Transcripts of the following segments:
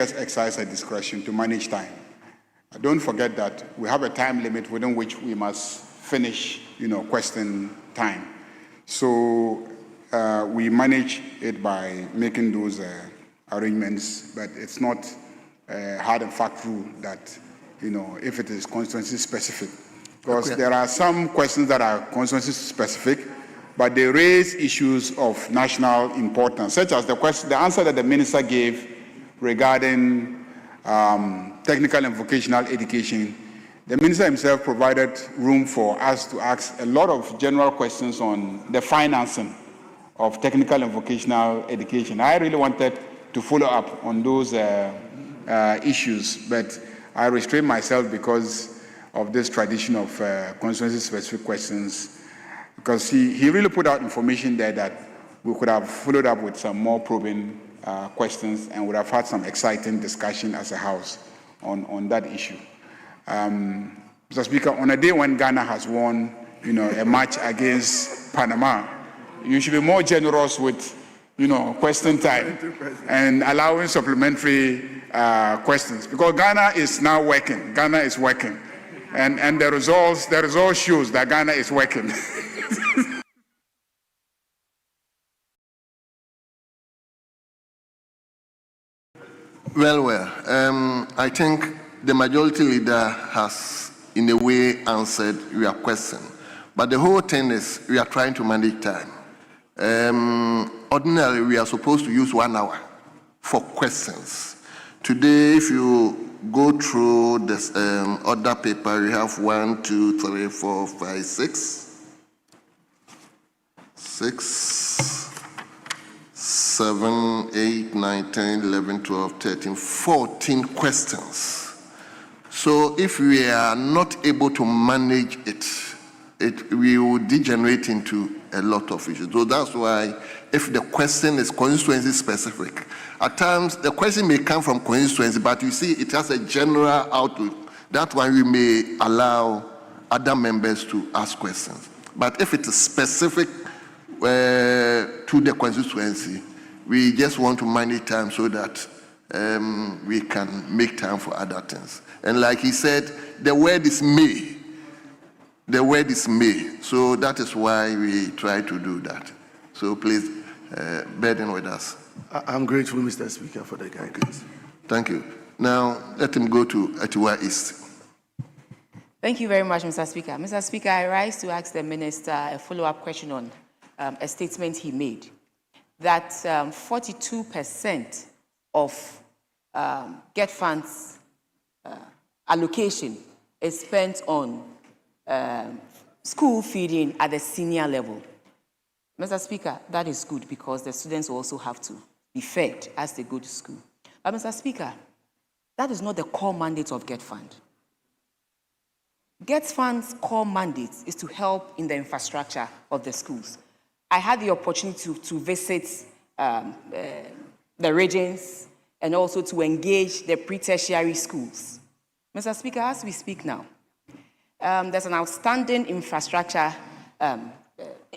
exercise a discretion to manage time. Don't forget that we have a time limit within which we must finish, question time. So we manage it by making those arrangements, but it's not a hard and fact rule that, if it is constituency specific. Because there are some questions that are constituency specific, but they raise issues of national importance, such as the answer that the minister gave regarding technical and vocational education. The minister himself provided room for us to ask a lot of general questions on the financing of technical and vocational education. I really wanted to follow up on those issues, but I restrained myself because of this tradition of constituency-specific questions, because he really put out information there that we could have followed up with some more probing questions and would have had some exciting discussion as a House on that issue. Mr. Speaker, on a day when Ghana has won, a match against Panama, you should be more generous with, question time and allowing supplementary questions, because Ghana is now working. Ghana is working, and the results shows that Ghana is working. Well, I think the majority leader has, in a way, answered your question. But the whole thing is we are trying to manage time. Ordinarily, we are supposed to use 1 hour for questions. Today, if you go through this other paper, you have 1, 2, 3, 4, 5, 6, 7, 8, 9, 10, 11, 12, 13, 14 questions. So if we are not able to manage it, we will degenerate into a lot of issues. So that's why if the question is constituency specific, at times the question may come from constituency, but you see it has a general outlook. That one we may allow other members to ask questions. But if it is specific to the constituency, we just want to manage time so that we can make time for other things. And like he said, the word is may. The word is may. So that is why we try to do that. So please, burden with us. I'm grateful, Mr. Speaker, for the guidance. Thank you. Now, let him go to Atiwa East. Thank you very much, Mr. Speaker. Mr. Speaker, I rise to ask the Minister a follow-up question on a statement he made, that 42% of GET funds allocation is spent on school feeding at the senior level. Mr. Speaker, that is good because the students also have to be fed as they go to school. But Mr. Speaker, that is not the core mandate of GET Fund. GET Fund's core mandate is to help in the infrastructure of the schools. I had the opportunity to visit the regions and also to engage the pre-tertiary schools. Mr. Speaker, as we speak now, there's an outstanding infrastructure,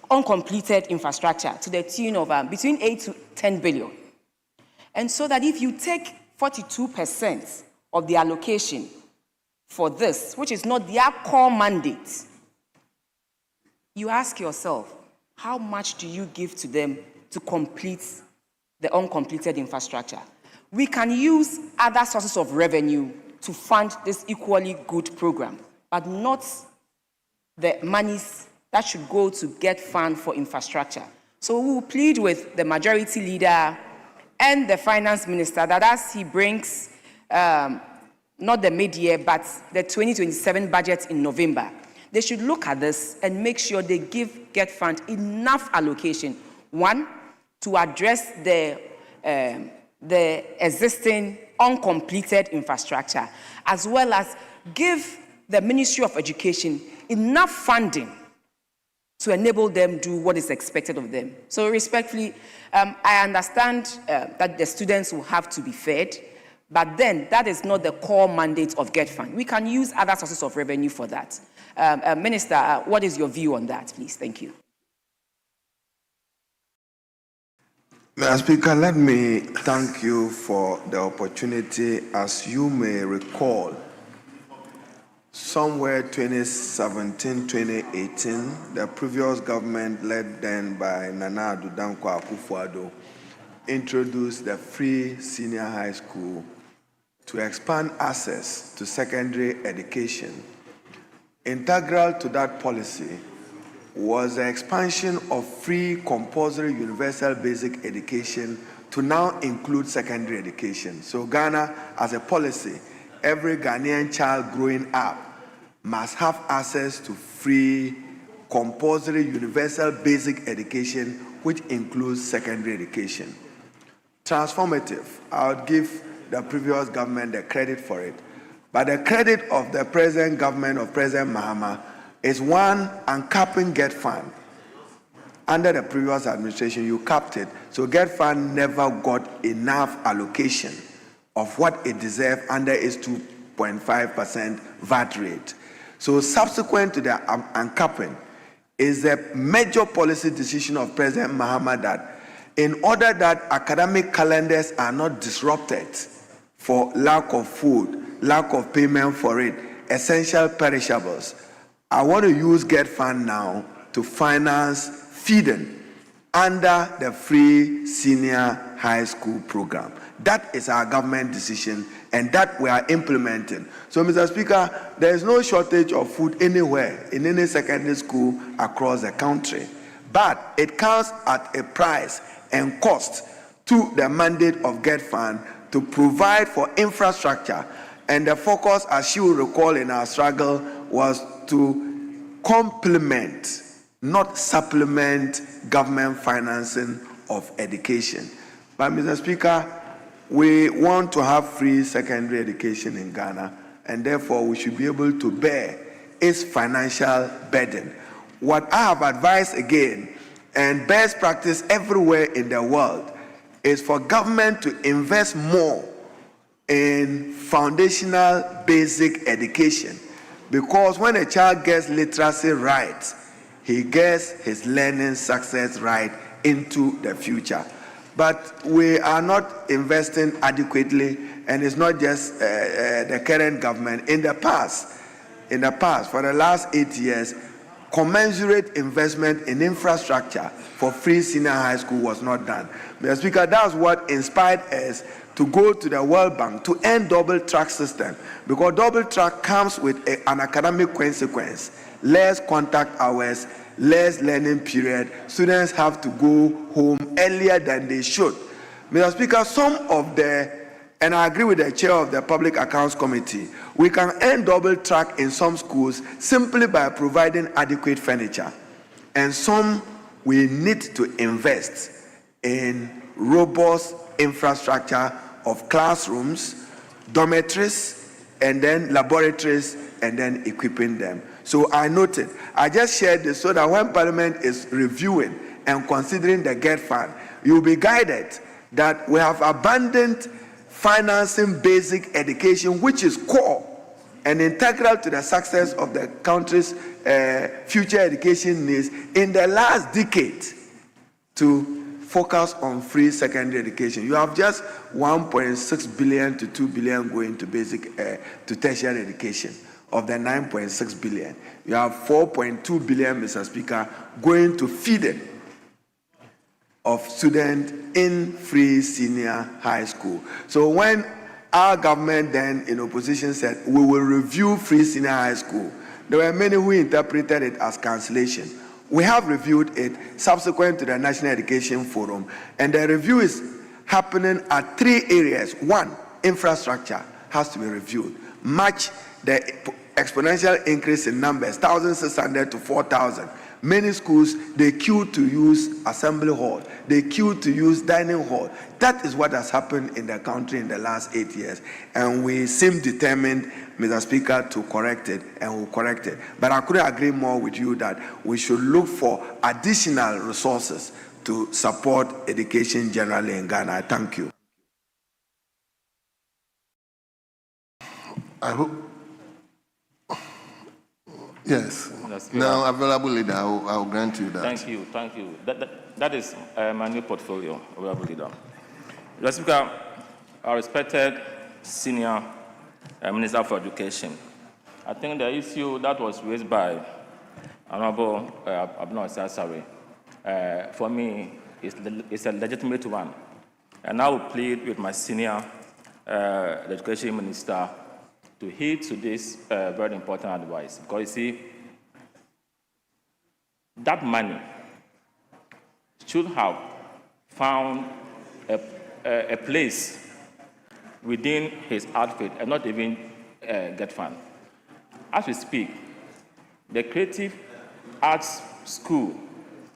uncompleted infrastructure to the tune of between 8 to 10 billion. And so that if you take 42% of the allocation for this, which is not their core mandate, you ask yourself, how much do you give to them to complete the uncompleted infrastructure? We can use other sources of revenue to fund this equally good program, but not the monies that should go to GET Fund for infrastructure. So we will plead with the majority leader and the finance minister that as he brings not the mid-year, but the 2027 budget in November, they should look at this and make sure they give GET Fund enough allocation. One, to address the existing uncompleted infrastructure, as well as give the Ministry of Education enough funding to enable them do what is expected of them. So respectfully, I understand that the students will have to be fed, but then that is not the core mandate of GET Fund. We can use other sources of revenue for that. Minister, what is your view on that, please? Thank you. Mr. Speaker, let me thank you for the opportunity. As you may recall, somewhere 2017, 2018, the previous government, led then by Nana Addo Dankwa Akufo-Addo, introduced the free senior high school to expand access to secondary education. Integral to that policy was the expansion of free compulsory universal basic education to now include secondary education. So Ghana, as a policy, every Ghanaian child growing up must have access to free compulsory universal basic education, which includes secondary education. Transformative. I would give the previous government the credit for it. But the credit of the present government of President Mahama is one, uncapping GET Fund. Under the previous administration, you capped it. So GET Fund never got enough allocation of what it deserved under its 2.5% VAT rate. So subsequent to the uncapping is a major policy decision of President Mahama that in order that academic calendars are not disrupted for lack of food, lack of payment for it, essential perishables, I want to use GET Fund now to finance feeding under the free senior high school program. That is our government decision, and that we are implementing. So, Mr. Speaker, there is no shortage of food anywhere in any secondary school across the country. But it comes at a price and cost to the mandate of GET Fund to provide for infrastructure. And the focus, as you will recall in our struggle, was to complement, not supplement, government financing of education. But Mr. Speaker, we want to have free secondary education in Ghana, and therefore we should be able to bear its financial burden. What I have advised again, and best practice everywhere in the world, is for government to invest more in foundational basic education, because when a child gets literacy right, he gets his learning success right into the future. But we are not investing adequately, and it's not just the current government. In the past, for the last 8 years, commensurate investment in infrastructure for free senior high school was not done. Mr. Speaker, that's what inspired us to go to the World Bank to end double track system, because double track comes with an academic consequence: less contact hours, less learning period. Students have to go home earlier than they should. Mr. Speaker, some of the, and I agree with the chair of the Public Accounts Committee, we can end double track in some schools simply by providing adequate furniture. And some we need to invest in robust infrastructure of classrooms, dormitories, and then laboratories, and then equipping them. So I noted, I just shared this so that when Parliament is reviewing and considering the GET Fund, you'll be guided that we have abandoned financing basic education, which is core and integral to the success of the country's future education needs in the last decade, to focus on free secondary education. You have just 1.6 billion to 2 billion going to basic to tertiary education. Of the 9.6 billion, you have 4.2 billion, Mr. Speaker, going to feeding of students in free senior high school. So when our government then in opposition said we will review free senior high school, there were many who interpreted it as cancellation. We have reviewed it subsequent to the National Education Forum, and the review is happening at 3 areas. One, infrastructure has to be reviewed. Match the exponential increase in numbers, 1,600 to 4,000. Many schools, they queue to use assembly hall, they queue to use dining hall. That is what has happened in the country in the last 8 years. And we seem determined, Mr. Speaker, to correct it, and we'll correct it. But I couldn't agree more with you that we should look for additional resources to support education generally in Ghana. I thank you. I hope Yes. That's good. Now, available leader, I'll grant you that. Thank you. That is my new portfolio, available leader. Mr. Speaker, our respected senior Minister for Education, I think the issue that was raised by Honorable Abusua, for me, is a legitimate one. And I will plead with my senior Education Minister to heed to this very important advice. Because you see, that money should have found a place within his outfit and not even get fund. As we speak, the Creative Arts School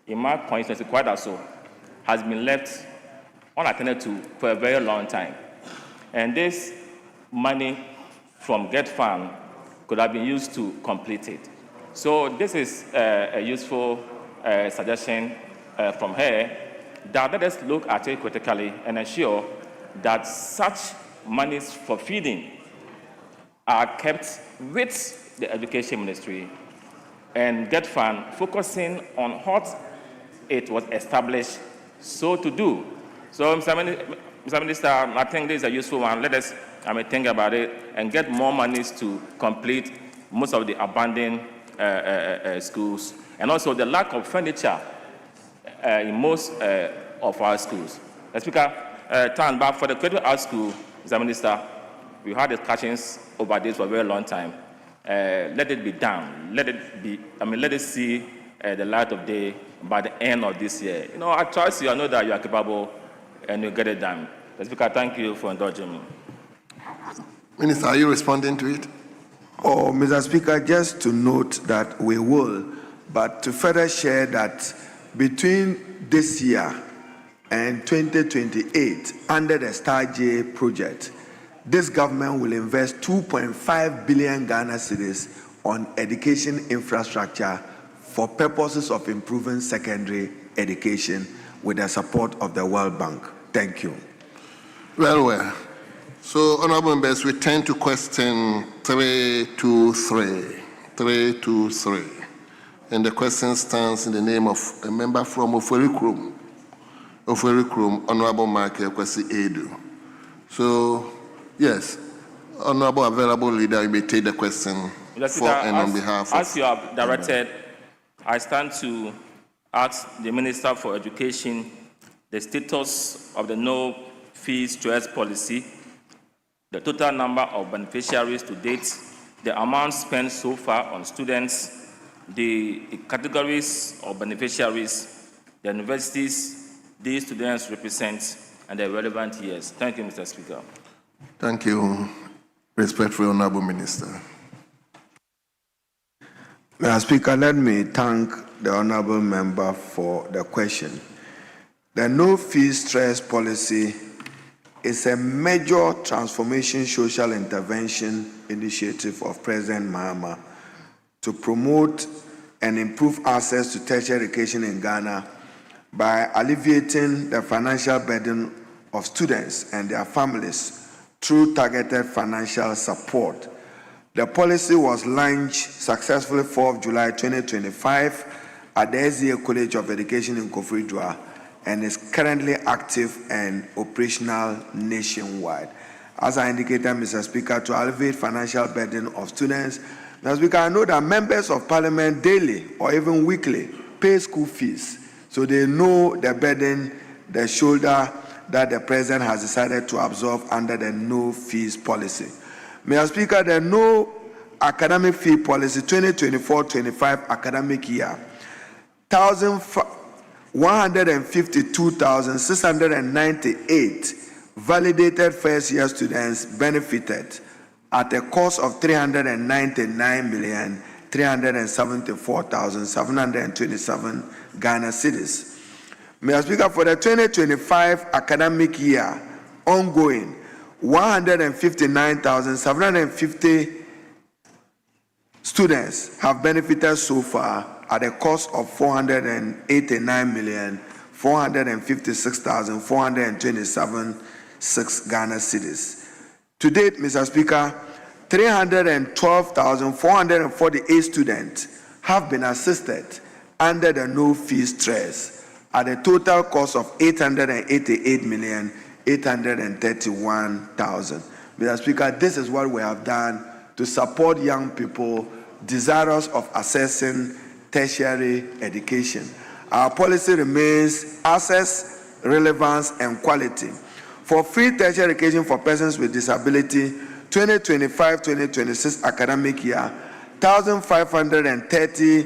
in my constituency, quite so, has been left unattended to for a very long time. And this money from Get Fund could have been used to complete it. So this is a useful suggestion from her that let us look at it critically and ensure that such monies for feeding are kept with the Education Ministry and Get Fund focusing on what it was established so to do. So, Mr. Minister, I think this is a useful one. Let us think about it and get more monies to complete most of the abandoned schools, and also the lack of furniture in most of our schools. Speaker, turn back for the Creative Arts School, Mr. Minister, we had discussions over this for a very long time. Let it be done. Let it see the light of day by the end of this year. You know, I trust you. I know that you are capable, and you get it done. Speaker, thank you for indulging me. Minister, are you responding to it? Oh, Mr. Speaker, just to note that we will, but to further share that between this year and 2028, under the Star J project, this government will invest 2.5 billion Ghana cedis on education infrastructure for purposes of improving secondary education with the support of the World Bank. Thank you. Well. So, honorable members, we turn to question 323. 323. And the question stands in the name of a member from Oferi-Krom, Honorable Michael Kwesi Edu. So, yes, honorable available leader, you may take the question for and on behalf of. As you have directed, I stand to ask the Minister for Education the status of the no fee stress policy, the total number of beneficiaries to date, the amount spent so far on students, the categories of beneficiaries, the universities these students represent, and the relevant years. Thank you, Mr. Speaker. Thank you, respectful Honorable Minister. Mr. Speaker, let me thank the Honorable Member for the question. The no fee stress policy is a major transformation social intervention initiative of President Mahama to promote and improve access to tertiary education in Ghana by alleviating the financial burden of students and their families through targeted financial support. The policy was launched successfully 4th July 2025 at the SDA College of Education in Koforidua and is currently active and operational nationwide. As I indicated, Mr. Speaker, to alleviate financial burden of students, Mr. Speaker, I know that members of Parliament daily or even weekly pay school fees, so they know the burden, the shoulder that the President has decided to absorb under the no fees policy. Mr. Speaker, the no academic fee policy 2024-25 academic year, 152,698 validated first-year students benefited at a cost of 399,374,727 Ghana cedis. Mr. Speaker, for the 2025 academic year ongoing, 159,750 students have benefited so far at a cost of 489,456,427 Ghana cedis. To date, Mr. Speaker, 312,448 students have been assisted under the no fee stress at a total cost of 888,831,000. Mr. Speaker, this is what we have done to support young people desirous of accessing tertiary education. Our policy remains access, relevance, and quality. For free tertiary education for persons with disability, 2025-2026 academic year, 1,530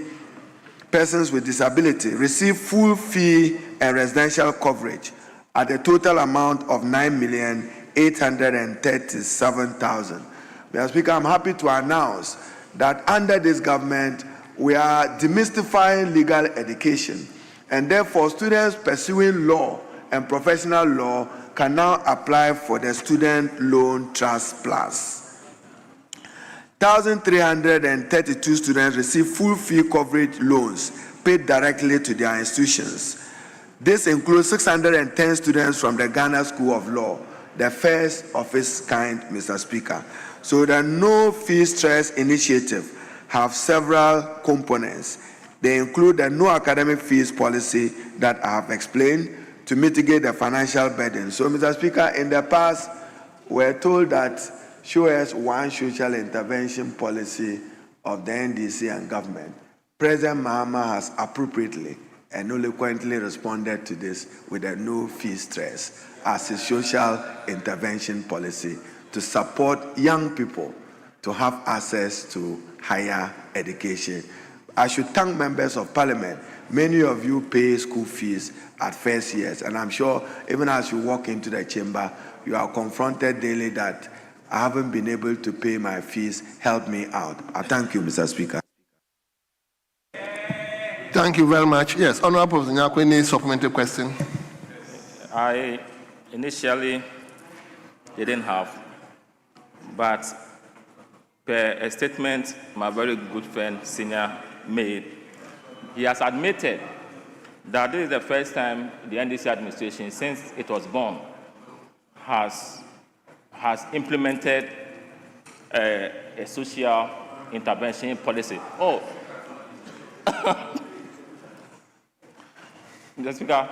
persons with disability receive full fee and residential coverage at a total amount of 9,837,000. Mr. Speaker, I'm happy to announce that under this government, we are demystifying legal education, and therefore students pursuing law and professional law can now apply for the Student Loan Trust Plus. 1,332 students receive full fee coverage loans paid directly to their institutions. This includes 610 students from the Ghana School of Law, the first of its kind, Mr. Speaker. So the No Fee Stress Initiative have several components. They include the no academic fees policy that I have explained to mitigate the financial burden. So, Mr. Speaker, in the past, we're told that show us one social intervention policy of the NDC and government. President Mahama has appropriately and eloquently responded to this with a no fee stress as a social intervention policy to support young people to have access to higher education. I should thank members of parliament. Many of you pay school fees at first years, and I'm sure even as you walk into the chamber, you are confronted daily that I haven't been able to pay my fees. Help me out. I thank you, Mr. Speaker. Thank you very much. Yes, Honorable Nyakwe, any supplementary question? I initially didn't have, but per a statement my very good friend Senior made, he has admitted that this is the first time the NDC administration, since it was born, has implemented a social intervention policy. Oh, Mr. Speaker,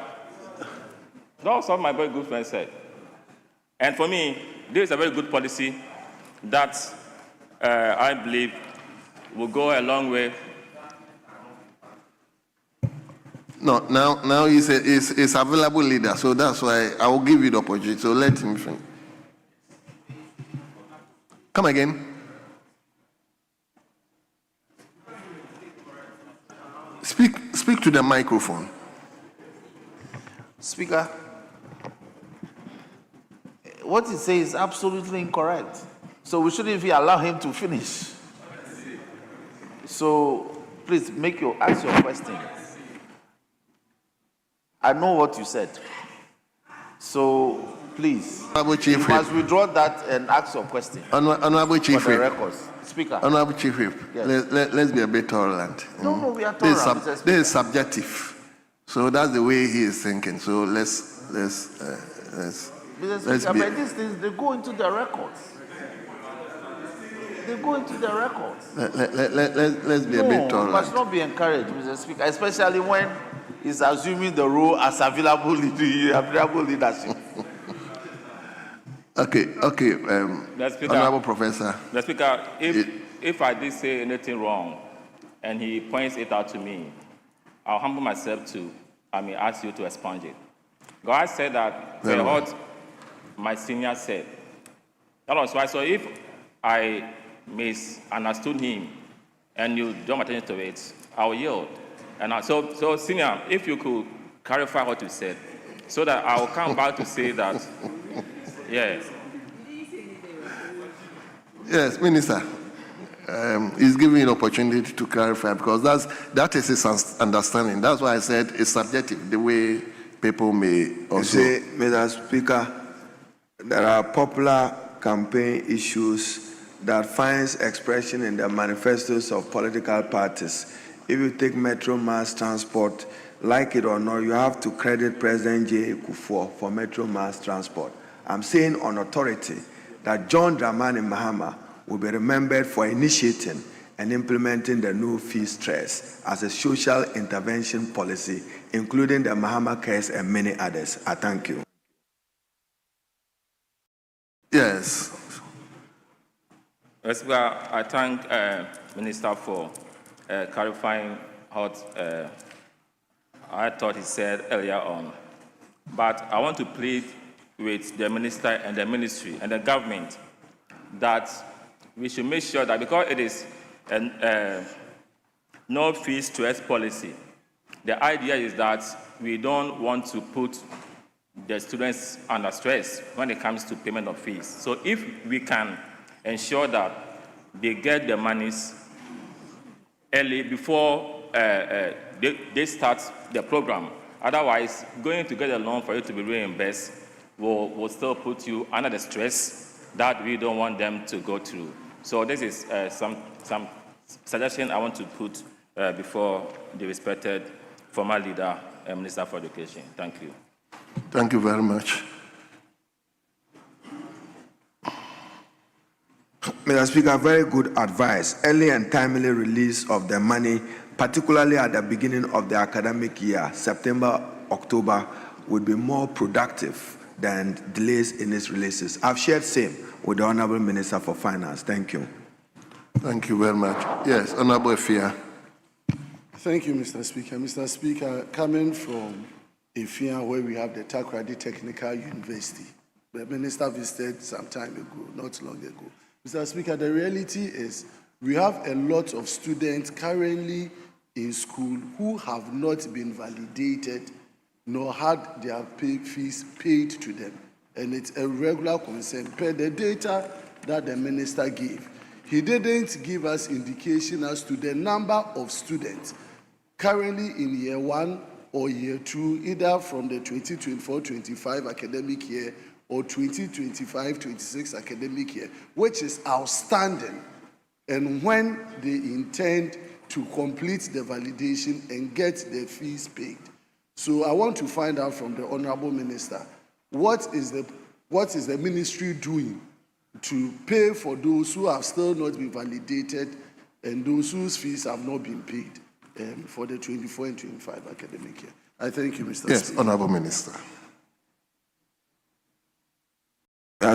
that's what my very good friend said. And for me, this is a very good policy that I believe will go a long way. No, now he's available leader, so that's why I will give you the opportunity. So let him finish. Come again. Speak to the microphone. Speaker, what he says is absolutely incorrect. So we shouldn't even allow him to finish. So please ask your question. I know what you said. So please, you must withdraw that and ask your question. Honorable Chief for the Whip. records. Speaker. Honorable Chief Whip, Yes. let's be a bit tolerant. No, we are tolerant. This is subjective. So that's the way he is thinking. So let's Mr. Speaker, but these things, they go into the records. They go into the records. let's be a bit You tolerant. must not be encouraged, Mr. Speaker, especially when he's assuming the role as available leadership. Okay. Speaker, Honorable Professor. Mr. Speaker, if I did say anything wrong and he points it out to me, I'll humble myself to, ask you to expunge it. God said that what my senior said. That was why. So if I misunderstood him and you don't attention to it, I'll yield. And so senior, if you could clarify what you said, so that I'll come back to say that, yes. Yes, Minister. He's giving you an opportunity to clarify because that is his understanding. That's why I said it's subjective, the way people may also. You see, Mr. Speaker, there are popular campaign issues that finds expression in the manifestos of political parties. If you take Metro Mass Transport, like it or not, you have to credit President J. Kufuor for Metro Mass Transport. I'm saying on authority that John Dramani Mahama will be remembered for initiating and implementing the no fee stress as a social intervention policy, including the Mahama case and many others. I thank you. Yes. Well, I thank Minister for clarifying what I thought he said earlier on. But I want to plead with the minister and the ministry and the government that we should make sure that, because it is a no fee stress policy, the idea is that we don't want to put the students under stress when it comes to payment of fees. So if we can ensure that they get the monies early before they start the program, otherwise going to get a loan for you to be reimbursed will still put you under the stress that we don't want them to go through. So this is some suggestion I want to put before the respected former leader, Minister for Education. Thank you. Thank you very much. Mr. Speaker, very good advice. Early and timely release of the money, particularly at the beginning of the academic year, September, October, would be more productive than delays in its releases. I've shared same with the Honorable Minister for Finance. Thank you. Thank you very much. Yes, Honorable Afia. Thank you, Mr. Speaker. Mr. Speaker, coming from Afenyo, where we have the Takoradi Technical University, the minister visited some time ago, not long ago. Mr. Speaker, the reality is we have a lot of students currently in school who have not been validated nor had their fees paid to them. And it's a regular concern. Per the data that the minister gave, he didn't give us indication as to the number of students currently in year 1 or year 2, either from the 2024-25 academic year or 2025-26 academic year, which is outstanding, and when they intend to complete the validation and get their fees paid. So I want to find out from the Honorable Minister, what is the ministry doing to pay for those who have still not been validated and those whose fees have not been paid for the 24 and 25 academic year? I thank you, Mr. Yes, Speaker. Honorable Minister.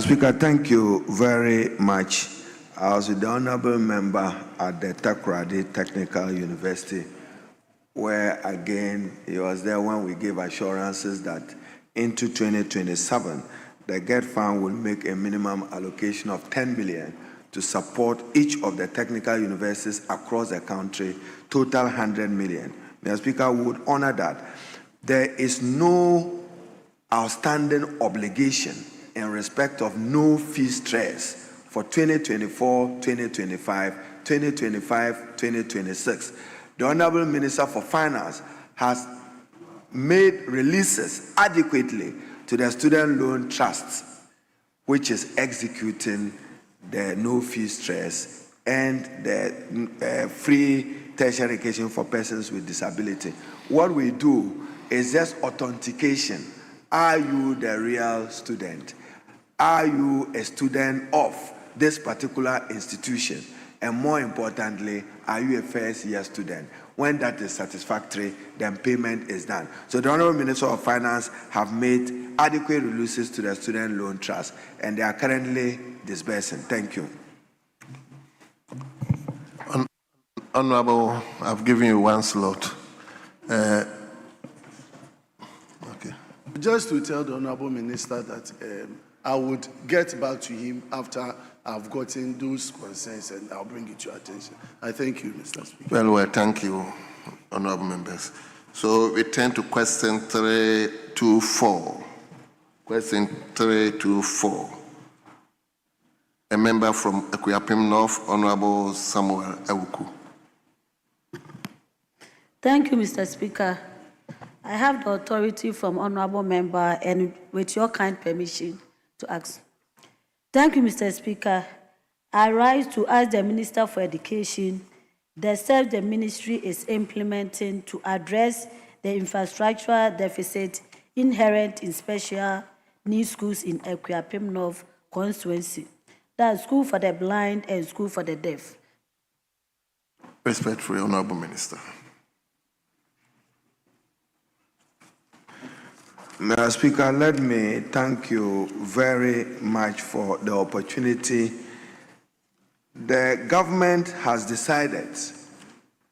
Speaker, thank you very much. I was with the Honorable Member at the Takoradi Technical University, where again, he was there when we gave assurances that into 2027, the GET Fund will make a minimum allocation of 10 million to support each of the technical universities across the country, total 100 million. Mr. Speaker, we would honor that. There is no outstanding obligation in respect of no fee stress for 2024, 2025, 2025, 2026. The Honorable Minister for Finance has made releases adequately to the student loan trusts, which is executing the no fee stress and the free tertiary education for persons with disability. What we do is just authentication. Are you the real student? Are you a student of this particular institution? And more importantly, are you a first year student? When that is satisfactory, then payment is done. So the Honorable Minister of Finance have made adequate releases to the student loan trust, and they are currently disbursing. Thank you. Honorable, I've given you one slot. Okay. Just to tell the Honorable Minister that I would get back to him after I've gotten those concerns, and I'll bring it to your attention. I thank you, Mr. Speaker. Well, thank you, honorable members. So we turn to question 324. Question 324. A member from Akuapem North, Honorable Samuel Ewuku. Thank you, Mr. Speaker. I have the authority from honorable member and with your kind permission to ask. Thank you, Mr. Speaker. I rise to ask the Minister for Education the steps the ministry is implementing to address the infrastructural deficit inherent in special needs schools in Akuapem North constituency. That's school for the blind and school for the deaf. Respectfully, Honorable Minister. Mr. Speaker, let me thank you very much for the opportunity. The government has decided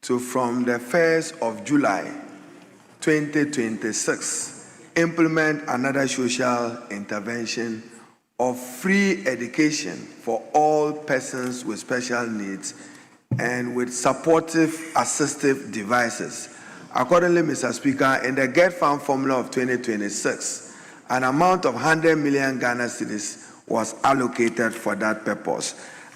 to, from the 1st of July 2026, implement another social intervention of free education for all persons with special needs and with supportive assistive devices. Accordingly, Mr. Speaker, in the Get Fund formula of 2026, an amount of 100 million Ghana cedis was allocated for that purpose.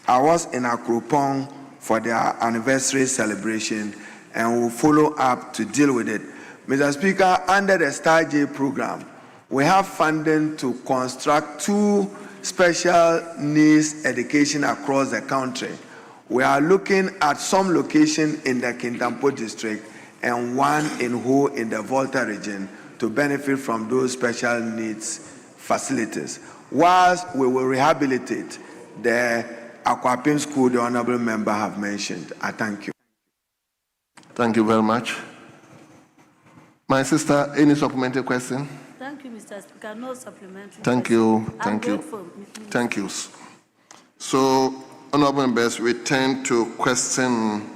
I was in Akropong for their anniversary celebration and will follow up to deal with it. Mr. Speaker, under the Star J program, we have funding to construct 2 special needs education across the country. We are looking at some location in the Kintampo district and 1 in Ho in the Volta region to benefit from those special needs facilities. Whilst we will rehabilitate the Akwapim school the honorable member have mentioned. I thank you. Thank you very much. My sister, any supplementary question? Thank you, Mr. Speaker. No supplementary. Thank you. I'm Thank you. grateful. Thank you. So, honorable members, we turn to question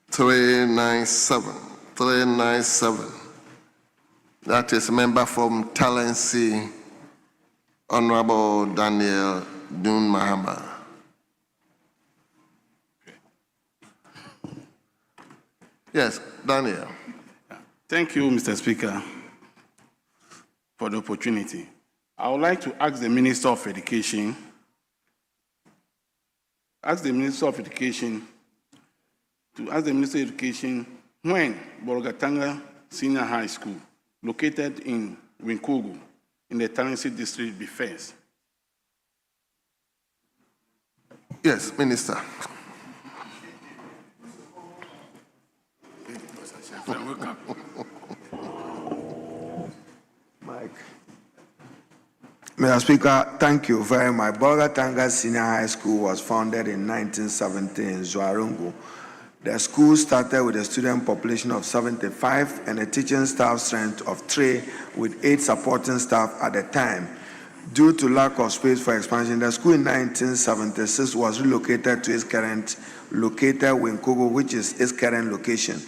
397. 397. That is a member from Talensi, Honorable Daniel Dun Mahama. Yes, Daniel. Thank you, Mr. Speaker, for the opportunity. I would like to ask the Minister of Education, when Borogatanga Senior High School, located in Winkugu, in the Talensi district, be fenced. Yes, Minister. Mike. Mr. Speaker, thank you very much. Borogatanga Senior High School was founded in 1970 in Zuarungu. The school started with a student population of 75 and a teaching staff strength of 3 with 8 supporting staff at the time. Due to lack of space for expansion, the school in 1976 was relocated to its current located Winkugu, which is its current location.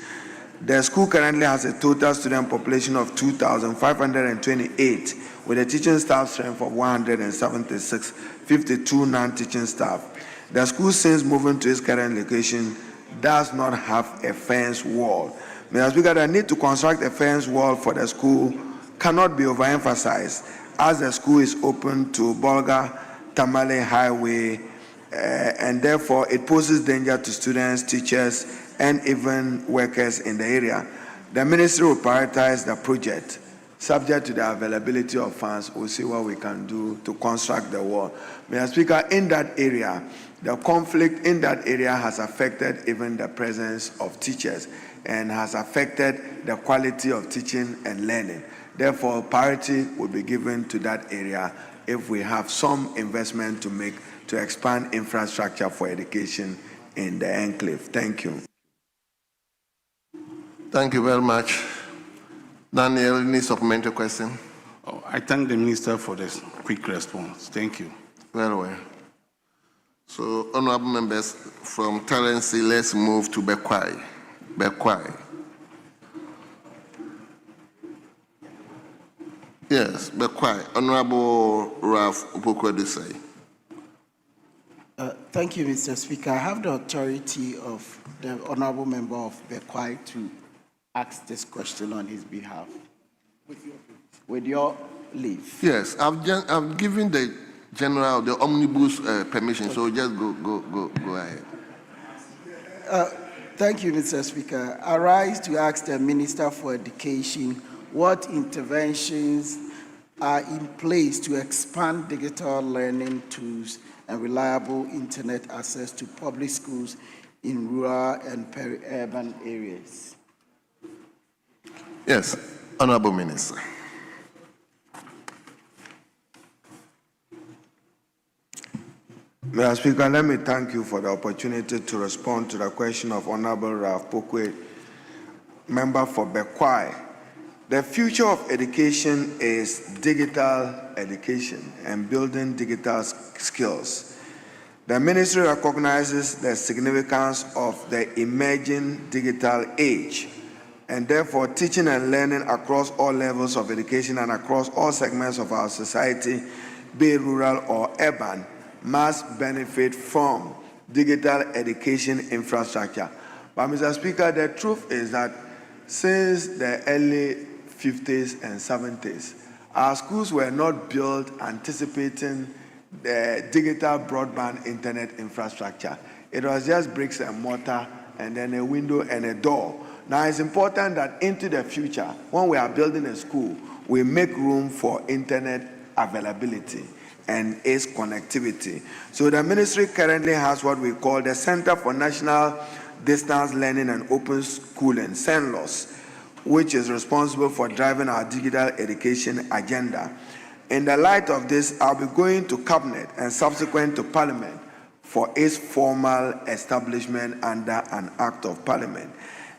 The school currently has a total student population of 2,528 with a teaching staff strength of 176, 52 non-teaching staff. The school, since moving to its current location, does not have a fence wall. Mr. Speaker, the need to construct a fence wall for the school cannot be overemphasized, as the school is open to Bolga Tamale Highway, and therefore it poses danger to students, teachers, and even workers in the area. The ministry will prioritize the project. Subject to the availability of funds, we'll see what we can do to construct the wall. Mr. Speaker, in that area, the conflict in that area has affected even the presence of teachers and has affected the quality of teaching and learning. Therefore, priority will be given to that area if we have some investment to make to expand infrastructure for education in the enclave. Thank you. Thank you very much. Daniel, any supplementary question? I thank the Minister for this quick response. Thank you. Very well. So, honorable members, from Talensi, let's move to Bekwai. Bekwai. Yes, Bekwai. Honorable Ralph Upokwe-Desai. Thank you, Mr. Speaker. I have the authority of the honorable member of Bekwai to ask this question on his behalf. With your leave. Yes, I've given the general the omnibus permission, so just go ahead. Thank you, Mr. Speaker. I rise to ask the Minister for Education what interventions are in place to expand digital learning tools and reliable internet access to public schools in rural and peri-urban areas. Yes, Honorable Minister. Mr. Speaker, let me thank you for the opportunity to respond to the question of Honorable Ralph Pokwe, member for Bekwai. The future of education is digital education and building digital skills. The ministry recognizes the significance of the emerging digital age, and therefore teaching and learning across all levels of education and across all segments of our society, be it rural or urban, must benefit from digital education infrastructure. But Mr. Speaker, the truth is that since the early 50s and 70s, our schools were not built anticipating the digital broadband internet infrastructure. It was just bricks and mortar and then a window and a door. Now it's important that into the future, when we are building a school, we make room for internet availability and its connectivity. So the ministry currently has what we call the Center for National Distance Learning and Open Schooling, CENLOS, which is responsible for driving our digital education agenda. In the light of this, I'll be going to Cabinet and subsequent to Parliament for its formal establishment under an Act of Parliament.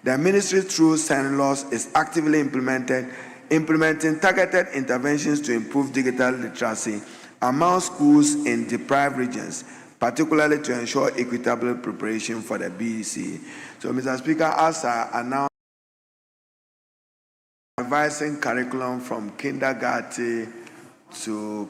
The ministry, through CENLOS, is actively implementing targeted interventions to improve digital literacy among schools in deprived regions, particularly to ensure equitable preparation for the BEC. So, Mr. Speaker, as I announced, revising curriculum from kindergarten to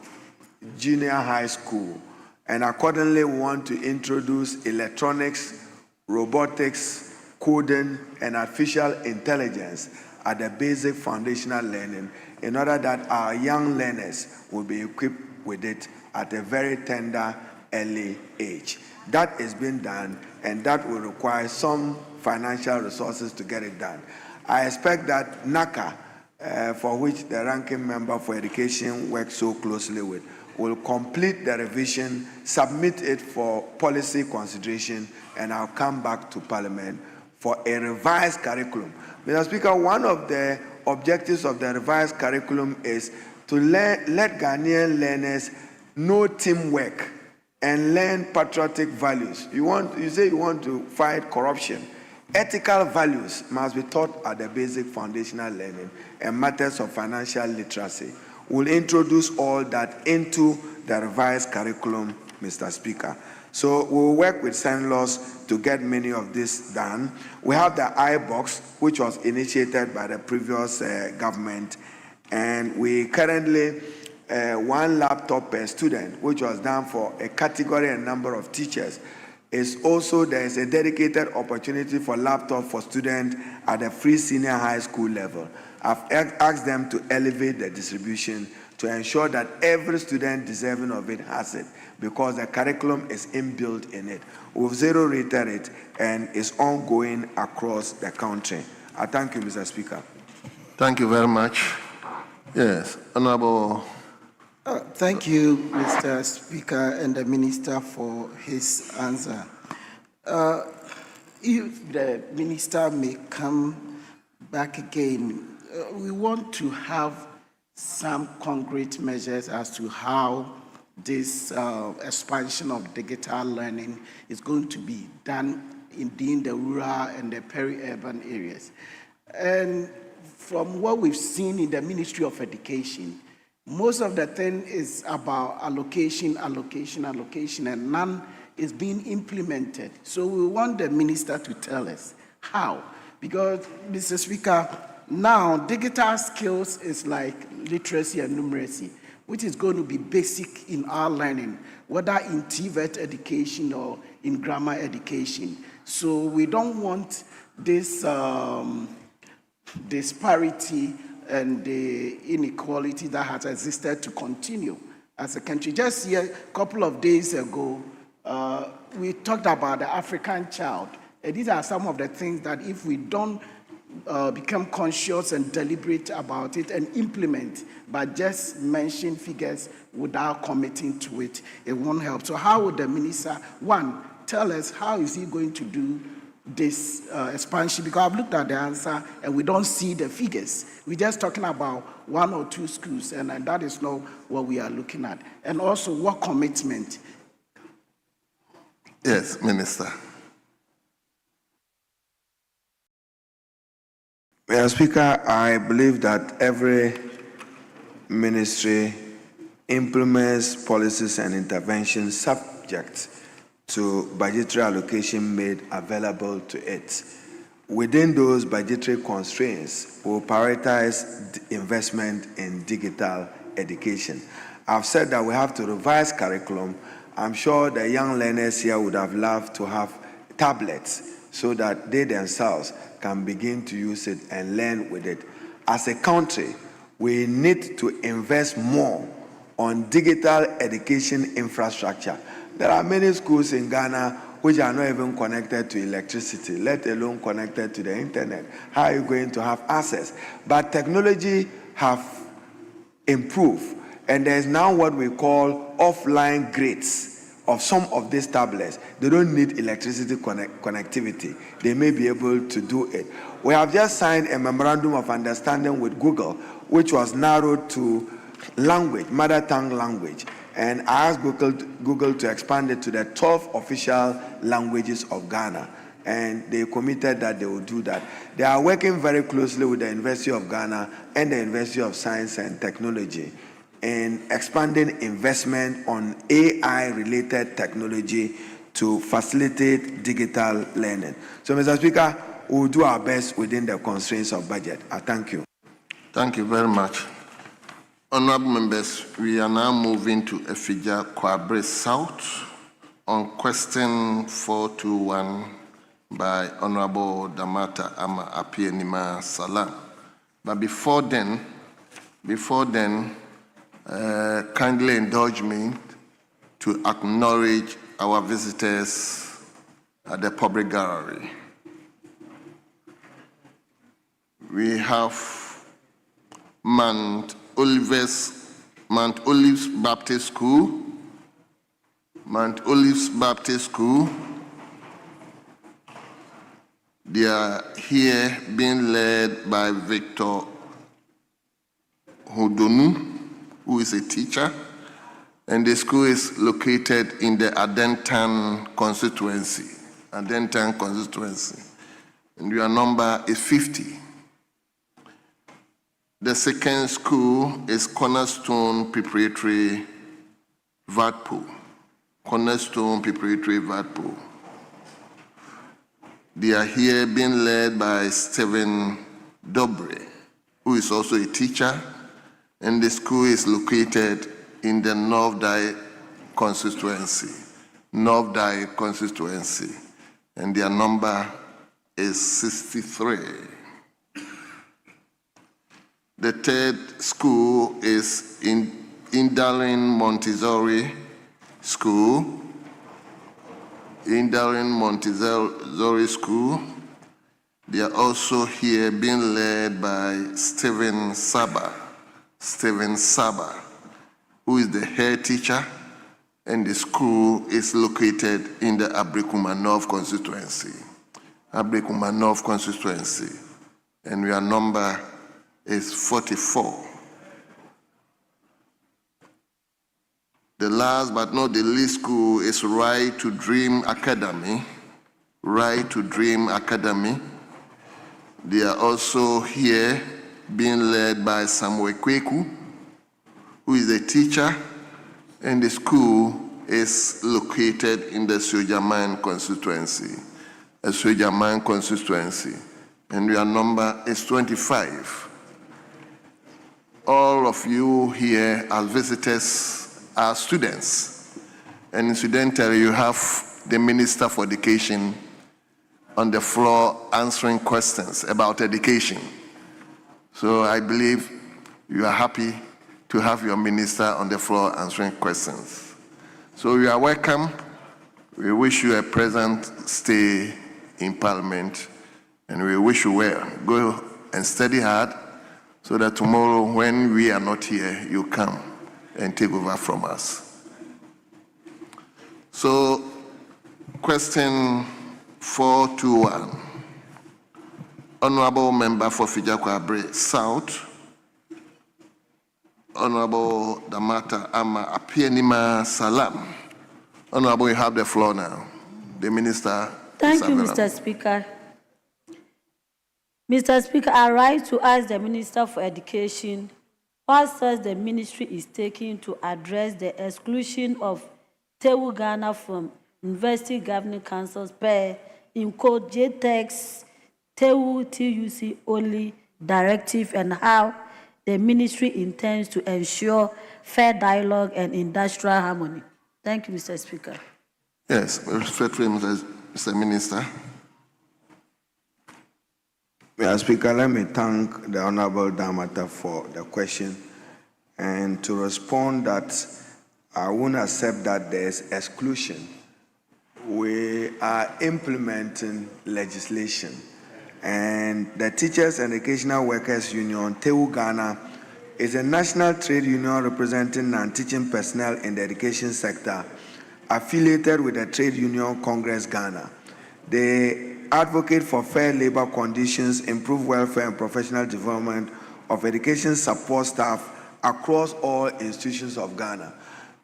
junior high school, and accordingly we want to introduce electronics, robotics, coding, and artificial intelligence at the basic foundational learning in order that our young learners will be equipped with it at a very tender early age. That is being done, and that will require some financial resources to get it done. I expect that NACA, for which the ranking member for education works so closely with, will complete the revision, submit it for policy consideration, and I'll come back to Parliament for a revised curriculum. Mr. Speaker, one of the objectives of the revised curriculum is to let Ghanaian learners know teamwork and learn patriotic values. You say you want to fight corruption. Ethical values must be taught at the basic foundational learning and matters of financial literacy. We'll introduce all that into the revised curriculum, Mr. Speaker. So we'll work with CENLOS to get many of this done. We have the iBox, which was initiated by the previous government, and we currently one laptop per student, which was done for a category and number of teachers. Is also there is a dedicated opportunity for laptop for students at the free senior high school level. I've asked them to elevate the distribution to ensure that every student deserving of it has it, because the curriculum is inbuilt in it. We've zero-rated it and it's ongoing across the country. I thank you, Mr. Speaker. Thank you very much. Yes, Honorable. Thank you, Mr. Speaker, and the Minister for his answer. If the Minister may come back again, we want to have some concrete measures as to how this expansion of digital learning is going to be done in the rural and the peri-urban areas. And from what we've seen in the Ministry of Education, most of the thing is about allocation, and none is being implemented. So we want the minister to tell us how. Because, Mr. Speaker, now digital skills is like literacy and numeracy, which is going to be basic in our learning, whether in TVET education or in grammar education. So we don't want this disparity and the inequality that has existed to continue as a country. Just a couple of days ago, we talked about the African child. And these are some of the things that if we don't become conscious and deliberate about it and implement, but just mention figures without committing to it, it won't help. So how would the minister, one, tell us how is he going to do this expansion? Because I've looked at the answer and we don't see the figures. We're just talking about 1 or 2 schools, and that is not what we are looking at. And also, what commitment Yes, Minister. Mr. Speaker, I believe that every ministry implements policies and interventions subject to budgetary allocation made available to it. Within those budgetary constraints, we'll prioritize investment in digital education. I've said that we have to revise curriculum. I'm sure the young learners here would have loved to have tablets so that they themselves can begin to use it and learn with it. As a country, we need to invest more on digital education infrastructure. There are many schools in Ghana which are not even connected to electricity, let alone connected to the internet. How are you going to have access? But technology have improved, and there's now what we call offline grades of some of these tablets. They don't need electricity connectivity. They may be able to do it. We have just signed a memorandum of understanding with Google, which was narrowed to language, mother tongue language. And I asked Google to expand it to the 12 official languages of Ghana. And they committed that they will do that. They are working very closely with the University of Ghana and the University of Science and Technology in expanding investment on AI-related technology to facilitate digital learning. So, Mr. Speaker, we will do our best within the constraints of budget. I thank you. Thank you very much. Honorable members, we are now moving to Afenyo-Markin South on question 421 by Honorable Damata Ama Apienima Salam. But before then, kindly indulge me to acknowledge our visitors at the public gallery. We have Mount Olives Baptist School, They are here being led by Victor Hodonu, who is a teacher, and the school is located in the Adentan constituency, and your number is 50. The second school is Cornerstone Preparatory Vadpo. They are here being led by Stephen Dobre, who is also a teacher, and the school is located in the North Dai constituency, and their number is 63. The third school is in Indalin Montessori School. They are also here being led by Stephen Saba, who is the head teacher, and the school is located in the Abrikuma North constituency, and your number is 44. The last but not the least school is Right to Dream Academy. They are also here being led by Samuel Kweku, who is a teacher, and the school is located in the Sojaman constituency, and your number is 25. All of you here as visitors are students, and incidentally, you have the Minister for Education on the floor answering questions about education. So I believe you are happy to have your minister on the floor answering questions. So you are welcome. We wish you a pleasant stay in Parliament, and we wish you well. Go and study hard, so that tomorrow when we are not here, you come and take over from us. So, question 421. Honorable Member for Afenyo-Markin South, Honorable Damata Ama Apienima Salam. Honorable, you have the floor now. the minister Thank is you, available. Mr. Speaker. Mr. Speaker, I rise to ask the Minister for Education what steps the ministry is taking to address the exclusion of Tewu Ghana from University Governing Councils per, in quote, JTEX Tewu TUC only directive, and how the ministry intends to ensure fair dialogue and industrial harmony. Thank you, Mr. Speaker. Yes, respectfully, Mr. Minister. Mr. Speaker, let me thank the Honorable Damata for the question, and to respond that I won't accept that there's exclusion. We are implementing legislation, and the Teachers and Educational Workers Union, Tewu Ghana, is a national trade union representing non-teaching personnel in the education sector, affiliated with the Trade Union Congress Ghana. They advocate for fair labor conditions, improve welfare and professional development of education support staff across all institutions of Ghana.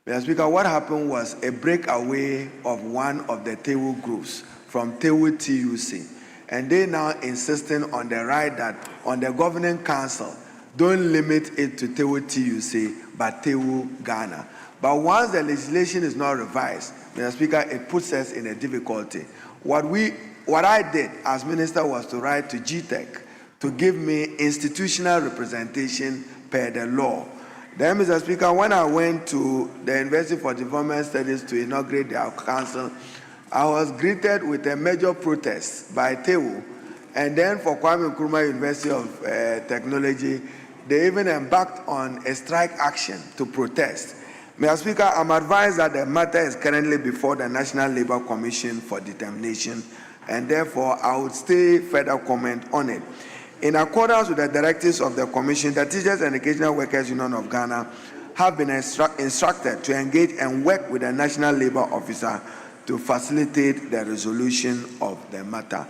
Mr. Speaker, what happened was a breakaway of one of the Tewu groups from Tewu TUC, and they now insisting on the right that on the governing council, don't limit it to Tewu TUC, but Tewu Ghana. But once the legislation is not revised, Mr. Speaker, it puts us in a difficulty. What I did as minister was to write to GTEC to give me institutional representation per the law. Then, Mr. Speaker, when I went to the University for Development Studies to inaugurate their council, I was greeted with a major protest by Tewu. And then for Kwame Nkrumah University of Technology, they even embarked on a strike action to protest. Mr. Speaker, I'm advised that the matter is currently before the National Labour Commission for determination, and therefore I would stay further comment on it. In accordance with the directives of the Commission, the Teachers and Educational Workers Union of Ghana have been instructed to engage and work with the National Labour Officer to facilitate the resolution of the matter.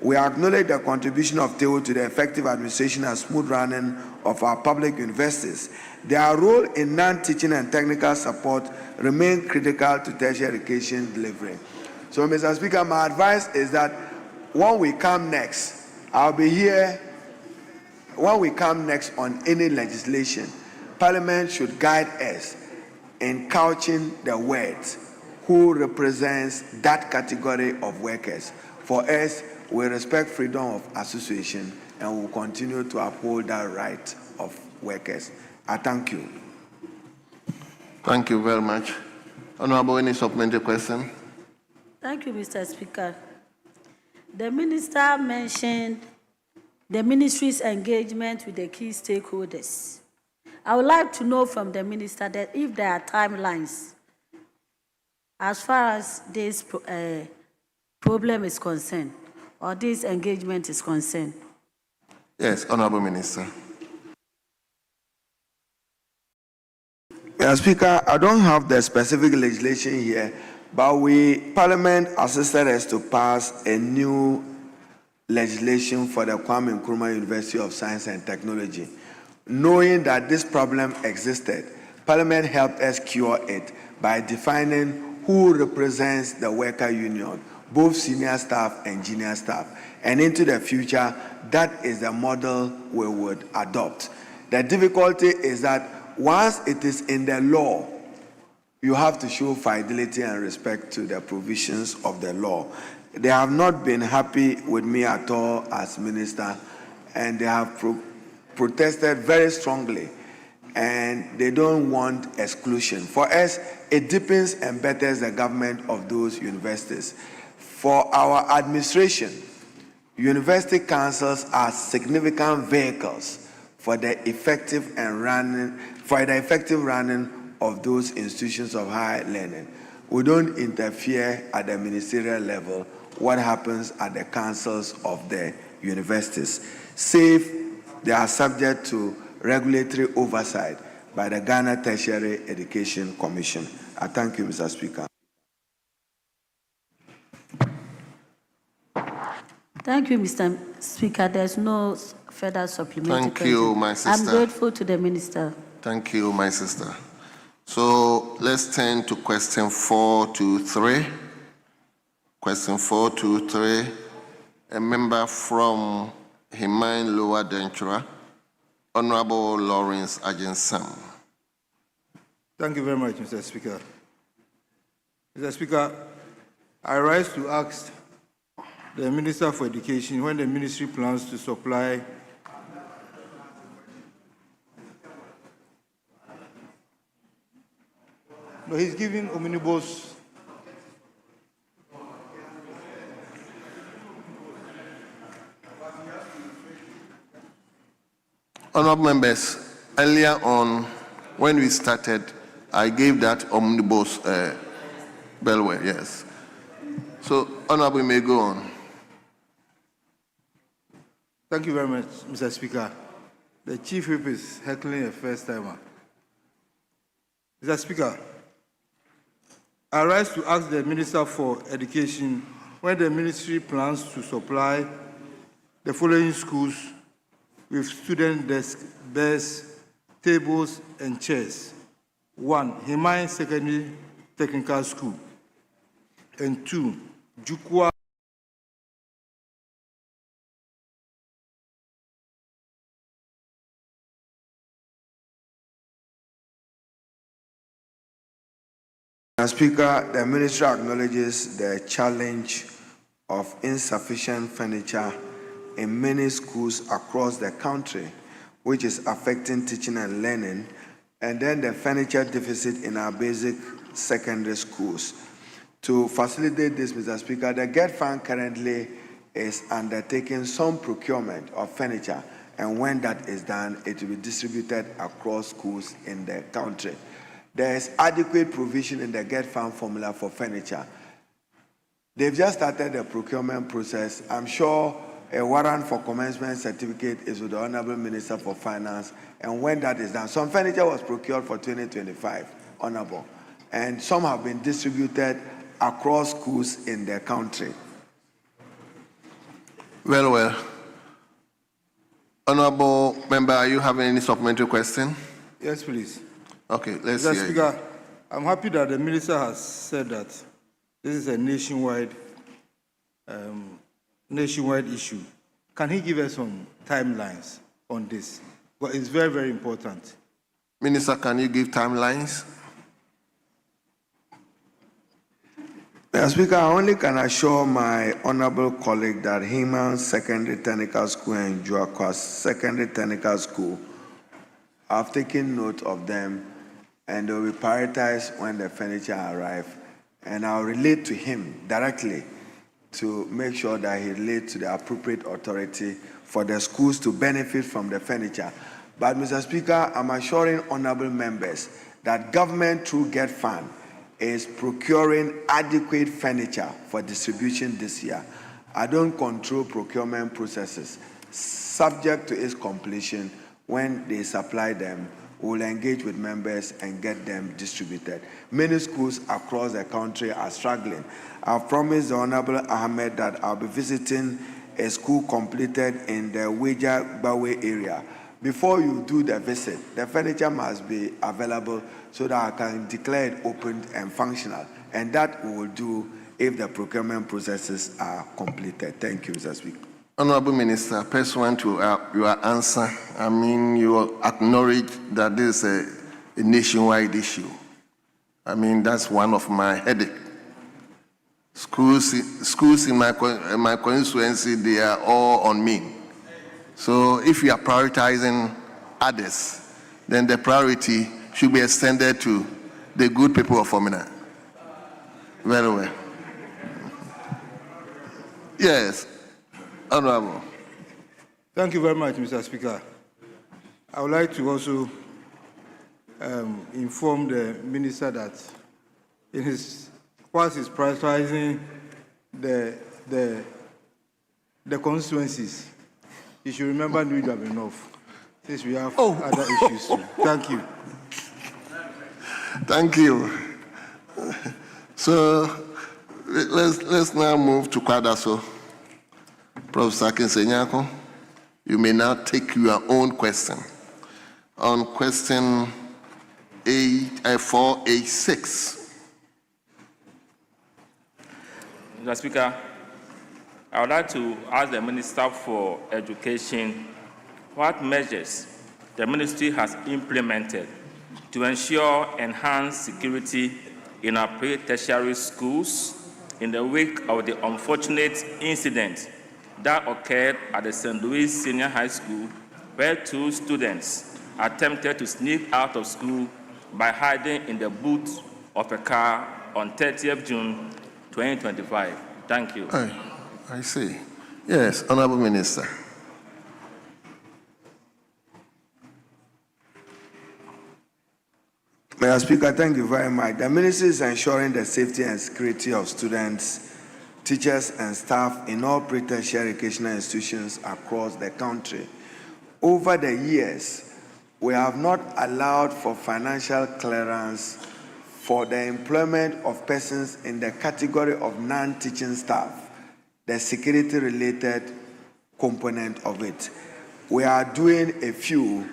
We acknowledge the contribution of Tewu to the effective administration and smooth running of our public universities. Their role in non-teaching and technical support remain critical to tertiary education delivery. So, Mr. Speaker, my advice is that when we come next, I'll be here. When we come next on any legislation, Parliament should guide us in couching the words who represents that category of workers. For us, we respect freedom of association and will continue to uphold that right of workers. I thank you. Thank you very much. Honorable, any supplementary question? Thank you, Mr. Speaker. The minister mentioned the ministry's engagement with the key stakeholders. I would like to know from the minister that if there are timelines as far as this problem is concerned, or this engagement is concerned. Yes, Honorable Minister. Mr. Speaker, I don't have the specific legislation here, but Parliament assisted us to pass a new legislation for the Kwame Nkrumah University of Science and Technology. Knowing that this problem existed, Parliament helped us cure it by defining who represents the worker union, both senior staff and junior staff. And into the future, that is the model we would adopt. The difficulty is that once it is in the law, you have to show fidelity and respect to the provisions of the law. They have not been happy with me at all as minister, and they have protested very strongly, and they don't want exclusion. For us, it deepens and betters the government of those universities. For our administration, university councils are significant vehicles for the effective running of those institutions of higher learning. We don't interfere at the ministerial level what happens at the councils of the universities. Save, they are subject to regulatory oversight by the Ghana Tertiary Education Commission. I thank you, Mr. Speaker. Thank you, Mr. Speaker. There's no further supplementary Thank question. you, my sister. I'm grateful to the minister. Thank you, my sister. So let's turn to question 423. Question 423, a member from Himine Lower Dentura, Honorable Lawrence Ajensam. Thank you very much, Mr. Speaker. Mr. Speaker, I rise to ask the Minister for Education when the ministry plans to supply no, he's giving omnibus. Honorable members, earlier on, when we started, I gave that omnibus bellway, yes. So, Honorable, may go on. Thank you very much, Mr. Speaker. The Chief Whip is heckling a first-timer. Mr. Speaker, I rise to ask the Minister for Education when the ministry plans to supply the following schools with student desks, beds, tables, and chairs. 1, Himine Secondary Technical School. And 2, Jukwa Mr. Speaker, the ministry acknowledges the challenge of insufficient furniture in many schools across the country, which is affecting teaching and learning, and then the furniture deficit in our basic secondary schools. To facilitate this, Mr. Speaker, the GET Fund currently is undertaking some procurement of furniture, and when that is done, it will be distributed across schools in the country. There is adequate provision in the GET Fund formula for furniture. They've just started the procurement process. I'm sure a warrant for commencement certificate is with the Honorable Minister for Finance, and when that is done, some furniture was procured for 2025, Honorable, and some have been distributed across schools in the country. Well. Honorable Member, are you having any supplementary question? Yes, please. Okay, let's Mr. hear Speaker, I'm happy that the Minister has said that this is a nationwide issue. Can he give us some timelines on this? Well, it's very, very important. Minister, can you give timelines? Mr. Speaker, I only can assure my honorable colleague that Himine Secondary Technical School and Jukwa Secondary Technical School, I've taken note of them, and they will be prioritized when the furniture arrive. And I'll relate to him directly to make sure that he relates to the appropriate authority for the schools to benefit from the furniture. But, Mr. Speaker, I'm assuring honorable members that government through GET Fund is procuring adequate furniture for distribution this year. I don't control procurement processes. Subject to its completion, when they supply them, we'll engage with members and get them distributed. Many schools across the country are struggling. I've promised the Honorable Ahmed that I'll be visiting a school completed in the Weja Bawe area. Before you do the visit, the furniture must be available so that I can declare it open and functional. And that we will do if the procurement processes are completed. Thank you, Mr. Speaker. Honorable Minister, pursuant to your answer, I mean, you acknowledge that this is a nationwide issue. I mean, that's one of my headaches. Schools in my constituency, they are all on me. So if you are prioritizing others, then the priority should be extended to the good people of Omina. Very well. Yes. Honorable. Thank you very much, Mr. Speaker. I would like to also inform the Minister that whilst he's prioritizing the constituencies, he should remember New Job enough, since we have other issues too. Thank you. Thank you. So let's now move to Kwadaso. Professor Kinsenyako, you may now take your own question. On question 486. Mr. Speaker, I would like to ask the Minister for Education what measures the ministry has implemented to ensure enhanced security in our pre-tertiary schools in the wake of the unfortunate incident that occurred at the St. Louis Senior High School, where 2 students attempted to sneak out of school by hiding in the boot of a car on 30th June 2025. Thank you. I see. Yes, Honorable Minister. Mr. Speaker, thank you very much. The ministry is ensuring the safety and security of students, teachers, and staff in all pre-tertiary educational institutions across the country. Over the years, we have not allowed for financial clearance for the employment of persons in the category of non-teaching staff, the security-related component of it. We are doing a few,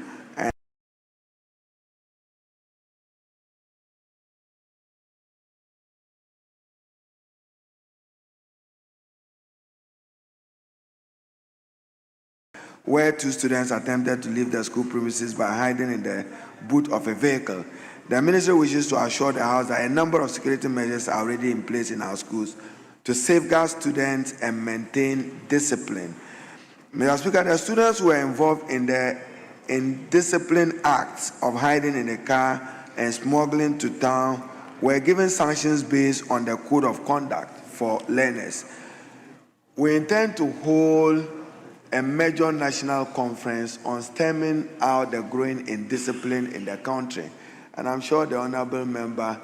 where 2 students attempted to leave the school premises by hiding in the boot of a vehicle. The ministry wishes to assure the House that a number of security measures are already in place in our schools to safeguard students and maintain discipline. Mr. Speaker, the students who were involved in the indisciplined acts of hiding in a car and smuggling to town were given sanctions based on the Code of Conduct for Learners. We intend to hold a major national conference on stemming out the growing indiscipline in the country. And I'm sure the honorable member,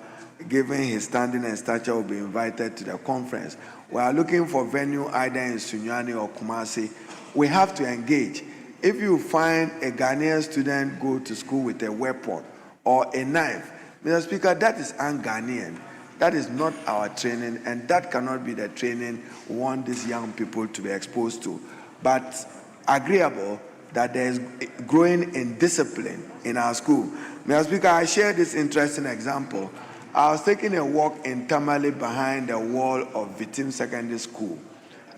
given his standing and stature, will be invited to the conference. We are looking for venue either in Sunyani or Kumasi. We have to engage. If you find a Ghanaian student go to school with a weapon or a knife, Mr. Speaker, that is un-Ghanaian. That is not our training, and that cannot be the training we want these young people to be exposed to. But agreeable that there is growing indiscipline in our school. Mr. Speaker, I share this interesting example. I was taking a walk in Tamale behind the wall of Vitim Secondary School,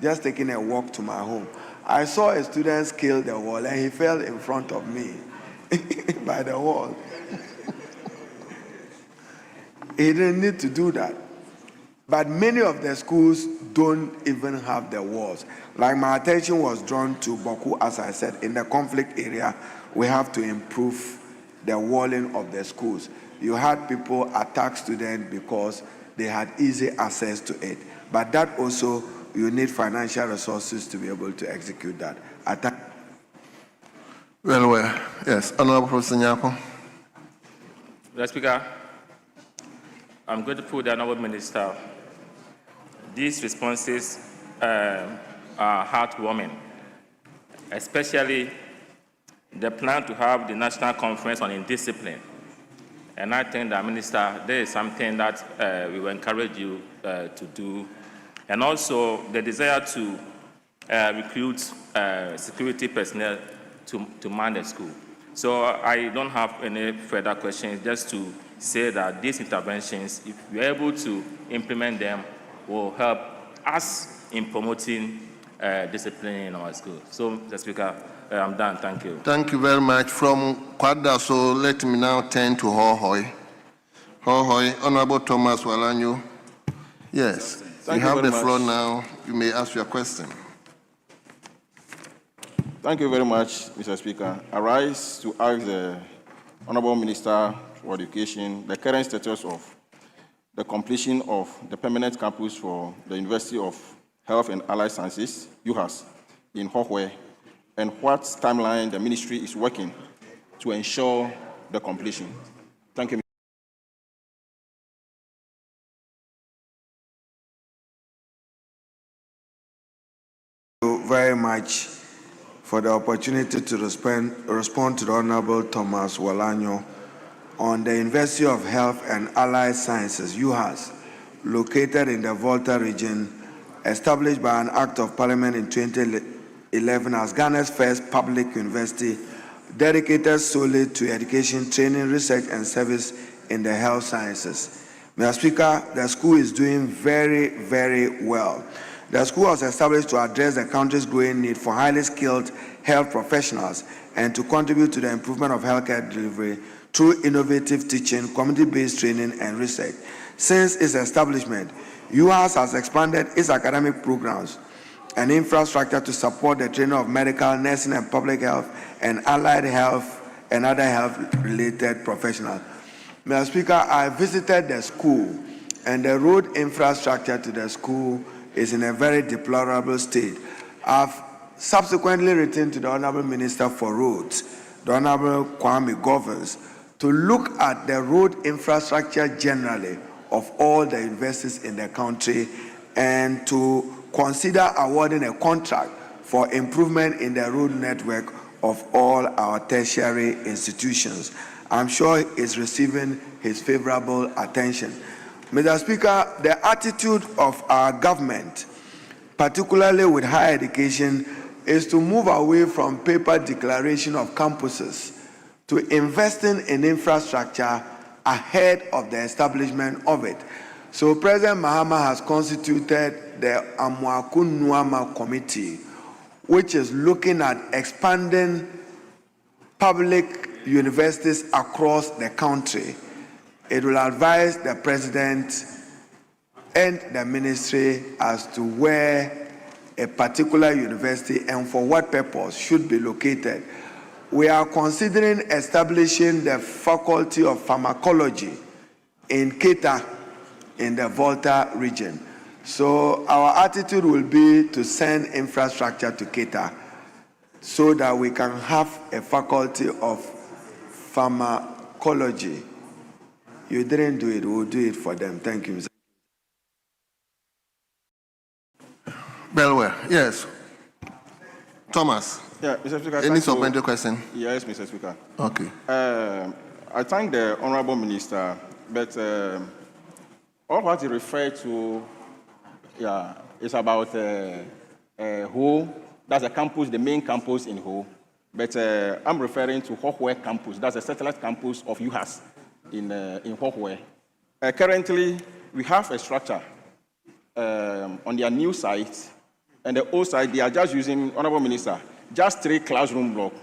just taking a walk to my home. I saw a student scale the wall and he fell in front of me by the wall. He didn't need to do that. But many of the schools don't even have the walls. Like my attention was drawn to Boku, as I said, in the conflict area, we have to improve the walling of the schools. You had people attack students because they had easy access to it. But that also, you need financial resources to be able to execute that. Well, yes. Honorable Professor Nyako. Mr. Speaker, I'm going to put the Honorable Minister. These responses are heartwarming, especially the plan to have the National Conference on Indiscipline. And I think that, Minister, there is something that we will encourage you to do. And also the desire to recruit security personnel to man the school. So I don't have any further questions, just to say that these interventions, if we're able to implement them, will help us in promoting discipline in our schools. So, Mr. Speaker, I'm done. Thank you. Thank you very much. From Kwada, so let me now turn to Hohoi. Hohoi, Honorable Thomas Walanyo. Yes, you have the floor now. You may ask your question. Thank you very much, Mr. Speaker. I rise to ask the Honorable Minister for Education the current status of the completion of the permanent campus for the University of Health and Allied Sciences, UHAS, in Hohwe, and what timeline the ministry is working to ensure the completion. Thank you. Thank you very much for the opportunity to respond to the Honorable Thomas Walanyo on the University of Health and Allied Sciences, UHAS, located in the Volta region, established by an Act of Parliament in 2011 as Ghana's first public university dedicated solely to education, training, research, and service in the health sciences. Mr. Speaker, the school is doing very, very well. The school was established to address the country's growing need for highly skilled health professionals and to contribute to the improvement of healthcare delivery through innovative teaching, community-based training, and research. Since its establishment, UHAS has expanded its academic programs and infrastructure to support the training of medical, nursing, and public health, and allied health and other health-related professionals. Mr. Speaker, I visited the school, and the road infrastructure to the school is in a very deplorable state. I've subsequently written to the Honorable Minister for Roads, the Honorable Kwame Govers, to look at the road infrastructure generally of all the universities in the country and to consider awarding a contract for improvement in the road network of all our tertiary institutions. I'm sure he's receiving his favorable attention. Mr. Speaker, the attitude of our government, particularly with higher education, is to move away from paper declaration of campuses to investing in infrastructure ahead of the establishment of it. So President Mahama has constituted the Amuakun-Nuama Committee, which is looking at expanding public universities across the country. It will advise the President and the ministry as to where a particular university and for what purpose should be located. We are considering establishing the Faculty of Pharmacology in Keita in the Volta region. So our attitude will be to send infrastructure to Keita so that we can have a Faculty of Pharmacology. You didn't do it, we'll do it for them. Thank you, Mr. Belware, yes. Thomas. Yeah, Mr. Speaker. Any supplementary question? Yes, Mr. Speaker. Okay. I thank the Honorable Minister, but all what he referred to, yeah, is about Ho. That's the campus, the main campus in Ho. But I'm referring to Hohwe campus. That's a satellite campus of UHAS in Hohwe. Currently, we have a structure on their new site, and the old site, they are just using, Honorable Minister, just 3 classroom blocks.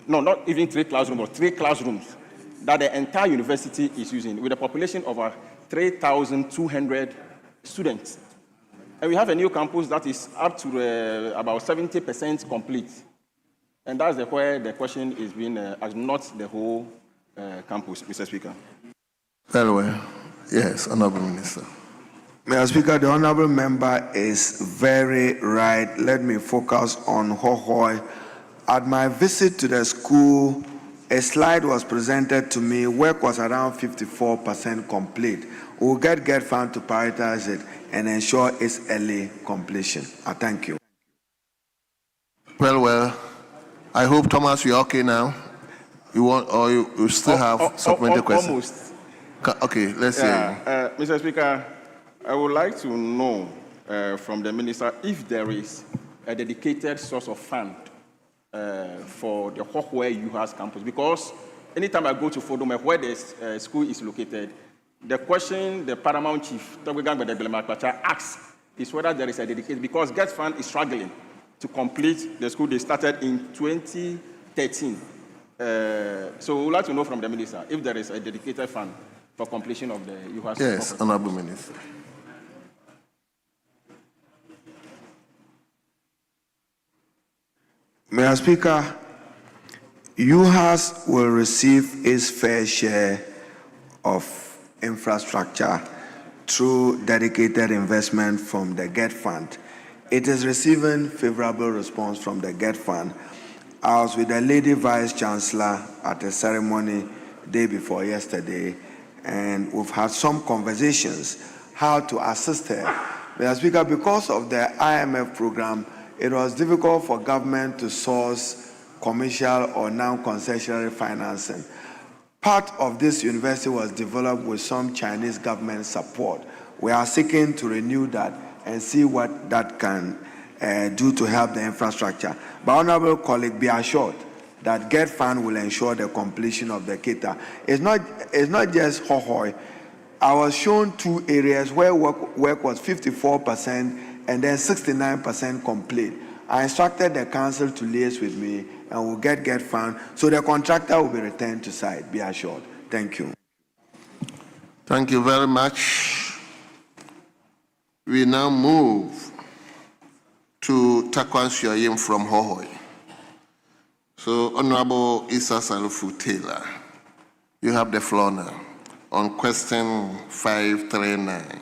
No, not even 3 classroom blocks, 3 classrooms that the entire university is using with a population of 3,200 students. And we have a new campus that is up to about 70% complete. And that's where the question is being asked, not the whole campus, Mr. Speaker. Very well. Yes, Honorable Minister. Mr. Speaker, the Honorable Member is very right. Let me focus on Hohoi. At my visit to the school, a slide was presented to me. Work was around 54% complete. We'll get fund to prioritize it and ensure its early completion. I thank you. Well. I hope, Thomas, you're okay now. You want, or you still have supplementary questions? Almost. Okay, let's see. Mr. Speaker, I would like to know from the minister if there is a dedicated source of fund for the Hohwe UHAS campus, because anytime I go to Fodome, where the school is located, the question the Paramount Chief, asks is whether there is a dedicated, because Get Fund is struggling to complete the school they started in 2013. So we would like to know from the minister if there is a dedicated fund for completion of the UHAS. Yes, Honorable Minister. Mr. Speaker, UHAS will receive its fair share of infrastructure through dedicated investment from the GET Fund. It is receiving favorable response from the GET Fund. I was with the Lady Vice Chancellor at a ceremony day before yesterday, and we've had some conversations how to assist her. Mr. Speaker, because of the IMF program, it was difficult for government to source commercial or non-concessionary financing. Part of this university was developed with some Chinese government support. We are seeking to renew that and see what that can do to help the infrastructure. But honorable colleague, be assured that GET Fund will ensure the completion of the Keita. It's not just Hohoi. I was shown 2 areas where work was 54% and then 69% complete. I instructed the council to liaise with me and we'll get found. So the contractor will be returned to site, be assured. Thank you. Thank you very much. We now move to Takwan Suayim from Hohoi. So, Honorable Issa Salufu Taylor, you have the floor now on question 539.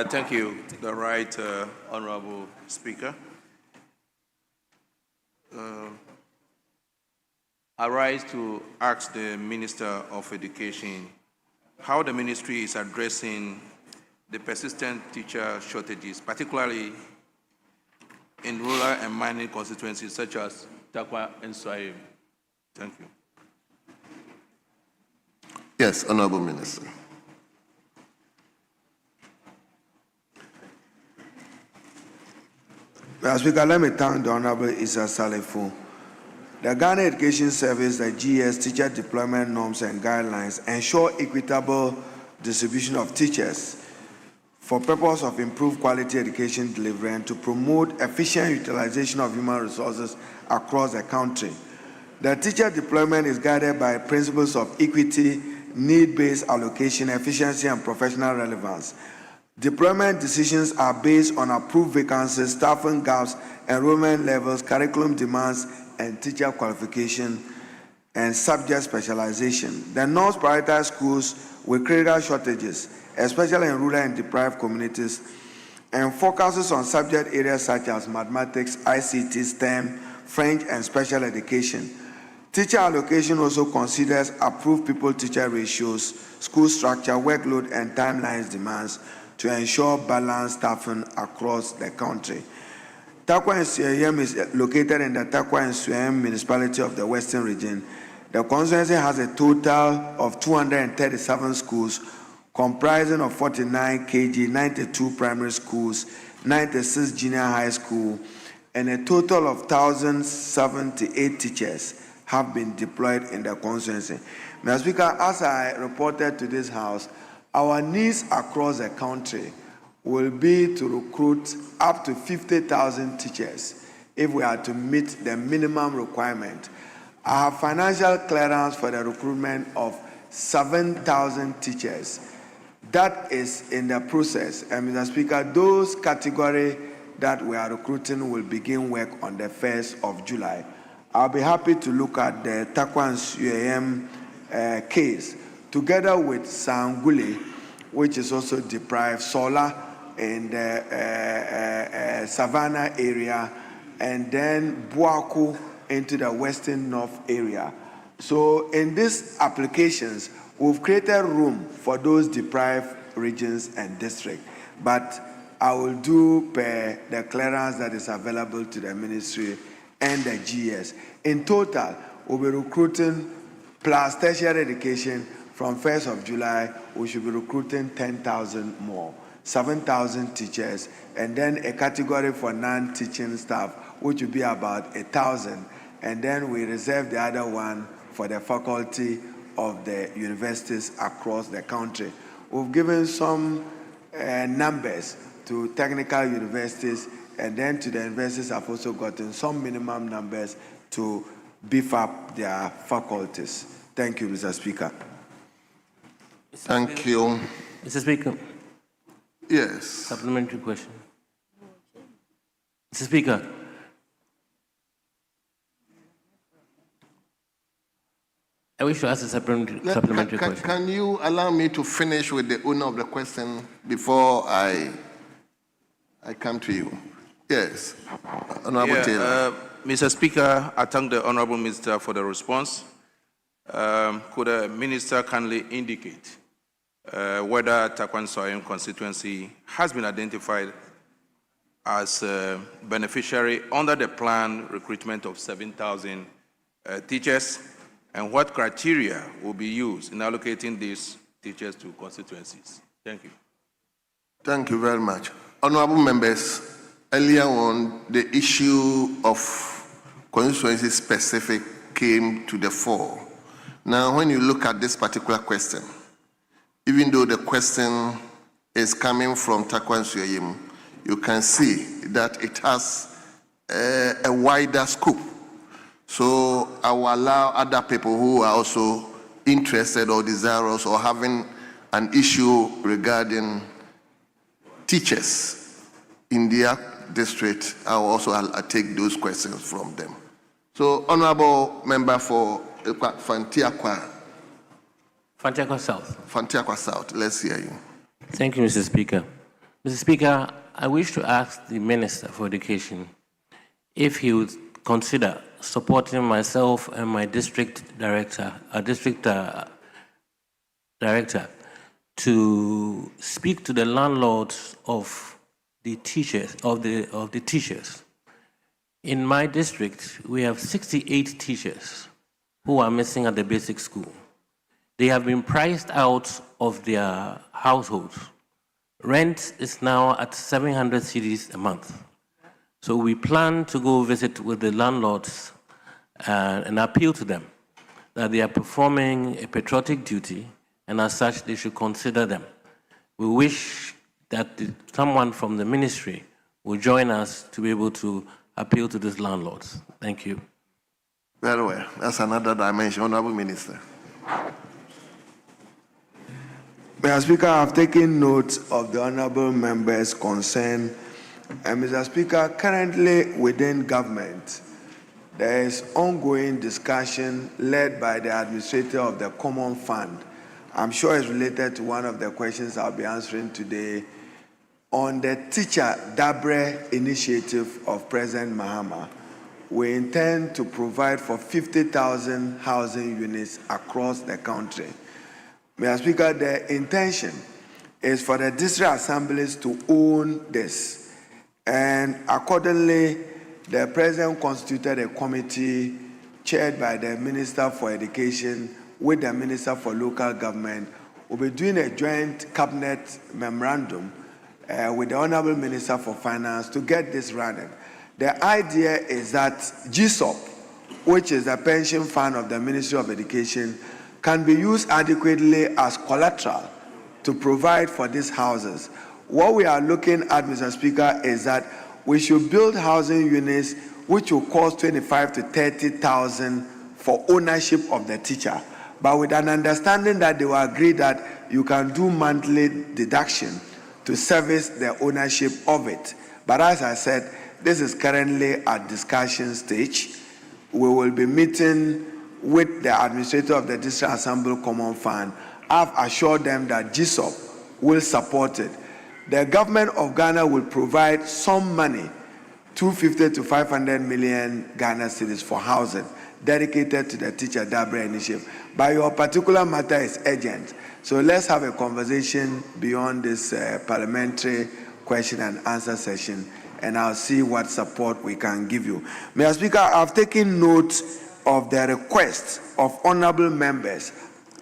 Thank you, the right Honorable Speaker. I rise to ask the Minister of Education how the ministry is addressing the persistent teacher shortages, particularly in rural and mining constituencies such as Takwa and Suayim. Thank you. Yes, Honorable Minister. Mr. Speaker, let me thank the Honorable Issa Salifu. The Ghana Education Service, the GS Teacher Deployment Norms and Guidelines ensure equitable distribution of teachers for purpose of improved quality education delivery and to promote efficient utilization of human resources across the country. The teacher deployment is guided by principles of equity, need-based allocation, efficiency, and professional relevance. Deployment decisions are based on approved vacancies, staffing gaps, enrollment levels, curriculum demands, and teacher qualification and subject specialization. The norms prioritize schools with critical shortages, especially in rural and deprived communities, and focuses on subject areas such as mathematics, ICT, STEM, French, and special education. Teacher allocation also considers approved pupil-teacher ratios, school structure, workload, and timelines demands to ensure balanced staffing across the country. Takwa and Suayim is located in the Takwa and Suayim municipality of the Western region. The constituency has a total of 237 schools, comprising of 49 KG, 92 primary schools, 96 junior high school, and a total of 1,078 teachers have been deployed in the constituency. Mr. Speaker, as I reported to this House, our needs across the country will be to recruit up to 50,000 teachers if we are to meet the minimum requirement. I have financial clearance for the recruitment of 7,000 teachers. That is in the process. And Mr. Speaker, those categories that we are recruiting will begin work on the 1st of July. I'll be happy to look at the Takwa and Suayim case, together with Sangule, which is also deprived, Sola in the Savannah area, and then Buaku into the Western North area. So in these applications, we've created room for those deprived regions and districts, but I will do per the clearance that is available to the ministry and the GS. In total, we'll be recruiting plus tertiary education from 1st of July, we should be recruiting 10,000 more, 7,000 teachers, and then a category for non-teaching staff, which will be about 1,000. And then we reserve the other one for the faculty of the universities across the country. We've given some numbers to technical universities, and then to the universities have also gotten some minimum numbers to beef up their faculties. Thank you, Mr. Speaker. Thank you. Mr. Speaker. Yes. Supplementary question. Mr. Speaker. I wish to ask a supplementary question. Can you allow me to finish with the owner of the question before I come to you? Yes. Honorable Taylor. Mr. Speaker, I thank the Honorable Minister for the response. Could the Minister kindly indicate whether Takwan Suayim constituency has been identified as a beneficiary under the plan recruitment of 7,000 teachers, and what criteria will be used in allocating these teachers to constituencies? Thank you. Thank you very much. Honorable members, earlier on, the issue of constituency specific came to the fore. Now, when you look at this particular question, even though the question is coming from Takwan Suayim, you can see that it has a wider scope. So I will allow other people who are also interested or desirous or having an issue regarding teachers in their district, I will also take those questions from them. So, Honorable Member for Fantiakwa. Fantiakwa South. Fantiakwa South, let's hear you. Thank you, Mr. Speaker. Mr. Speaker, I wish to ask the Minister for Education if he would consider supporting myself and my district director, to speak to the landlords of the teachers, of the teachers. In my district, we have 68 teachers who are missing at the basic school. They have been priced out of their households. Rent is now at 700 cedis a month. So we plan to go visit with the landlords and appeal to them that they are performing a patriotic duty, and as such, they should consider them. We wish that someone from the ministry will join us to be able to appeal to these landlords. Thank you. Very well. That's another dimension. Honorable Minister. Mr. Speaker, I have taken note of the honorable member's concern. And Mr. Speaker, currently within government, there is ongoing discussion led by the administrator of the Common Fund. I'm sure it's related to one of the questions I'll be answering today on the Teacher Dabre initiative of President Mahama. We intend to provide for 50,000 housing units across the country. Mr. Speaker, the intention is for the district assemblies to own this. And accordingly, the President constituted a committee chaired by the Minister for Education with the Minister for Local Government. We'll be doing a joint cabinet memorandum with the Honorable Minister for Finance to get this running. The idea is that GSOP, which is the pension fund of the Ministry of Education, can be used adequately as collateral to provide for these houses. What we are looking at, Mr. Speaker, is that we should build housing units which will cost 25 to 30,000 for ownership of the teacher, but with an understanding that they will agree that you can do monthly deduction to service the ownership of it. But as I said, this is currently at discussion stage. We will be meeting with the administrator of the District Assembly Common Fund. I've assured them that GSOP will support it. The government of Ghana will provide some money, 250 to 500 million Ghana cedis for housing dedicated to the Teacher Dabre initiative. But your particular matter is urgent. So let's have a conversation beyond this parliamentary question and answer session, and I'll see what support we can give you. Mr. Speaker, I've taken note of the request of honorable members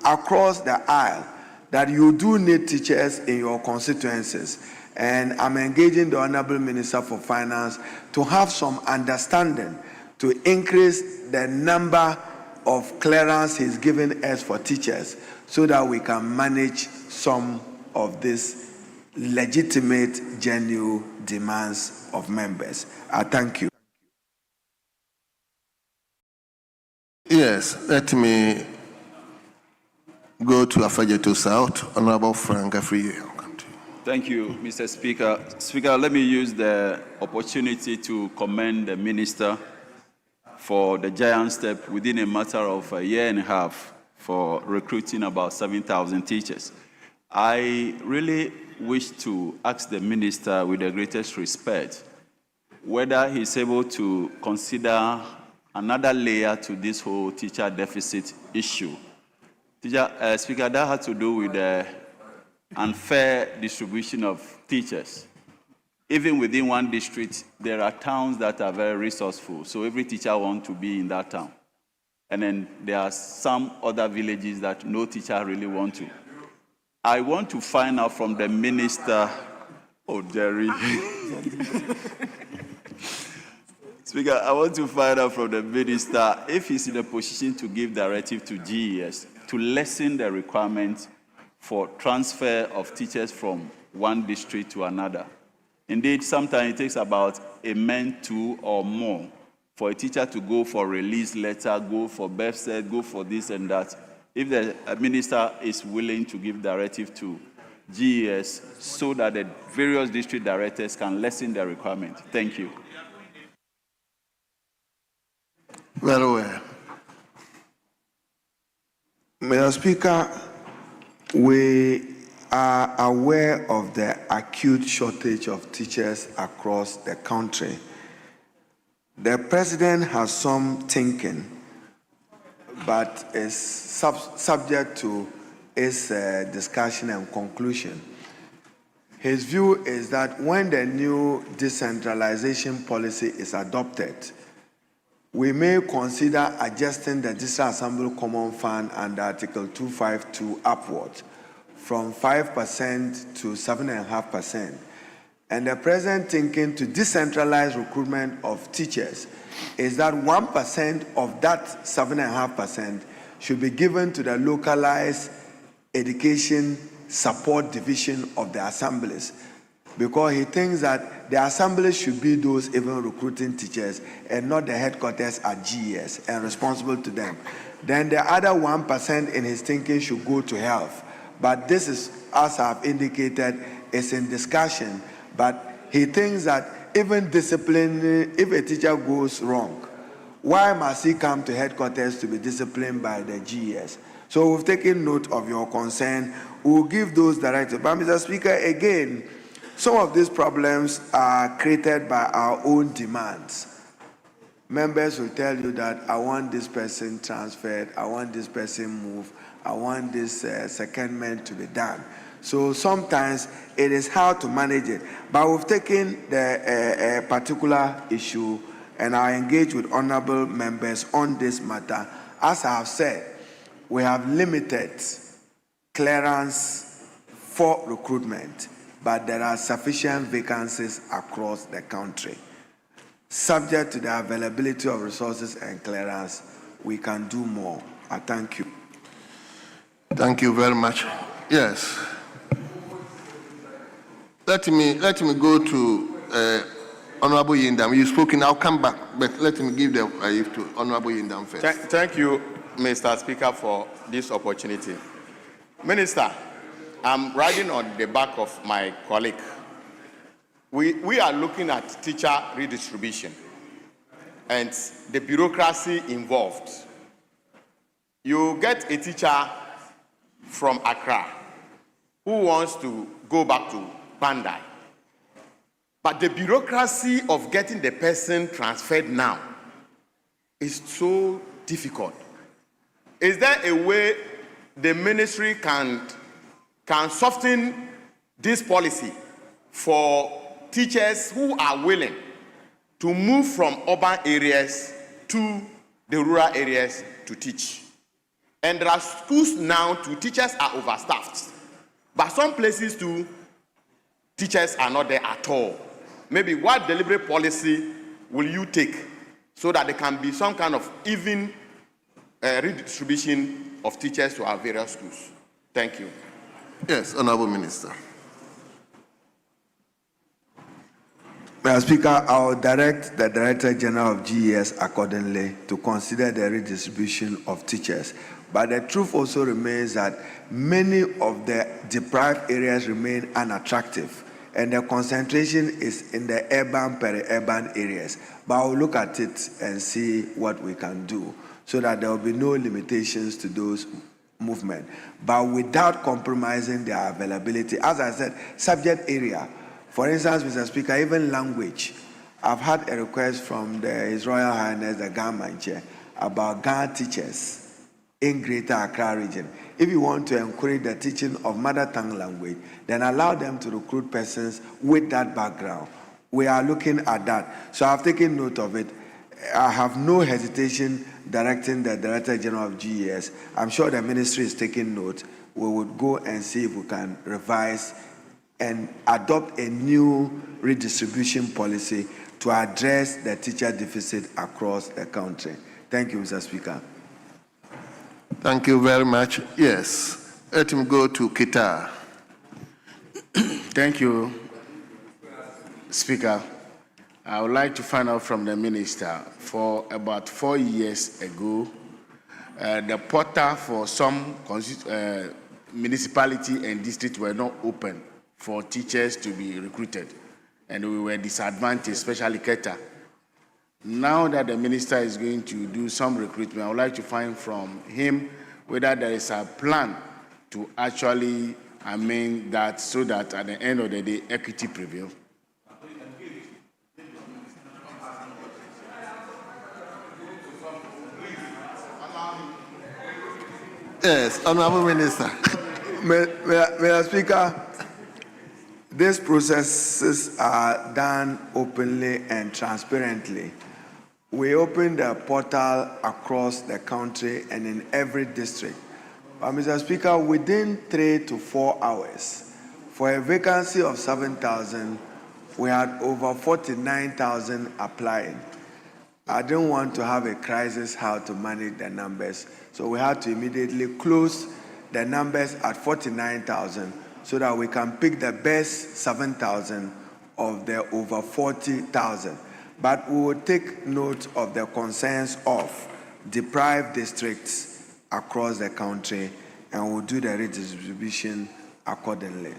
across the aisle that you do need teachers in your constituencies. And I'm engaging the Honorable Minister for Finance to have some understanding to increase the number of clearance he's given us for teachers so that we can manage some of these legitimate, genuine demands of members. I thank you. Yes, let me go to Afenyo South. Honorable Frank Afriyu. Thank you, Mr. Speaker. Speaker, let me use the opportunity to commend the Minister for the giant step within a matter of a year and a half for recruiting about 7,000 teachers. I really wish to ask the Minister with the greatest respect whether he's able to consider another layer to this whole teacher deficit issue. Speaker, that had to do with the unfair distribution of teachers. Even within one district, there are towns that are very resourceful, so every teacher wants to be in that town. And then there are some other villages that no teacher really wants to. I want to find out from the Minister, Jerry. Speaker, I want to find out from the Minister if he's in a position to give directive to GES to lessen the requirements for transfer of teachers from one district to another. Indeed, sometimes it takes about a month, 2 or more for a teacher to go for release letter, go for birth cert, go for this and that, if the minister is willing to give directive to GES so that the various district directors can lessen their requirement. Thank you. Very well. Mr. Speaker, we are aware of the acute shortage of teachers across the country. The president has some thinking, but is subject to its discussion and conclusion. His view is that when the new decentralization policy is adopted, we may consider adjusting the District Assembly Common Fund under Article 252 upwards from 5% to 7.5%. And the present thinking to decentralize recruitment of teachers is that 1% of that 7.5% should be given to the localized education support division of the assemblies, because he thinks that the assemblies should be those even recruiting teachers and not the headquarters at GES and responsible to them. Then the other 1% in his thinking should go to health. But this is, as I've indicated, is in discussion. But he thinks that even discipline, if a teacher goes wrong, why must he come to headquarters to be disciplined by the GES? So we've taken note of your concern. We'll give those directives. But Mr. Speaker, again, some of these problems are created by our own demands. Members will tell you that I want this person transferred, I want this person moved, I want this secondment to be done. So sometimes it is hard to manage it. But we've taken the particular issue and I engage with honorable members on this matter. As I have said, we have limited clearance for recruitment, but there are sufficient vacancies across the country. Subject to the availability of resources and clearance, we can do more. I thank you. Thank you very much. Yes. Let me go to Honorable Yindam. You've spoken, I'll come back, but let me give the to Honorable Yindam first. Thank you, Mr. Speaker, for this opportunity. Minister, I'm riding on the back of my colleague. We are looking at teacher redistribution and the bureaucracy involved. You get a teacher from Accra who wants to go back to Bandai. But the bureaucracy of getting the person transferred now is so difficult. Is there a way the ministry can soften this policy for teachers who are willing to move from urban areas to the rural areas to teach? And there are schools now too, teachers are overstaffed. But some places too, teachers are not there at all. Maybe what deliberate policy will you take so that there can be some kind of even redistribution of teachers to our various schools? Thank you. Yes, Honorable Minister. Mr. Speaker, I'll direct the Director General of GES accordingly to consider the redistribution of teachers. But the truth also remains that many of the deprived areas remain unattractive, and the concentration is in the urban, peri-urban areas. But I'll look at it and see what we can do so that there will be no limitations to those movements, but without compromising their availability. As I said, subject area. For instance, Mr. Speaker, even language. I've had a request from His Royal Highness, the Ghana Chair, about Ghana teachers in Greater Accra region. If you want to encourage the teaching of mother tongue language, then allow them to recruit persons with that background. We are looking at that. So I've taken note of it. I have no hesitation directing the Director General of GES. I'm sure the ministry is taking note. We would go and see if we can revise and adopt a new redistribution policy to address the teacher deficit across the country. Thank you, Mr. Speaker. Thank you very much. Yes. Let him go to Kita. Thank you, Speaker. I would like to find out from the minister, for about 4 years ago, the portal for some municipality and district were not open for teachers to be recruited, and we were disadvantaged, especially Keta. Now that the minister is going to do some recruitment, I would like to find from him whether there is a plan to actually amend that so that at the end of the day, equity prevails. Yes, Honorable Minister. Mr. Speaker, these processes are done openly and transparently. We open the portal across the country and in every district. But Mr. Speaker, within 3 to 4 hours, for a vacancy of 7,000, we had over 49,000 applying. I didn't want to have a crisis how to manage the numbers, so we had to immediately close the numbers at 49,000 so that we can pick the best 7,000 of the over 40,000. But we will take note of the concerns of deprived districts across the country, and we'll do the redistribution accordingly.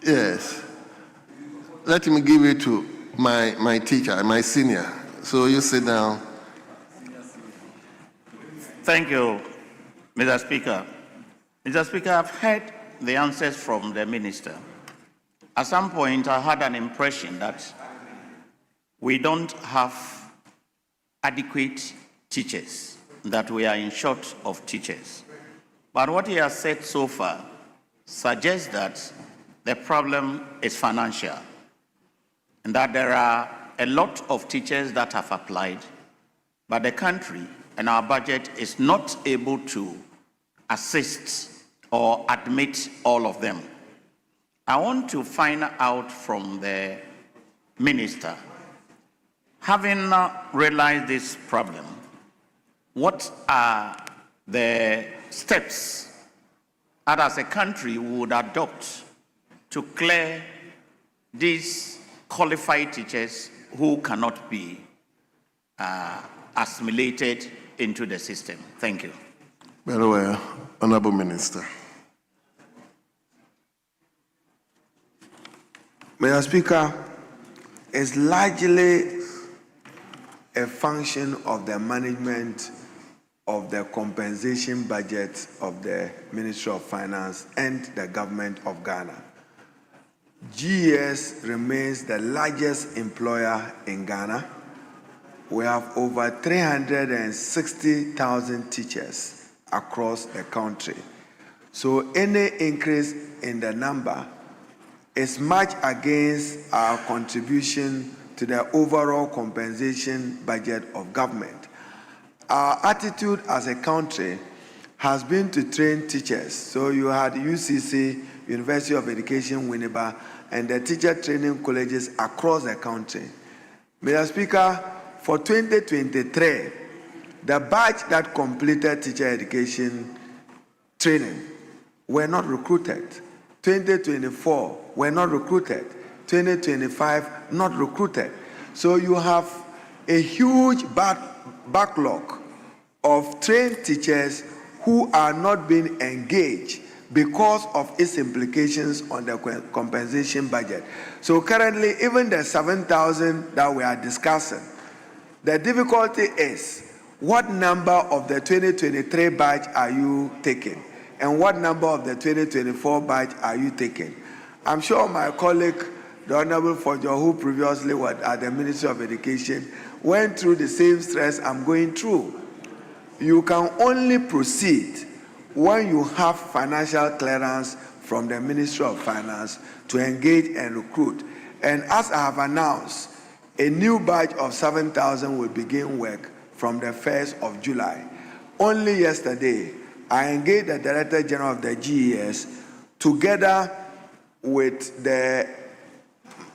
Yes. Let me give it to my teacher, my senior. So you sit down. Thank you, Mr. Speaker. Mr. Speaker, I've heard the answers from the minister. At some point, I had an impression that we don't have adequate teachers, that we are in short of teachers. But what he has said so far suggests that the problem is financial, and that there are a lot of teachers that have applied, but the country and our budget is not able to assist or admit all of them. I want to find out from the minister, having realized this problem, what are the steps that as a country we would adopt to clear these qualified teachers who cannot be assimilated into the system? Thank you. Very well, Honorable Minister. Mr. Speaker, it's largely a function of the management of the compensation budget of the Ministry of Finance and the government of Ghana. GES remains the largest employer in Ghana. We have over 360,000 teachers across the country. So any increase in the number is much against our contribution to the overall compensation budget of government. Our attitude as a country has been to train teachers. So you had UCC, University of Education, Winneba, and the teacher training colleges across the country. Mr. Speaker, for 2023, the batch that completed teacher education training were not recruited. 2024 were not recruited. 2025 not recruited. So you have a huge backlog of trained teachers who are not being engaged because of its implications on the compensation budget. So currently, even the 7,000 that we are discussing, the difficulty is what number of the 2023 batch are you taking? And what number of the 2024 batch are you taking? I'm sure my colleague, the Honorable Fojo, who previously was at the Ministry of Education, went through the same stress I'm going through. You can only proceed when you have financial clearance from the Ministry of Finance to engage and recruit. And as I have announced, a new batch of 7,000 will begin work from the 1st of July. Only yesterday, I engaged the Director General of the GES together with the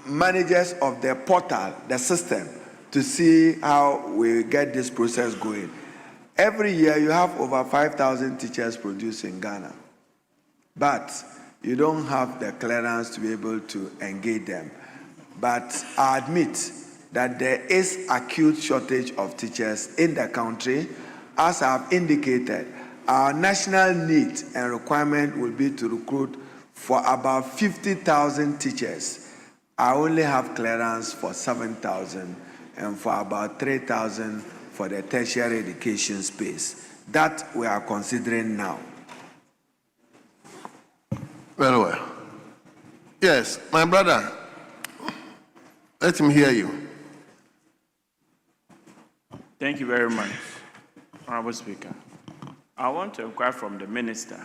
managers of the portal, the system, to see how we get this process going. Every year you have over 5,000 teachers produced in Ghana, but you don't have the clearance to be able to engage them. But I admit that there is acute shortage of teachers in the country. As I've indicated, our national need and requirement will be to recruit for about 50,000 teachers. I only have clearance for 7,000 and for about 3,000 for the tertiary education space. That we are considering now. Very well. Yes, my brother, let him hear you. Thank you very much, Honorable Speaker. I want to inquire from the Minister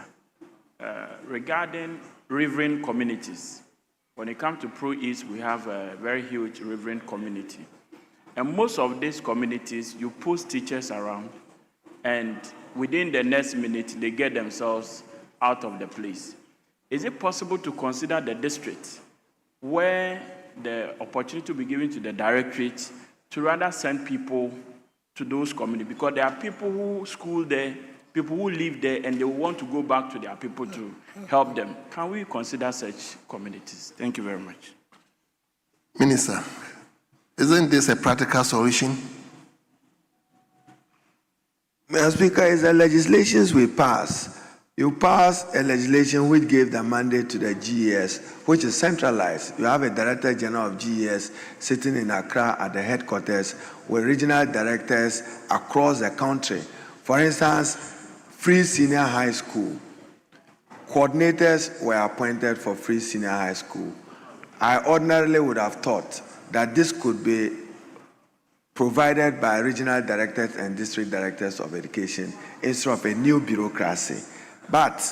regarding riverine communities. When it comes to Pro East, we have a very huge riverine community. And most of these communities, you post teachers around, and within the next minute, they get themselves out of the place. Is it possible to consider the district where the opportunity will be given to the directorate to rather send people to those communities? Because there are people who school there, people who live there, and they want to go back to their people to help them. Can we consider such communities? Thank you very much. Minister, isn't this a practical solution? Mr. Speaker, it's the legislations we pass. You pass a legislation which gave the mandate to the GES, which is centralized. You have a Director General of GES sitting in Accra at the headquarters with regional directors across the country. For instance, Free Senior High School. Coordinators were appointed for Free Senior High School. I ordinarily would have thought that this could be provided by regional directors and district directors of education instead of a new bureaucracy. But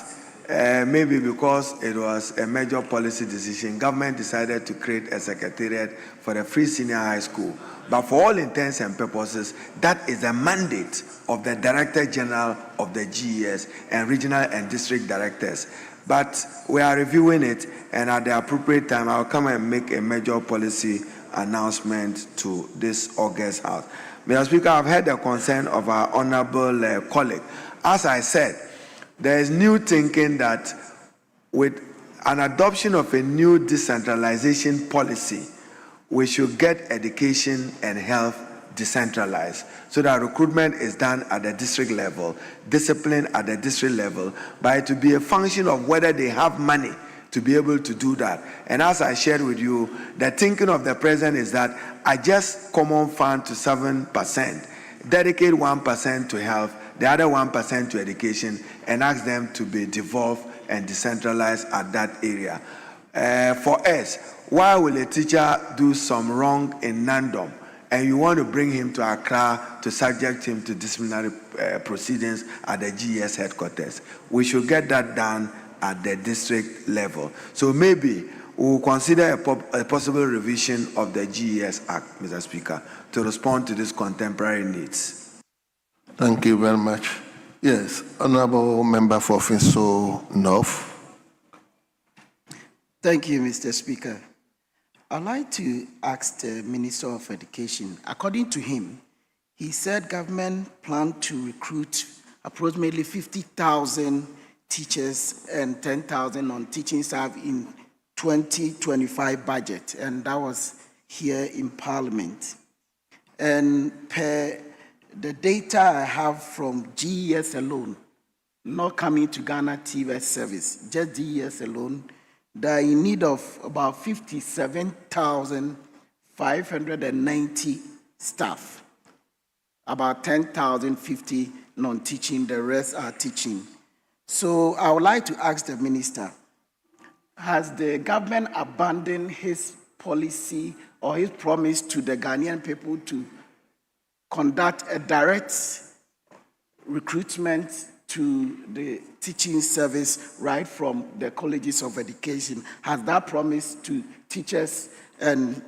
maybe because it was a major policy decision, government decided to create a secretariat for the Free Senior High School. But for all intents and purposes, that is a mandate of the Director General of the GES and regional and district directors. But we are reviewing it, and at the appropriate time, I'll come and make a major policy announcement to this August House. Mr. Speaker, I've heard the concern of our honorable colleague. As I said, there is new thinking that with an adoption of a new decentralization policy, we should get education and health decentralized so that recruitment is done at the district level, discipline at the district level, but it to be a function of whether they have money to be able to do that. And as I shared with you, the thinking of the president is that adjust common fund to 7%, dedicate 1% to health, the other 1% to education, and ask them to be devolved and decentralized at that area. For us, why will a teacher do some wrong in Nandom and you want to bring him to Accra to subject him to disciplinary proceedings at the GES headquarters? We should get that done at the district level. So maybe we'll consider a possible revision of the GES Act, Mr. Speaker, to respond to these contemporary needs. Thank you very much. Yes, Honorable Member for Finso North. Thank you, Mr. Speaker. I'd like to ask the Minister of Education. According to him, he said government planned to recruit approximately 50,000 teachers and 10,000 non-teaching staff in 2025 budget, and that was here in Parliament. And per the data I have from GES alone, not coming to Ghana TV service, just GES alone, they are in need of about 57,590 staff, about 10,050 non-teaching, the rest are teaching. So I would like to ask the minister, has the government abandoned his policy or his promise to the Ghanaian people to conduct a direct recruitment to the teaching service right from the colleges of education? Has that promise to teachers and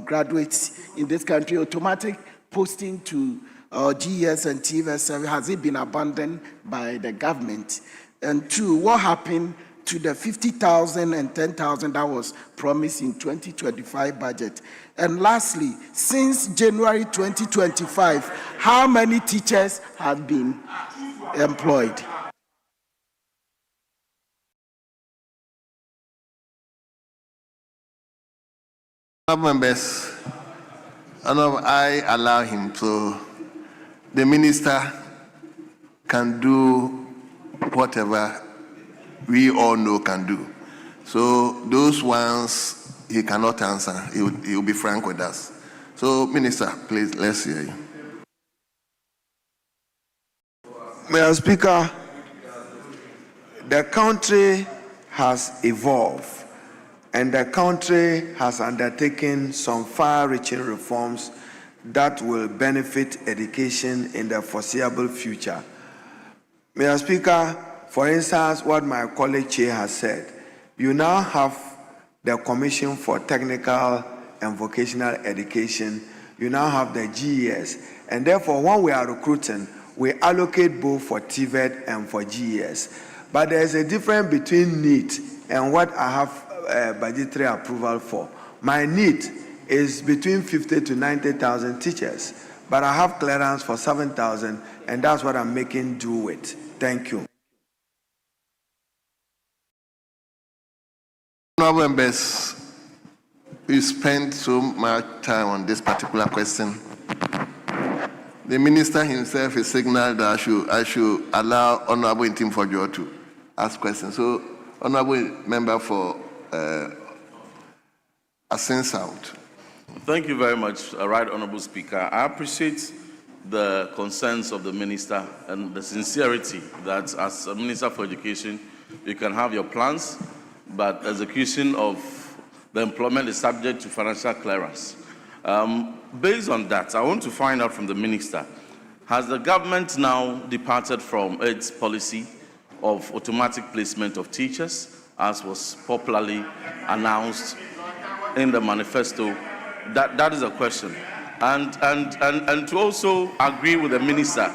graduates in this country, automatic posting to GES and TVS service, has it been abandoned by the government? And two, what happened to the 50,000 and 10,000 that was promised in 2025 budget? And lastly, since January 2025, how many teachers have been employed? Members, I allow him, so the minister can do whatever we all know can do. So those ones he cannot answer, he will be frank with us. So, Minister, please, let's hear you. Mr. Speaker, the country has evolved and the country has undertaken some far-reaching reforms that will benefit education in the foreseeable future. Mr. Speaker, for instance, what my colleague Chair has said, you now have the Commission for Technical and Vocational Education, you now have the GES, and therefore when we are recruiting, we allocate both for TVET and for GES. But there is a difference between NEET and what I have budgetary approval for. My NEET is between 50 to 90,000 teachers, but I have clearance for 7,000, and that's what I'm making do with. Thank you. Honourable members, we spent so much time on this particular question. The minister himself has signaled that I should allow Honourable Intim Fojo to ask questions. So, Honourable Member for Asin South. Thank you very much, Right Honourable Speaker. I appreciate the concerns of the minister and the sincerity that as a Minister for Education, you can have your plans, but execution of the employment is subject to financial clearance. Based on that, I want to find out from the minister, has the government now departed from its policy of automatic placement of teachers, as was popularly announced in the manifesto? That is a question. And to also agree with the minister,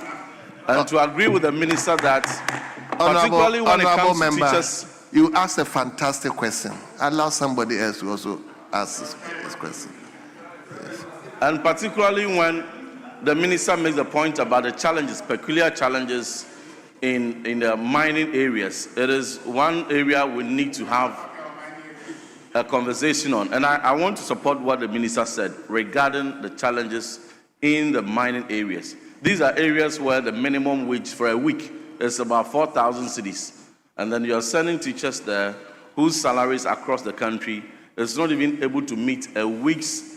that particularly when it comes to teachers. You asked a fantastic question. Allow somebody else to also ask this question. Yes. And particularly when the minister makes the point about the challenges, peculiar challenges in the mining areas. It is one area we need to have a conversation on. And I want to support what the minister said regarding the challenges in the mining areas. These are areas where the minimum wage for a week is about 4,000 cedis. And then you're sending teachers there whose salaries across the country is not even able to meet a week's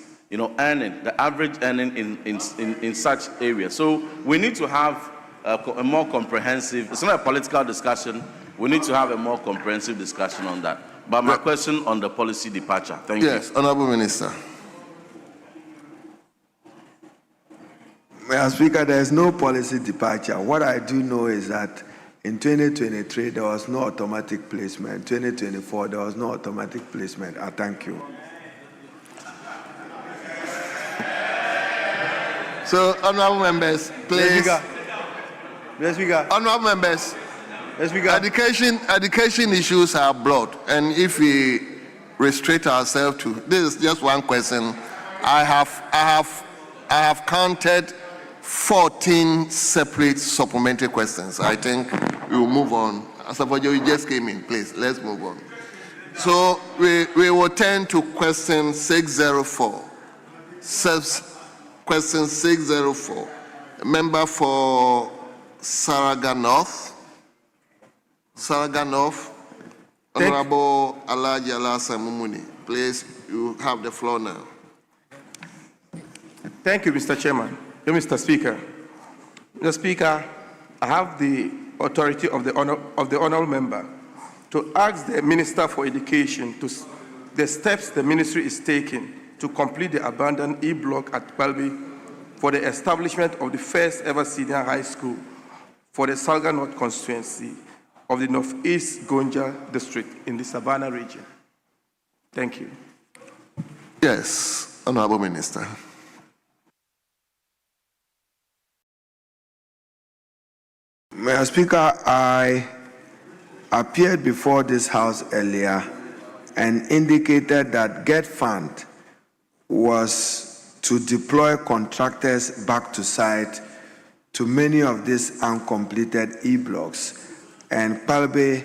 earning, the average earning in such areas. So we need to have a more comprehensive, it's not a political discussion, we need to have a more comprehensive discussion on that. But my question on the policy departure, thank you. Yes, Honourable Minister. Mr. Speaker, there is no policy departure. What I do know is that in 2023, there was no automatic placement. 2024, there was no automatic placement. I thank you. So, honourable members, please. Mr. Speaker. Honourable members, Mr. Speaker. Education issues are broad, and if we restrict ourselves to this is just one question, I have counted 14 separate supplementary questions. I think we will move on. Asafojo, you just came in, please. Let's move on. So we will turn to question 604. Question 604. A member for Saraga North. Honorable Alaji Alasa Mumuni. Please, you have the floor now. Thank you, Mr. Chairman. Mr. Speaker. Mr. Speaker, I have the authority of the honourable member to ask the Minister for Education to the steps the ministry is taking to complete the abandoned E-block at Kwalbi for the establishment of the first ever senior high school for the Salga North constituency of the Northeast Gonja district in the Savannah region. Thank you. Yes, Honourable Minister. Mr. Speaker, I appeared before this House earlier and indicated that GET Fund was to deploy contractors back to site to many of these uncompleted e-blocks, and Palbe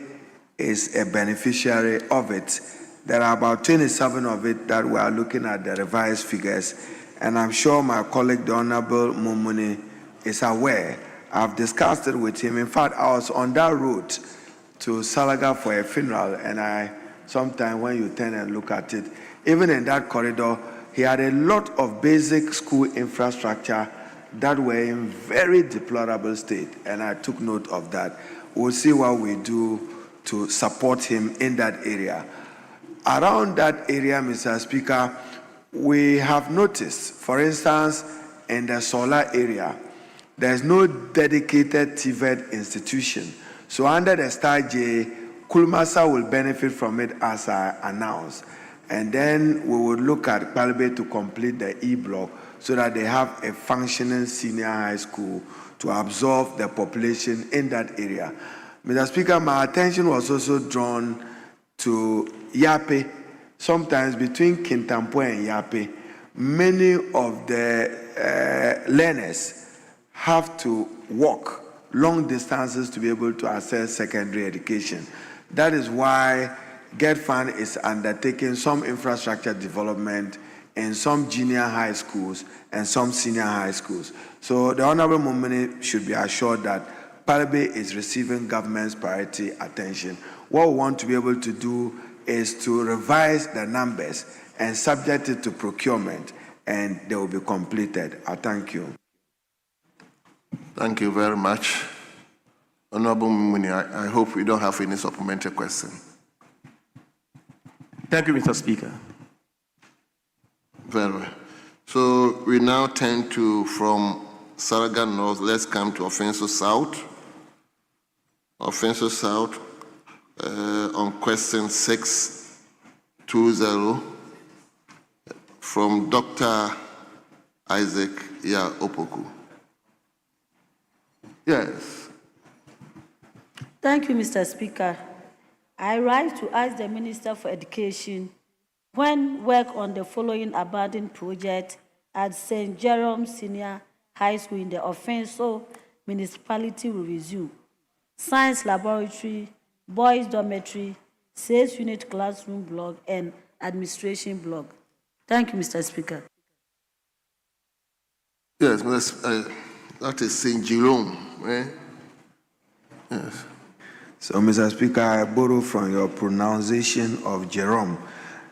is a beneficiary of it. There are about 27 of it that we are looking at the revised figures, and I'm sure my colleague, the Honorable Mumuni, is aware. I've discussed it with him. In fact, I was on that route to Salaga for a funeral, and sometime when you turn and look at it, even in that corridor, he had a lot of basic school infrastructure that were in very deplorable state, and I took note of that. We'll see what we do to support him in that area. Around that area, Mr. Speaker, we have noticed, for instance, in the solar area, there's no dedicated TVET institution. So under the Star J, Kulmasa will benefit from it as I announced. And then we will look at Palbe to complete the E-block so that they have a functioning senior high school to absorb the population in that area. Mr. Speaker, my attention was also drawn to Yape. Sometimes between Kintampo and Yape, many of the learners have to walk long distances to be able to access secondary education. That is why GET Fund is undertaking some infrastructure development in some junior high schools and some senior high schools. So the Honorable Mumini should be assured that Palbe is receiving government's priority attention. What we want to be able to do is to revise the numbers and subject it to procurement, and they will be completed. I thank you. Thank you very much. Honorable Mumuni, I hope we don't have any supplementary question. Thank you, Mr. Speaker. Very well. So we now turn to, from Saraga North, let's come to Afenyo South. Afenyo South, on question 620, from Dr. Isaac Opoku. Yes. Thank you, Mr. Speaker. I rise to ask the Minister for Education when work on the following abandoned project at St. Jerome Senior High School in the Afenyo municipality will resume. Science laboratory, boys dormitory, 6-unit classroom block, and administration block. Thank you, Mr. Speaker. Yes, that is St. Jerome, right? Yes. So, Mr. Speaker, I borrow from your pronunciation of Jerome.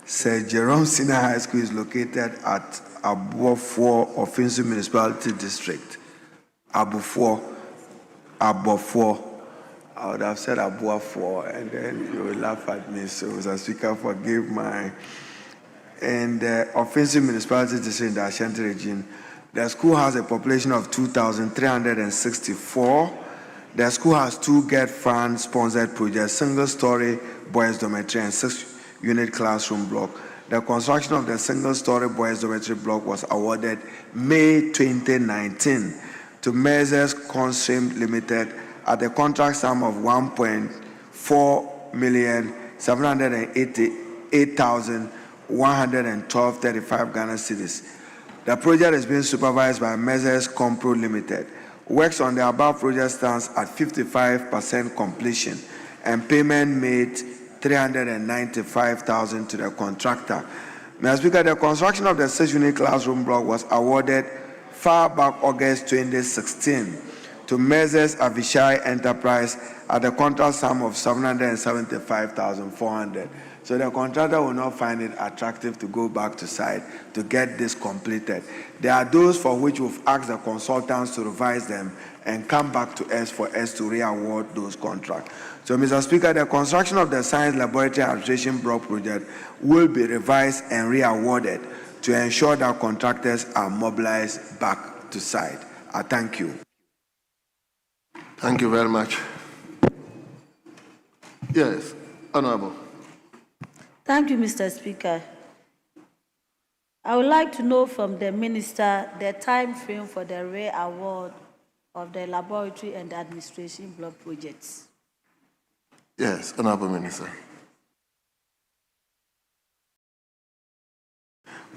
St. Jerome Senior High School is located at Abusua, Afenyo Municipality District. Abusua. I would have said Abusua, and then you will laugh at me. So, Mr. Speaker, forgive my. And the Afenyo Municipality District in the Ashanti region, the school has a population of 2,364. The school has 2 GET Fund sponsored projects, single-story boys dormitory and 6-unit classroom block. The construction of the single-story boys dormitory block was awarded May 2019 to Measures Constream Limited at the contract sum of 1,4,788,112.35 Ghana cedis. The project is being supervised by Measures Compro Limited. Works on the above project stands at 55% completion, and payment made 395,000 to the contractor. Mr. Speaker, the construction of the 6-unit classroom block was awarded far back August 2016 to Measures Avishai Enterprise at the contract sum of 775,400. So the contractor will not find it attractive to go back to site to get this completed. There are those for which we've asked the consultants to revise them and come back to us for us to re-award those contracts. So, Mr. Speaker, the construction of the Science Laboratory Administration Block project will be revised and re-awarded to ensure that contractors are mobilized back to site. I thank you. Thank you very much. Yes, Honorable. Thank you, Mr. Speaker. I would like to know from the Minister the time frame for the re-award of the laboratory and administration block projects. Yes, Honorable Minister.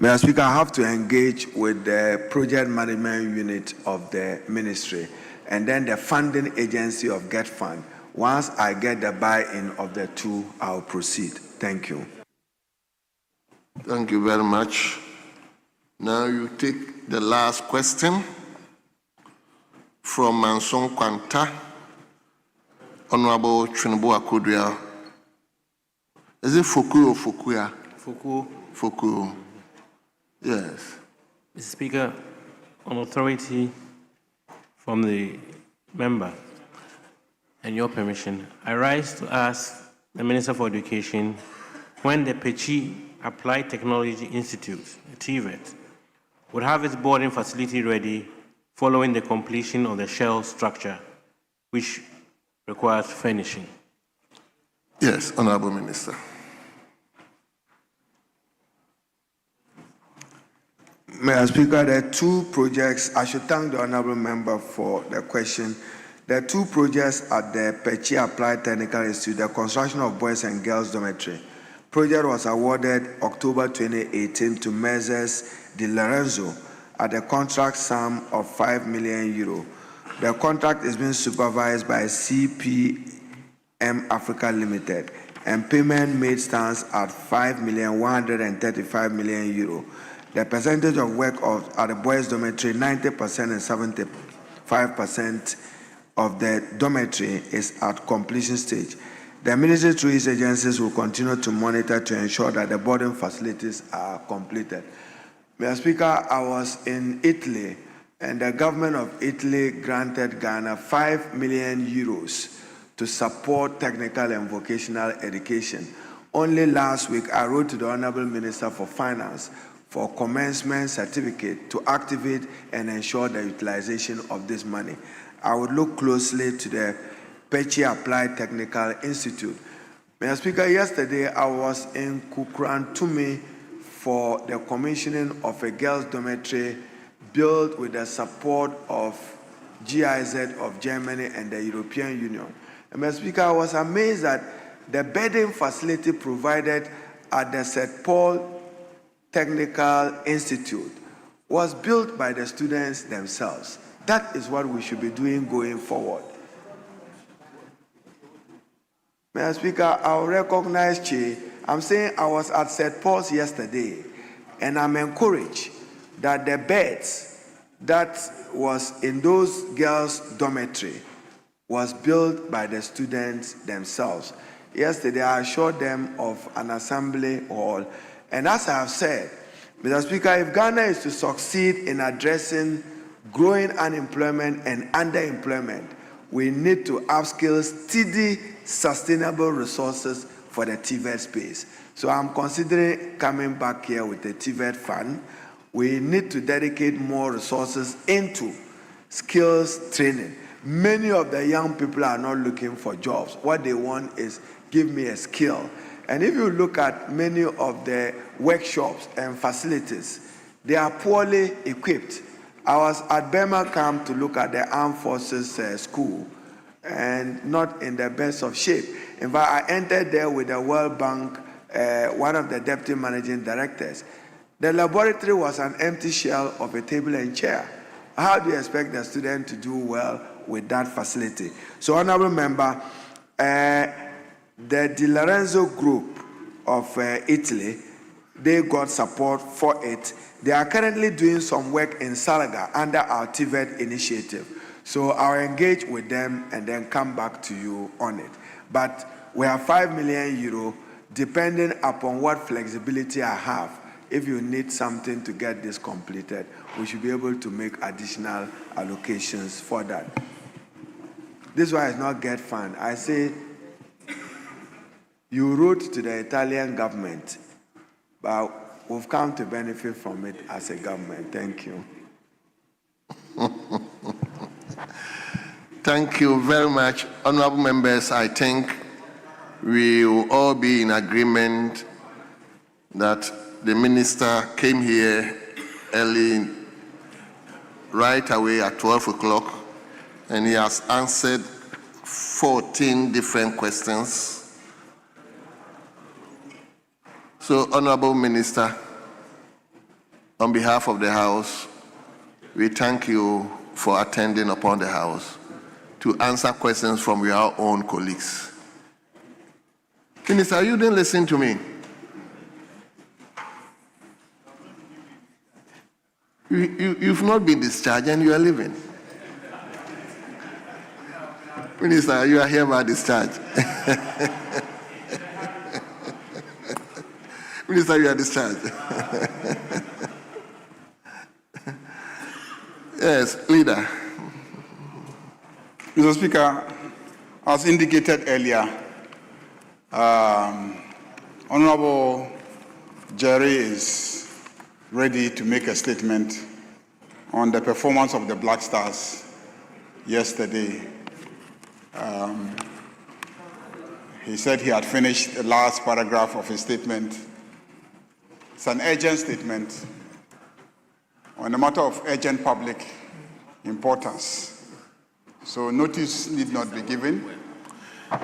Mr. Speaker, I have to engage with the project management unit of the ministry and then the funding agency of Get Fund. Once I get the buy-in of the two, I'll proceed. Thank you. Thank you very much. Now you take the last question from Manson Kwanta, Honorable Chunibu Akudria. Is it Fuku or Fukuya? Fuku. Fuku. Yes. Mr. Speaker, on authority from the member and your permission, I rise to ask the Minister for Education when the Pechi Applied Technology Institute, TVET, would have its boarding facility ready following the completion of the shell structure, which requires furnishing. Yes, Honorable Minister. Mr. Speaker, there are two projects. I should thank the honorable member for the question. There are two projects at the Pechi Applied Technical Institute, the construction of boys and girls dormitory. Project was awarded October 2018 to Messrs. Di Lorenzo at a contract sum of €5 million. The contract is being supervised by CPM Africa Limited, and payment made stands at €5,135,000. The percentage of work at the boys' dormitory, 90% and 75% of the dormitory is at completion stage. The ministry through its agencies will continue to monitor to ensure that the boarding facilities are completed. Mr. Speaker, I was in Italy, and the government of Italy granted Ghana €5 million to support technical and vocational education. Only last week, I wrote to the Honorable Minister for Finance for commencement certificate to activate and ensure the utilization of this money. I would look closely to the Pechi Applied Technical Institute. Mr. Speaker, yesterday I was in Kukrantumi for the commissioning of a girls' dormitory built with the support of GIZ of Germany and the European Union. And Mr. Speaker, I was amazed that the bedding facility provided at the St. Paul Technical Institute was built by the students themselves. That is what we should be doing going forward. Mr. Speaker, I'll recognize Che. I'm saying I was at St. Paul's yesterday, and I'm encouraged that the beds that was in those girls' dormitory was built by the students themselves. Yesterday, I assured them of an assembly hall. And as I have said, Mr. Speaker, if Ghana is to succeed in addressing growing unemployment and underemployment, we need to upskill steady, sustainable resources for the TVET space. So I'm considering coming back here with the TVET fund. We need to dedicate more resources into skills training. Many of the young people are not looking for jobs. What they want is give me a skill. And if you look at many of the workshops and facilities, they are poorly equipped. I was at Burma camp to look at the Armed Forces School, and not in the best of shape. In fact, I entered there with the World Bank, one of the deputy managing directors. The laboratory was an empty shell of a table and chair. How do you expect the student to do well with that facility? So, Honorable Member, the Di Lorenzo group of Italy, they got support for it. They are currently doing some work in Salaga under our TVET initiative. So I'll engage with them and then come back to you on it. But we have €5 million, depending upon what flexibility I have. If you need something to get this completed, we should be able to make additional allocations for that. This is why it's not Get Fund. I say, you wrote to the Italian government, but we've come to benefit from it as a government. Thank you. Thank you very much. Honorable members, I think we will all be in agreement that the minister came here early, right away at 12 o'clock, and he has answered 14 different questions. So, Honorable Minister, on behalf of the House, we thank you for attending upon the House to answer questions from your own colleagues. Minister, you didn't listen to me. You've not been discharged and you are leaving. Minister, you are hereby discharged. Minister, you are discharged. Yes, leader. Mr. Speaker, as indicated earlier, Honorable Jerry is ready to make a statement on the performance of the Black Stars yesterday. He said he had finished the last paragraph of his statement. It's an urgent statement on a matter of urgent public importance. So notice need not be given.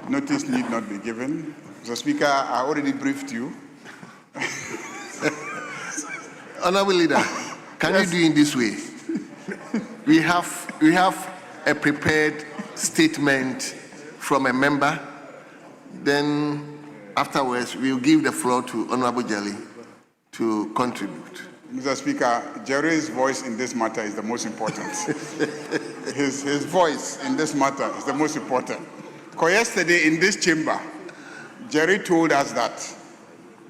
Notice need not be given. Mr. Speaker, I already briefed you. Honorable Leader, can you do in this way? We have a prepared statement from a member. Then afterwards, we'll give the floor to Honorable Jelly to contribute. Mr. Speaker, Jerry's voice in this matter is the most important. His voice in this matter is the most important. Because yesterday in this chamber, Jerry told us that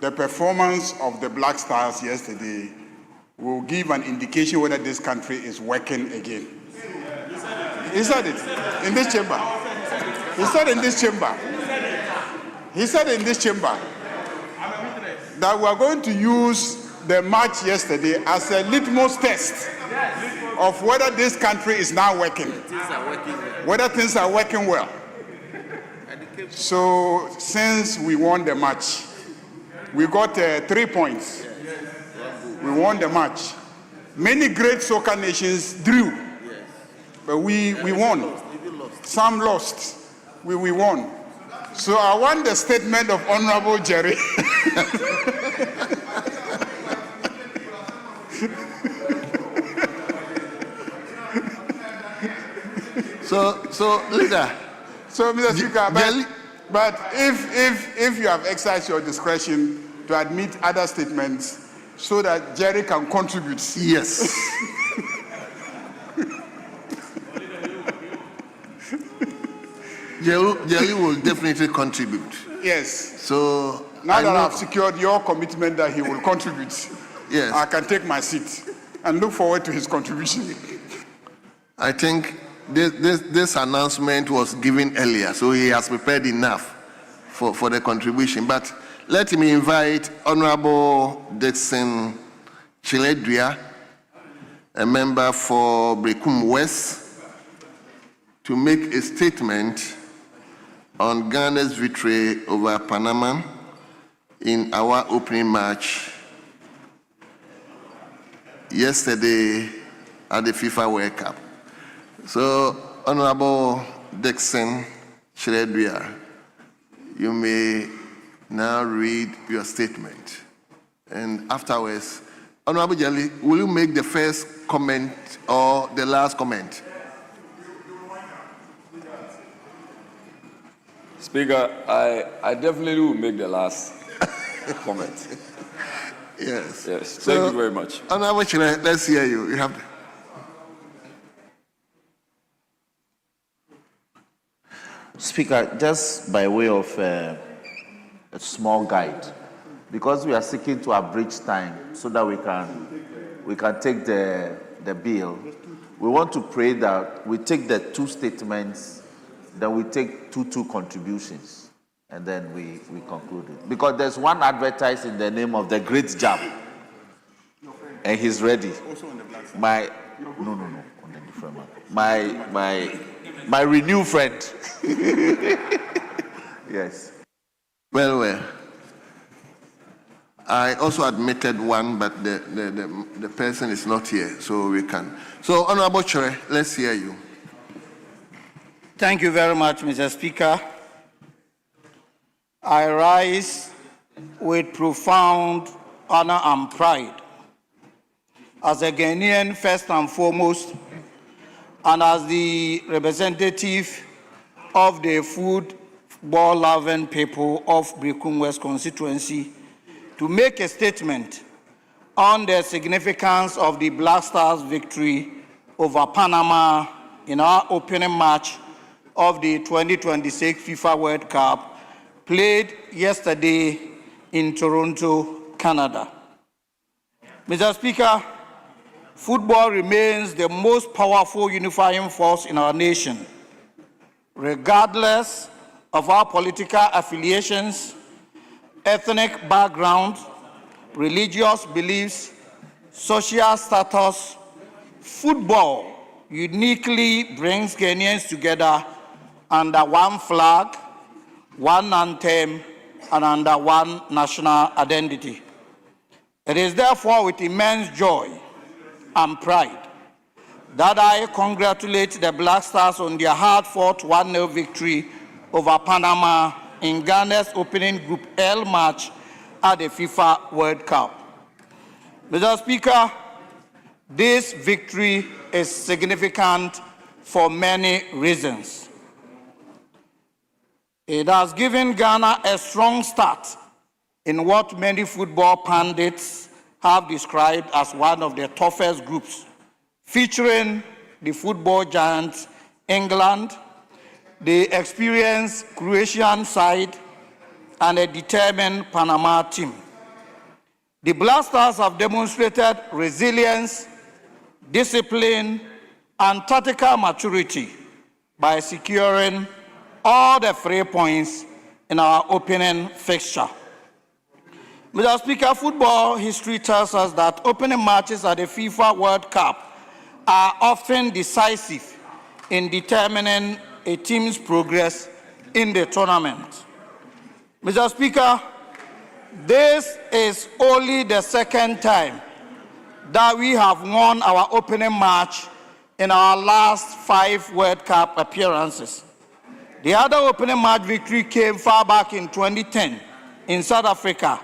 the performance of the Black Stars yesterday will give an indication whether this country is working again. He said it in this chamber. He said in this chamber. He said in this chamber that we are going to use the match yesterday as a litmus test of whether this country is now working, whether things are working well. So since we won the match, we got 3 points. We won the match. Many great soccer nations drew, but we won. Some lost. We won. So I want the statement of Honorable Jerry. So leader. So, Mr. Speaker, but if you have exercised your discretion to admit other statements so that Jerry can contribute. Yes. Jelly will definitely contribute. Yes. So now that I've secured your commitment that he will contribute, yes, I can take my seat and look forward to his contribution. I think this announcement was given earlier, so he has prepared enough for the contribution. But let me invite Honorable Dixon Chiledria, a member for Brekum West, to make a statement on Ghana's victory over Panama in our opening match yesterday at the FIFA World Cup. So, Honorable Dixon Chiledria, you may now read your statement. And afterwards, Honorable Jelly, will you make the first comment or the last comment? Speaker, I definitely will make the last comment. Yes. Yes. Thank you very much. Honorable Chile, let's hear you. You have. Speaker, just by way of a small guide, because we are seeking to abridge time so that we can take the bill, we want to pray that we take the two statements, then we take two contributions, and then we conclude it. Because there's one advertised in the name of the Great Jam, and he's ready. No, on the different one. My renewed friend. Yes. Well. I also admitted one, but the person is not here, so we can. So, Honorable Chair, let's hear you. Thank you very much, Mr. Speaker. I rise with profound honor and pride as a Ghanaian first and foremost, and as the representative of the football-loving people of Brikun West constituency, to make a statement on the significance of the Black Stars' victory over Panama in our opening match of the 2026 FIFA World Cup played yesterday in Toronto, Canada. Mr. Speaker, football remains the most powerful unifying force in our nation, regardless of our political affiliations, ethnic background, religious beliefs, social status. Football uniquely brings Ghanaians together under one flag, one anthem, and under one national identity. It is therefore with immense joy and pride that I congratulate the Black Stars on their hard-fought 1-0 victory over Panama in Ghana's opening Group L match at the FIFA World Cup. Mr. Speaker, this victory is significant for many reasons. It has given Ghana a strong start in what many football pundits have described as one of the toughest groups, featuring the football giants England, the experienced Croatian side, and a determined Panama team. The Black Stars have demonstrated resilience, discipline, and tactical maturity by securing all the 3 points in our opening fixture. Mr. Speaker, football history tells us that opening matches at the FIFA World Cup are often decisive in determining a team's progress in the tournament. Mr. Speaker, this is only the second time that we have won our opening match in our last 5 World Cup appearances. The other opening match victory came far back in 2010 in South Africa,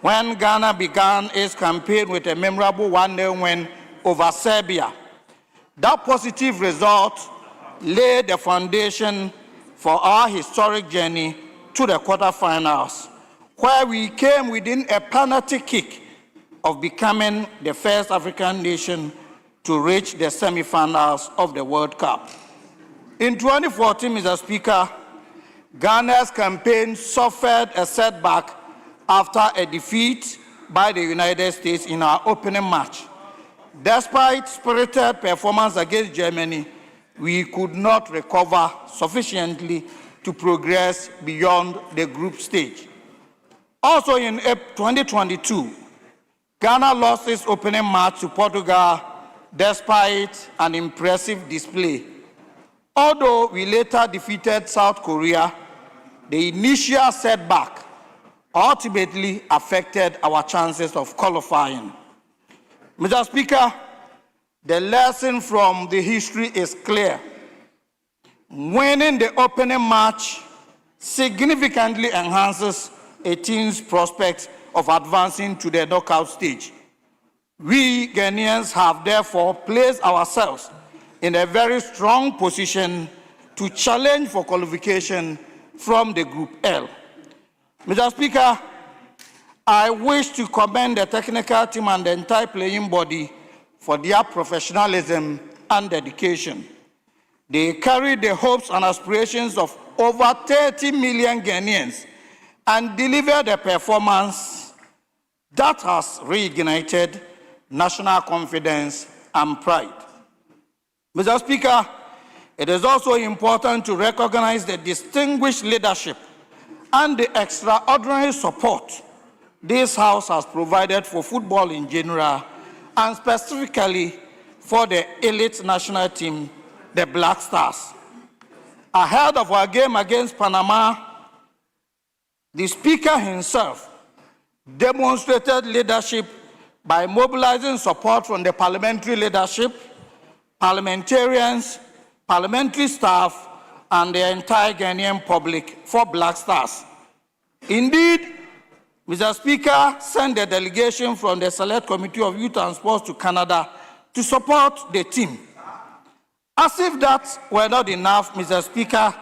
when Ghana began its campaign with a memorable 1-0 win over Serbia. That positive result laid the foundation for our historic journey to the quarterfinals, where we came within a penalty kick of becoming the first African nation to reach the semi-finals of the World Cup. In 2014, Mr. Speaker, Ghana's campaign suffered a setback after a defeat by the United States in our opening match. Despite spirited performance against Germany, we could not recover sufficiently to progress beyond the group stage. Also in 2022, Ghana lost its opening match to Portugal despite an impressive display. Although we later defeated South Korea, the initial setback ultimately affected our chances of qualifying. Mr. Speaker, the lesson from the history is clear. Winning the opening match significantly enhances a team's prospects of advancing to the knockout stage. We Ghanaians have therefore placed ourselves in a very strong position to challenge for qualification from the Group L. Mr. Speaker, I wish to commend the technical team and the entire playing body for their professionalism and dedication. They carried the hopes and aspirations of over 30 million Ghanaians and delivered a performance that has reignited national confidence and pride. Mr. Speaker, it is also important to recognize the distinguished leadership and the extraordinary support this House has provided for football in general, and specifically for the elite national team, the Black Stars. Ahead of our game against Panama, the Speaker himself demonstrated leadership by mobilizing support from the parliamentary leadership, parliamentarians, parliamentary staff, and the entire Ghanaian public for Black Stars. Indeed, Mr. Speaker sent a delegation from the Select Committee of Youth and Sports to Canada to support the team. As if that were not enough, Mr. Speaker,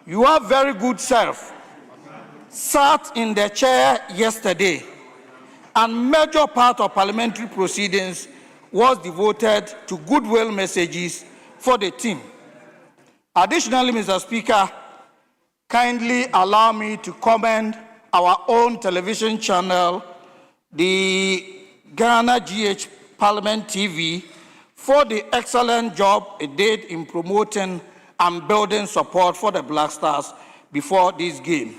your very good self sat in the chair yesterday, and major part of parliamentary proceedings was devoted to goodwill messages for the team. Additionally, Mr. Speaker, kindly allow me to commend our own television channel, the Ghana GH Parliament TV, for the excellent job it did in promoting and building support for the Black Stars before this game.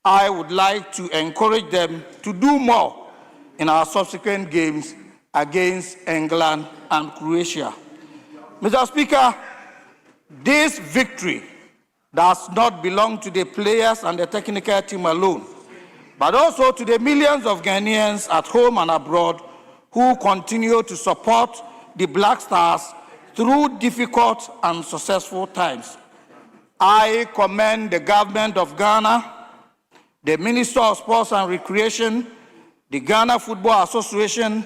I would like to encourage them to do more in our subsequent games against England and Croatia. Mr. Speaker, this victory does not belong to the players and the technical team alone, but also to the millions of Ghanaians at home and abroad who continue to support the Black Stars through difficult and successful times. I commend the government of Ghana, the Minister of Sports and Recreation, the Ghana Football Association,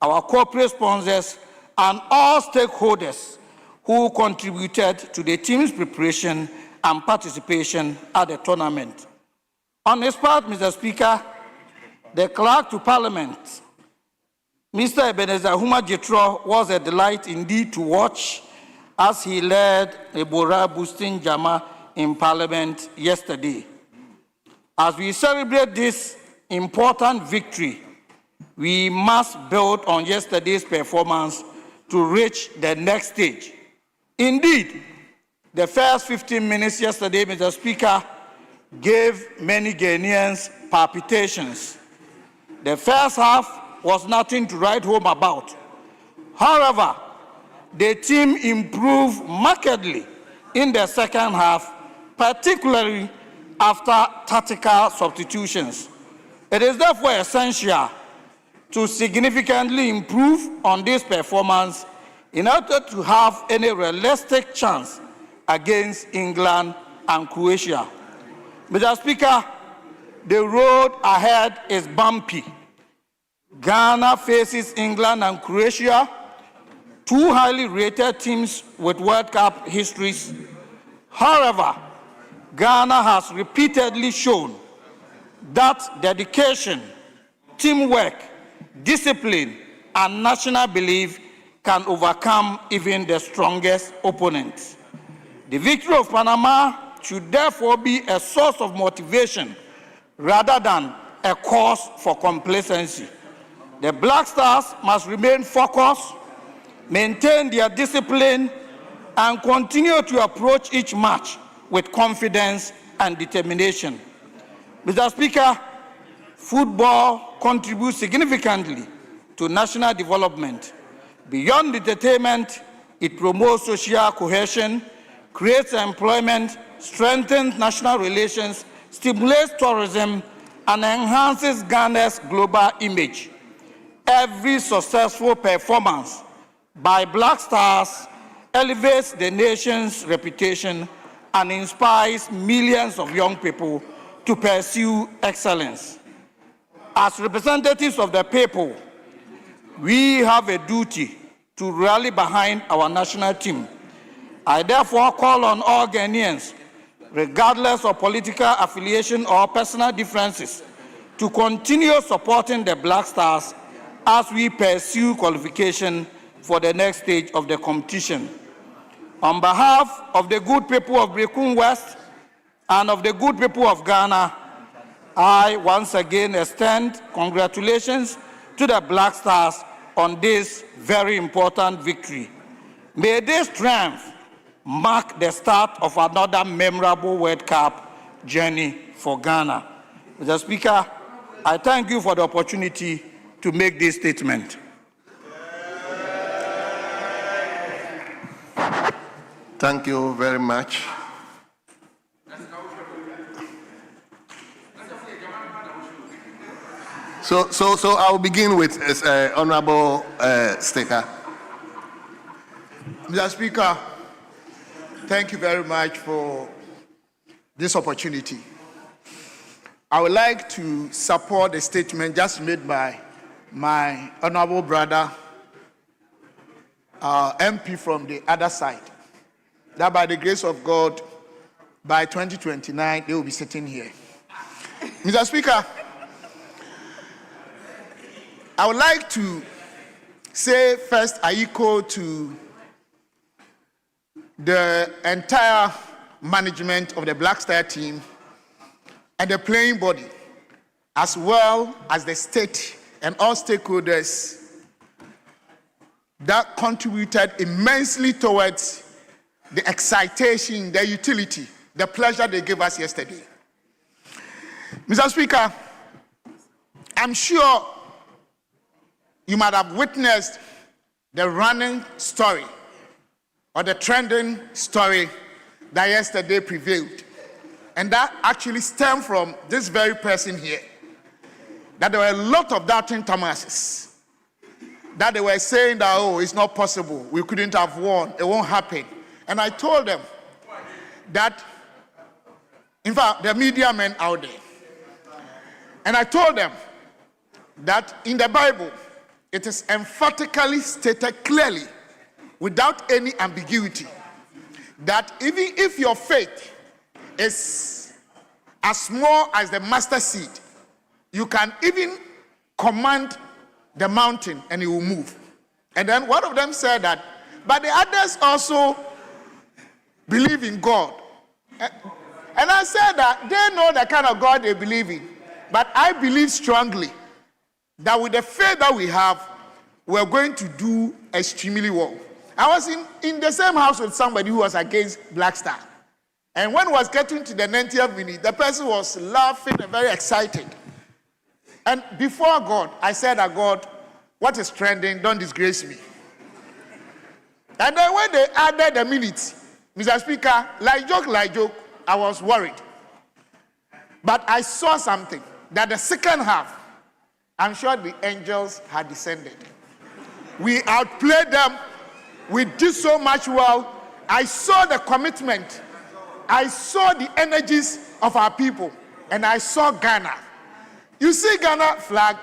our corporate sponsors, and all stakeholders who contributed to the team's preparation and participation at the tournament. On his part, Mr. Speaker, the Clerk to Parliament, Mr. Ebenezer Huma Jitro, was a delight indeed to watch as he led a morale-boosting Jama in Parliament yesterday. As we celebrate this important victory, we must build on yesterday's performance to reach the next stage. Indeed, the first 15 minutes yesterday, Mr. Speaker, gave many Ghanaians palpitations. The first half was nothing to write home about. However, the team improved markedly in the second half, particularly after tactical substitutions. It is therefore essential to significantly improve on this performance in order to have any realistic chance against England and Croatia. Mr. Speaker, the road ahead is bumpy. Ghana faces England and Croatia, two highly rated teams with World Cup histories. However, Ghana has repeatedly shown that dedication, teamwork, discipline, and national belief can overcome even the strongest opponents. The victory of Panama should therefore be a source of motivation rather than a cause for complacency. The Black Stars must remain focused, maintain their discipline, and continue to approach each match with confidence and determination. Mr. Speaker, football contributes significantly to national development. Beyond entertainment, it promotes social cohesion, creates employment, strengthens national relations, stimulates tourism, and enhances Ghana's global image. Every successful performance by Black Stars elevates the nation's reputation and inspires millions of young people to pursue excellence. As representatives of the people, we have a duty to rally behind our national team. I therefore call on all Ghanaians, regardless of political affiliation or personal differences, to continue supporting the Black Stars as we pursue qualification for the next stage of the competition. On behalf of the good people of Brecun West and of the good people of Ghana, I once again extend congratulations to the Black Stars on this very important victory. May this triumph mark the start of another memorable World Cup journey for Ghana. Mr. Speaker, I thank you for the opportunity to make this statement. Thank you very much. So I'll begin with Honorable Staker. Mr. Speaker, Thank you very much for this opportunity. I would like to support the statement just made by my honorable brother, MP from the other side, that by the grace of God, by 2029, they will be sitting here. Mr. Speaker, I would like to say first, I echo to the entire management of the Black Star team and the playing body, as well as the state and all stakeholders that contributed immensely towards the excitation, the utility, the pleasure they gave us yesterday. Mr. Speaker, I'm sure you might have witnessed the running story or the trending story that yesterday prevailed. And that actually stemmed from this very person here. That there were a lot of doubting Thomases. That they were saying that, oh, it's not possible. We couldn't have won. It won't happen. And I told them that, in fact, the media men out there. And I told them that in the Bible, it is emphatically stated clearly, without any ambiguity, that even if your faith is as small as the mustard seed, you can even command the mountain and it will move. And then one of them said that, but the others also believe in God. And I said that they know the kind of God they believe in. But I believe strongly that with the faith that we have, we're going to do extremely well. I was in the same house with somebody who was against Black Star. And when it was getting to the 90th minute, the person was laughing and very excited. And before God, I said that, God, what is trending? Don't disgrace me. And then when they added the minutes, Mr. Speaker, like joke, I was worried. But I saw something, that the second half, I'm sure the angels had descended. We outplayed them. We did so much well. I saw the commitment. I saw the energies of our people. And I saw Ghana. You see Ghana flag,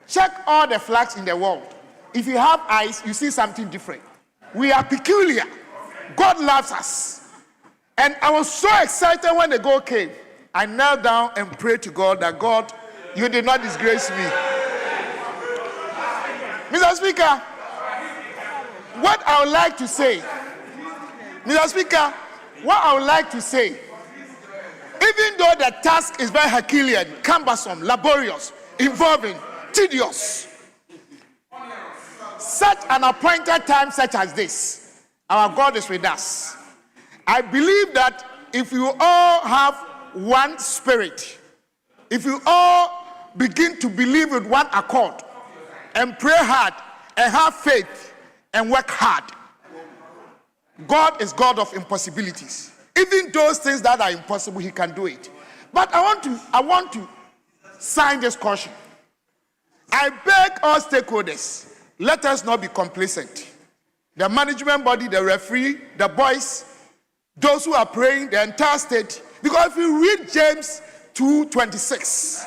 check all the flags in the world. If you have eyes, you see something different. We are peculiar. God loves us. And I was so excited when the goal came. I knelt down and prayed to God that, God, you did not disgrace me. Mr. Speaker, what I would like to say, Mr. Speaker, what I would like to say, even though the task is very Herculean, cumbersome, laborious, involving, tedious, such an appointed time such as this, our God is with us. I believe that if you all have one spirit, if you all begin to believe with one accord and pray hard and have faith and work hard, God is God of impossibilities. Even those things that are impossible, he can do it. But I want to sign this caution. I beg all stakeholders, let us not be complacent. The management body, the referee, the boys, those who are praying, the entire state. Because if you read James 2:26,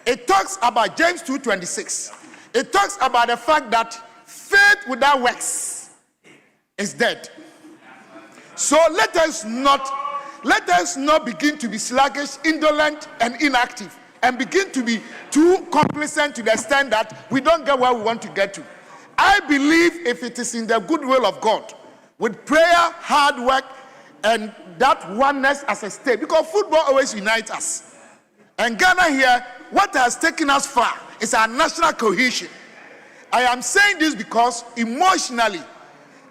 it talks about James 2:26. It talks about the fact that faith without works is dead. So let us not begin to be sluggish, indolent, and inactive, and begin to be too complacent to the extent that we don't get where we want to get to. I believe if it is in the goodwill of God, with prayer, hard work, and that oneness as a state, because football always unites us. And Ghana here, what has taken us far is our national cohesion. I am saying this because emotionally,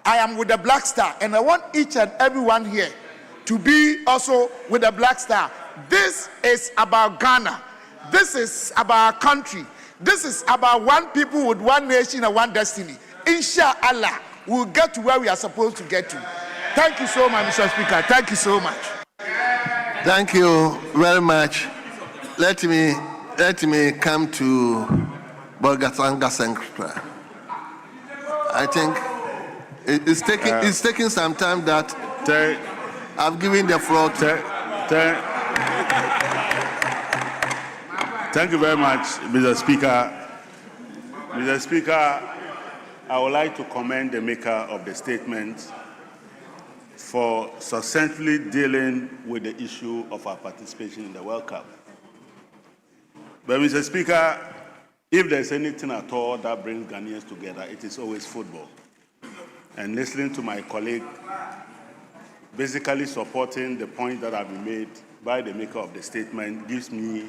I am with the Black Star, and I want each and everyone here to be also with the Black Star. This is about Ghana. This is about our country. This is about one people with one nation and one destiny. Inshallah, we'll get to where we are supposed to get to. Thank you so much, Mr. Speaker. Thank you so much. Thank you very much. Let me come to Bolgatanga Sankra. I think it's taking some time that I've given the floor to... Thank you very much, Mr. Speaker. Mr. Speaker, I would like to commend the maker of the statement for successfully dealing with the issue of our participation in the World Cup. But, Mr. Speaker, if there's anything at all that brings Ghanaians together, it is always football. And listening to my colleague basically supporting the point that have been made by the maker of the statement gives me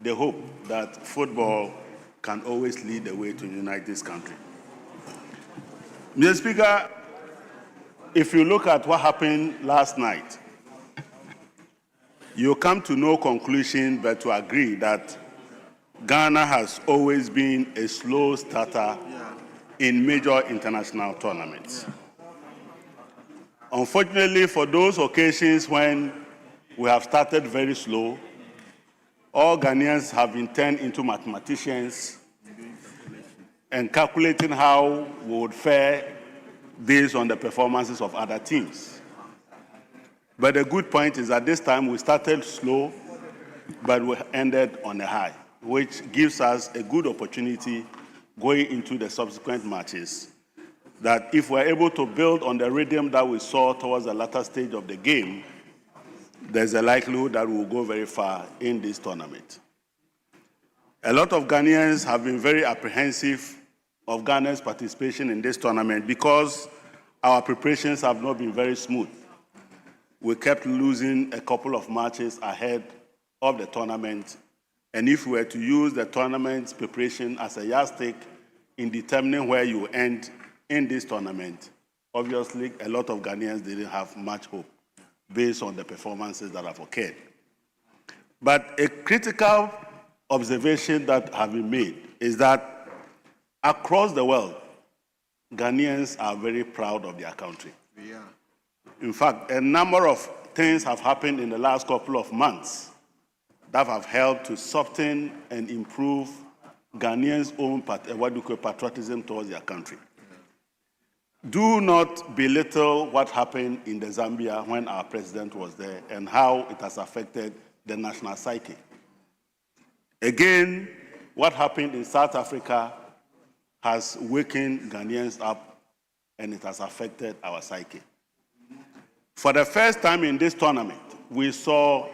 the hope that football can always lead the way to unite this country. Mr. Speaker, if you look at what happened last night, you come to no conclusion but to agree that Ghana has always been a slow starter in major international tournaments. Unfortunately, for those occasions when we have started very slow, all Ghanaians have been turned into mathematicians and calculating how we would fare based on the performances of other teams. But the good point is that this time we started slow, but we ended on a high, which gives us a good opportunity going into the subsequent matches, that if we're able to build on the rhythm that we saw towards the latter stage of the game, there's a likelihood that we'll go very far in this tournament. A lot of Ghanaians have been very apprehensive of Ghana's participation in this tournament because our preparations have not been very smooth. We kept losing a couple of matches ahead of the tournament, and if we were to use the tournament's preparation as a yardstick in determining where you end in this tournament, obviously a lot of Ghanaians didn't have much hope based on the performances that have occurred. But a critical observation that have been made is that across the world, Ghanaians are very proud of their country. Yeah. In fact, a number of things have happened in the last couple of months that have helped to soften and improve Ghanaians' own patriotism towards their country. Do not belittle what happened in the Zambia when our president was there and how it has affected the national psyche. Again, what happened in South Africa has wakened Ghanaians up and it has affected our psyche. For the first time in this tournament, we saw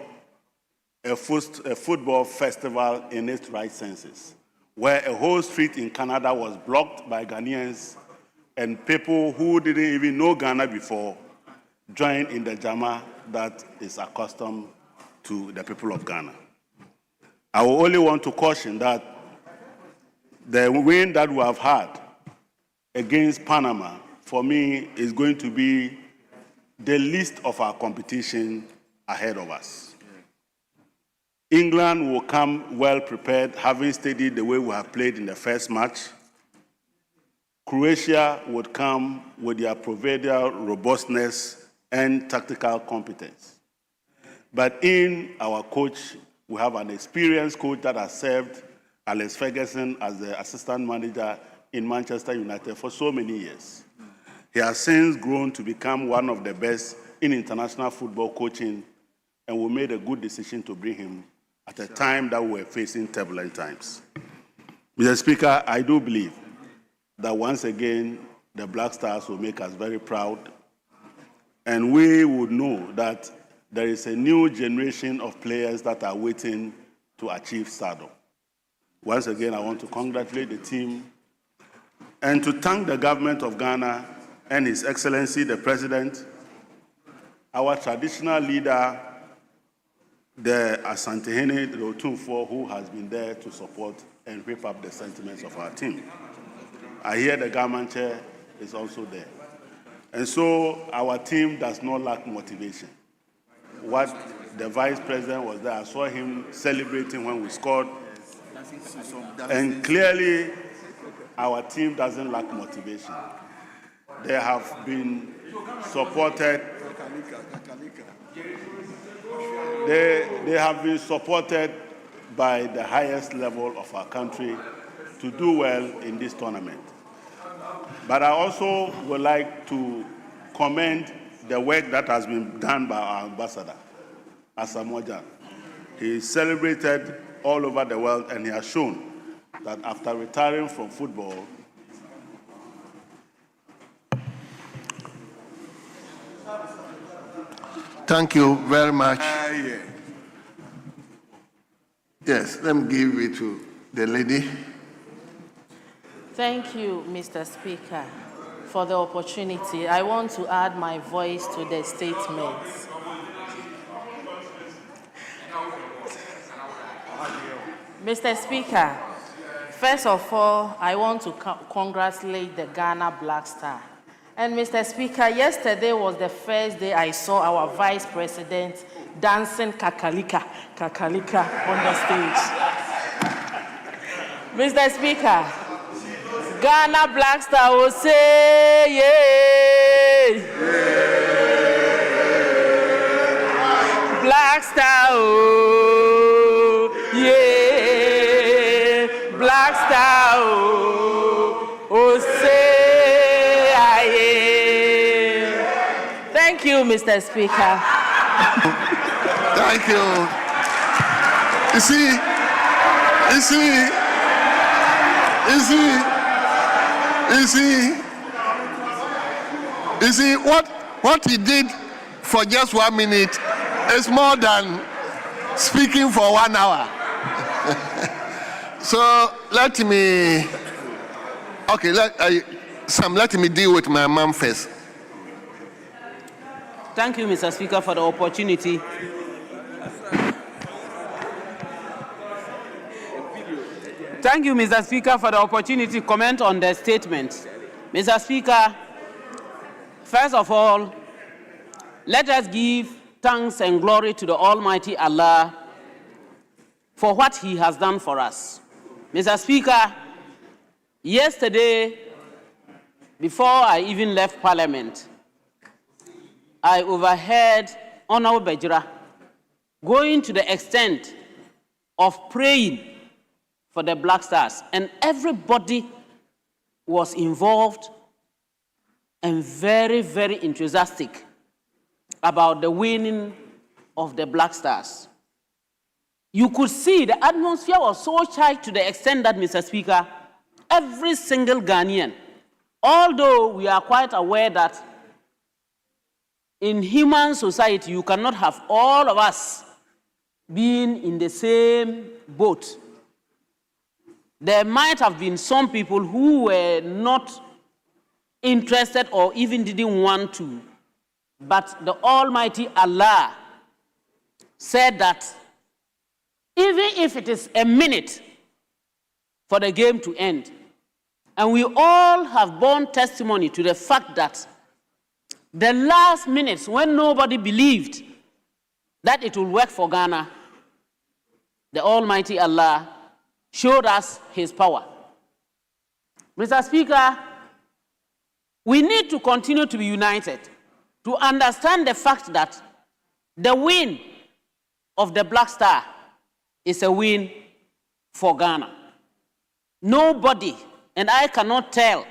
a football festival in its right senses, where a whole street in Canada was blocked by Ghanaians and people who didn't even know Ghana before joined in the drama that is accustomed to the people of Ghana. I will only want to caution that the win that we have had against Panama, for me, is going to be the least of our competition ahead of us. England will come well prepared, having studied the way we have played in the first match. Croatia would come with their proverbial robustness and tactical competence. But in our coach, we have an experienced coach that has served Alex Ferguson as the assistant manager in Manchester United for so many years. He has since grown to become one of the best in international football coaching, and we made a good decision to bring him at a time that we were facing turbulent times. Mr. Speaker, I do believe that once again, the Black Stars will make us very proud, and we would know that there is a new generation of players that are waiting to achieve stardom. Once again, I want to congratulate the team and to thank the government of Ghana and His Excellency, the President, our traditional leader, the Asantehene Rotumfo, who has been there to support and whip up the sentiments of our team. I hear the government chair is also there. And so our team does not lack motivation. What the vice president was there, I saw him celebrating when we scored. And clearly, our team doesn't lack motivation. They have been supported. They have been supported by the highest level of our country to do well in this tournament. But I also would like to commend the work that has been done by our ambassador, Asamoah. He is celebrated all over the world, and he has shown that after retiring from football, Thank you very much. Yes, let me give it to the lady. Thank you, Mr. Speaker, for the opportunity. I want to add my voice to the statements. Mr. Speaker, first of all, I want to congratulate the Ghana Black Star. And Mr. Speaker, yesterday was the first day I saw our Vice President dancing kakalika on the stage. Mr. Speaker, Ghana Black Star will say, yeah. Black Star, oh, yeah. Black Star, oh, say, yeah. Thank you, Mr. Speaker. Thank you. You see, what he did for just 1 minute is more than speaking for 1 hour. So let me deal with my mom first. Thank you, Mr. Speaker, for the opportunity. Thank you, Mr. Speaker, for the opportunity to comment on the statement. Mr. Speaker, first of all, let us give thanks and glory to the Almighty Allah for what He has done for us. Mr. Speaker, yesterday, before I even left Parliament, I overheard Honorable Bejira going to the extent of praying for the Black Stars, and everybody was involved and very, very enthusiastic about the winning of the Black Stars. You could see the atmosphere was so charged to the extent that, Mr. Speaker, every single Ghanaian, although we are quite aware that in human society, you cannot have all of us being in the same boat. There might have been some people who were not interested or even didn't want to, but the Almighty Allah said that even if it is a minute for the game to end, and we all have borne testimony to the fact that the last minutes when nobody believed that it will work for Ghana, the Almighty Allah showed us His power. Mr. Speaker, we need to continue to be united to understand the fact that the win of the Black Star is a win for Ghana. Nobody, and I cannot tell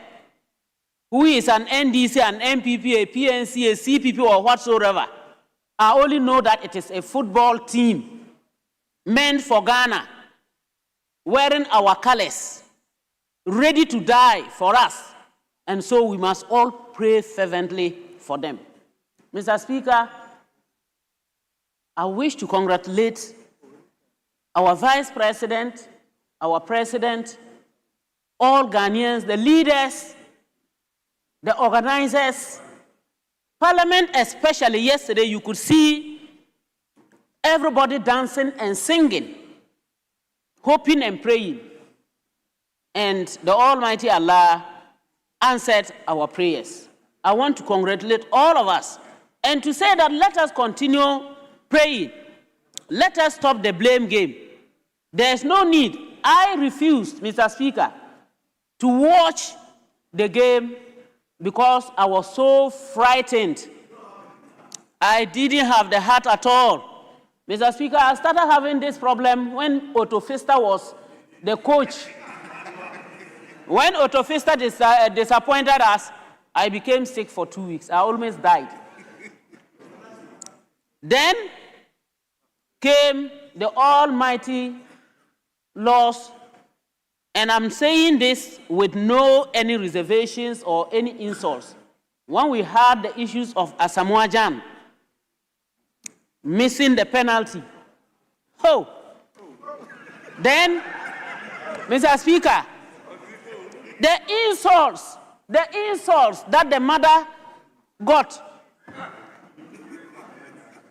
who is an NDC, an MPP, a PNC, a CPP, or whatsoever. I only know that it is a football team meant for Ghana, wearing our colors, ready to die for us. And so we must all pray fervently for them. Mr. Speaker, I wish to congratulate our Vice President, our President, all Ghanaians, the leaders, the organizers, Parliament especially. Yesterday you could see everybody dancing and singing, hoping and praying. And the Almighty Allah answered our prayers. I want to congratulate all of us and to say that let us continue praying. Let us stop the blame game. There's no need. I refused, Mr. Speaker, to watch the game because I was so frightened. I didn't have the heart at all. Mr. Speaker, I started having this problem when Otto Pfister was the coach. When Otto Pfister disappointed us, I became sick for 2 weeks. I almost died. Then came the almighty loss, and I'm saying this with no any reservations or any insults. When we had the issues of Asamoah Gyan missing the penalty, then, Mr. Speaker, the insults that the mother got,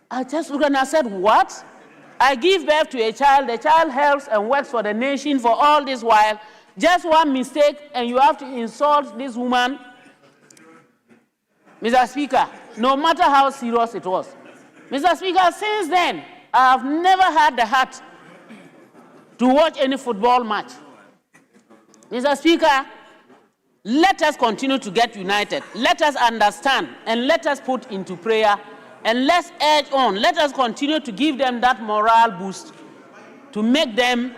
I just looked and I said, what? I give birth to a child, the child helps and works for the nation for all this while, just one mistake and you have to insult this woman. Mr. Speaker, no matter how serious it was. Mr. Speaker, since then, I have never had the heart to watch any football match. Mr. Speaker, let us continue to get united. Let us understand and let us put into prayer and let's urge on. Let us continue to give them that morale boost to make them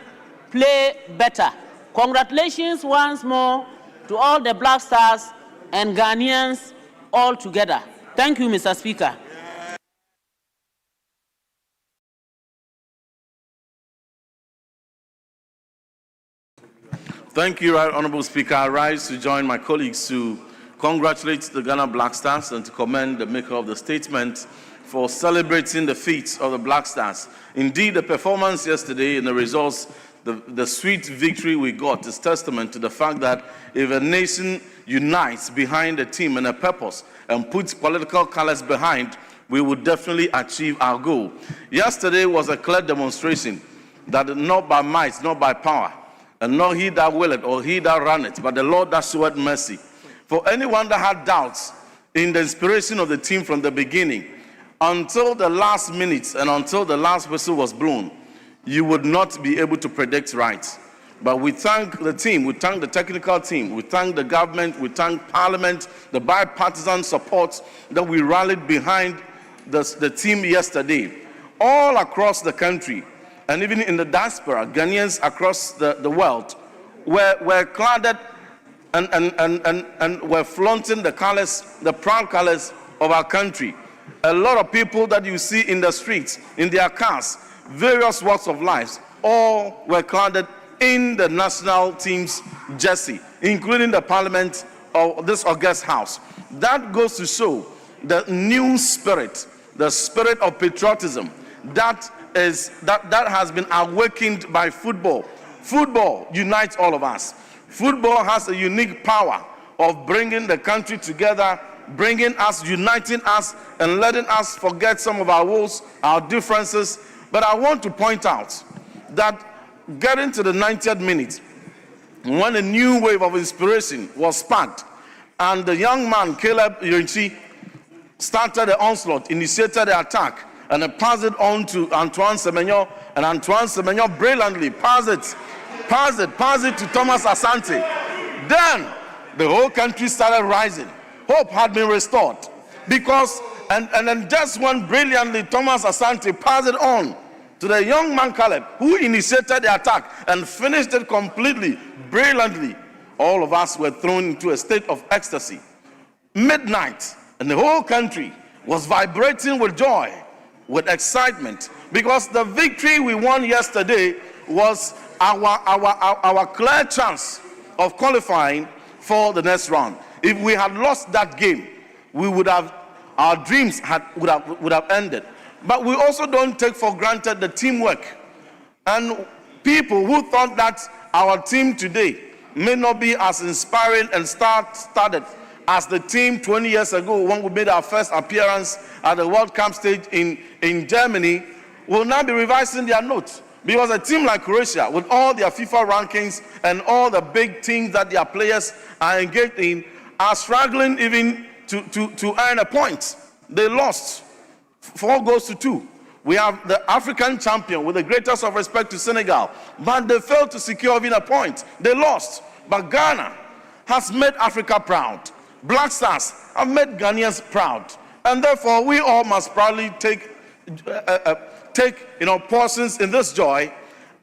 play better. Congratulations once more to all the Black Stars and Ghanaians all together. Thank you, Mr. Speaker. Thank you, Right Honorable Speaker. I rise to join my colleagues to congratulate the Ghana Black Stars and to commend the maker of the statement for celebrating the feats of the Black Stars. Indeed, the performance yesterday and the results, the sweet victory we got is testament to the fact that if a nation unites behind a team and a purpose and puts political colors behind, we will definitely achieve our goal. Yesterday was a clear demonstration that not by might, not by power, and not he that willeth or he that runneth, but the Lord that showeth mercy. For anyone that had doubts in the inspiration of the team from the beginning, until the last minute and until the last whistle was blown, you would not be able to predict right. But we thank the team, we thank the technical team, we thank the government, we thank Parliament, the bipartisan support that we rallied behind the team yesterday. All across the country, and even in the diaspora, Ghanaians across the world were cladded and were flaunting the colors, the proud colors of our country. A lot of people that you see in the streets, in their cars, various walks of life, all were cladded in the national team's jersey, including the Parliament of this august house. That goes to show the new spirit, the spirit of patriotism that has been awakened by football. Football unites all of us. Football has a unique power of bringing the country together, bringing us, uniting us, and letting us forget some of our woes, our differences. But I want to point out that getting to the 90th minute, when a new wave of inspiration was sparked, and the young man, Caleb Yonchi, started the onslaught, initiated the attack, and passed it on to Antoine Semenyo, and Antoine Semenyo brilliantly passed it to Thomas Asante. Then the whole country started rising. Hope had been restored because, and then just when brilliantly Thomas Asante passed it on to the young man Caleb, who initiated the attack and finished it completely, brilliantly, all of us were thrown into a state of ecstasy. Midnight, and the whole country was vibrating with joy, with excitement, because the victory we won yesterday was our clear chance of qualifying for the next round. If we had lost that game, we would have, our dreams would have ended. But we also don't take for granted the teamwork. And people who thought that our team today may not be as inspiring and started as the team 20 years ago when we made our first appearance at the World Cup stage in Germany, will now be revising their notes. Because a team like Croatia, with all their FIFA rankings and all the big teams that their players are engaged in, are struggling even to earn a point. They lost 4-2. We have the African champion, with the greatest of respect to Senegal, but they failed to secure even a point. They lost. But Ghana has made Africa proud. Black Stars have made Ghanaians proud. And therefore, we all must proudly take portions in this joy.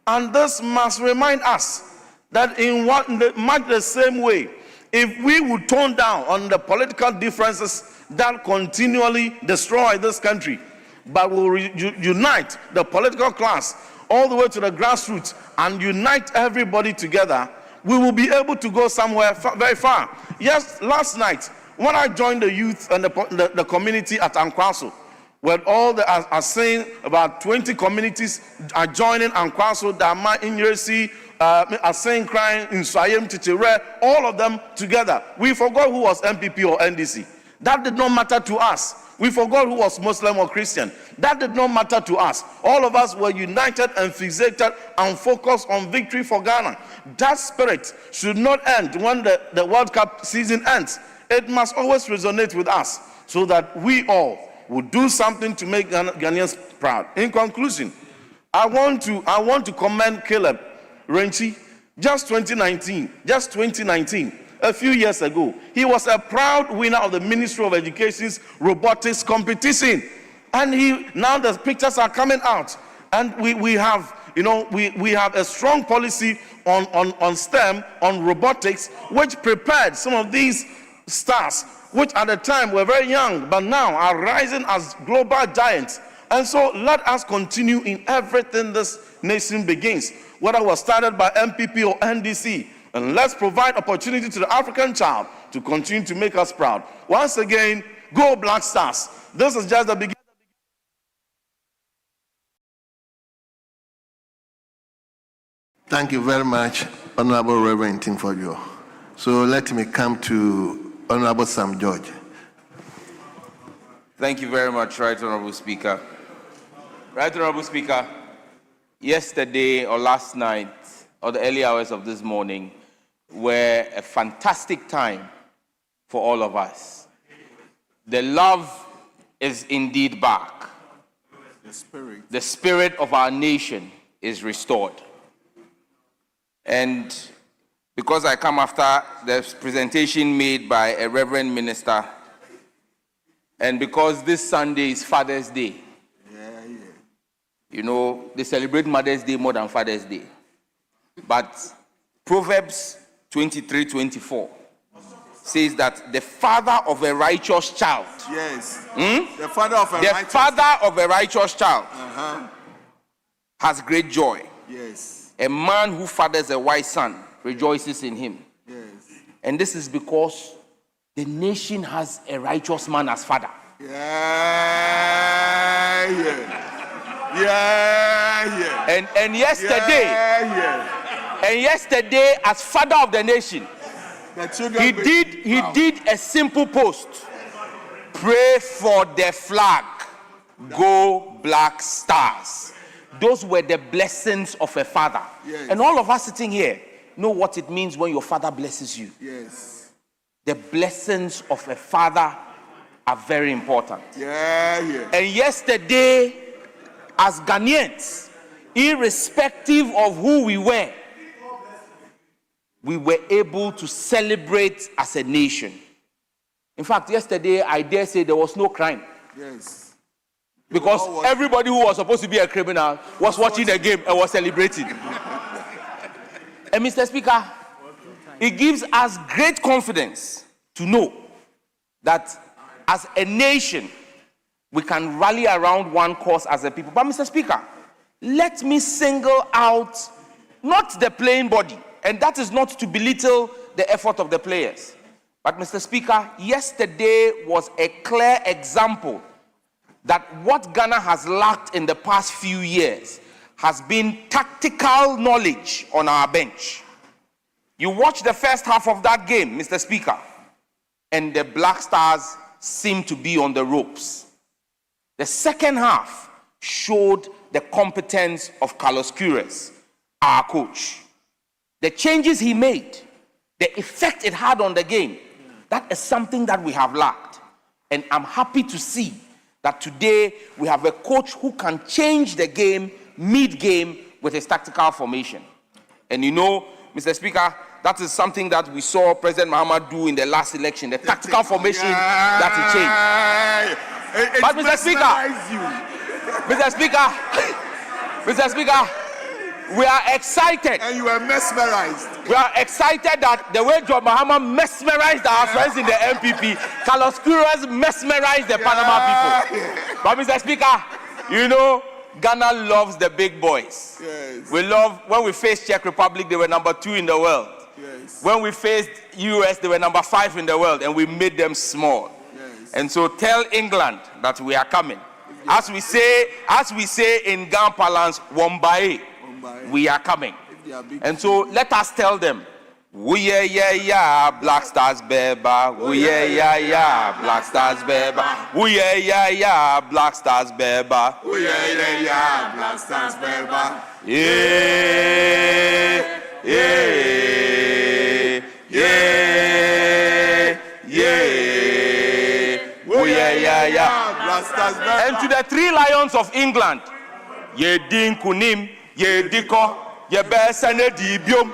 And this must remind us that in much the same way, if we would tone down on the political differences that continually destroy this country, but will unite the political class all the way to the grassroots and unite everybody together, we will be able to go somewhere very far. Yes, last night, when I joined the youth and the community at Ankwaso, where all the are saying about 20 communities are joining Ankwaso, Dama, Inyeresi, are saying crying in Swayem, Chichire, all of them together. We forgot who was MPP or NDC. That did not matter to us. We forgot who was Muslim or Christian. That did not matter to us. All of us were united and fixated and focused on victory for Ghana. That spirit should not end when the World Cup season ends. It must always resonate with us so that we all will do something to make Ghanaians proud. In conclusion, I want to commend Caleb Renchi. Just 2019, a few years ago, he was a proud winner of the Ministry of Education's robotics competition. And now the pictures are coming out. And we have a strong policy on STEM, on robotics, which prepared some of these stars, which at the time were very young, but now are rising as global giants. And so let us continue in everything this nation begins, whether it was started by MPP or NDC. And let's provide opportunity to the African child to continue to make us proud. Once again, go Black Stars. This is just the beginning. Thank you very much, Honorable Reverend Timfojo. So let me come to Honorable Sam George. Thank you very much, Right Honorable Speaker. Right Honorable Speaker, yesterday or last night or the early hours of this morning were a fantastic time for all of us. The love is indeed back. The spirit of our nation is restored. And because I come after the presentation made by a Reverend Minister, and because this Sunday is Father's Day, you know, they celebrate Mother's Day more than Father's Day. But Proverbs 23:24 says that the father of a righteous child, the father of a righteous child has great joy. A man who fathers a wise son rejoices in him. And this is because the nation has a righteous man as father. And yesterday, as father of the nation, he did a simple post. Pray for the flag. Go Black Stars. Those were the blessings of a father. And all of us sitting here know what it means when your father blesses you. The blessings of a father are very important. And yesterday, as Ghanaians, irrespective of who we were able to celebrate as a nation. In fact, yesterday, I dare say there was no crime. Because everybody who was supposed to be a criminal was watching the game and was celebrating. And Mr. Speaker, it gives us great confidence to know that as a nation, we can rally around one cause as a people. But Mr. Speaker, let me single out not the playing body, and that is not to belittle the effort of the players. But Mr. Speaker, yesterday was a clear example that what Ghana has lacked in the past few years has been tactical knowledge on our bench. You watch the first half of that game, Mr. Speaker, and the Black Stars seem to be on the ropes. The second half showed the competence of Carlos Queiroz, our coach. The changes he made, the effect it had on the game, that is something that we have lacked. And I'm happy to see that today we have a coach who can change the game mid-game with his tactical formation. And you know, Mr. Speaker, that is something that we saw President Mahama do in the last election, the tactical formation that he changed. But Mr. Speaker, We are excited. And you were mesmerized. We are excited that the way John Mahama mesmerized our friends in the MPP, Carlos Queiroz mesmerized the Panama people. But Mr. Speaker, you know, Ghana loves the big boys. Yes. We love, when we faced Czech Republic, they were number 2 in the world. Yes. When we faced US, they were number 5 in the world, and we made them small. Yes. And so tell England that we are coming. As we say in Ghana parlance, Wombae, we are coming. And so let us tell them, we yeah, Black Stars beba, we yeah, Black Stars beba, we yeah, Black Stars beba, We yeah, Black Stars beba. yeah, we yeah. Black Stars beba. And to the 3 lions of England, ye din kunim, ye diko, ye besane di biom.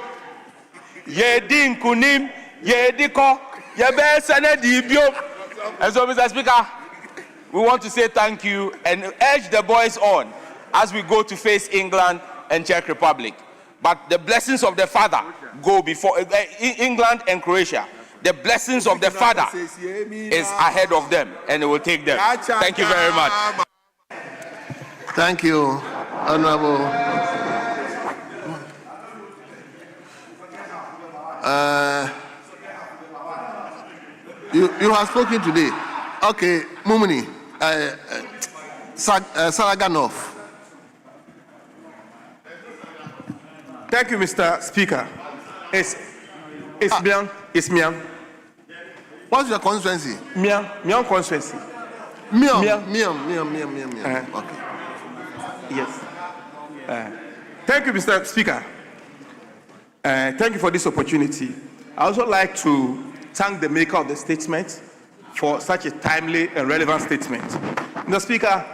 Ye din kunim, ye diko, ye besane di biom. And so, Mr. Speaker, we want to say thank you and urge the boys on as we go to face England and Czech Republic. But the blessings of the Father go before England and Croatia. The blessings of the Father is ahead of them, and it will take them. Thank you very much. Thank you, Honorable. You have spoken today. Okay, Mumini, Saraganov. Thank you, Mr. Speaker. It's Miam. What's your constituency? Miam constituency. Miam. Okay. Yes. Thank you, Mr. Speaker. Thank you for this opportunity. I also like to thank the maker of the statement for such a timely and relevant statement. Mr. Speaker,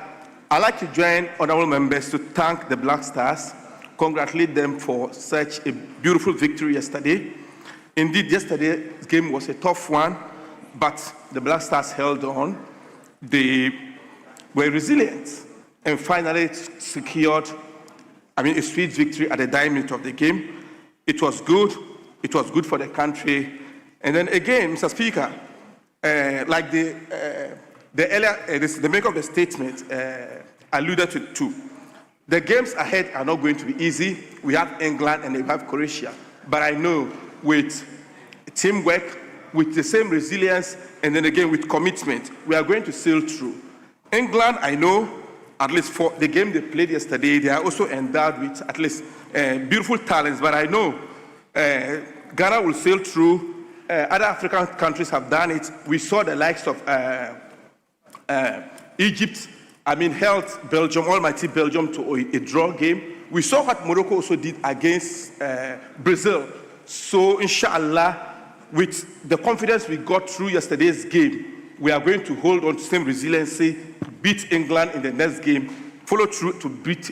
I'd like to join honorable members to thank the Black Stars, congratulate them for such a beautiful victory yesterday. Indeed, yesterday's game was a tough one, but the Black Stars held on. They were resilient and finally secured, a sweet victory at the dying minute of the game. It was good. It was good for the country. And then again, Mr. Speaker, like the maker of the statement alluded to, the games ahead are not going to be easy. We have England and we have Croatia. But I know with teamwork, with the same resilience, and then again with commitment, we are going to sail through. England, I know, at least for the game they played yesterday, they are also endowed with at least beautiful talents. But I know Ghana will sail through. Other African countries have done it. We saw the likes of Egypt, held Belgium, almighty Belgium, to a draw game. We saw what Morocco also did against Brazil. So, inshallah, with the confidence we got through yesterday's game, we are going to hold on to the same resiliency, beat England in the next game, follow through to beat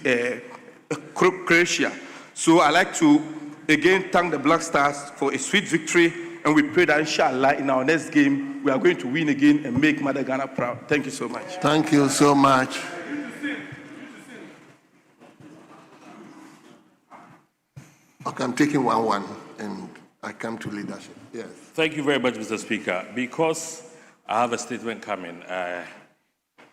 Croatia. So I'd like to again thank the Black Stars for a sweet victory, and we pray that inshallah in our next game we are going to win again and make Mother Ghana proud. Thank you so much. Thank you so much. Okay, I'm taking 1-1 and I come to leadership. Yes. Thank you very much, Mr. Speaker. Because I have a statement coming,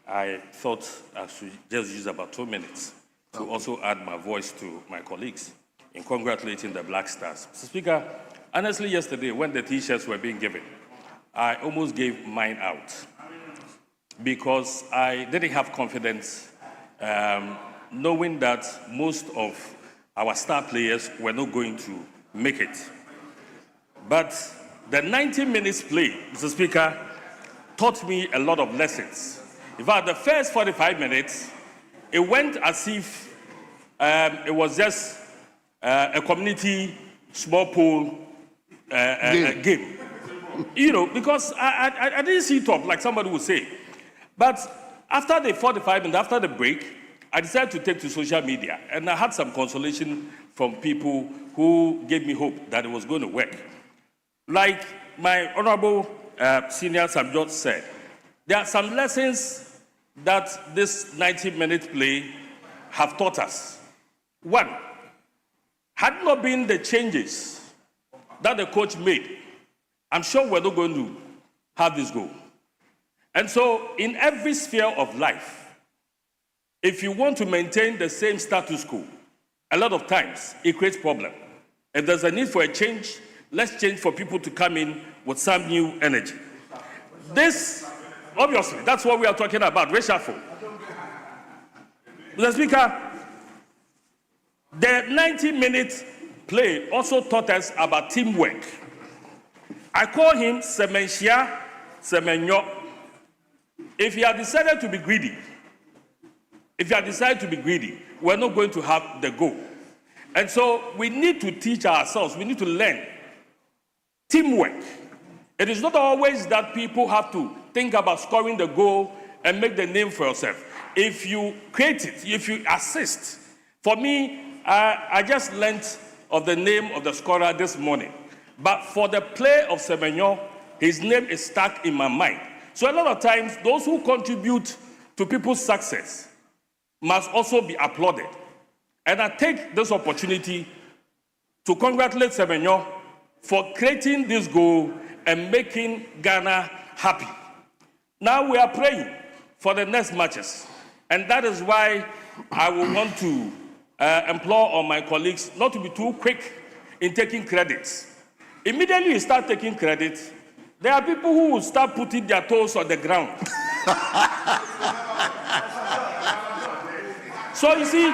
I thought I should just use about 2 minutes to also add my voice to my colleagues in congratulating the Black Stars. Mr. Speaker, honestly, yesterday when the T-shirts were being given, I almost gave mine out because I didn't have confidence knowing that most of our star players were not going to make it. But the 90 minutes play, Mr. Speaker, taught me a lot of lessons. In fact, the first 45 minutes, it went as if it was just a community small pool game. Because I didn't see top, like somebody would say. But after the 45 minutes, after the break, I decided to take to social media. And I had some consolation from people who gave me hope that it was going to work. Like my honorable senior Samjot said, there are some lessons that this 90-minute play have taught us. One, Had not been the changes that the coach made, I'm sure we're not going to have this goal. And so, in every sphere of life, if you want to maintain the same status quo, a lot of times it creates problems. If there's a need for a change, let's change for people to come in with some new energy. This, obviously, that's what we are talking about, reshuffle. Mr. Speaker, the 90-minute play also taught us about teamwork. I call him Semenshia Semenyo. If you have decided to be greedy, we're not going to have the goal. And so we need to teach ourselves, we need to learn teamwork. It is not always that people have to think about scoring the goal and make the name for yourself. If you create it, if you assist. For me, I just learned of the name of the scorer this morning. But for the play of Semenyo, his name is stuck in my mind. So a lot of times, those who contribute to people's success must also be applauded. And I take this opportunity to congratulate Semenyo for creating this goal and making Ghana happy. Now we are praying for the next matches. And that is why I will want to implore on my colleagues not to be too quick in taking credits. Immediately you start taking credit, there are people who will start putting their toes on the ground. So you see,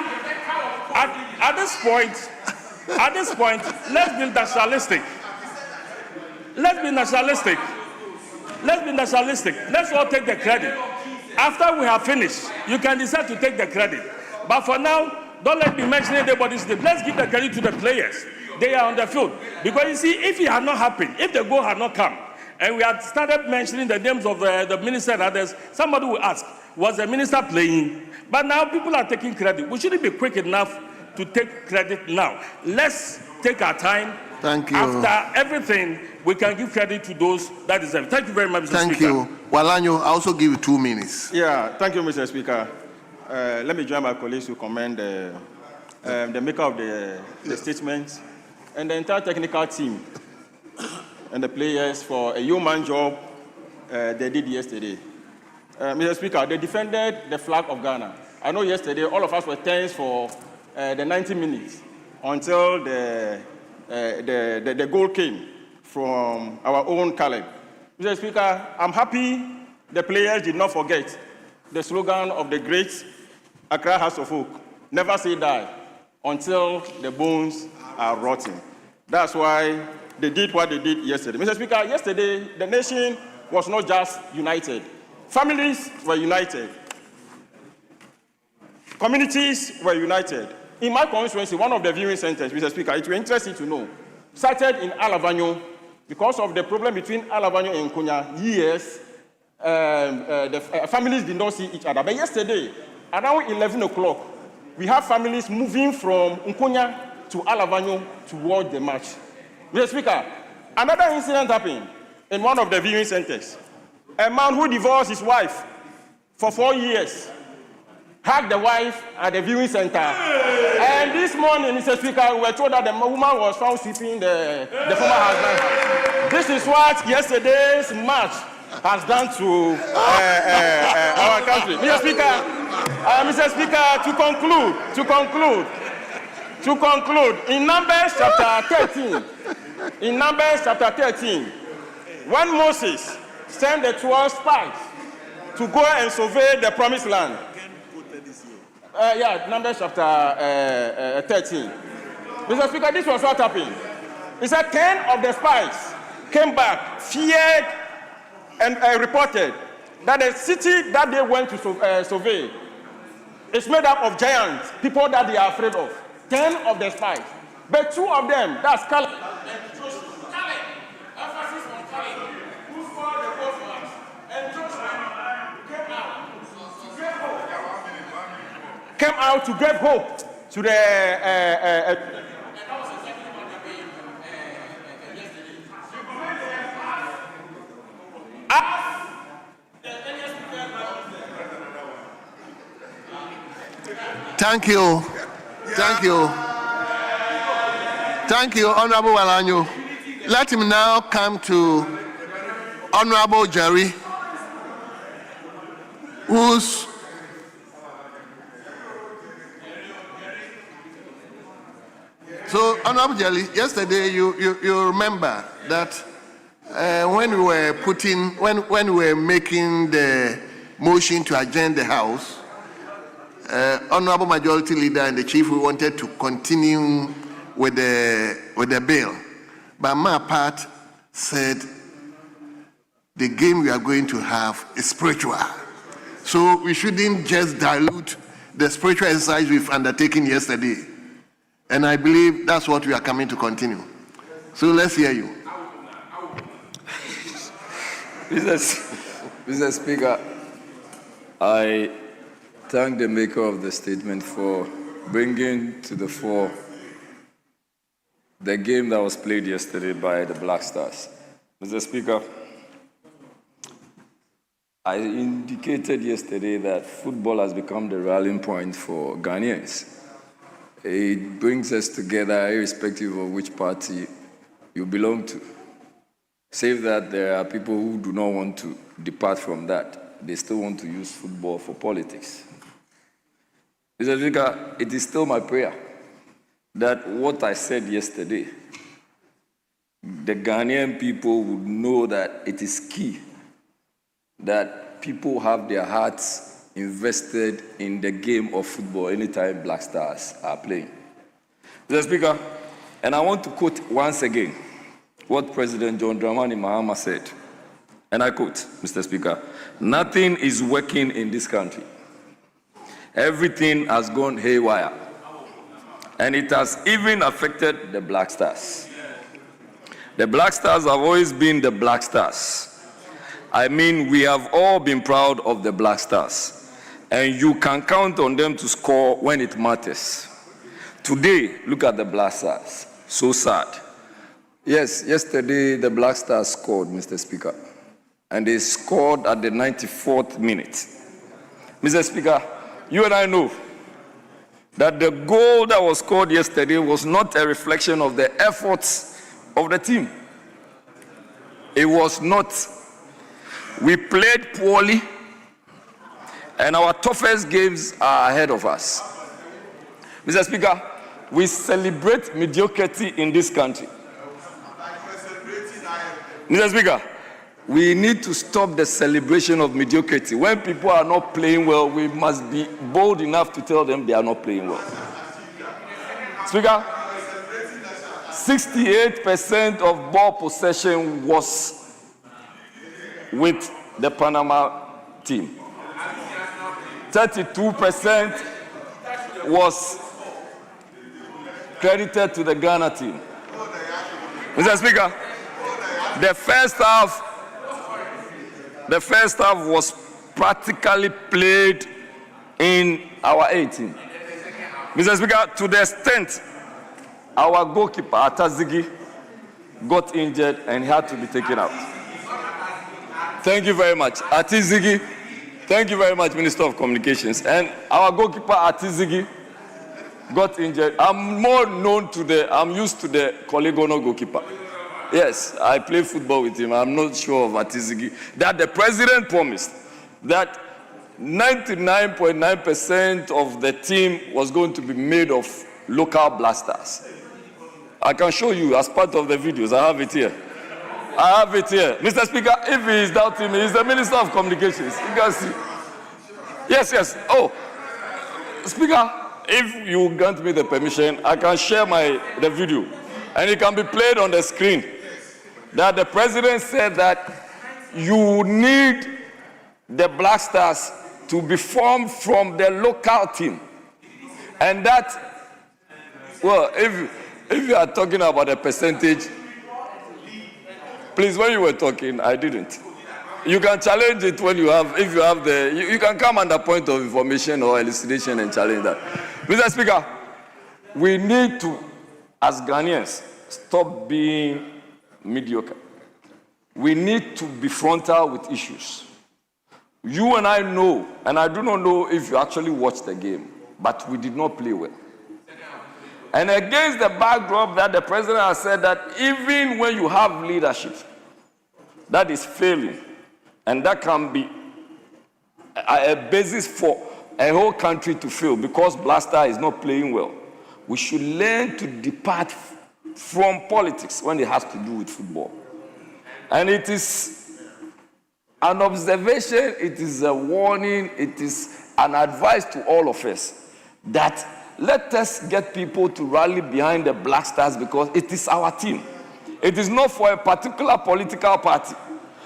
at this point, let's be nationalistic. Let's be nationalistic. Let's all take the credit. After we have finished, you can decide to take the credit. But for now, don't let me mention anybody's name. Let's give the credit to the players. They are on the field. Because you see, if it had not happened, if the goal had not come, and we had started mentioning the names of the minister and others, somebody will ask, was the minister playing? But now people are taking credit. We shouldn't be quick enough to take credit now. Let's take our time. Thank you. After everything, we can give credit to those that deserve it. Thank you very much, Mr. Speaker. Thank you. Walanyo, I also give you 2 minutes. Yeah, thank you, Mr. Speaker. Let me join my colleagues to commend the maker of the statements and the entire technical team and the players for a human job they did yesterday. Mr. Speaker, they defended the flag of Ghana. I know yesterday all of us were tense for the 90 minutes until the goal came from our own Caleb. Mr. Speaker, I'm happy the players did not forget the slogan of the great Accra House of Oak, never say die until the bones are rotting. That's why they did what they did yesterday. Mr. Speaker, yesterday the nation was not just united. Families were united. Communities were united. In my constituency, one of the viewing centers, Mr. Speaker, it will be interesting to know, started in Afenyo, because of the problem between Afenyo and Nkonya, years, the families did not see each other. But yesterday, around 11 o'clock, we have families moving from Nkonya to Afenyo to watch the match. Mr. Speaker, another incident happened in one of the viewing centers. A man who divorced his wife for 4 years hugged the wife at the viewing center. And this morning, Mr. Speaker, we were told that the woman was found sweeping the former husband. This is what yesterday's match has done to our country. Mr. Speaker, to conclude, in Numbers chapter 13, when Moses sent the 12 spies to go and survey the promised land. Numbers chapter 13. Mr. Speaker, this was what happened. He said 10 of the spies came back, feared, and reported that the city that they went to survey is made up of giants, people that they are afraid of. 10 of the spies. But 2 of them, that's Caleb. Came out to give hope to the Thank you. Thank you, Honorable Walanyo. Let him now come to Honorable Jerry, who's so Honorable Jerry. Yesterday, you remember that when we were making the motion to adjourn the House, Honorable Majority Leader and the Chief, we wanted to continue with the bill, but my part said the game we are going to have is spiritual, so we shouldn't just dilute the spiritual exercise we've undertaken yesterday, and I believe that's what we are coming to continue. So let's hear you. Mr. Speaker, I thank the maker of the statement for bringing to the fore the game that was played yesterday by the Black Stars. Mr. Speaker, I indicated yesterday that football has become the rallying point for Ghanaians. It brings us together irrespective of which party you belong to. Save that there are people who do not want to depart from that. They still want to use football for politics. Mr. Speaker, it is still my prayer that what I said yesterday, the Ghanaian people would know that it is key that people have their hearts invested in the game of football anytime Black Stars are playing. Mr. Speaker, and I want to quote once again what President John Dramani Mahama said, and I quote, Mr. Speaker, "Nothing is working in this country. Everything has gone haywire, and it has even affected the Black Stars. The Black Stars have always been the Black Stars. I mean, we have all been proud of the Black Stars, and you can count on them to score when it matters. Today, look at the Black Stars. So sad. Yes, yesterday the Black Stars scored, Mr. Speaker, and they scored at the 94th minute. Mr. Speaker, you and I know that the goal that was scored yesterday was not a reflection of the efforts of the team. It was not. We played poorly, and our toughest games are ahead of us. Mr. Speaker, we celebrate mediocrity in this country. Mr. Speaker, we need to stop the celebration of mediocrity. When people are not playing well, we must be bold enough to tell them they are not playing well. Speaker, 68% of ball possession was with the Panama team. 32% was credited to the Ghana team. Mr. Speaker, the first half was practically played in our 18. Mr. Speaker, to the extent our goalkeeper, Atazigi, got injured and had to be taken out. Thank you very much. Atizigi, thank you very much, Minister of Communications. And our goalkeeper, Atizigi, got injured. I'm used to the Kolegono goalkeeper. Yes, I play football with him. I'm not sure of Atizigi. That the president promised that 99.9% of the team was going to be made of local blasters. I can show you as part of the videos. I have it here. Mr. Speaker, if he is doubting me, he's the Minister of Communications. You can see. Yes. Oh, Speaker, if you grant me the permission, I can share the video. And it can be played on the screen. That the president said that you need the Black Stars to be formed from the local team. And that, well, if you are talking about a percentage, please, when you were talking, I didn't. You can challenge it when you have, if you have you can come under point of information or elucidation and challenge that. Mr. Speaker, we need to, as Ghanaians, stop being mediocre. We need to be frontal with issues. You and I know, and I do not know if you actually watched the game, but we did not play well. And against the backdrop that the president has said that even when you have leadership that is failing, and that can be a basis for a whole country to fail because Blaster is not playing well, we should learn to depart from politics when it has to do with football. And it is an observation, it is a warning, it is an advice to all of us that let us get people to rally behind the Black Stars because it is our team. It is not for a particular political party.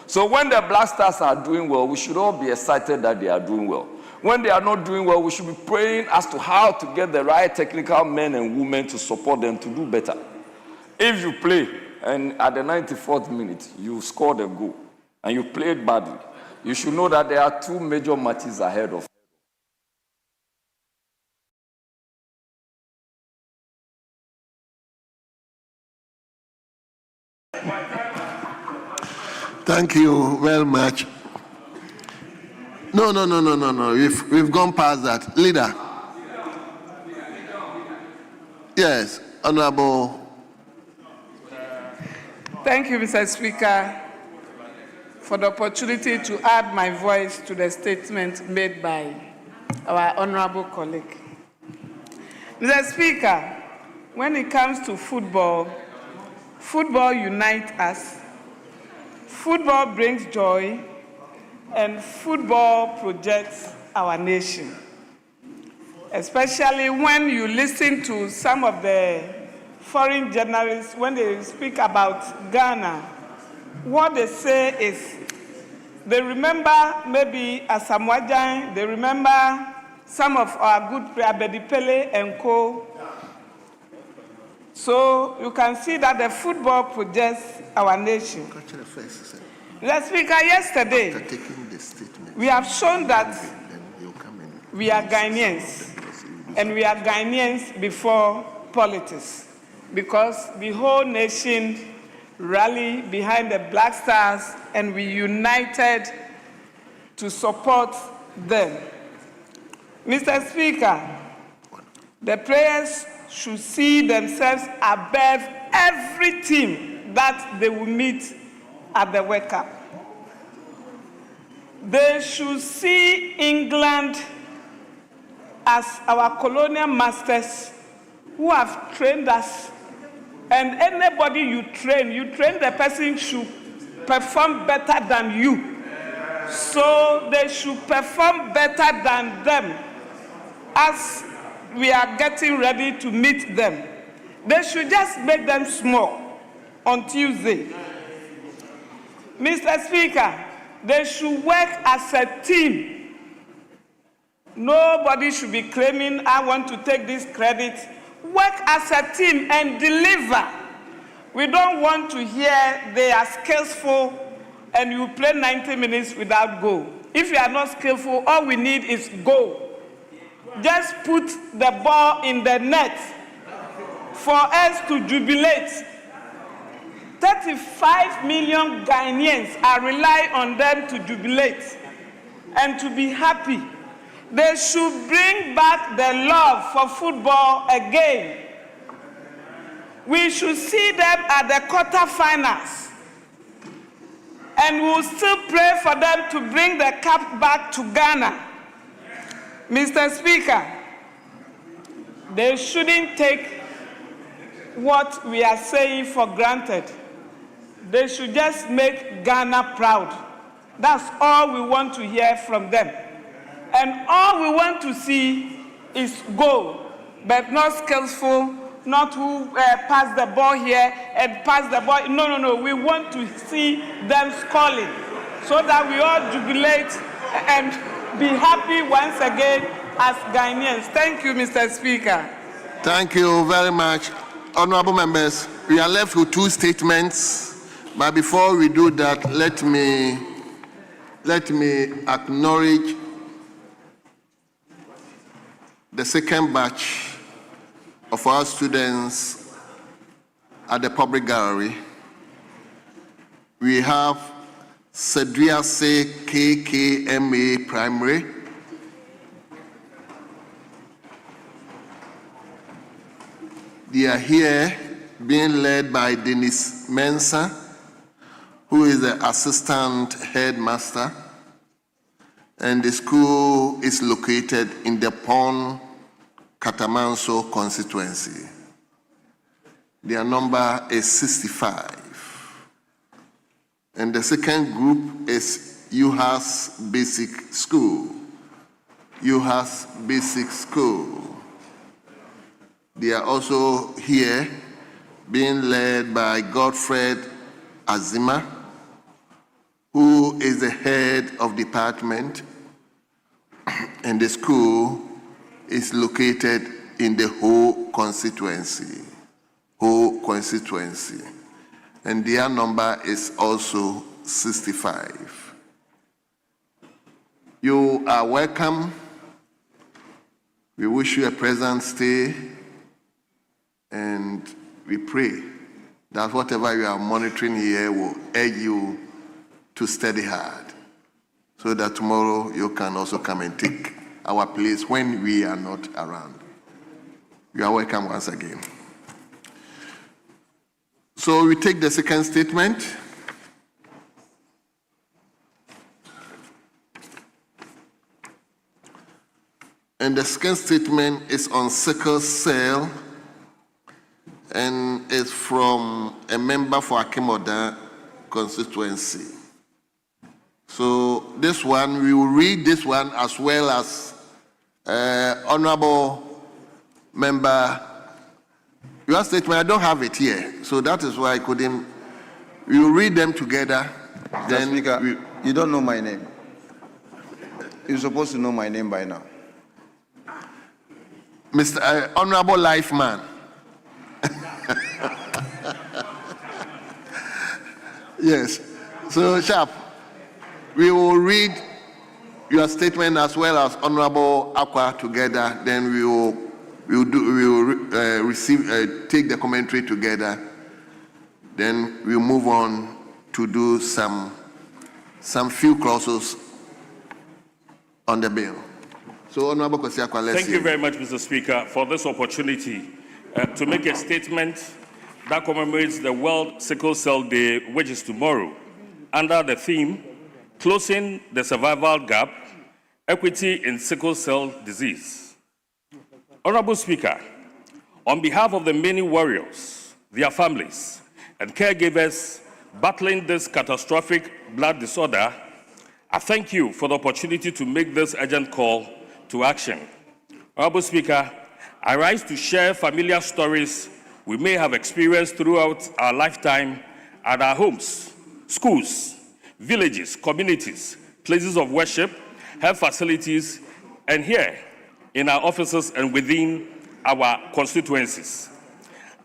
So when the Black Stars are doing well, we should all be excited that they are doing well. When they are not doing well, we should be praying as to how to get the right technical men and women to support them to do better. If you play and at the 94th minute you scored a goal and you played badly, you should know that there are 2 major matches ahead of you. Thank you very much. No. We've gone past that. Leader. Yes, Honorable. Thank you, Mr. Speaker, for the opportunity to add my voice to the statement made by our honorable colleague. Mr. Speaker, when it comes to football, football unites us, football brings joy, and football projects our nation. Especially when you listen to some of the foreign journalists, when they speak about Ghana, what they say is they remember maybe Asamoah Gyan, they remember some of our good players, Abedi Pele and co. So you can see that the football projects our nation. The Speaker, yesterday, we have shown that we are Ghanaians, and we are Ghanaians before politics, because the whole nation rallied behind the Black Stars and we united to support them. Mr. Speaker, the players should see themselves above every team that they will meet at the World Cup. They should see England as our colonial masters who have trained us. And anybody you train the person should perform better than you. So they should perform better than them as we are getting ready to meet them. They should just make them small on Tuesday. Mr. Speaker, they should work as a team. Nobody should be claiming, I want to take this credit. Work as a team and deliver. We don't want to hear they are skillful and you play 90 minutes without goal. If you are not skillful, all we need is goal. Just put the ball in the net for us to jubilate. 35 million Ghanaians are relying on them to jubilate and to be happy. They should bring back the love for football again. We should see them at the quarterfinals. And we'll still pray for them to bring the cup back to Ghana. Mr. Speaker, they shouldn't take what we are saying for granted. They should just make Ghana proud. That's all we want to hear from them. And all we want to see is goal, but not skillful, not who pass the ball here and pass the ball. No. We want to see them scoring so that we all jubilate and be happy once again as Ghanaians. Thank you, Mr. Speaker. Thank you very much. Honorable members, we are left with 2 statements. But before we do that, let me acknowledge the second batch of our students at the public gallery. We have Sedriase KKMA Primary, We are here being led by Osei-Mensah, who is the assistant headmaster, and the school is located in the Pond Katamanso constituency. Their number is 65. And the second group is UHAS Basic School. UHAS Basic School. They are also here being led by Godfred Azima, who is the head of department, and the school is located in the whole constituency. And their number is also 65. You are welcome. We wish you a pleasant stay, and we pray that whatever you are monitoring here will urge you to study hard, so that tomorrow you can also come and take our place when we are not around. You are welcome once again. So we take the second statement. And the second statement is on sickle cell, and is from a member for Akemoda constituency. So this one, we will read this one as well as Honorable Member. Your statement, I don't have it here, so that is why I couldn't. We will read them together. Then Speaker, you don't know my name. You're supposed to know my name by now. Mr. Honorable Lifeman. Yes. So, Sharp, we will read your statement as well as Honorable Aqua together. Then we will take the commentary together. Then we'll move on to do some few clauses on the bill. So, Honorable Kwasi-Akwa, let's Thank you very much, Mr. Speaker, for this opportunity to make a statement that commemorates the World Sickle Cell Day, which is tomorrow, under the theme, Closing the Survival Gap, Equity in Sickle Cell Disease. Honorable Speaker, on behalf of the many warriors, their families, and caregivers battling this catastrophic blood disorder, I thank you for the opportunity to make this urgent call to action. Honorable Speaker, I rise to share familiar stories we may have experienced throughout our lifetime at our homes, schools, villages, communities, places of worship, health facilities, and here in our offices and within our constituencies.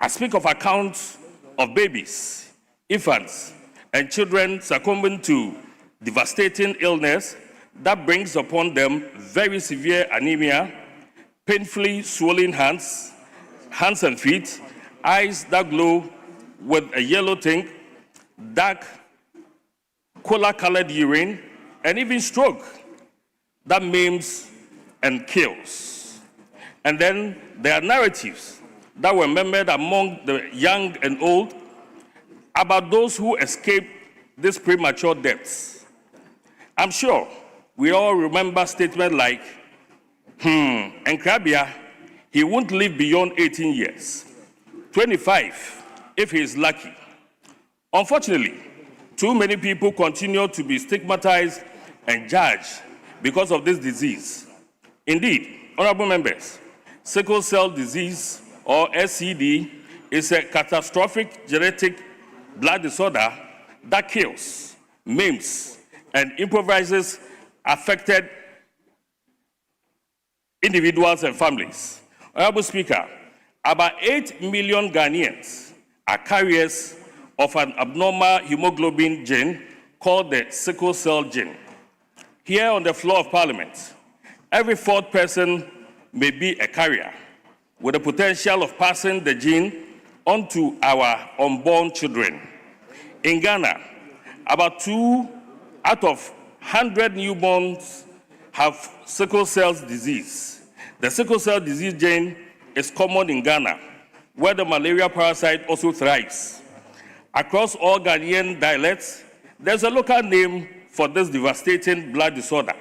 I speak of accounts of babies, infants, and children succumbing to devastating illness that brings upon them very severe anemia, painfully swollen hands and feet, eyes that glow with a yellow tint, dark, cola-colored urine, and even stroke that maims and kills. And then there are narratives that were remembered among the young and old about those who escaped these premature deaths. I'm sure we all remember statements like, Nkrabia, he won't live beyond 18 years, 25 if he is lucky. Unfortunately, too many people continue to be stigmatized and judged because of this disease. Indeed, honorable members, sickle cell disease, or SCD, is a catastrophic genetic blood disorder that kills, maims, and impoverishes affected individuals and families. Honorable Speaker, about 8 million Ghanaians are carriers of an abnormal hemoglobin gene called the sickle cell gene. Here on the floor of Parliament, every fourth person may be a carrier, with the potential of passing the gene on to our unborn children. In Ghana, about 2 out of 100 newborns have sickle cell disease. The sickle cell disease gene is common in Ghana, where the malaria parasite also thrives. Across all Ghanaian dialects, there's a local name for this devastating blood disorder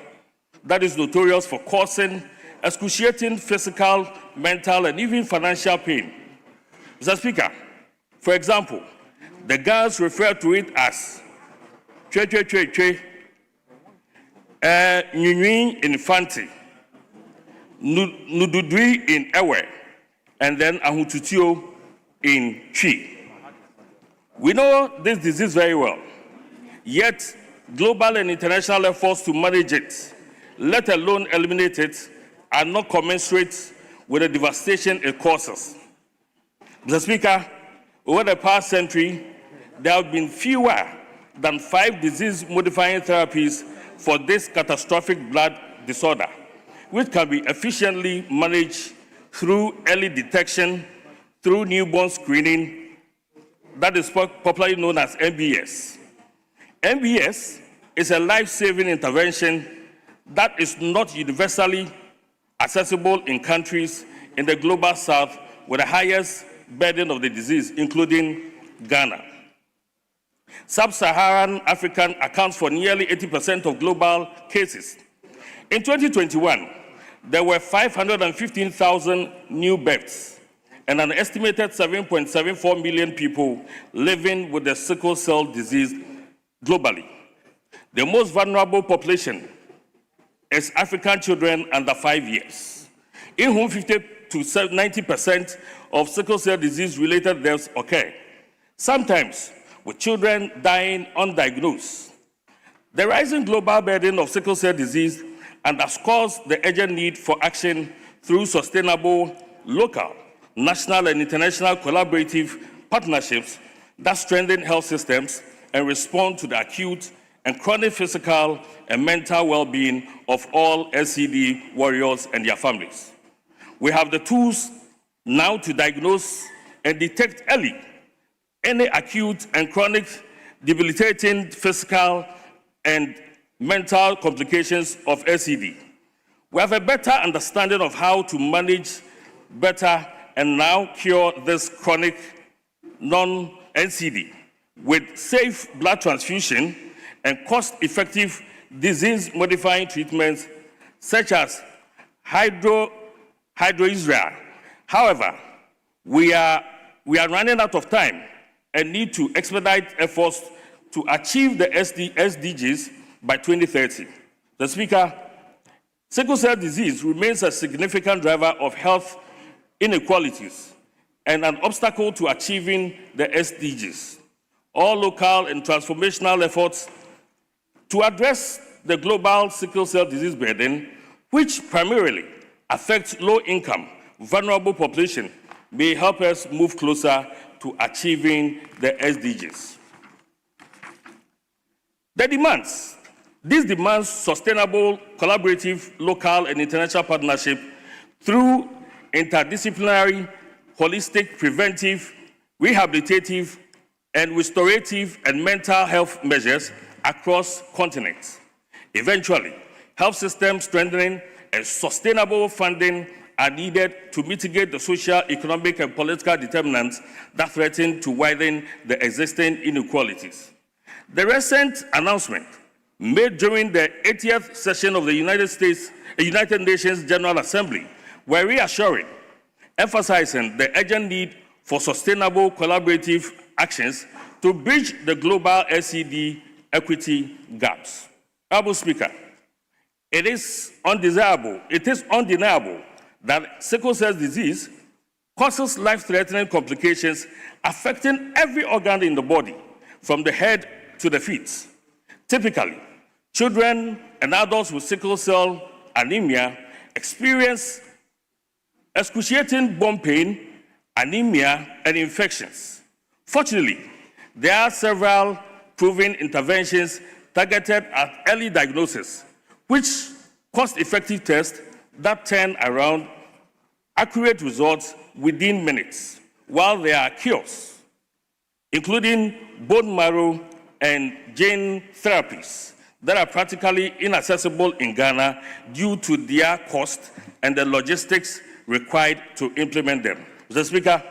that is notorious for causing excruciating physical, mental, and even financial pain. Mr. Speaker, for example, the Ghanaians refer to it as Nyunyui in Fanti, Nududui in Ewe, and then Ahututio in Chi. We know this disease very well, yet global and international efforts to manage it, let alone eliminate it, are not commensurate with the devastation it causes. Mr. Speaker, over the past century, there have been fewer than 5 disease-modifying therapies for this catastrophic blood disorder, which can be efficiently managed through early detection, through newborn screening, that is popularly known as MBS. MBS is a life-saving intervention that is not universally accessible in countries in the global south with the highest burden of the disease, including Ghana. Sub-Saharan Africa accounts for nearly 80% of global cases. In 2021, there were 515,000 new births and an estimated 7.74 million people living with the sickle cell disease globally. The most vulnerable population is African children under 5 years, in whom 50 to 90% of sickle cell disease-related deaths occur, sometimes with children dying undiagnosed. The rising global burden of sickle cell disease underscores the urgent need for action through sustainable local, national, and international collaborative partnerships that strengthen health systems and respond to the acute and chronic physical and mental well-being of all SCD warriors and their families. We have the tools now to diagnose and detect early any acute and chronic debilitating physical and mental complications of SCD. We have a better understanding of how to manage better and now cure this chronic non-NCD with safe blood transfusion and cost-effective disease-modifying treatments such as hydroxyurea. However, we are running out of time and need to expedite efforts to achieve the SDGs by 2030. The Speaker, sickle cell disease remains a significant driver of health inequalities and an obstacle to achieving the SDGs. All local and transformational efforts to address the global sickle cell disease burden, which primarily affects low-income, vulnerable population, may help us move closer to achieving the SDGs. This demands sustainable, collaborative, local, and international partnership through interdisciplinary, holistic, preventive, rehabilitative, and restorative and mental health measures across continents. Eventually, health system strengthening and sustainable funding are needed to mitigate the social, economic, and political determinants that threaten to widen the existing inequalities. The recent announcement made during the 80th session of the United Nations General Assembly were reassuring, emphasizing the urgent need for sustainable collaborative actions to bridge the global SCD equity gaps. Honorable Speaker, it is undeniable that sickle cell disease causes life-threatening complications affecting every organ in the body, from the head to the feet. Typically, children and adults with sickle cell anemia experience excruciating bone pain, anemia, and infections. Fortunately, there are several proven interventions targeted at early diagnosis, which cost-effective tests that turn around accurate results within minutes, while there are cures, including bone marrow and gene therapies that are practically inaccessible in Ghana due to their cost and the logistics required to implement them. Mr. Speaker,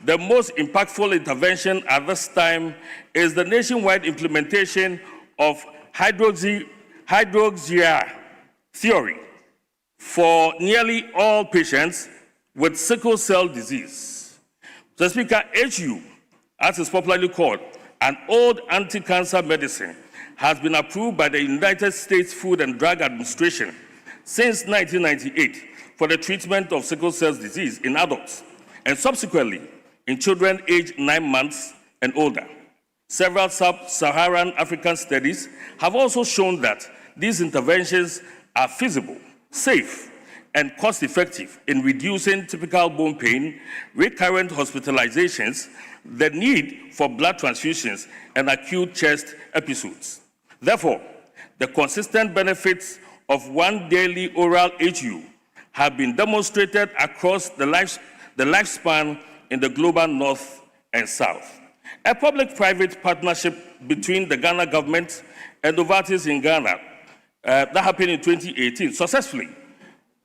the most impactful intervention at this time is the nationwide implementation of hydroxyurea theory for nearly all patients with sickle cell disease. Mr. Speaker, HU, as is popularly called, an old anti-cancer medicine, has been approved by the United States Food and Drug Administration since 1998 for the treatment of sickle cell disease in adults and subsequently in children aged 9 months and older. Several sub-Saharan African studies have also shown that these interventions are feasible, safe, and cost-effective in reducing typical bone pain, recurrent hospitalizations, the need for blood transfusions, and acute chest episodes. Therefore, the consistent benefits of one daily oral HU have been demonstrated across the lifespan in the global north and south. A public-private partnership between the Ghana government and Novartis in Ghana that happened in 2018 successfully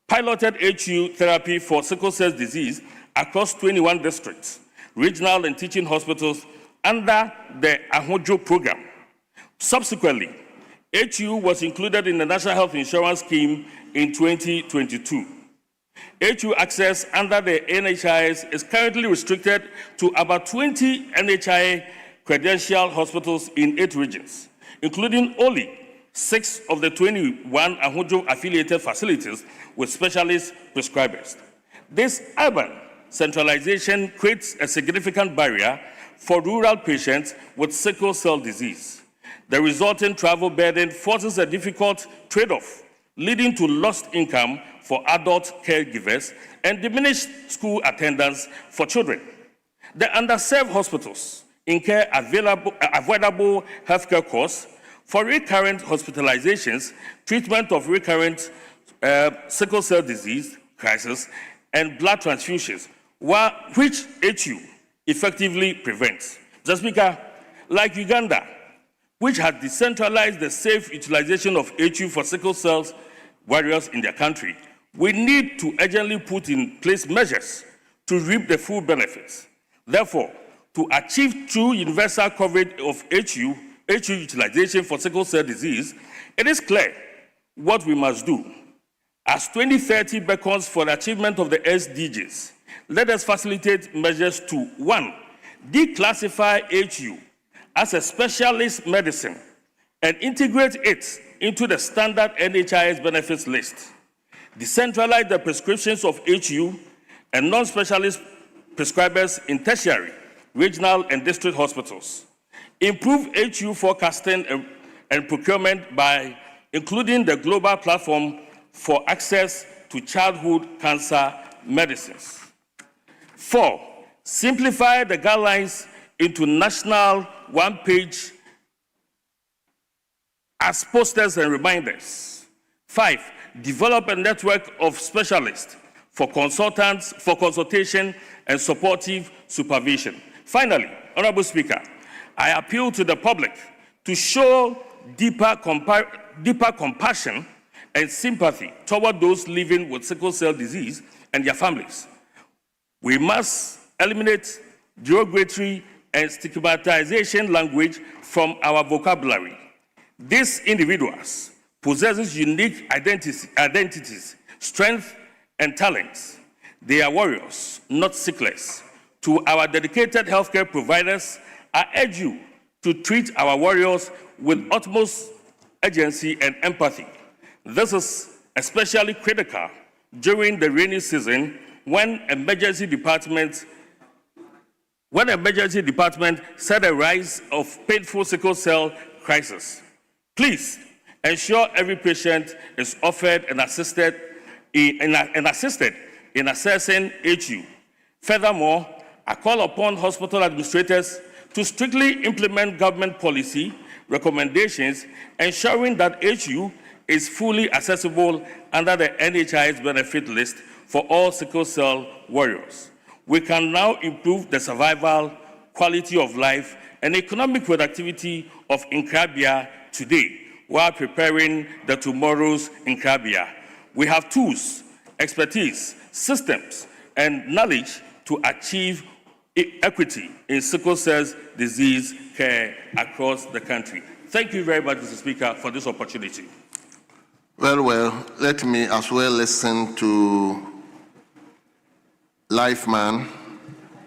piloted HU therapy for sickle cell disease across 21 districts, regional and teaching hospitals under the Ahojo program. Subsequently, HU was included in the National Health Insurance Scheme in 2022. HU access under the NHIS is currently restricted to about 20 NHI credentialed hospitals in 8 regions, including only 6 of the 21 Ahojo affiliated facilities with specialist prescribers. This urban centralization creates a significant barrier for rural patients with sickle cell disease. The resulting travel burden forces a difficult trade-off, leading to lost income for adult caregivers and diminished school attendance for children. The underserved hospitals incur avoidable healthcare costs for recurrent hospitalizations, treatment of recurrent sickle cell disease crisis, and blood transfusions, which HU effectively prevents. Mr. Speaker, like Uganda, which has decentralized the safe utilization of HU for sickle cell warriors in their country, we need to urgently put in place measures to reap the full benefits. Therefore, to achieve true universal coverage of HU utilization for sickle cell disease, it is clear what we must do. As 2030 beckons for the achievement of the SDGs, let us facilitate measures to 1, declassify HU as a specialist medicine and integrate it into the standard NHIS benefits list. Decentralize the prescriptions of HU and non-specialist prescribers in tertiary, regional, and district hospitals. Improve HU forecasting and procurement by including the global platform for access to childhood cancer medicines. 4, simplify the guidelines into national one-page as posters and reminders. 5, develop a network of specialists for consultation and supportive supervision. Finally, Honorable Speaker, I appeal to the public to show deeper compassion and sympathy toward those living with sickle cell disease and their families. We must eliminate derogatory and stigmatization language from our vocabulary. These individuals possess unique identities, strength, and talents. They are warriors, not sickless. To our dedicated healthcare providers, I urge you to treat our warriors with utmost urgency and empathy. This is especially critical during the rainy season when emergency departments saw a rise of painful sickle cell crisis. Please ensure every patient is offered and assisted in assessing HU. Furthermore, I call upon hospital administrators to strictly implement government policy recommendations, ensuring that HU is fully accessible under the NHIS benefit list for all sickle cell warriors. We can now improve the survival, quality of life, and economic productivity of Nkrabia today while preparing the tomorrow's Nkrabia. We have tools, expertise, systems, and knowledge to achieve equity in sickle cell disease care across the country. Thank you very much, Mr. Speaker, for this opportunity. Well, let me as well listen to Lifeman,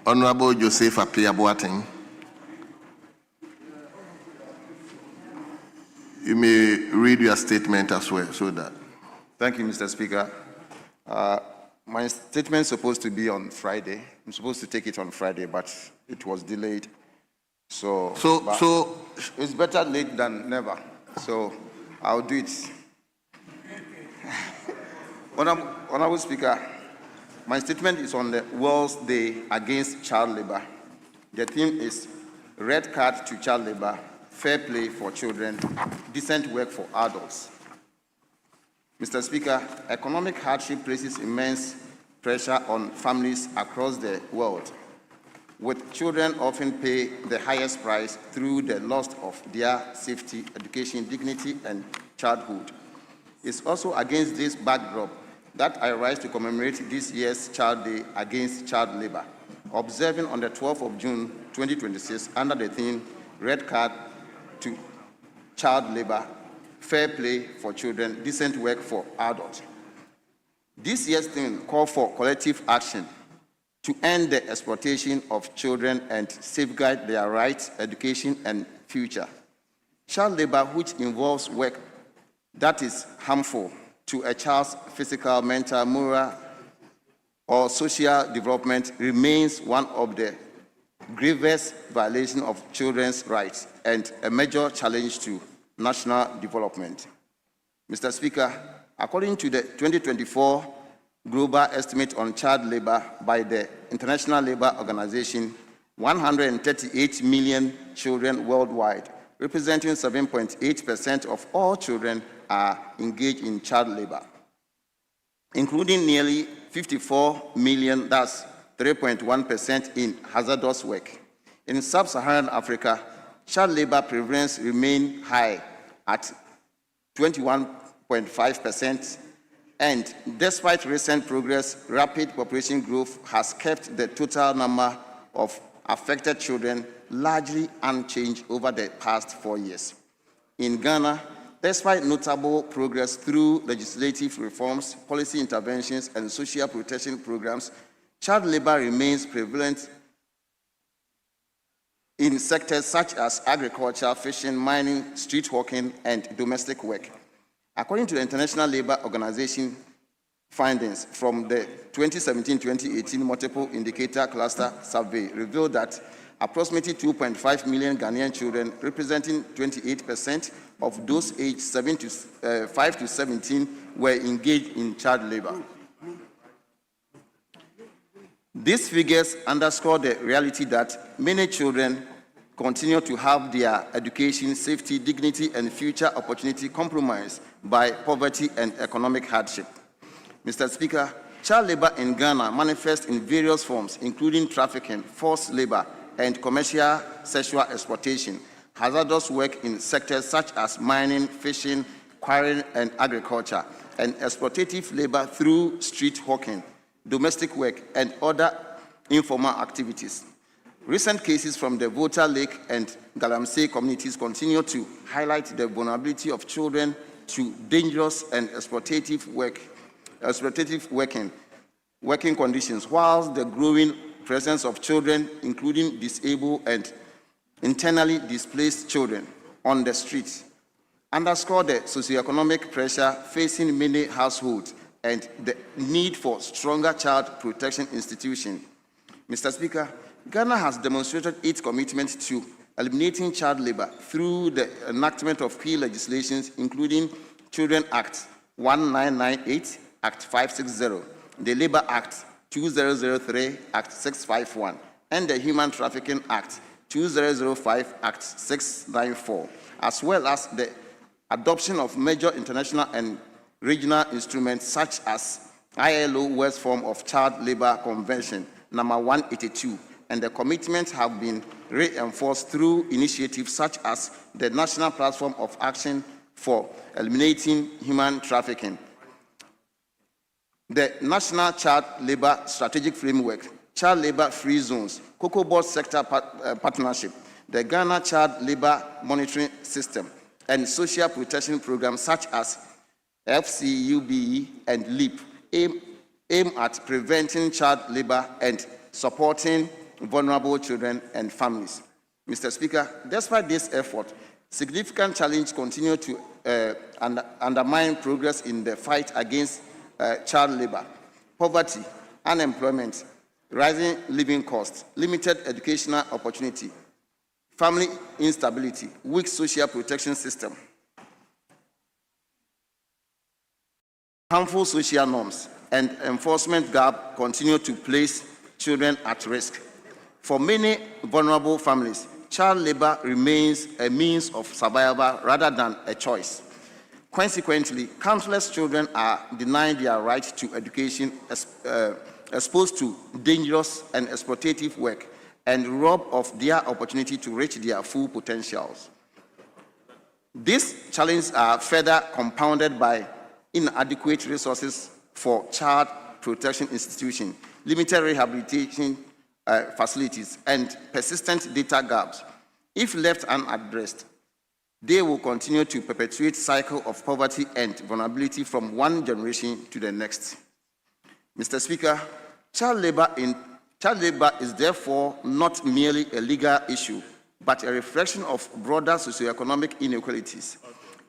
Honorable Joseph Apia-Boateng. You may read your statement as well, so that. Thank you, Mr. Speaker. My statement is supposed to be on Friday. I'm supposed to take it on Friday, but it was delayed. So it's better late than never. So I'll do it. Honorable Speaker, my statement is on the World's Day Against Child Labor. The theme is Red Card to Child Labor, Fair Play for Children, Decent Work for Adults. Mr. Speaker, economic hardship places immense pressure on families across the world, with children often pay the highest price through the loss of their safety, education, dignity, and childhood. It's also against this backdrop that I rise to commemorate this year's Child Day Against Child Labor, observing on the 12th of June 2026 under the theme Red Card to Child Labor, Fair Play for Children, Decent Work for Adults. This year's theme called for collective action to end the exploitation of children and safeguard their rights, education, and future. Child labor, which involves work that is harmful to a child's physical, mental, moral, or social development, remains one of the gravest violations of children's rights and a major challenge to national development. Mr. Speaker, according to the 2024 global estimate on child labor by the International Labour Organization, 138 million children worldwide, representing 7.8% of all children, are engaged in child labor, including nearly 54 million, that's 3.1% in hazardous work. In sub-Saharan Africa, child labor prevalence remains high at 21.5%, and despite recent progress, rapid population growth has kept the total number of affected children largely unchanged over the past 4 years. In Ghana, despite notable progress through legislative reforms, policy interventions, and social protection programs, child labor remains prevalent in sectors such as agriculture, fishing, mining, street hawking, and domestic work. According to the International Labour Organization findings from the 2017-2018 Multiple Indicator Cluster Survey revealed that approximately 2.5 million Ghanaian children, representing 28% of those aged 5 to 17, were engaged in child labor. These figures underscore the reality that many children continue to have their education, safety, dignity, and future opportunity compromised by poverty and economic hardship. Mr. Speaker, child labor in Ghana manifests in various forms, including trafficking, forced labor, and commercial sexual exploitation, hazardous work in sectors such as mining, fishing, quarrying, and agriculture, and exploitative labor through street hawking, domestic work, and other informal activities. Recent cases from the Volta Lake and Galamsey communities continue to highlight the vulnerability of children to dangerous and exploitative working conditions, whilst the growing presence of children, including disabled and internally displaced children, on the streets, underscore the socioeconomic pressure facing many households and the need for stronger child protection institutions. Mr. Speaker, Ghana has demonstrated its commitment to eliminating child labor through the enactment of key legislations, including Children Act 1998, Act 560, the Labor Act 2003, Act 651, and the Human Trafficking Act 2005, Act 694, as well as the adoption of major international and regional instruments such as ILO World Form of Child Labor Convention number 182, and the commitments have been reinforced through initiatives such as the National Platform of Action for Eliminating Human Trafficking, the National Child Labor Strategic Framework, child labor-free zones, cocoa board sector partnership, the Ghana Child Labor Monitoring System, and social protection programs such as FCUBE and LEAP aim at preventing child labor and supporting vulnerable children and families. Mr. Speaker, despite this effort, significant challenges continue to undermine progress in the fight against child labor, poverty, unemployment, rising living costs, limited educational opportunity, family instability, weak social protection system, harmful social norms, and enforcement gap continue to place children at risk. For many vulnerable families, child labor remains a means of survival rather than a choice. Consequently, countless children are denied their right to education, exposed to dangerous and exploitative work, and robbed of their opportunity to reach their full potentials. These challenges are further compounded by inadequate resources for child protection institutions, limited rehabilitation facilities, and persistent data gaps. If left unaddressed, they will continue to perpetuate a cycle of poverty and vulnerability from one generation to the next. Mr. Speaker, child labor is therefore not merely a legal issue, but a reflection of broader socioeconomic inequalities.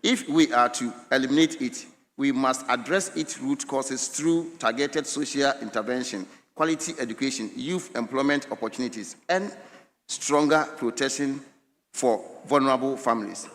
If we are to eliminate it, we must address its root causes through targeted social intervention, quality education, youth employment opportunities, and stronger protection for vulnerable families.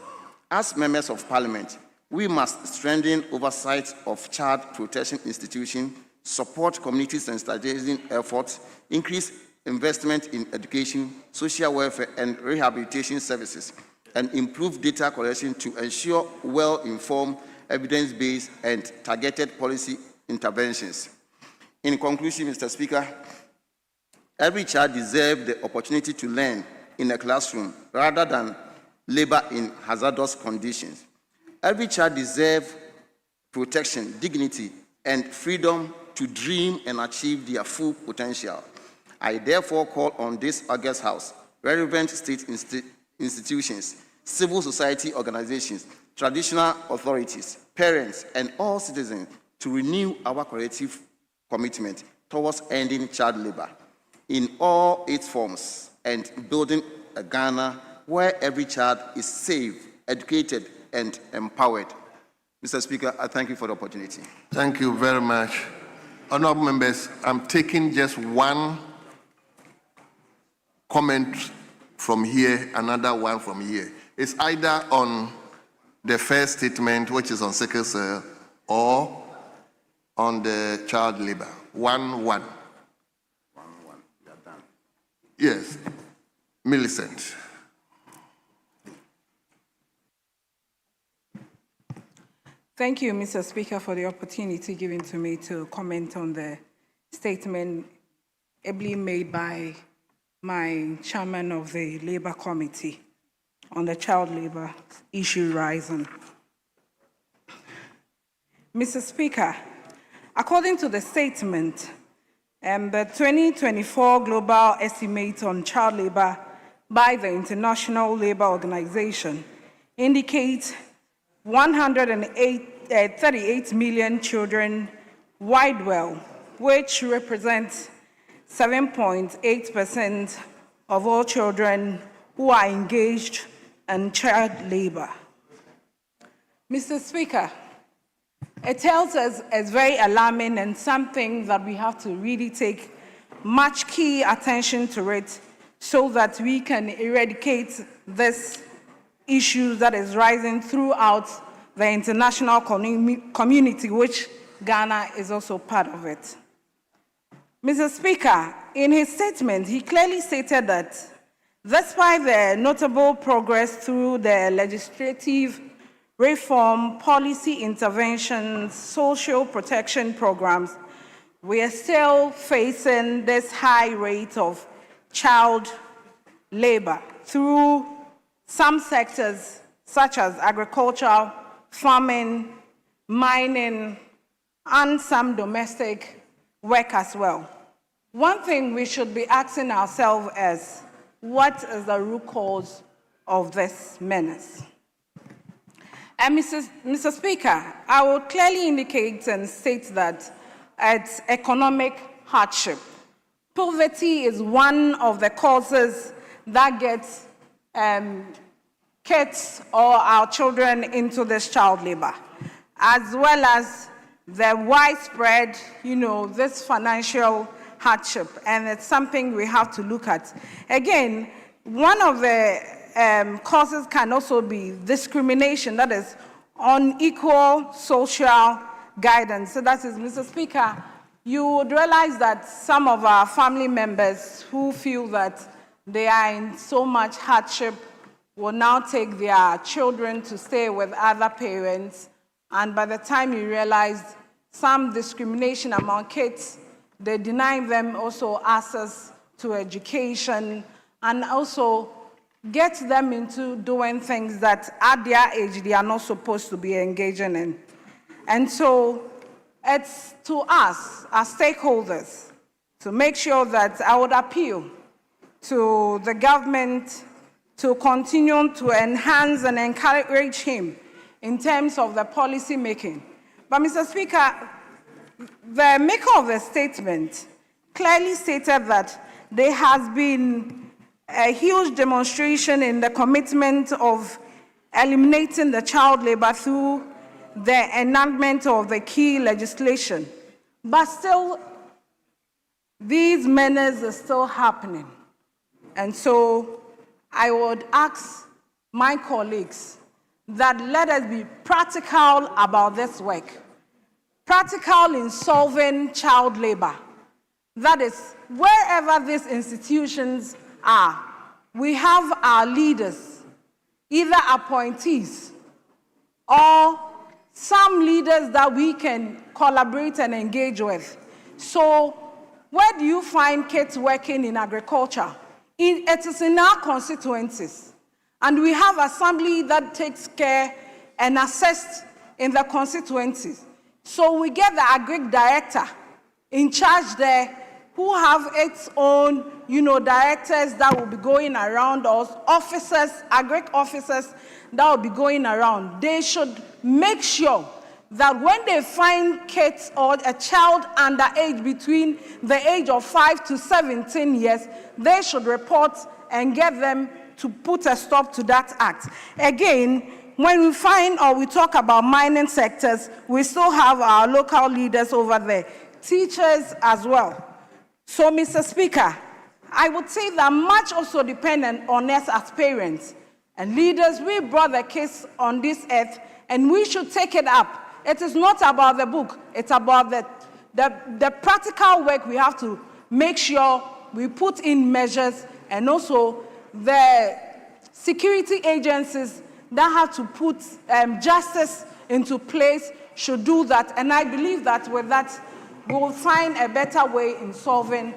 As members of Parliament, we must strengthen oversight of child protection institutions, support community sensitization efforts, increase investment in education, social welfare, and rehabilitation services, and improve data collection to ensure well-informed, evidence-based, and targeted policy interventions. In conclusion, Mr. Speaker, every child deserves the opportunity to learn in a classroom rather than labor in hazardous conditions. Every child deserves protection, dignity, and freedom to dream and achieve their full potential. I therefore call on this August House, relevant state institutions, civil society organizations, traditional authorities, parents, and all citizens to renew our collective commitment towards ending child labor in all its forms and building a Ghana where every child is safe, educated, and empowered. Mr. Speaker, I thank you for the opportunity. Thank you very much. Honorable members, I'm taking just one comment from here, another one from here. It's either on the first statement, which is on sickle cell, or on the child labor. 1-1. 1-1. We are done. Yes. Millicent. Thank you, Mr. Speaker, for the opportunity given to me to comment on the statement ably made by my chairman of the Labour Committee on the child labor issue rising. Mr. Speaker, according to the statement, the 2024 global estimate on child labor by the International Labour Organization indicates 138 million children worldwide, which represents 7.8% of all children who are engaged in child labor. Mr. Speaker, it tells us it's very alarming and something that we have to really take much key attention to it so that we can eradicate this issue that is rising throughout the international community, which Ghana is also part of it. Mr. Speaker, in his statement, he clearly stated that despite the notable progress through the legislative reform, policy interventions, social protection programs, we are still facing this high rate of child labor through some sectors such as agriculture, farming, mining, and some domestic work as well. one thing we should be asking ourselves is, what is the root cause of this menace? And Mr. Speaker, I will clearly indicate and state that it's economic hardship. Poverty is one of the causes that gets kids or our children into this child labor, as well as the widespread, this financial hardship, and it's something we have to look at. Again, one of the causes can also be discrimination, that is unequal social guidance. So that is, Mr. Speaker, you would realize that some of our family members who feel that they are in so much hardship will now take their children to stay with other parents, and by the time you realize some discrimination among kids, they deny them also access to education and also get them into doing things that at their age they are not supposed to be engaging in. And so it's to us as stakeholders to make sure that I would appeal to the government to continue to enhance and encourage him in terms of the policy making. But Mr. Speaker, the maker of the statement clearly stated that there has been a huge demonstration in the commitment of eliminating the child labor through the enactment of the key legislation. But still, these menaces are still happening. And so I would ask my colleagues that let us be practical about this work. Practical in solving child labor. That is, wherever these institutions are, we have our leaders, either appointees or some leaders that we can collaborate and engage with. So where do you find kids working in agriculture? It is in our constituencies. And we have assembly that takes care and assists in the constituencies. So we get the agric director in charge there who have its own, directors that will be going around, or officers, agric officers that will be going around. They should make sure that when they find kids or a child under age between the age of 5 to 17 years, they should report and get them to put a stop to that act. Again, when we find or we talk about mining sectors, we still have our local leaders over there, teachers as well. So, Mr. Speaker, I would say that much also depends on us as parents and leaders. We brought the case on this earth, and we should take it up. It is not about the book. It's about the practical work. We have to make sure we put in measures, and also the security agencies that have to put justice into place should do that. And I believe that with that, we will find a better way in solving.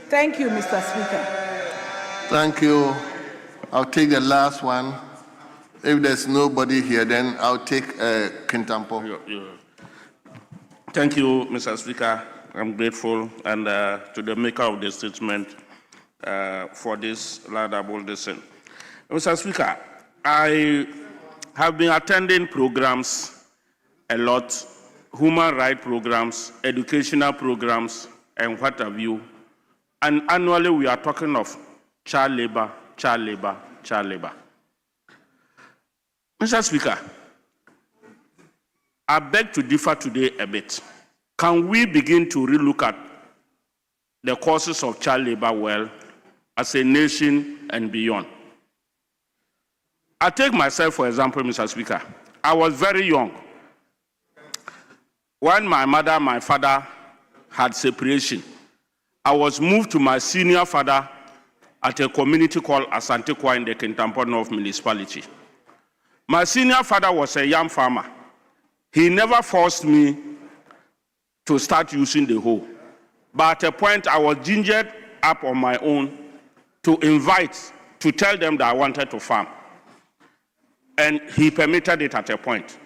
Thank you, Mr. Speaker. Thank you. I'll take the last one. If there's nobody here, then I'll take Kintampo. Thank you, Mr. Speaker. I'm grateful, and to the maker of the statement for this laudable decision. Mr. Speaker, I have been attending programs a lot, human rights programs, educational programs, and what have you. And annually we are talking of child labor, child labor, child labor. Mr. Speaker, I beg to differ today a bit. Can we begin to relook at the causes of child labor well as a nation and beyond? I take myself, for example, Mr. Speaker. I was very young when my mother and my father had separation. I was moved to my senior father at a community called Asantequa in the Kintampo North Municipality. My senior father was a young farmer. He never forced me to start using the hoe. But at a point, I was gingered up on my own to tell them that I wanted to farm. And he permitted it at a point.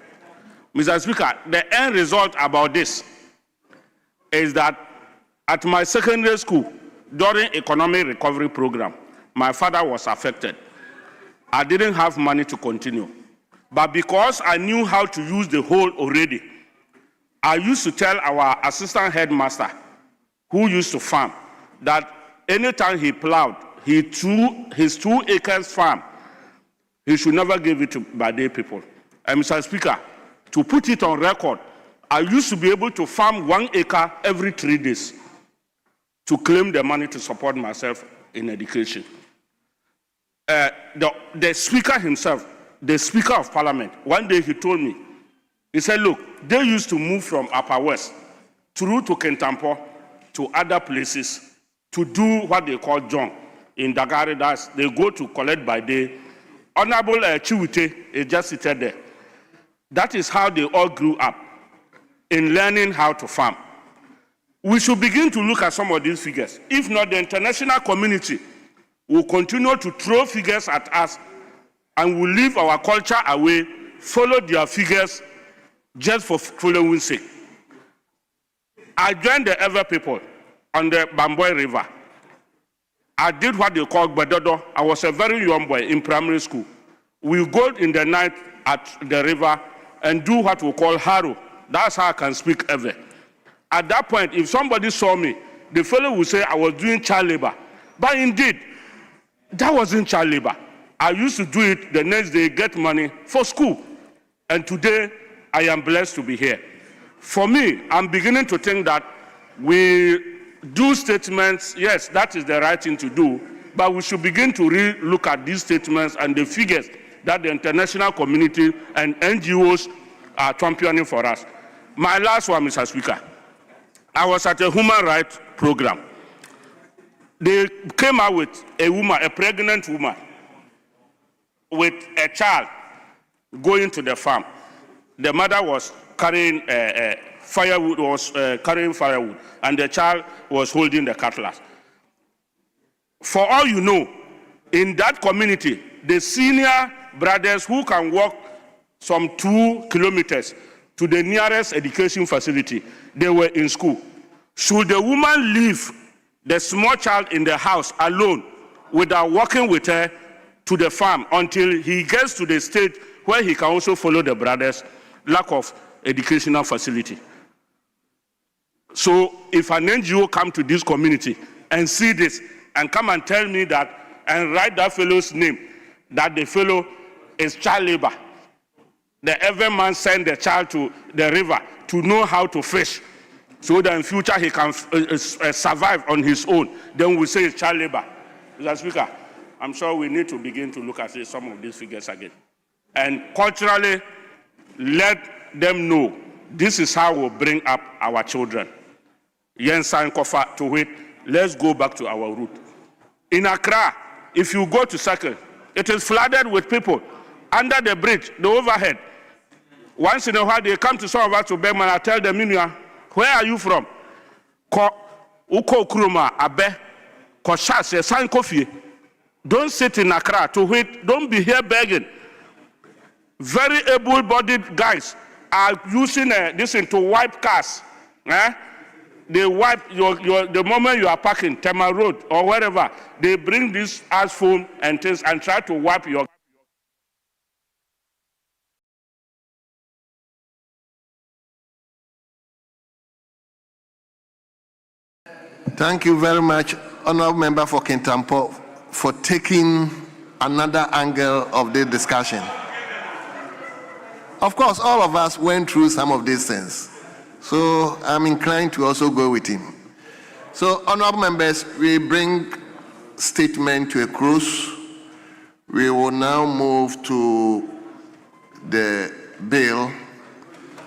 Mr. Speaker, the end result about this is that At my secondary school, during economic recovery program, my father was affected. I didn't have money to continue. But because I knew how to use the hole already, I used to tell our assistant headmaster, who used to farm, that anytime he plowed, his 2 acres farm, he should never give it to Bade people. And Mr. Speaker, to put it on record, I used to be able to farm 1 acre every 3 days to claim the money to support myself in education. The speaker himself, the Speaker of Parliament, one day he told me, he said, look, they used to move from Upper West through to Kentampo to other places to do what they call John in Dagari. That's they go to collect by day. Honorable Chiwite is just seated there. That is how they all grew up in learning how to farm. We should begin to look at some of these figures. If not, the international community will continue to throw figures at us and will leave our culture away, follow their figures just for following sake. I joined the Ever people on the Bamboy River. I did what they call Gbadodo. I was a very young boy in primary school. We go in the night at the river and do what we call haro. That's how I can speak Ever. At that point, if somebody saw me, the fellow would say I was doing child labor. But indeed, that wasn't child labor. I used to do it the next day, get money for school. And today, I am blessed to be here. For me, I'm beginning to think that we do statements, yes, that is the right thing to do, but we should begin to look at these statements and the figures that the international community and NGOs are championing for us. My last one, Mr. Speaker. I was at a human rights program. They came out with a woman, a pregnant woman, with a child going to the farm. The mother was carrying firewood, and the child was holding the cutlass. For all you know, in that community, the senior brothers who can walk some 2 kilometers to the nearest education facility, they were in school. Should the woman leave the small child in the house alone without walking with her to the farm until he gets to the stage where he can also follow the brothers? Lack of educational facility. So if an NGO come to this community and see this and come and tell me that and write that fellow's name, that the fellow is child labor, the every man send the child to the river to know how to fish so that in future he can survive on his own, then we say it's child labor. Mr. Speaker, I'm sure we need to begin to look at some of these figures again. And culturally, let them know this is how we'll bring up our children. Yensan Kofa to wait. Let's go back to our root. In Accra, if you go to Circle, it is flooded with people under the bridge, the overhead. Once in a while, they come to some of us to beg, and I tell them, where are you from? Uko Kuruma, Abe, Koshas, San Kofi. Don't sit in Accra to wait. Don't be here begging. Very able-bodied guys are using this to wipe cars. They wipe the moment you are parking, Tema Road or wherever, they bring this ash foam and things and try to wipe your. Thank you very much, Honourable Member for Kintampo, for taking another angle of the discussion. Of course, all of us went through some of these things, so I'm inclined to also go with him. So, honourable members, we bring statement to a close. We will now move to the bill.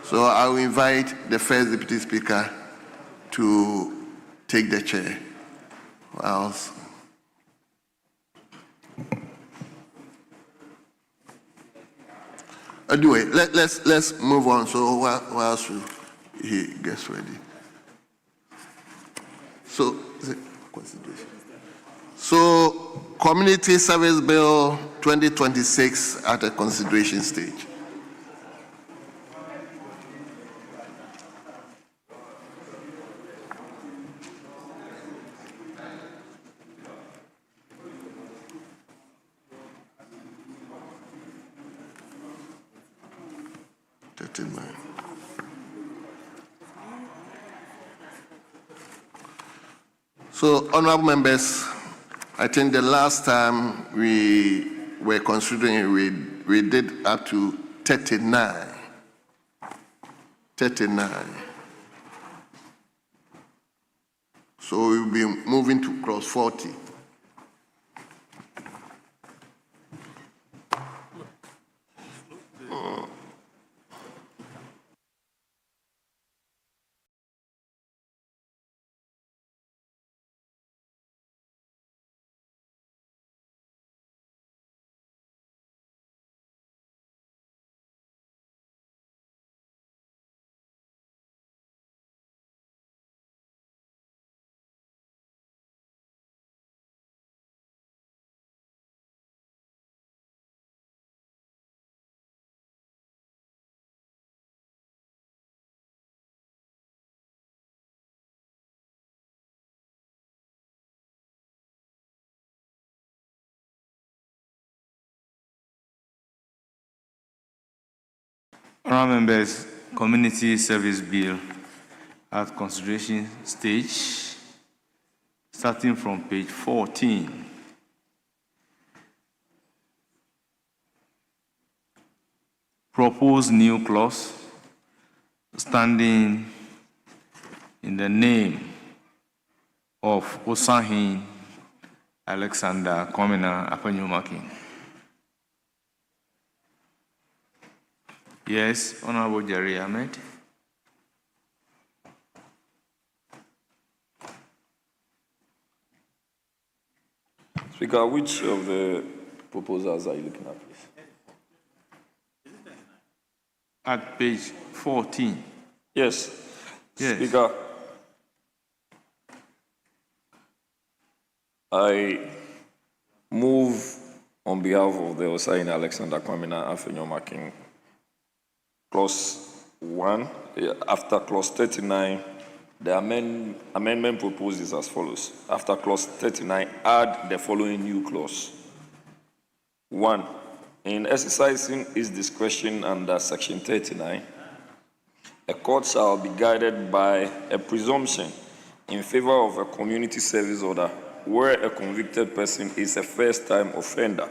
So I will invite the first Deputy Speaker to take the chair. Whilst anyway, let's move on. So whilst he gets ready. So Community Service Bill 2026 at a consideration stage. 39. So, honorable members, I think the last time we were considering, we did up to 39. 39. So we'll be moving to clause 40. Honourable members, Community Service Bill at consideration stage, starting from page 14. Proposed new clause standing in the name of Osei-Mensah Alexander Komina Afenyo-Markin. Yes, Honorable Jerry Ahmed. Speaker, which of the proposals are you looking at, please? At page 14. Yes. Yes. Speaker, I move on behalf of the Osei-Mensah Alexander Komina Afenyo-Markin, clause 1, after clause 39, the amendment proposed is as follows. After clause 39, add the following new clause. 1. In exercising its discretion under section 39, a court shall be guided by a presumption in favor of a community service order where a convicted person is a first-time offender,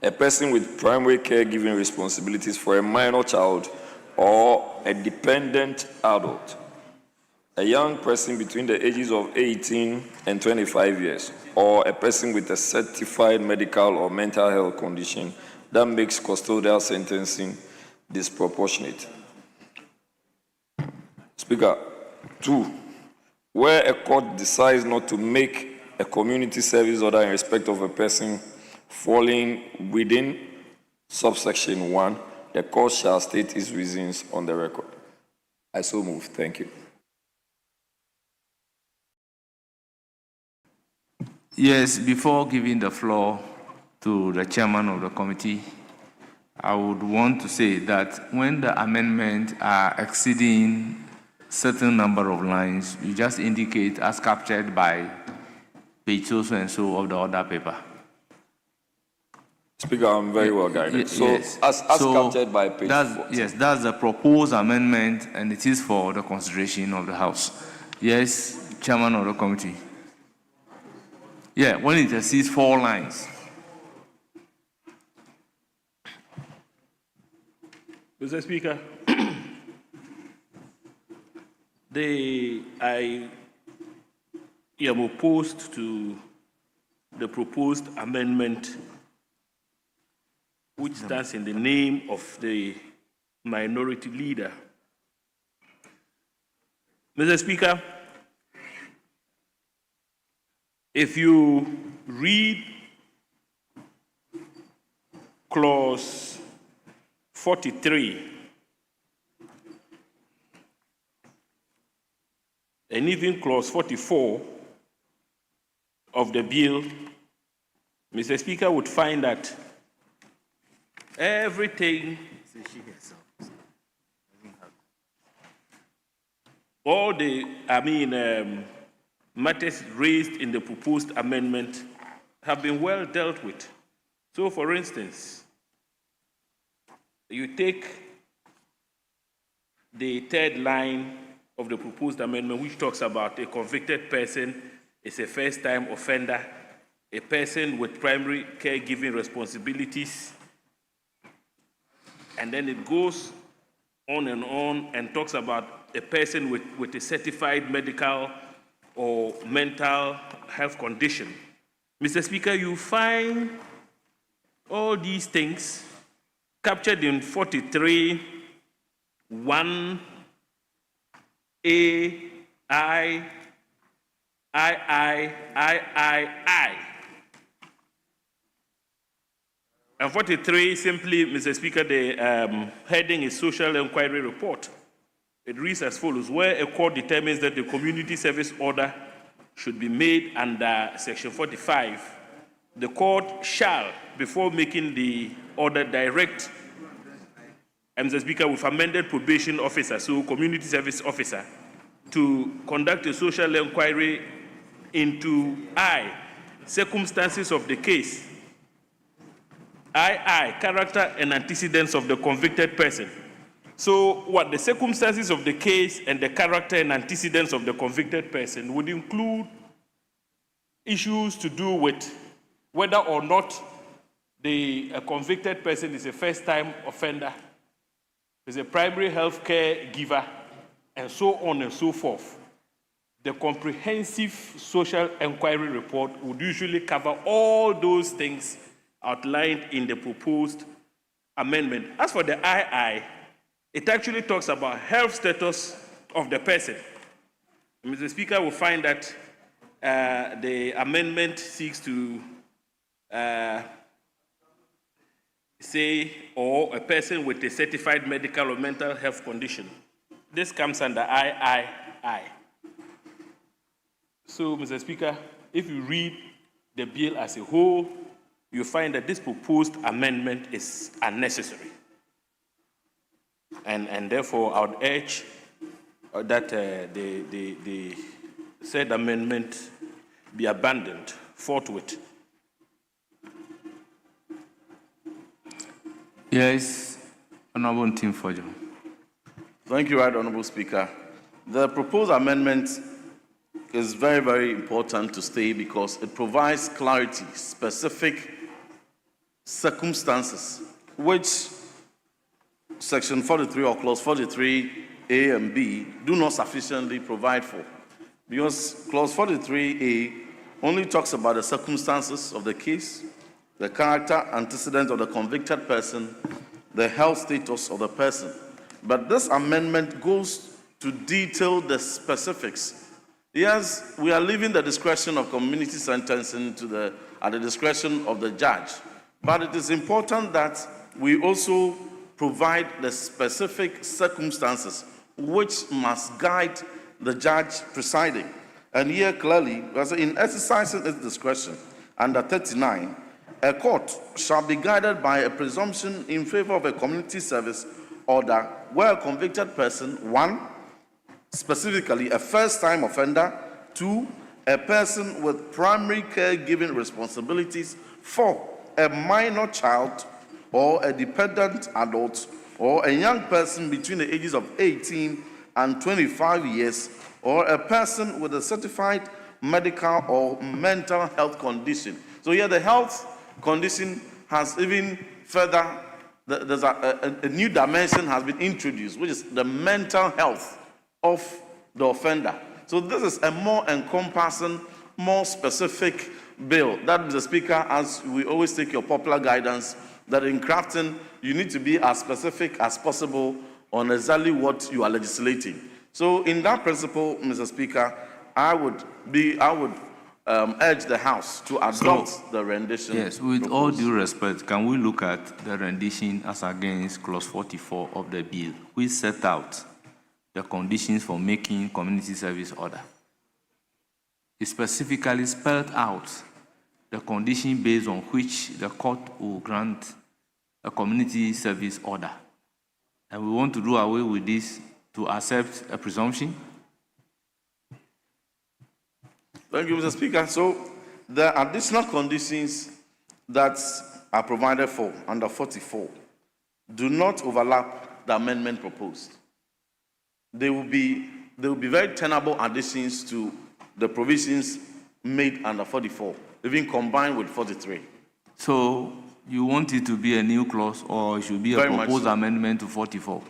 a person with primary caregiving responsibilities for a minor child or a dependent adult, a young person between the ages of 18 and 25 years, or a person with a certified medical or mental health condition that makes custodial sentencing disproportionate. Speaker, 2, where a court decides not to make a community service order in respect of a person falling within subsection 1, the court shall state its reasons on the record. I so move. Thank you. Yes, before giving the floor to the chairman of the committee, I would want to say that when the amendments are exceeding certain number of lines, you just indicate as captured by page so and so of the order paper. Speaker, I'm very well guided. So, yes. as captured by page 14. Yes, that's the proposed amendment, and it is for the consideration of the House. Yes, chairman of the committee. Yeah, when it exceeds 4 lines. Mr. Speaker, I am opposed to the proposed amendment which stands in the name of the minority leader. Mr. Speaker, if you read clause 43 and even clause 44 of the bill, Mr. Speaker, would find that everything, all the, matters raised in the proposed amendment have been well dealt with. So, for instance, you take the third line of the proposed amendment, which talks about a convicted person is a first-time offender, a person with primary caregiving responsibilities, and then it goes on and talks about a person with a certified medical or mental health condition. Mr. Speaker, you find all these things captured in 43, 1, A, I. And 43, simply, Mr. Speaker, the heading is Social Inquiry Report. It reads as follows: where a court determines that the community service order should be made under Section 45, the court shall, before making the order, direct, Mr. Speaker, with amended probation officer, so community service officer, to conduct a social inquiry into I, circumstances of the case, II, character and antecedents of the convicted person. So what the circumstances of the case and the character and antecedents of the convicted person would include issues to do with whether or not the convicted person is a first-time offender, is a primary health care giver, and so on and so forth. The comprehensive social inquiry report would usually cover all those things outlined in the proposed amendment. As for the II, it actually talks about health status of the person. Mr. Speaker will find that the amendment seeks to say, or a person with a certified medical or mental health condition. This comes under III. So, Mr. Speaker, if you read the bill as a whole, you find that this proposed amendment is unnecessary. And therefore, I would urge that the said amendment be abandoned forthwith. Yes, Honorable Tim Fojo. Thank you, Right Honorable Speaker. The proposed amendment is very, very important to stay because it provides clarity, specific circumstances, which Section 43 or Clause 43A and B do not sufficiently provide for. Because Clause 43A only talks about the circumstances of the case, the character, antecedents of the convicted person, the health status of the person. But this amendment goes to detail the specifics. Yes, we are leaving the discretion of community sentencing at the discretion of the judge. But it is important that we also provide the specific circumstances which must guide the judge presiding. And here clearly, in exercising its discretion, under 39, a court shall be guided by a presumption in favor of a community service order where a convicted person, 1, specifically a first-time offender, 2, a person with primary caregiving responsibilities, 4, a minor child or a dependent adult or a young person between the ages of 18 and 25 years or a person with a certified medical or mental health condition. So here the health condition has even further, there's a new dimension has been introduced, which is the mental health of the offender. So this is a more encompassing, more specific bill. That, Mr. Speaker, as we always take your popular guidance, that in crafting, you need to be as specific as possible on exactly what you are legislating. So in that principle, Mr. Speaker, I would urge the House to adopt the rendition. Yes, with proposed. All due respect, can we look at the rendition as against Clause 44 of the bill, which set out the conditions for making community service order? It specifically spelled out the condition based on which the court will grant a community service order. And we want to do away with this to accept a presumption. Thank you, Mr. Speaker. So the additional conditions that are provided for under 44 do not overlap the amendment proposed. they will be very tenable additions to the provisions made under 44, even combined with 43. So you want it to be a new clause, or it should be a Very much proposed so. amendment to 44?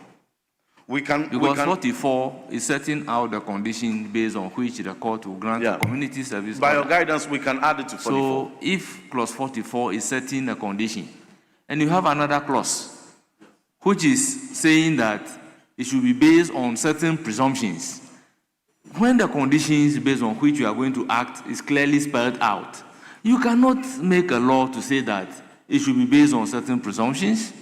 Because 44 is setting out the condition based on which the court will grant a community service by order. your guidance, we can add it to 44. So if clause 44 is setting a condition, and you have another clause, which is saying that it should be based on certain presumptions, when the conditions based on which you are going to act is clearly spelled out, you cannot make a law to say that it should be based on certain presumptions.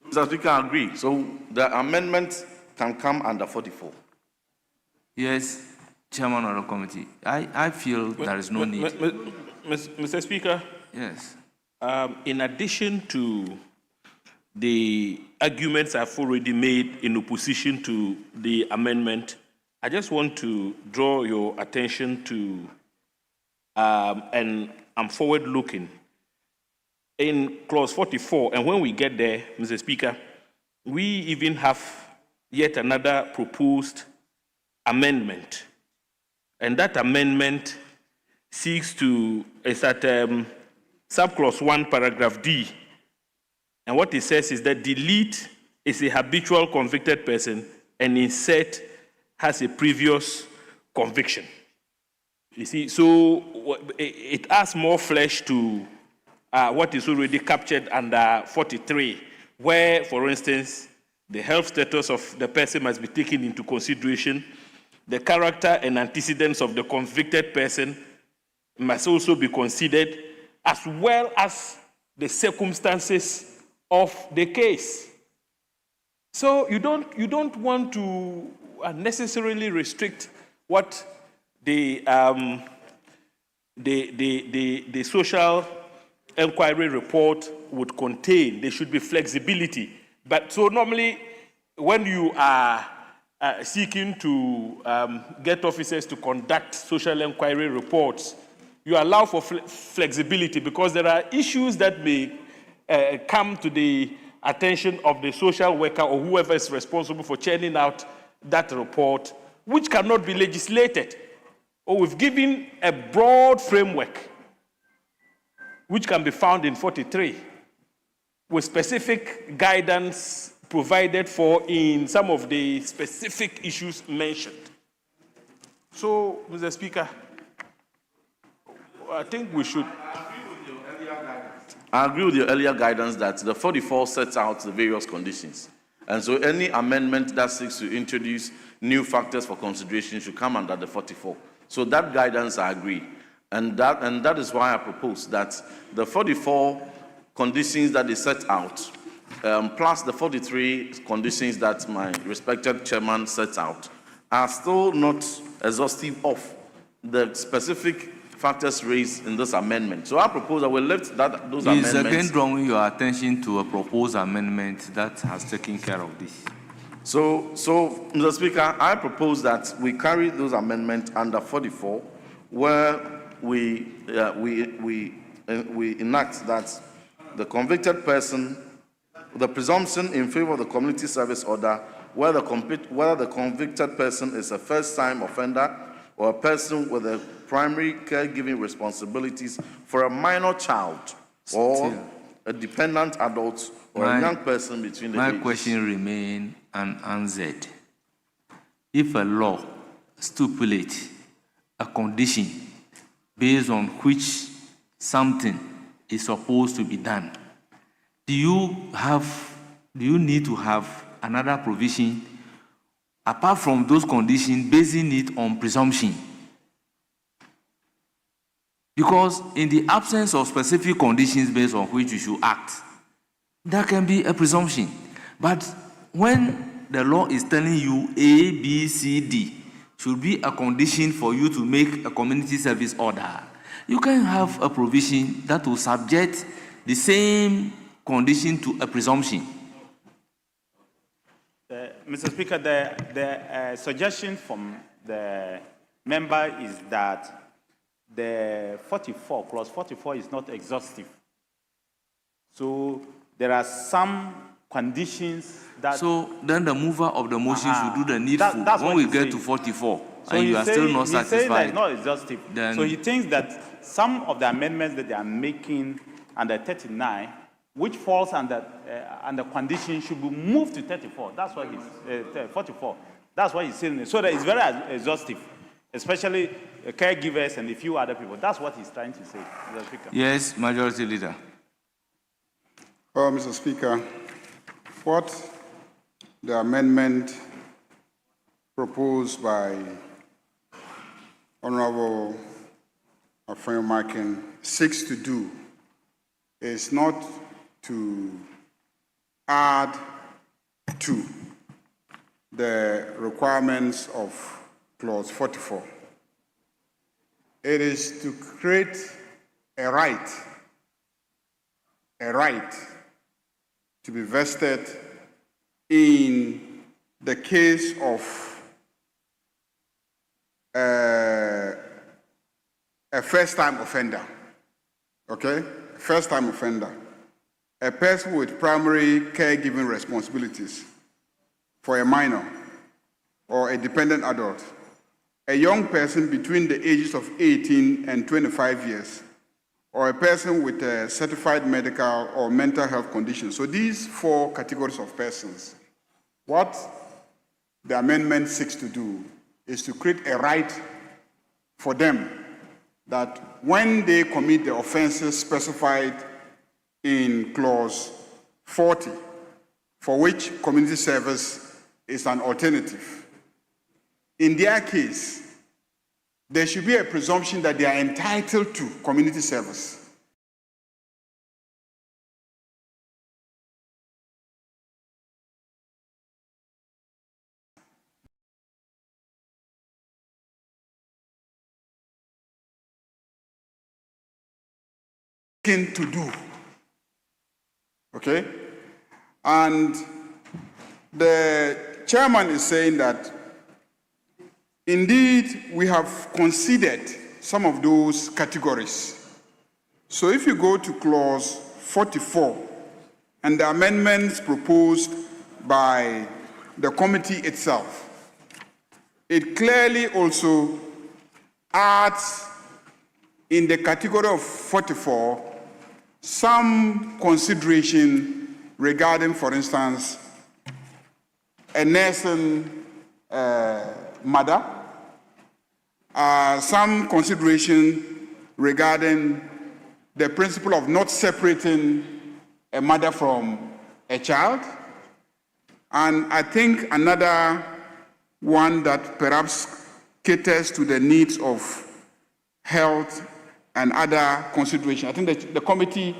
Mr. Speaker, I agree. So the amendment can come under 44. Yes, Chairman of the committee. I feel there is no need. Mr. Speaker? Yes. In addition to the arguments I've already made in opposition to the amendment, I just want to draw your attention to, and I'm forward-looking, in clause 44, and when we get there, Mr. Speaker, we even have yet another proposed amendment. And that amendment seeks to, is at subclause 1, paragraph D. And what it says is that delete is a habitual convicted person and insert has a previous conviction. You see, so it adds more flesh to what is already captured under 43, where, for instance, the health status of the person must be taken into consideration. The character and antecedents of the convicted person must also be considered, as well as the circumstances of the case. So you don't want to unnecessarily restrict what the social inquiry report would contain. There should be flexibility. But so normally, when you are seeking to get officers to conduct social inquiry reports, you allow for flexibility because there are issues that may come to the attention of the social worker or whoever is responsible for churning out that report, which cannot be legislated. Or we've given a broad framework, which can be found in 43, with specific guidance provided for in some of the specific issues mentioned. So, Mr. Speaker, I think we should. I agree with your earlier guidance that the 44 sets out the various conditions. And so any amendment that seeks to introduce new factors for consideration should come under the 44. So that guidance, I agree. And that is why I propose that the 44 conditions that is set out, plus the 43 conditions that my respected chairman sets out, are still not exhaustive of the specific factors raised in this amendment. So I propose that we lift those amendments. Please again drawing your attention to a proposed amendment that has taken care of this. So, Mr. Speaker, I propose that we carry those amendments under 44, where we enact that the convicted person, the presumption in favor of the community service order, whether the convicted person is a first-time offender or a person with a primary caregiving responsibilities for a minor child or a dependent adult or a young person between the ages. My question remains unanswered. If a law stipulates a condition based on which something is supposed to be done, do you need to have another provision apart from those conditions basing it on presumption? Because in the absence of specific conditions based on which you should act, there can be a presumption. But when the law is telling you A, B, C, D should be a condition for you to make a community service order, you can have a provision that will subject the same condition to a presumption. Mr. Speaker, the suggestion from the member is that the 44, clause 44 is not exhaustive. So there are some conditions that... So then the mover of the motion should do the needful. That's when what we he's get saying. to 44 So and you are still not he's saying that satisfied, it's not exhaustive. then... So he thinks that some of the amendments that they are making under 39, which falls under condition, should be moved to 34. That's what he's 44. That's what he's saying. So that it's very exhaustive, especially caregivers and a few other people. That's what he's trying to say, Mr. Speaker. Yes, Majority Leader. Well, Mr. Speaker, what the amendment proposed by Honorable Afenyo-Markin seeks to do is not to add to the requirements of Clause 44. It is to create a right to be vested in the case of a first-time offender, okay? First-time offender, a person with primary caregiving responsibilities for a minor or a dependent adult, a young person between the ages of 18 and 25 years, or a person with a certified medical or mental health condition. So these four categories of persons, what the amendment seeks to do is to create a right for them that when they commit the offenses specified in Clause 40, for which community service is an alternative, in their case, there should be a presumption that they are entitled to community service. To do, okay? And the chairman is saying that indeed we have considered some of those categories. So if you go to Clause 44 and the amendments proposed by the committee itself, it clearly also adds in the category of 44 some consideration regarding, for instance, a nursing mother, some consideration regarding the principle of not separating a mother from a child, and I think another one that perhaps caters to the needs of health and other considerations. I think that the committee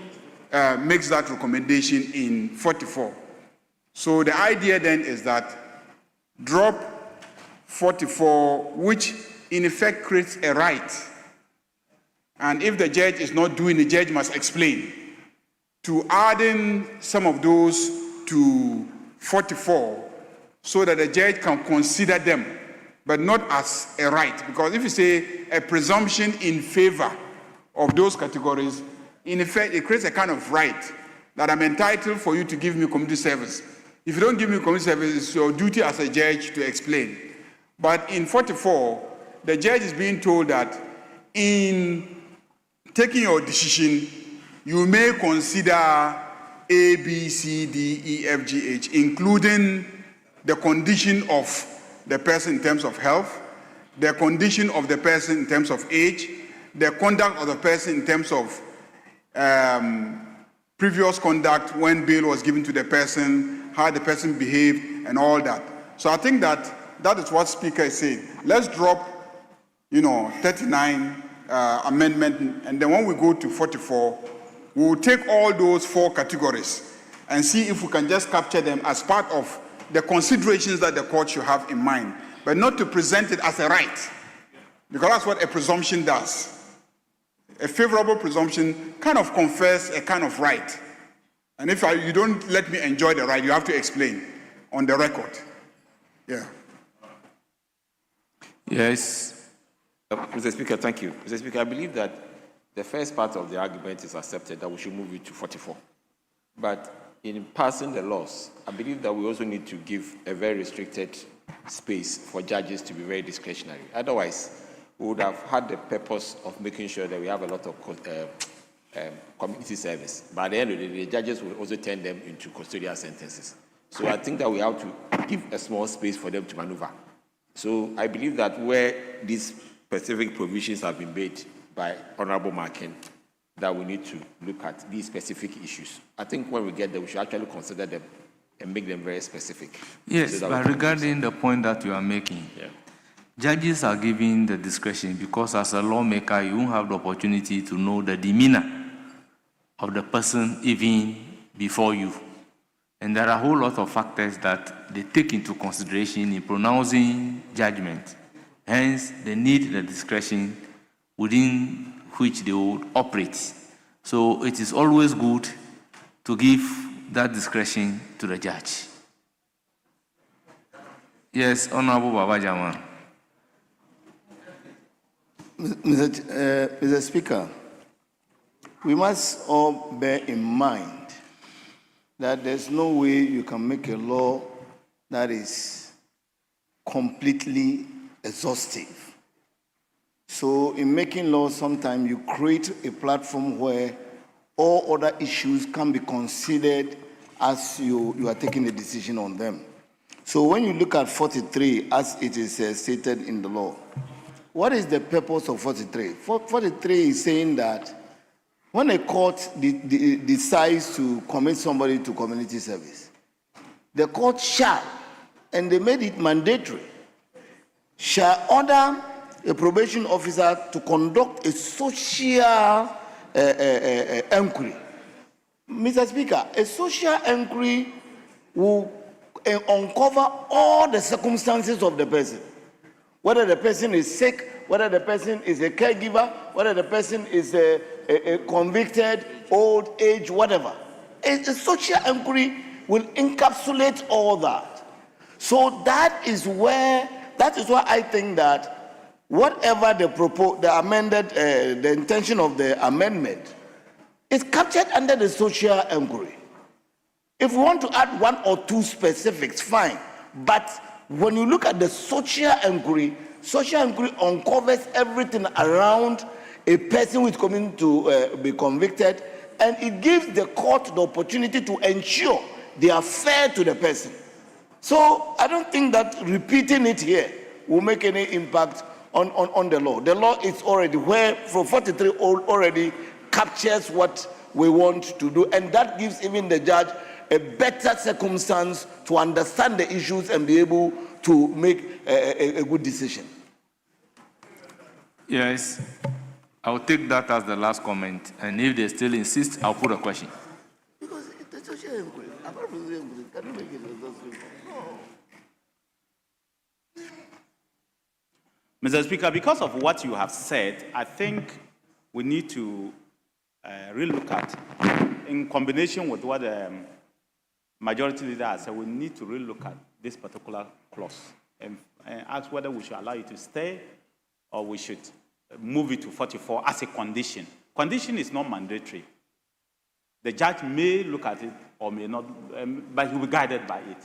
makes that recommendation in 44. So the idea then is that drop 44, which in effect creates a right. And if the judge is not doing, the judge must explain. To add in some of those to 44 so that the judge can consider them, but not as a right. Because if you say a presumption in favor of those categories, in effect, it creates a kind of right that I'm entitled for you to give me community service. If you don't give me community service, it's your duty as a judge to explain. But in 44, the judge is being told that in taking your decision, you may consider A, B, C, D, E, F, G, H, including the condition of the person in terms of health, the condition of the person in terms of age, the conduct of the person in terms of previous conduct when bail was given to the person, how the person behaved, and all that. So I think that that is what Speaker is saying. Let's drop, 39 amendment, and then when we go to 44, we will take all those four categories and see if we can just capture them as part of the considerations that the court should have in mind, but not to present it as a right, because that's what a presumption does. A favorable presumption kind of confers a kind of right. And if you don't let me enjoy the right, you have to explain on the record. Yeah. Yes. Mr. Speaker, thank you. Mr. Speaker, I believe that the first part of the argument is accepted, that we should move it to 44. But in passing the laws, I believe that we also need to give a very restricted space for judges to be very discretionary. Otherwise, we would have had the purpose of making sure that we have a lot of community service. But at the end of the day, the judges will also turn them into custodial sentences. So I think that we have to give a small space for them to maneuver. So I believe that where these specific provisions have been made by Honorable Markin, that we need to look at these specific issues. I think when we get there, we should actually consider them and make them very specific. Yes, so but regarding the point that you are making, judges are given the discretion because as a lawmaker, you won't have the opportunity to know the demeanor of the person even before you. And there are a whole lot of factors that they take into consideration in pronouncing judgment. Hence, they need the discretion within which they would operate. So it is always good to give that discretion to the judge. Yes, Honorable Baba Jama. Mr. Speaker, we must all bear in mind that there's no way you can make a law that is completely exhaustive. So in making laws, sometimes you create a platform where all other issues can be considered as you are taking a decision on them. So when you look at 43, as it is stated in the law, what is the purpose of 43? 43 is saying that when a court decides to commit somebody to community service, the court shall, and they made it mandatory, shall order a probation officer to conduct a social inquiry. Mr. Speaker, a social inquiry will uncover all the circumstances of the person. Whether the person is sick, whether the person is a caregiver, whether the person is a convicted, old age, whatever. A social inquiry will encapsulate all that. So that is why I think that whatever the intention of the amendment is captured under the social inquiry. If we want to add one or two specifics, fine. But when you look at the social inquiry uncovers everything around a person who is coming to be convicted, and it gives the court the opportunity to ensure they are fair to the person. So I don't think that repeating it here will make any impact on the law. The law is already where, from 43 already captures what we want to do, and that gives even the judge a better circumstance to understand the issues and be able to make a good decision. Yes, I'll take that as the last comment, and if they still insist, I'll put a question. Because the social inquiry, apart from the inquiry, can you make it exhaustive? No. Mr. Speaker, because of what you have said, I think we need to really look at, in combination with what the majority leader has said, we need to really look at this particular clause and ask whether we should allow it to stay or we should move it to 44 as a condition. Condition is not mandatory. The judge may look at it or may not, but he will be guided by it.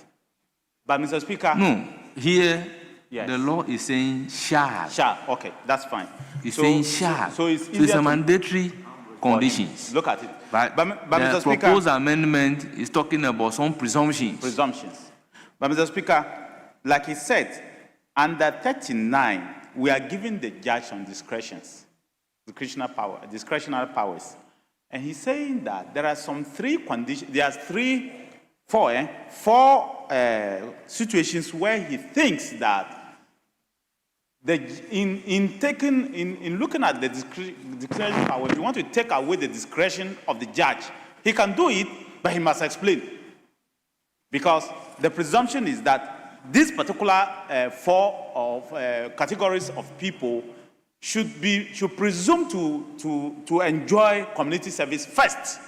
But Mr. Speaker... No, here yes. The law is saying shall. Shall, okay, that's fine. It's saying shall. So it's a mandatory conditions. Look at it. But the Mr. Speaker, proposed amendment is talking about some presumptions. But Mr. Speaker, like he said, under 39, we are giving the judge some discretionary powers. And he's saying that there are some three conditions, four situations where he thinks that in looking at the discretionary powers, you want to take away the discretion of the judge. He can do it, but he must explain. Because the presumption is that this particular four categories of people should presume to enjoy community service first.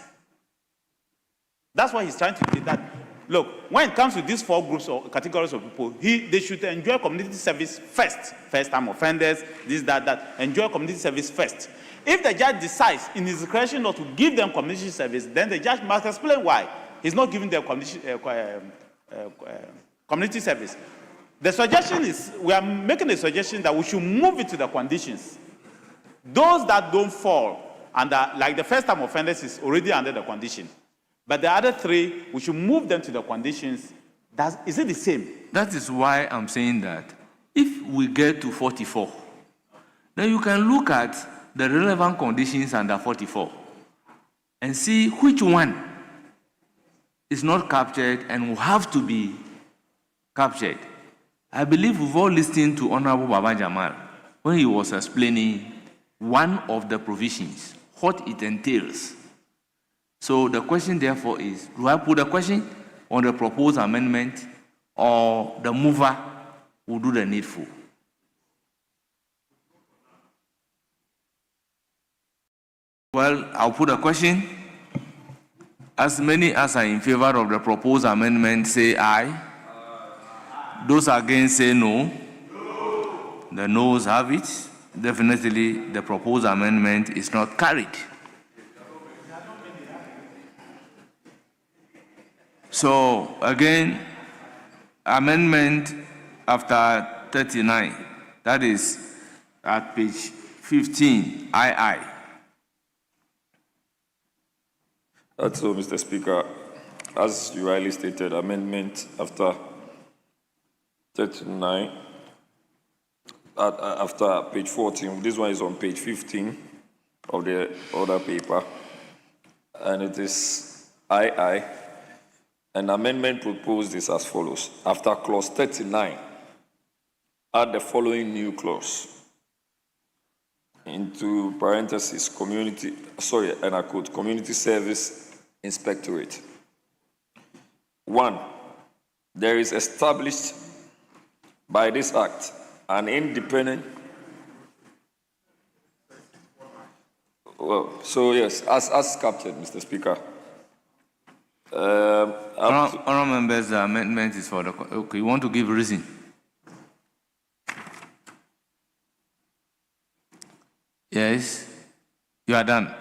That's why he's trying to say that. Look, when it comes to these four groups or categories of people, they should enjoy community service first. First-time offenders, this, that. Enjoy community service first. If the judge decides in his discretion not to give them community service, then the judge must explain why. he's not giving the community service. The suggestion is, we are making a suggestion that we should move it to the conditions. Those that don't fall under, like the first-time offenders is already under the condition. But the other three, we should move them to the conditions. Is it the same? That is why I'm saying that if we get to 44, then you can look at the relevant conditions under 44 and see which one is not captured and will have to be captured. I believe we've all listened to Honorable Baba Jamal when he was explaining one of the provisions, what it entails. So the question therefore is, do I put a question on the proposed amendment, or the mover will do the needful? Well, I'll put a question. As many as are in favor of the proposed amendment say aye. Those against say no. The noes have it. Definitely, the proposed amendment is not carried. So, again, amendment after 39, that is at page 15, II. That's all, Mr. Speaker. As you rightly stated, amendment after 39, after page 14, this one is on page 15 of the other paper, and it is II. An amendment proposed is as follows. After clause 39, add the following new clause. Into parentheses, and I quote, Community Service Inspectorate. 1. There is established by this act an independent. Well, so yes, as captured, Mr. Speaker. Honourable members, the amendment is for the. Okay, you want to give reason? Yes, you are done.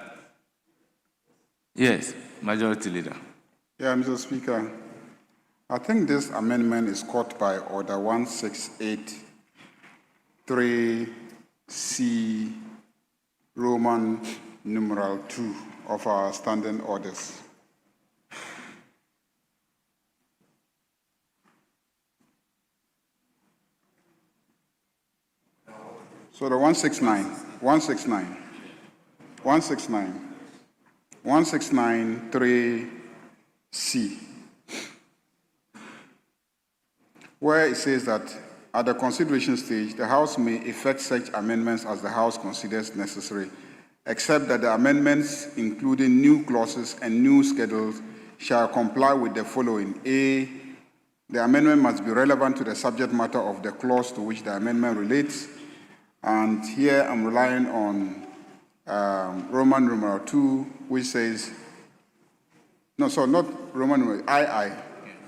Yes, Majority Leader. Yeah, Mr. Speaker, I think this amendment is caught by Order 1683C, Roman numeral 2 of our standing orders. So the 169.3C, where it says that at the consideration stage, the House may effect such amendments as the House considers necessary, except that the amendments, including new clauses and new schedules, shall comply with the following. A, the amendment must be relevant to the subject matter of the clause to which the amendment relates. And here I'm relying on Roman numeral 2, which says, no, sorry, not Roman numeral,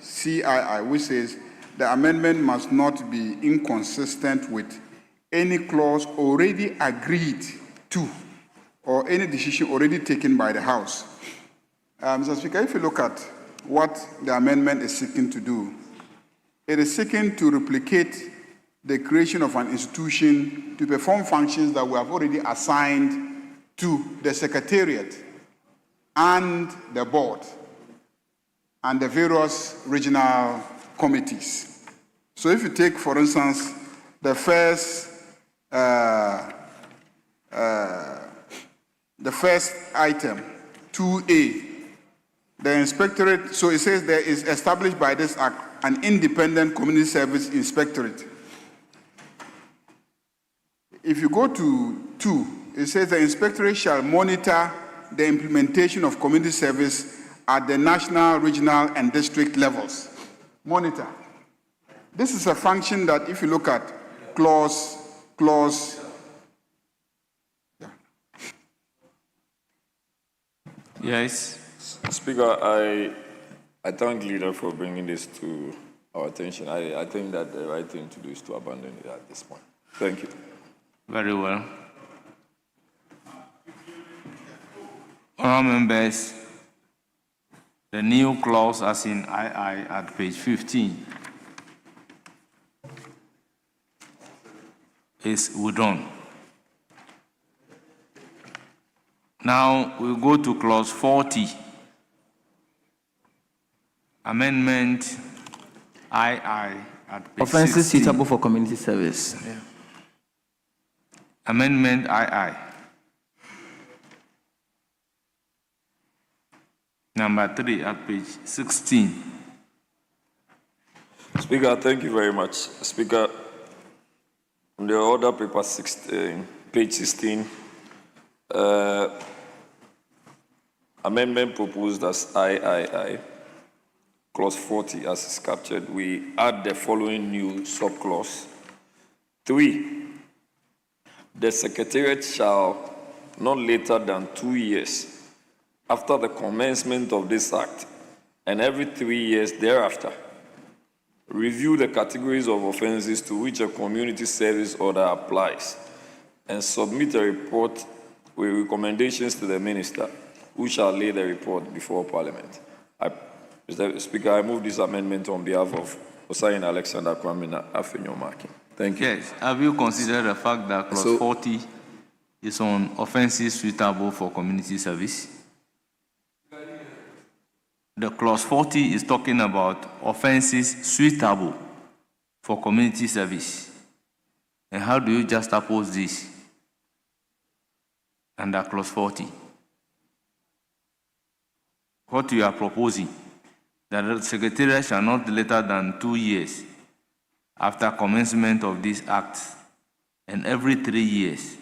CII, which says the amendment must not be inconsistent with any clause already agreed to or any decision already taken by the House. Mr. Speaker, if you look at what the amendment is seeking to do, it is seeking to replicate the creation of an institution to perform functions that we have already assigned to the Secretariat and the board and the various regional committees. So if you take, for instance, the first item, 2A, the inspectorate, so it says there is established by this act an independent community service inspectorate. If you go to 2, it says the inspectorate shall monitor the implementation of community service at the national, regional, and district levels. Monitor. This is a function that if you look at clause. Yeah. Yes. Speaker, I thank Leader for bringing this to our attention. I think that the right thing to do is to abandon it at this point. Thank you. Very well. Honourable members, The new clause as in II at page 15 is withdrawn. Now we go to clause 40. Amendment II at page Offenses 16. suitable for community service. Yeah. Amendment II. Number 3 at page 16. Speaker, thank you very much. Speaker, on the order paper 16, page 16, amendment proposed as III, clause 40 as is captured, we add the following new subclause. 3, the Secretariat shall, not later than 2 years after the commencement of this act, and every 3 years thereafter, review the categories of offenses to which a community service order applies, and submit a report with recommendations to the minister, who shall lay the report before Parliament. Mr. Speaker, I move this amendment on behalf of Osei-Mensah Alexander Kwame Afenyo-Markin. Thank you. Yes. Have you considered the fact that clause 40 is on offenses suitable for community service? The clause 40 is talking about offenses suitable for community service. And how do you juxtapose this under clause 40? What you are proposing, that the Secretariat shall not later than 2 years after commencement of this act, and every 3 years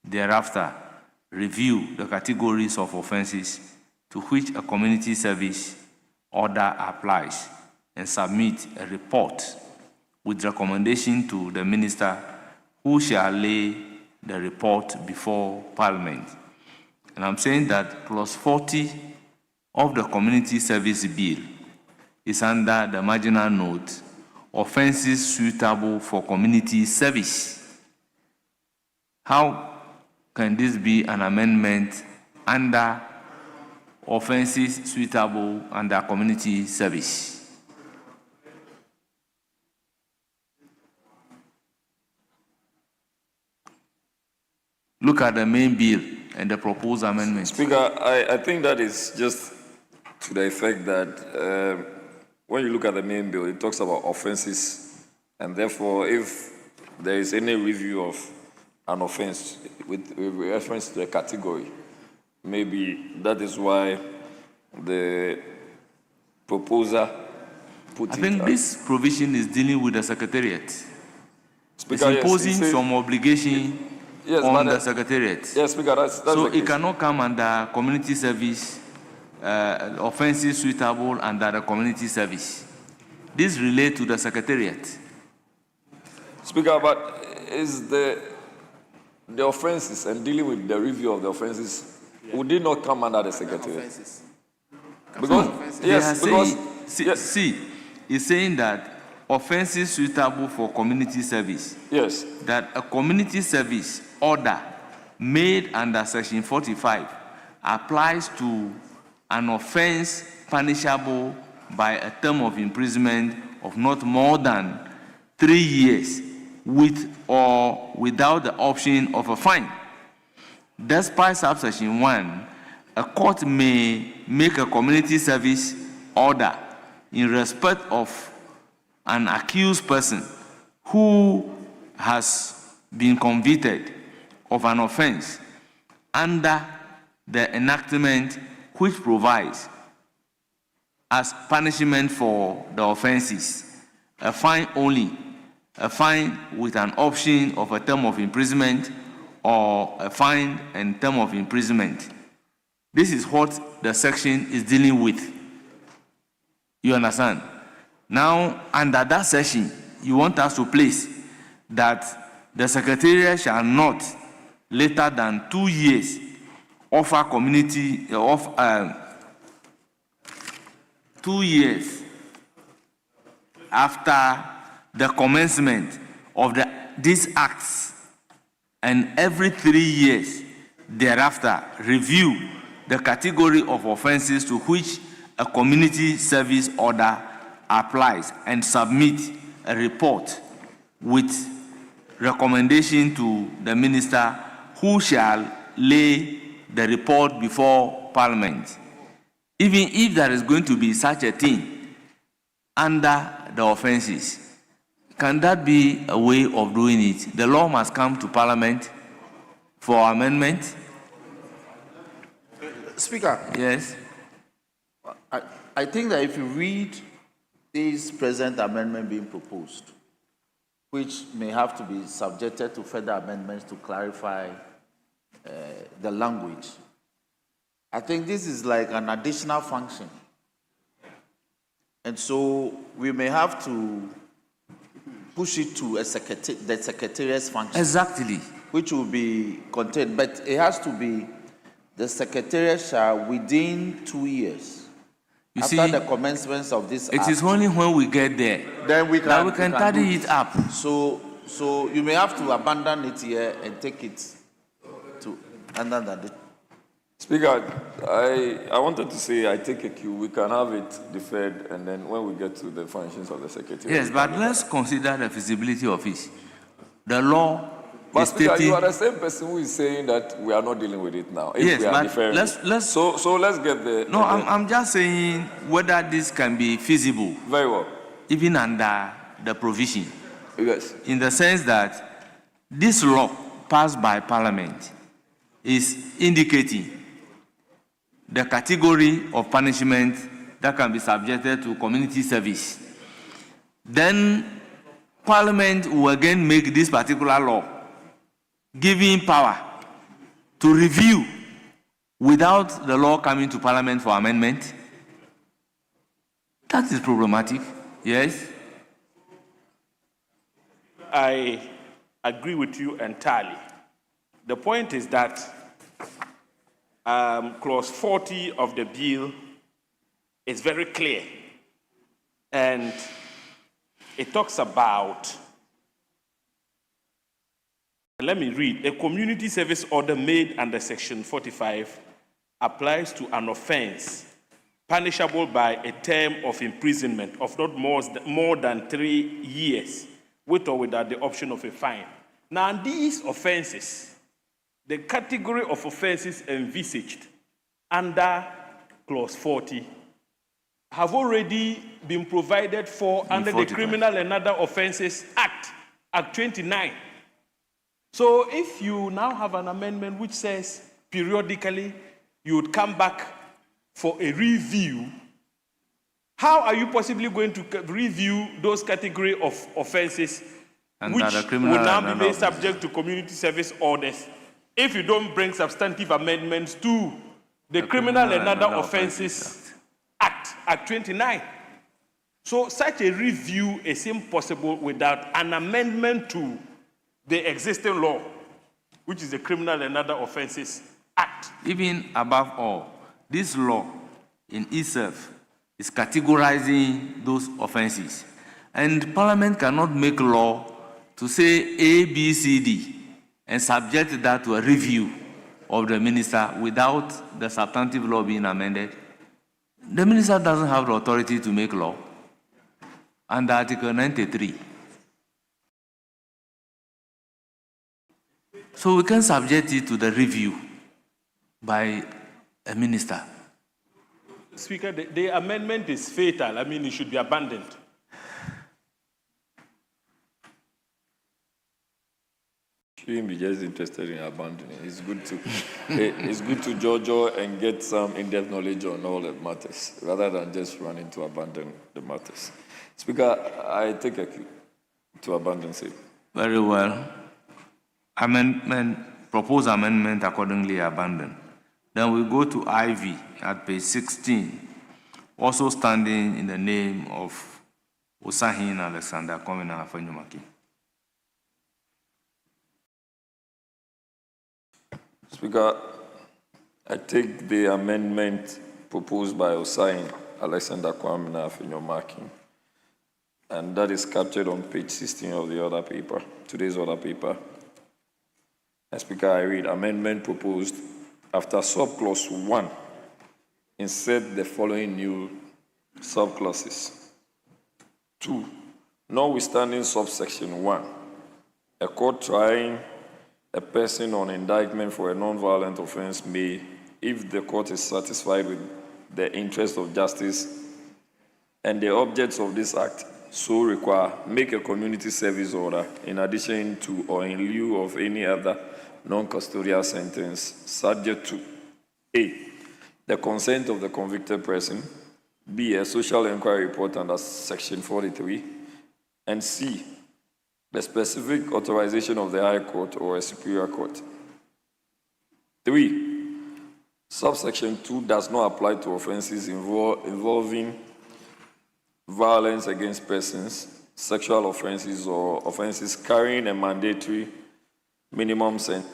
thereafter, review the categories of offenses to which a community service order applies, and submit a report with recommendation to the minister, who shall lay the report before Parliament. And I'm saying that clause 40 of the Community Service Bill is under the marginal note, offenses suitable for community service. How can this be an amendment under offenses suitable under community service? Look at the main bill and the proposed amendment. Speaker, I think that is just to the effect that when you look at the main bill, it talks about offenses, and therefore, if there is any review of an offense with reference to the category, maybe that is why the proposer put it. I think this provision is dealing with the Secretariat. Speaker, it's imposing yes, some obligation on the Secretariat. Yes, Speaker, that's so the it case. cannot come under community service, offenses suitable under the community service. This relates to the Secretariat. Speaker, but is the offenses and dealing with the review of the offenses, would it not come under the Secretariat? Because, yes, because, see, it's saying that offenses suitable for community service. Yes. That a community service order made under section 45 applies to an offense punishable by a term of imprisonment of not more than 3 years with or without the option of a fine. Despite subsection 1, a court may make a community service order in respect of an accused person who has been convicted of an offense under the enactment which provides as punishment for the offenses a fine only, a fine with an option of a term of imprisonment, or a fine and term of imprisonment. This is what the section is dealing with. You understand? Now, under that section, you want us to place that the Secretariat shall not later than 2 years offer community 2 years after the commencement of these acts, and every 3 years thereafter review the category of offenses to which a community service order applies and submit a report with recommendation to the minister, who shall lay the report before Parliament. Even if there is going to be such a thing under the offenses, can that be a way of doing it? The law must come to Parliament for amendment? Speaker. Yes. I think that if you read this present amendment being proposed, which may have to be subjected to further amendments to clarify the language, I think this is like an additional function. And so we may have to push it to the secretariat's function. Exactly. Which will be contained, but it has to be the secretariat shall within 2 years. After the commencement of this It act, is only when we get there then we that can tidy do it up. So you may have to abandon it here and take it to another. Speaker, I wanted to say, I take a cue. We can have it deferred, and then when we get to the functions of the secretary. Yes, but let's consider the feasibility of it. The law But is Speaker, stating... you are the same person who is saying that we are not dealing with it now. If Yes, we are but deferring. let's... So let's get the... No, I'm just saying whether this can be feasible. Very well. Even under the provision. Yes. In the sense that this law passed by Parliament is indicating the category of punishment that can be subjected to community service. Then Parliament will again make this particular law, giving power to review without the law coming to Parliament for amendment. That is problematic. Yes? I agree with you entirely. The point is that clause 40 of the bill is very clear, and it talks about, let me read, a community service order made under section 45 applies to an offense punishable by a term of imprisonment of not more than 3 years, with or without the option of a fine. Now, these offenses, the category of offenses envisaged under clause 40 have already been provided for under the Criminal and Other Offences Act, Act 29. So if you now have an amendment which says periodically you would come back for a review, how are you possibly going to review those category of offenses which will now be made subject to community service orders if you don't bring substantive amendments to the Criminal and Other Offences Act, Act 29? So such a review is impossible without an amendment to the existing law, which is the Criminal and Other Offences Act. Even above all, this law in itself is categorizing those offenses. And Parliament cannot make law to say A, B, C, D, and subject that to a review of the minister without the substantive law being amended. The minister doesn't have the authority to make law under Article 93. So we can subject it to the review by a minister. Speaker, the amendment is fatal. I mean, it should be abandoned. Shouldn't be just interested in abandoning. It's good to jojo and get some in-depth knowledge on all the matters, rather than just running to abandon the matters. Speaker, I take a cue to abandon it. Very well. Proposed amendment accordingly abandoned. Then we go to IV at page 16, also standing in the name of Osei-Mensah Alexander coming and Afenyo-Markin. Speaker, I take the amendment proposed by Osei-Mensah Alexander Afenyo-Markin, and that is captured on page 16 of the other paper, today's other paper. Speaker, I read amendment proposed after subclause 1 insert the following new subclauses. 2. Notwithstanding subsection 1, a court trying a person on indictment for a non-violent offense may, if the court is satisfied with the interest of justice and the objects of this act so require, make a community service order in addition to or in lieu of any other non-custodial sentence, subject to A, the consent of the convicted person, B, a social inquiry report under section 43, and C, the specific authorization of the High Court or a Superior Court. 3, subsection 2 does not apply to offenses involving violence against persons, sexual offenses, or offenses carrying a mandatory minimum sentence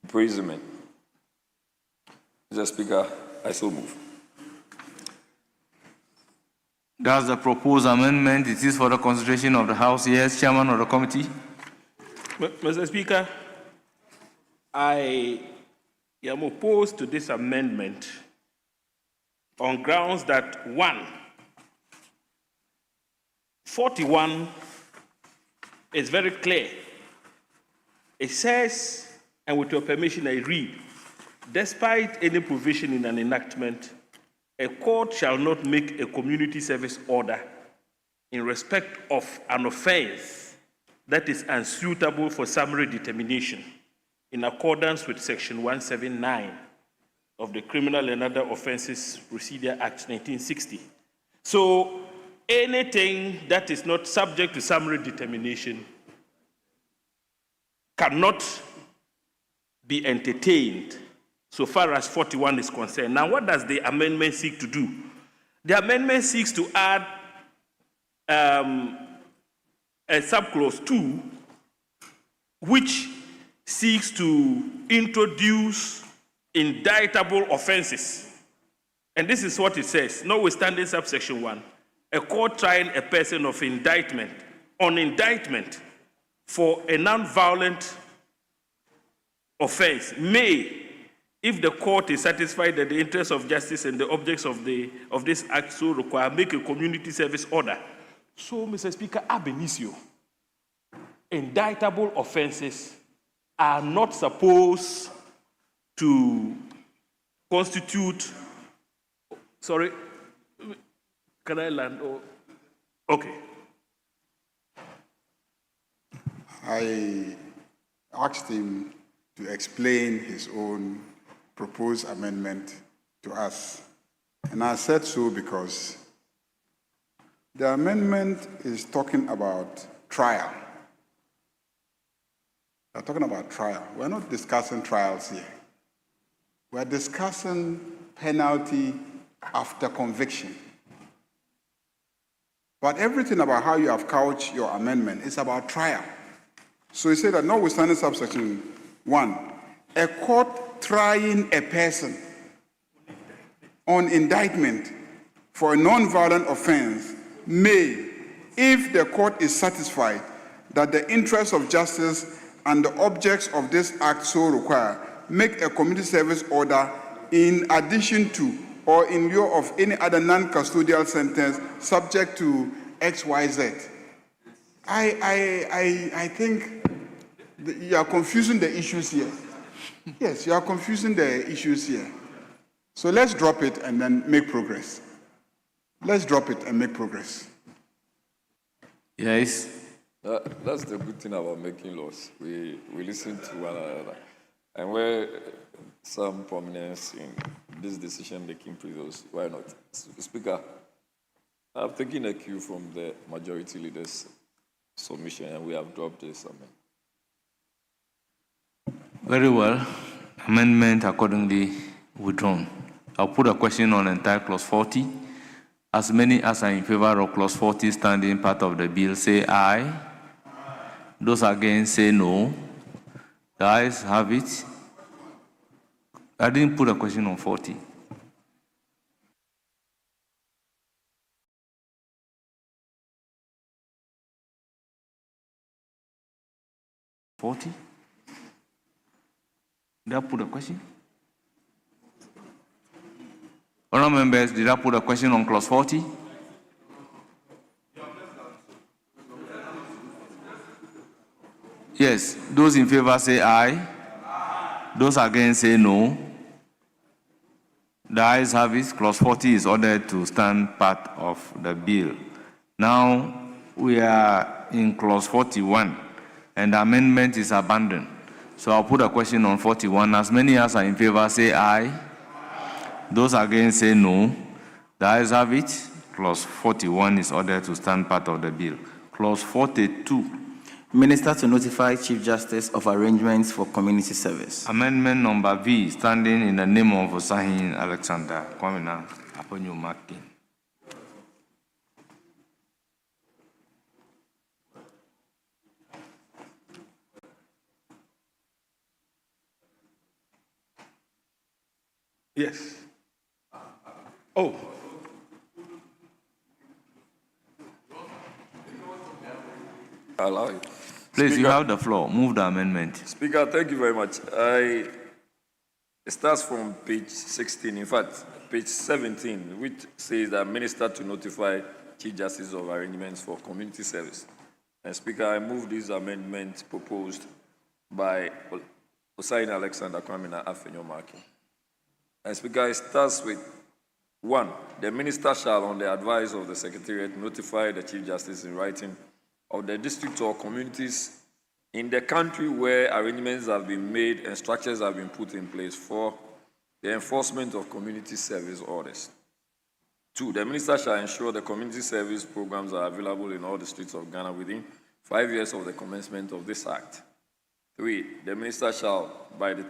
imprisonment. Mr. Speaker, I so move. That's the proposed amendment. It is for the consideration of the House. Yes, Chairman of the committee. Mr. Speaker, I am opposed to this amendment on grounds that, 1, 41 is very clear. It says, and with your permission, I read, despite any provision in an enactment, a court shall not make a community service order in respect of an offense that is unsuitable for summary determination in accordance with Section 179 of the Criminal and Other Offences Procedure Act 1960. So anything that is not subject to summary determination cannot be entertained so far as 41 is concerned. Now, what does the amendment seek to do? The amendment seeks to add a subclause 2, which seeks to introduce indictable offenses. And this is what it says: notwithstanding subsection 1, a court trying a person of indictment on indictment for a non-violent offense may, if the court is satisfied that the interests of justice and the objects of this act so require, make a community service order. So, Mr. Speaker, ab initio, indictable offenses are not supposed to constitute, sorry, can I land? Okay. I asked him to explain his own proposed amendment to us. And I said so because the amendment is talking about trial. We're talking about trial. We're not discussing trials here. We're discussing penalty after conviction. But everything about how you have couched your amendment is about trial. So he said that notwithstanding subsection 1, a court trying a person on indictment for a non-violent offense may, if the court is satisfied that the interests of justice and the objects of this act so require, make a community service order in addition to or in lieu of any other non-custodial sentence subject to XYZ. I think you are confusing the issues here. Yes, you are confusing the issues here. So let's drop it and then make progress. Let's drop it and make progress. Yes. That's the good thing about making laws. We listen to one another. And where some prominence in this decision-making prevails, why not? Speaker, I've taken a cue from the majority leader's submission, and we have dropped this amendment. Very well. Amendment accordingly withdrawn. I'll put a question on entire clause 40. As many as are in favor of clause 40 standing part of the bill, say aye. Those against, say no. The ayes have it. I didn't put a question on 40. Did I put a question? Honourable members, did I put a question on clause 40? Yes, those in favor say aye. Those against say no. The ayes have it. Clause 40 is ordered to stand part of the bill. Now we are in clause 41 and the amendment is abandoned. So I'll put a question on 41. As many as are in favor say aye. Those against say no. The ayes have it. Clause 41 is ordered to stand part of the bill. Clause 42. Minister to notify Chief Justice of arrangements for community service. Amendment number V, standing in the name of Osei-Alexander, Kwamina, Afenyo-Markin. Yes. Oh. Allow it. Please, Speaker, you have the floor. Move the amendment. Speaker, thank you very much. It starts from page 16, in fact, page 17, which says that Minister to notify Chief Justice of arrangements for community service. And Speaker, I move this amendment proposed by Osei-Alexander Kwamina Afenyo-Markin. And Speaker, it starts with 1. The Minister shall, on the advice of the Secretariat, notify the Chief Justice in writing of the district or communities in the country where arrangements have been made and structures have been put in place for the enforcement of community service orders. 2, the Minister shall ensure the community service programs are available in all districts of Ghana within 5 years of the commencement of this Act. 3, the Minister shall, by the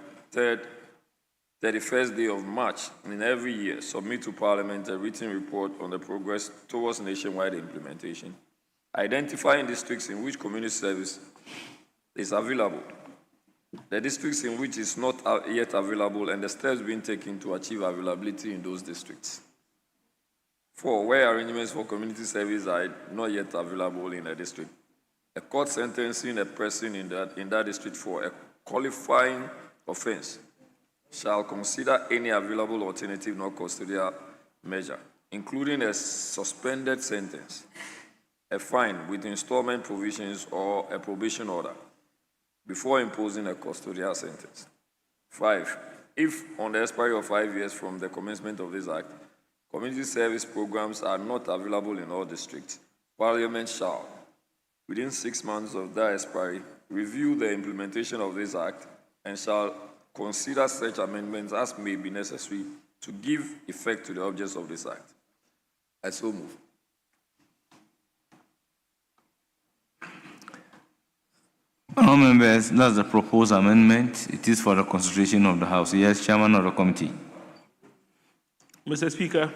31st day of March in every year, submit to Parliament a written report on the progress towards nationwide implementation, identifying districts in which community service is available, the districts in which it's not yet available, and the steps being taken to achieve availability in those districts. 4, where arrangements for community service are not yet available in a district, a court sentencing a person in that district for a qualifying offense shall consider any available alternative non-custodial measure, including a suspended sentence, a fine with installment provisions, or a probation order before imposing a custodial sentence. 5, if on the expiry of 5 years from the commencement of this Act, community service programs are not available in all districts, Parliament shall, within 6 months of that expiry, review the implementation of this Act and shall consider such amendments as may be necessary to give effect to the objects of this Act. I so move. Honourable members, that's the proposed amendment. It is for the consideration of the House. Yes, Chairman of the Committee. Mr. Speaker,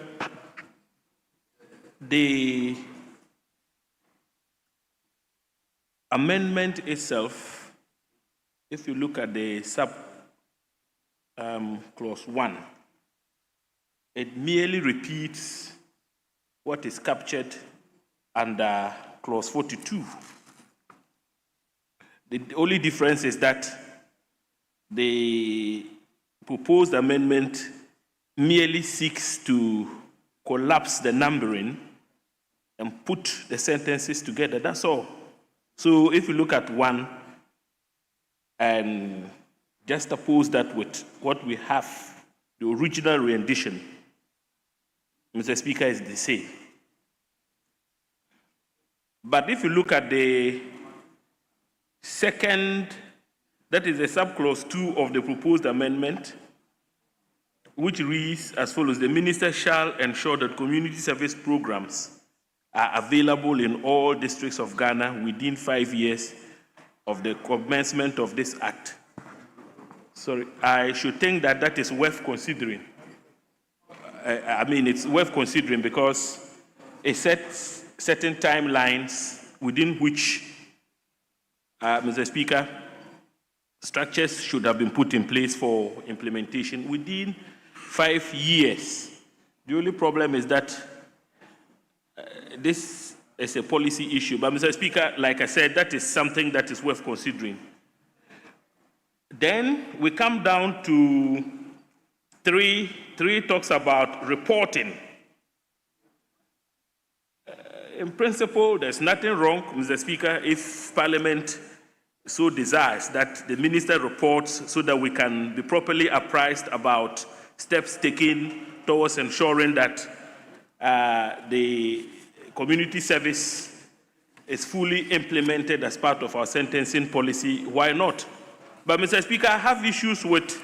the amendment itself, if you look at the clause 1, it merely repeats what is captured under clause 42. The only difference is that the proposed amendment merely seeks to collapse the numbering and put the sentences together. That's all. So if you look at 1 and just oppose that with what we have, the original rendition, Mr. Speaker, is the same. But if you look at the second, that is the subclause 2 of the proposed amendment, which reads as follows: the Minister shall ensure that community service programs are available in all districts of Ghana within 5 years of the commencement of this Act. Sorry, I should think that that is worth considering. I mean, it's worth considering because it sets certain timelines within which, Mr. Speaker, structures should have been put in place for implementation within 5 years. The only problem is that this is a policy issue. But, Mr. Speaker, like I said, that is something that is worth considering. Then we come down to 3 talks about reporting. In principle, there's nothing wrong, Mr. Speaker, if Parliament so desires that the minister reports so that we can be properly apprised about steps taken towards ensuring that the community service is fully implemented as part of our sentencing policy. Why not? But, Mr. Speaker, I have issues with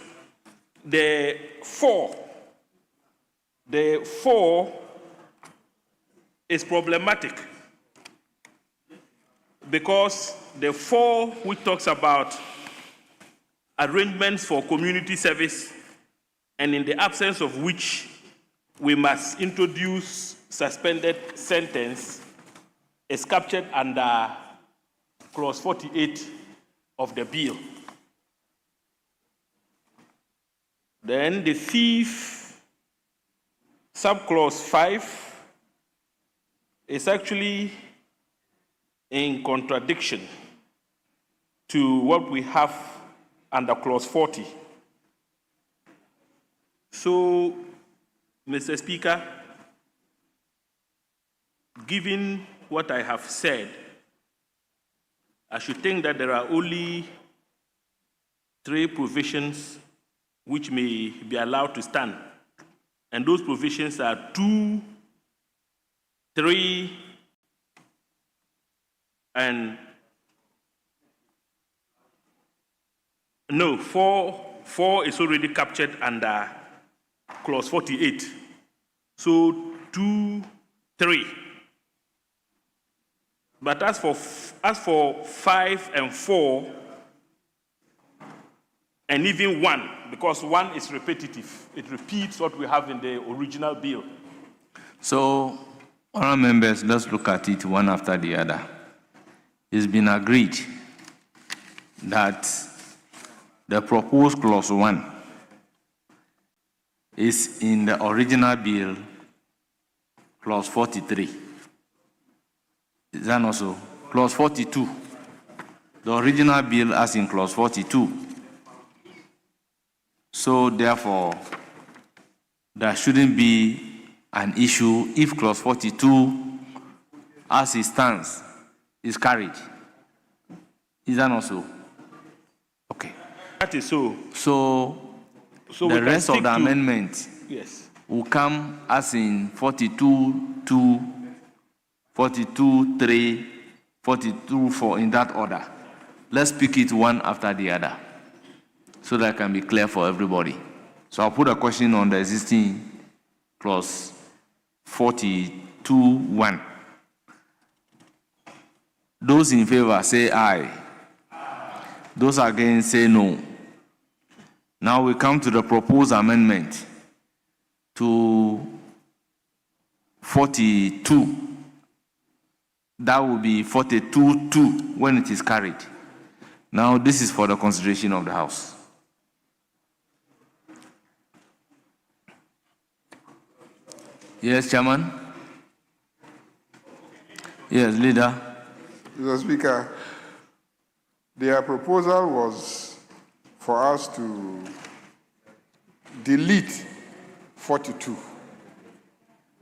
the 4. The 4 is problematic because the 4 which talks about arrangements for community service and in the absence of which we must introduce suspended sentence is captured under clause 48 of the bill. Then the 5th subclause 5 is actually in contradiction to what we have under clause 40. So, Mr. Speaker, given what I have said, I should think that there are only 3 provisions which may be allowed to stand. And those provisions are 2, 3, and no, 4 is already captured under clause 48. So 2, 3. But as for 5 and 4, and even 1, because 1 is repetitive, it repeats what we have in the original bill. So, honourable members, let's look at it one after the other. It's been agreed that the proposed clause 1 is in the original bill, clause 43. Is that also clause 42? The original bill as in clause 42. So therefore, there shouldn't be an issue if clause 42, as it stands, is carried. Is that not so? Okay. That is so. So the rest of the amendment will come as in 42.2, 42.3, 42.4 in that order. Let's pick it one after the other so that it can be clear for everybody. So I'll put a question on the existing clause 42.1. Those in favor say aye. Those against say no. Now we come to the proposed amendment to 42. That will be 42.2 when it is carried. Now this is for the consideration of the House. Yes, Chairman? Yes, Leader? Mr. Speaker, their proposal was for us to delete 42.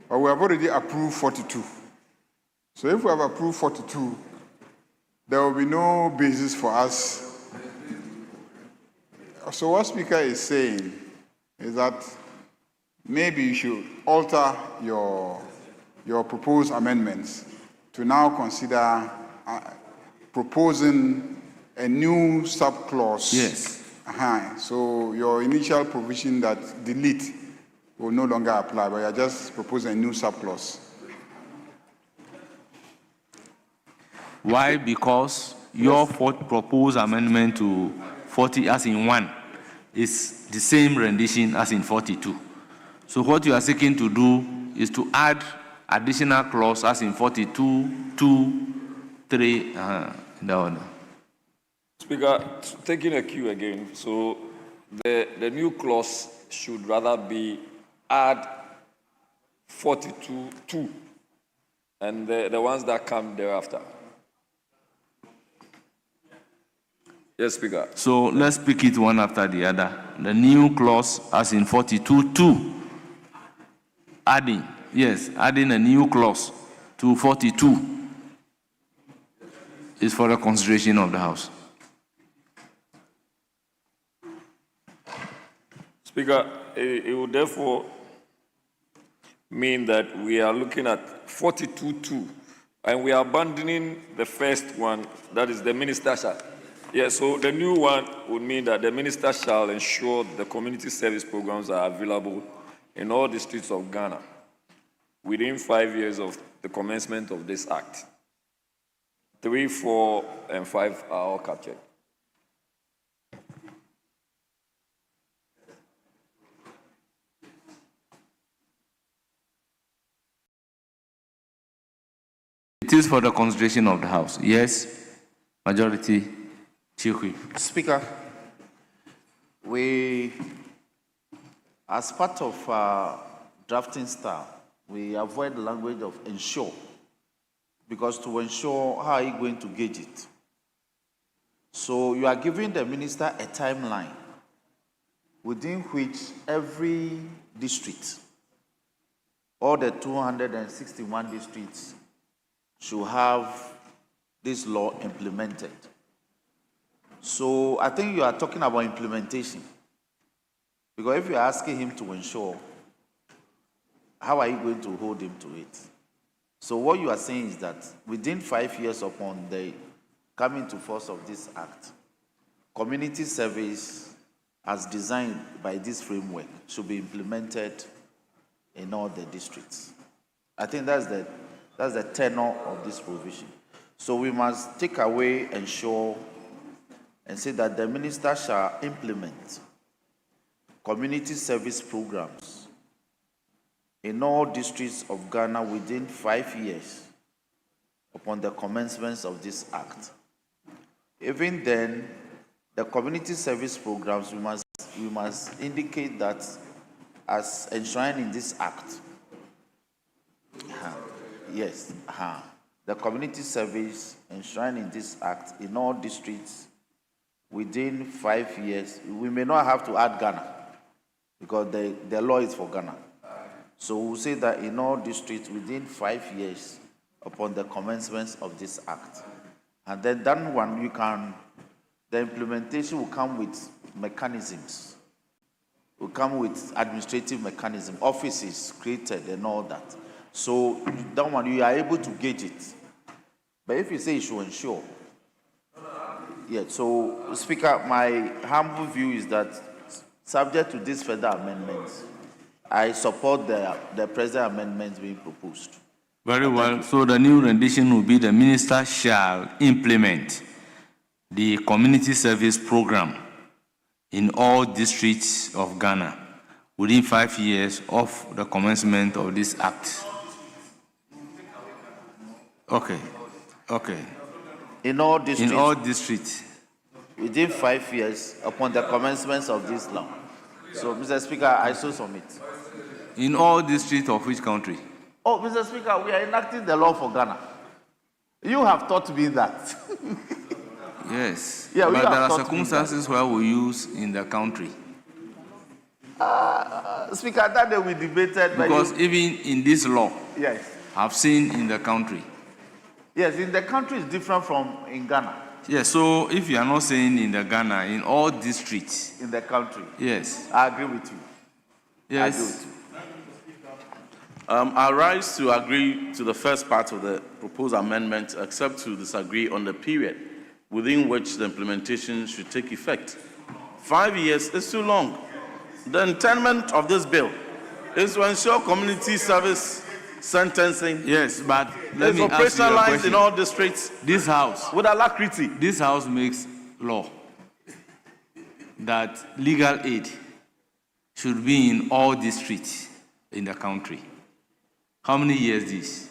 But we have already approved 42. So if we have approved 42, there will be no basis for us. So what Speaker is saying is that maybe you should alter your proposed amendments to now consider proposing a new subclause. Yes. So your initial provision that delete will no longer apply, but you're just proposing a new subclause. Why? Because your proposed amendment to 40 as in 1 is the same rendition as in 42. So what you are seeking to do is to add additional clause as in 42, 2, 3, in the order. Speaker, taking a cue again, so the new clause should rather be add 42, 2, and the ones that come thereafter. Yes, Speaker. So let's pick it one after the other. The new clause, as in 42.2, adding a new clause to 42 is for the consideration of the House. Speaker, it would therefore mean that we are looking at 42.2, and we are abandoning the first one, that is the minister shall. Yes, so the new one would mean that the minister shall ensure the community service programs are available in all districts of Ghana within 5 years of the commencement of this act. 3, 4, and 5 are all captured. It is for the consideration of the House. Yes, majority, Chief Whip. Speaker, we, as part of drafting style, we avoid the language of ensure, because to ensure, how are you going to gauge it? So you are giving the minister a timeline within which every district, all the 261 districts, should have this law implemented. So I think you are talking about implementation. Because if you are asking him to ensure, how are you going to hold him to it? So what you are saying is that within 5 years upon the coming to force of this act, community service as designed by this framework should be implemented in all the districts. I think that's the tenor of this provision. So we must take away ensure and say that the minister shall implement community service programs in all districts of Ghana within 5 years upon the commencement of this act. Even then, the community service programs, we must indicate that as enshrined in this act. Yes, the community service enshrined in this act in all districts within 5 years. We may not have to add Ghana because the law is for Ghana. So we'll say that in all districts within 5 years upon the commencement of this act. And then that one, the implementation will come with mechanisms, will come with administrative mechanism, offices created and all that. So that one, you are able to gauge it. But if you say you should ensure, yeah, so Speaker, my humble view is that subject to these further amendments, I support the present amendments being proposed. Very well. So the new rendition will be the minister shall implement the community service program in all districts of Ghana within 5 years of the commencement of this act. Okay. In all districts. Within 5 years upon the commencement of this law. So, Mr. Speaker, I so submit. In all districts of which country? Oh, Mr. Speaker, we are enacting the law for Ghana. You have taught me that. Yes. Yeah, but there are circumstances where we use in the country. Speaker, that day we debated. Because even in this law, yes, I've seen in the country. Yes, in the country is different from in Ghana. Yes, so if you are not saying in the Ghana, in all districts. In the country. Yes. I agree with you. Yes. I agree with you. I rise to agree to the first part of the proposed amendment, except to disagree on the period within which the implementation should take effect. 5 years is too long. The intent of this bill is to ensure community service sentencing. Yes, but let me ask you a operationalized question. in all districts. This house, with alacrity. This house makes law that legal aid should be in all districts in the country. How many years this?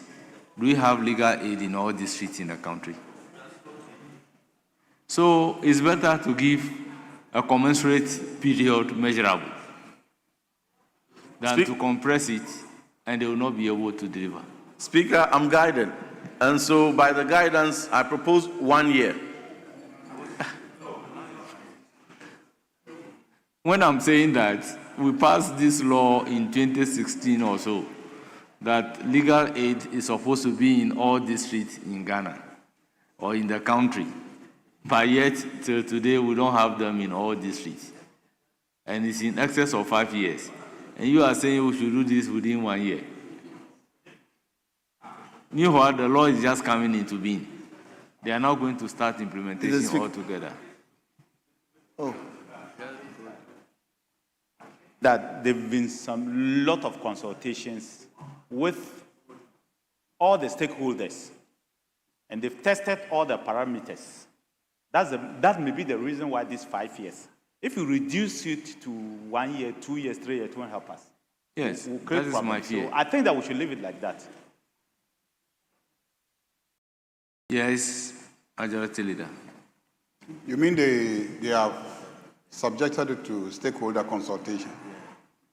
Do we have legal aid in all districts in the country? So it's better to give a commensurate period measurable than to compress it and they will not be able to deliver. Speaker, I'm guided. And so by the guidance, I propose 1 year. when I'm saying that we passed this law in 2016 or so, that legal aid is supposed to be in all districts in Ghana or in the country, but yet till today we don't have them in all districts. And it's in excess of 5 years. And you are saying we should do this within 1 year. Meanwhile, the law is just coming into being. They are now going to start implementation altogether. Oh. That there have been some lot of consultations with all the stakeholders, and they've tested all the parameters. That may be the reason why this 5 years. If you reduce it to 1 year, 2 years, 3 years, it won't help us. Yes, We'll that is my fear. So I think that we should leave it like that. Yes, Majority Leader. You mean they have subjected it to stakeholder consultation?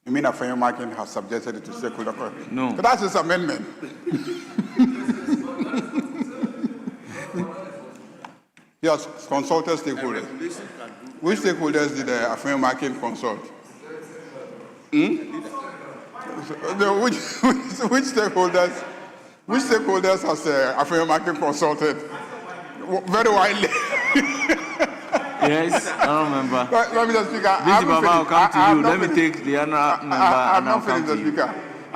You mean Afenyo-Markin has subjected it to stakeholder consultation? No. But that's his amendment. He has consulted stakeholders. Which stakeholders did Afenyo-Markin consult? Which stakeholders has Afenyo-Markin consulted? Very widely. Yes, I don't remember. Mr. Speaker, Mr. Baba, I'll come to you. Let me take the other member and I'll come to you.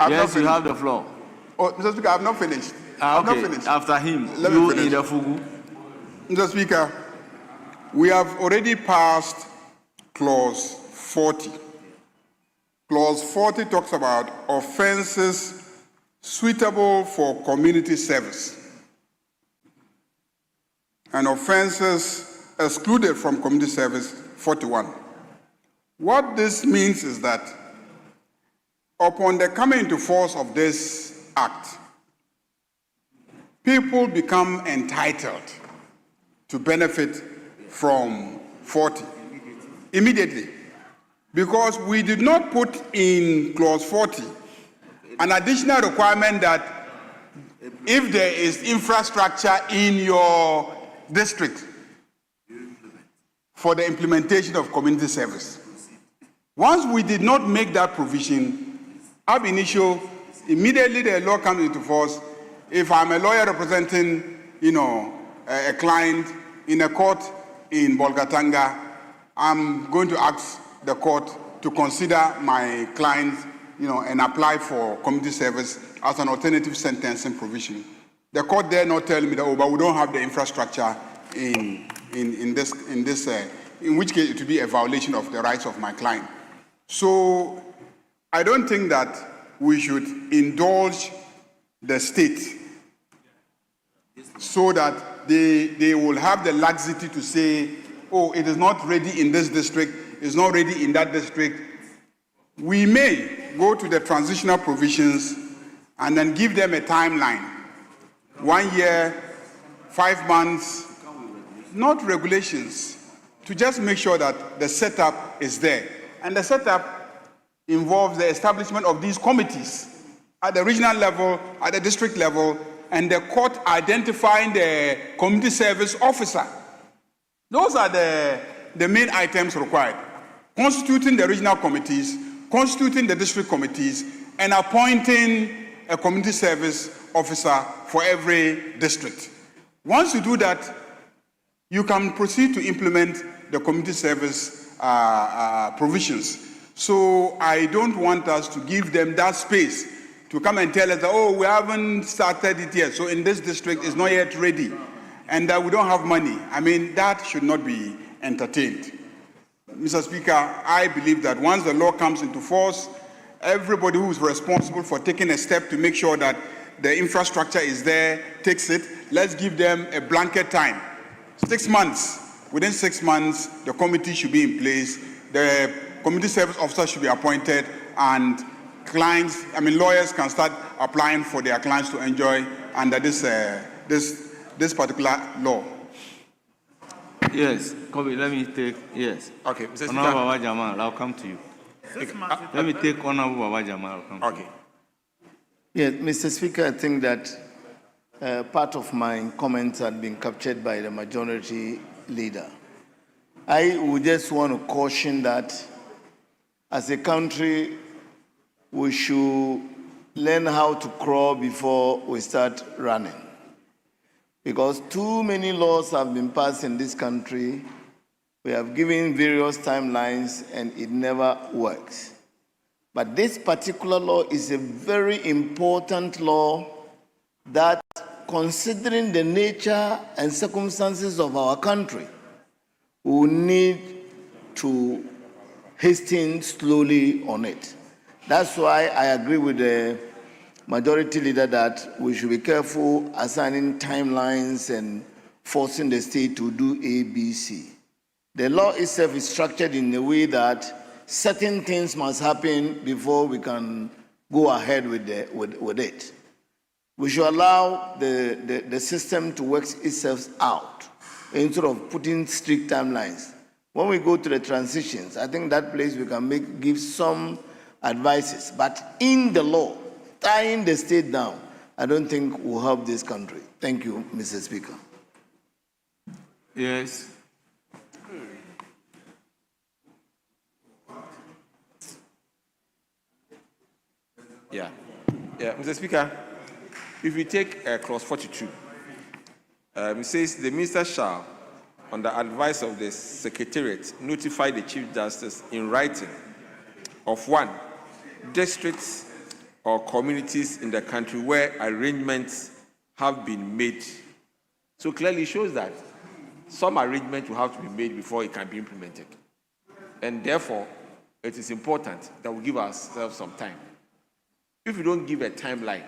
Yes, you have the floor. Oh, Mr. Speaker, I have not finished. Okay, after him, you in the Fugu. Mr. Speaker, we have already passed Clause 40. Clause 40 talks about offenses suitable for community service and offenses excluded from community service, 41. What this means is that upon the coming into force of this act, people become entitled to benefit from 40 immediately, because we did not put in Clause 40 an additional requirement that if there is infrastructure in your district for the implementation of community service. Once we did not make that provision, ab initio, immediately the law comes into force. If I'm a lawyer representing, a client in a court in Bolgatanga, I'm going to ask the court to consider my client, and apply for community service as an alternative sentencing provision. The court dare not tell me that, but we don't have the infrastructure in which case it would be a violation of the rights of my client. So I don't think that we should indulge the state so that they will have the laxity to say, oh, it is not ready in this district, it's not ready in that district. We may go to the transitional provisions and then give them a timeline. 1 year, 5 months, not regulations, to just make sure that the setup is there. And the setup involves the establishment of these committees at the regional level, at the district level, and the court identifying the community service officer. Those are the main items required. Constituting the regional committees, constituting the district committees, and appointing a community service officer for every district. Once you do that, you can proceed to implement the community service provisions. So I don't want us to give them that space to come and tell us that, oh, we haven't started it yet, so in this district it's not yet ready, and that we don't have money. I mean, that should not be entertained. Mr. Speaker, I believe that once the law comes into force, everybody who is responsible for taking a step to make sure that the infrastructure is there takes it. Let's give them a blanket time. 6 months. Within 6 months, the committee should be in place, the community service officer should be appointed, and lawyers can start applying for their clients to enjoy under this particular law. Yes, Kobe, let me take, yes. Okay, Mr. Speaker. Honorable Baba Jamal, I'll come to you. Let me take Honorable Baba Jamal, I'll come to you. Yes, Mr. Speaker, I think that part of my comments had been captured by the majority leader. I would just want to caution that as a country, we should learn how to crawl before we start running. Because too many laws have been passed in this country. We have given various timelines and it never works. But this particular law is a very important law that, considering the nature and circumstances of our country, we need to hasten slowly on it. That's why I agree with the majority leader that we should be careful assigning timelines and forcing the state to do A, B, C. The law itself is structured in a way that certain things must happen before we can go ahead with it. We should allow the system to work itself out instead of putting strict timelines. When we go to the transitions, I think that place we can give some advices. But in the law, tying the state down, I don't think will help this country. Thank you, Mr. Speaker. Yes. Yeah, Mr. Speaker, if we take clause 42, it says the minister shall, on the advice of the Secretariat, notify the Chief Justice in writing of 1, districts or communities in the country where arrangements have been made. So clearly shows that some arrangement will have to be made before it can be implemented. And therefore, it is important that we give ourselves some time. If we don't give a timeline,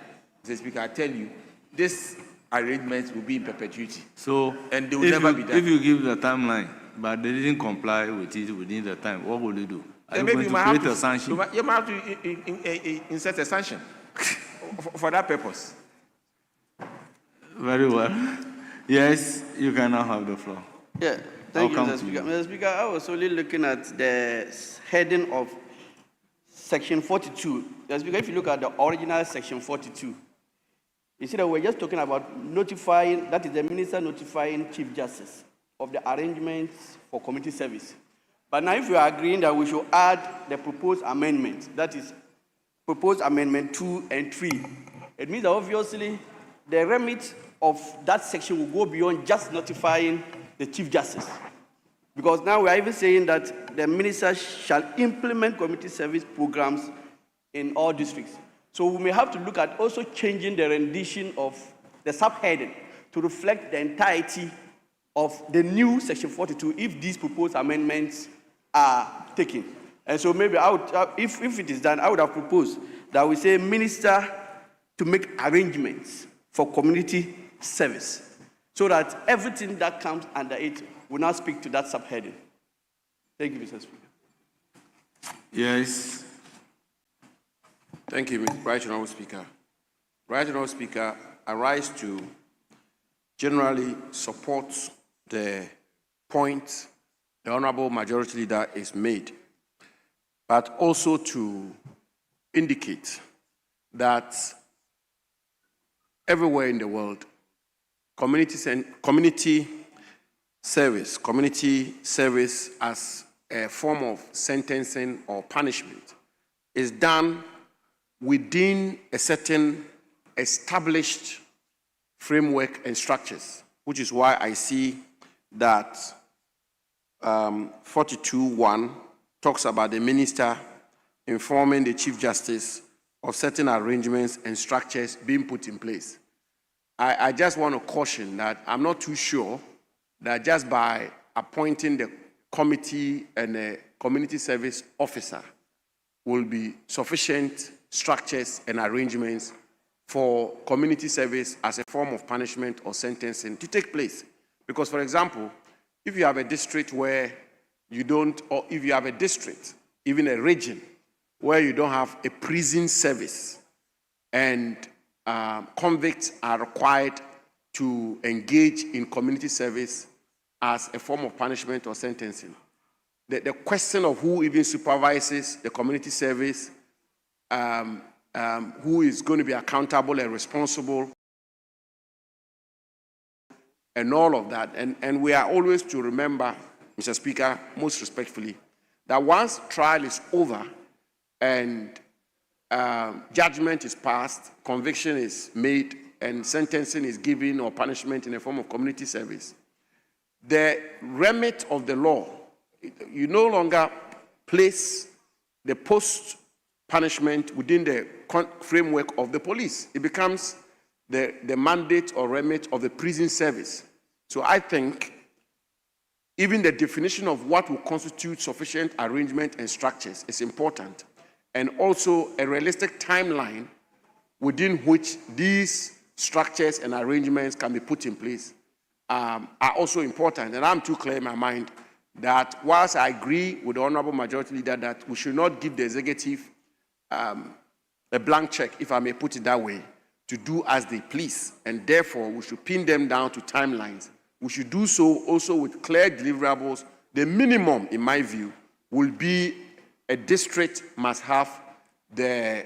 Mr. Speaker, I tell you, this arrangement will be in perpetuity. So, and they will never be done. If you give the timeline, but they didn't comply with it within the time, what will you do? Are you going to create a sanction? You might have to insert a sanction for that purpose. Very well. Yes, you can now have the floor. Yeah, thank you, Mr. Speaker. Mr. Speaker, I was only looking at the heading of Section 42. Mr. Speaker, if you look at the original Section 42, you see that we're just talking about notifying, that is the minister notifying Chief Justice of the arrangements for community service. But now if we are agreeing that we should add the proposed amendment, that is proposed amendment 2 and 3, it means that obviously the remit of that section will go beyond just notifying the Chief Justice. Because now we are even saying that the minister shall implement community service programs in all districts. So we may have to look at also changing the rendition of the subheading to reflect the entirety of the new Section 42 if these proposed amendments are taken. And so maybe I would, if it is done, I would have proposed that we say minister to make arrangements for community service so that everything that comes under it will now speak to that subheading. Thank you, Mr. Speaker. Yes. Thank you, Mr. Right Honourable Speaker. Right Honourable Speaker, I rise to generally support the point the Honourable Majority Leader is made, but also to indicate that everywhere in the world, community service as a form of sentencing or punishment is done within a certain established framework and structures, which is why I see that 42.1 talks about the minister informing the Chief Justice of certain arrangements and structures being put in place. I just want to caution that I'm not too sure that just by appointing the committee and a community service officer will be sufficient structures and arrangements for community service as a form of punishment or sentencing to take place. Because, for example, if you have a district where you don't, or if you have a district, even a region, where you don't have a prison service and convicts are required to engage in community service as a form of punishment or sentencing, the question of who even supervises the community service, who is going to be accountable and responsible, and all of that. And we are always to remember, Mr. Speaker, most respectfully, that once trial is over and judgment is passed, conviction is made, and sentencing is given or punishment in the form of community service, the remit of the law, you no longer place the post-punishment within the framework of the police. It becomes the mandate or remit of the prison service. So I think even the definition of what will constitute sufficient arrangement and structures is important, and also a realistic timeline within which these structures and arrangements can be put in place are also important. And I'm too clear in my mind that whilst I agree with the Honorable Majority Leader that we should not give the executive a blank check, if I may put it that way, to do as they please, and therefore we should pin them down to timelines. We should do so also with clear deliverables. The minimum, in my view, will be a district must have the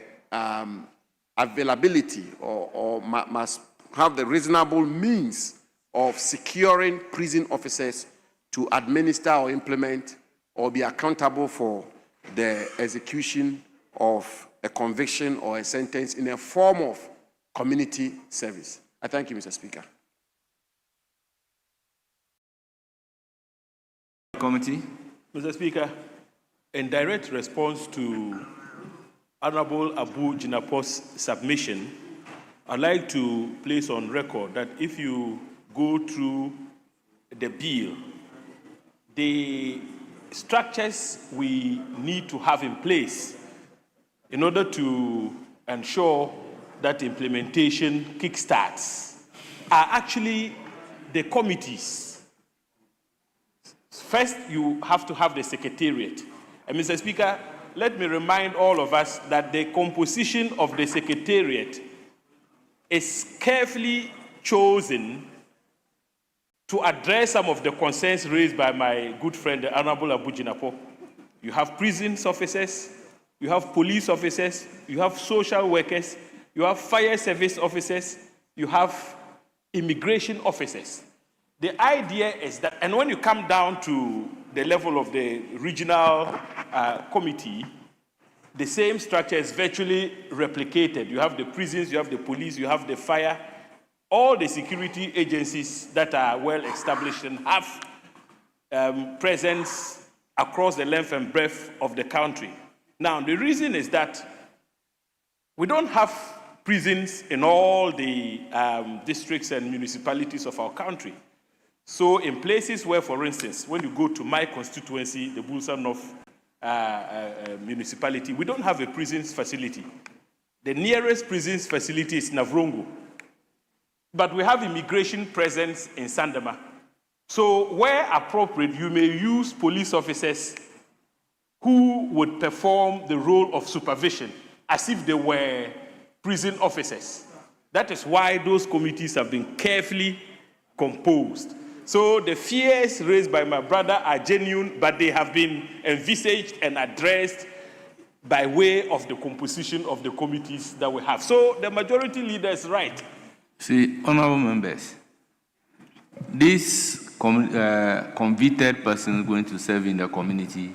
availability or must have the reasonable means of securing prison officers to administer or implement or be accountable for the execution of a conviction or a sentence in a form of community service. I thank you, Mr. Speaker. Committee. Mr. Speaker, in direct response to Honorable Abu Jinapo's submission, I'd like to place on record that if you go through the bill, the structures we need to have in place in order to ensure that implementation kickstarts are actually the committees. First, you have to have the secretariat. And Mr. Speaker, let me remind all of us that the composition of the secretariat is carefully chosen to address some of the concerns raised by my good friend, the Honorable Abu Jinapo. You have prison officers, you have police officers, you have social workers, you have fire service officers, you have immigration officers. The idea is that, and when you come down to the level of the regional committee, the same structure is virtually replicated. You have the prisons, you have the police, you have the fire, all the security agencies that are well established and have presence across the length and breadth of the country. Now, the reason is that we don't have prisons in all the districts and municipalities of our country. So in places where, for instance, when you go to my constituency, the Bulsa North municipality, we don't have a prisons facility. The nearest prisons facility is Navrongo. But we have immigration presence in Sandama. So where appropriate, you may use police officers who would perform the role of supervision as if they were prison officers. That is why those committees have been carefully composed. So the fears raised by my brother are genuine, but they have been envisaged and addressed by way of the composition of the committees that we have. So the majority leader is right. See, honorable members, this convicted person going to serve in the community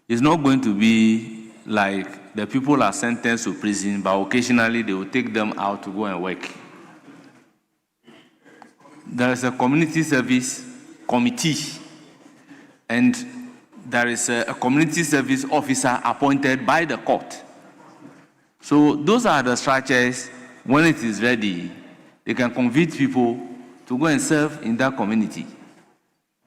is not going to be like the people are sentenced to prison, but occasionally they will take them out to go and work. There is a community service committee, and there is a community service officer appointed by the court. So those are the structures. When it is ready, they can convict people to go and serve in that community.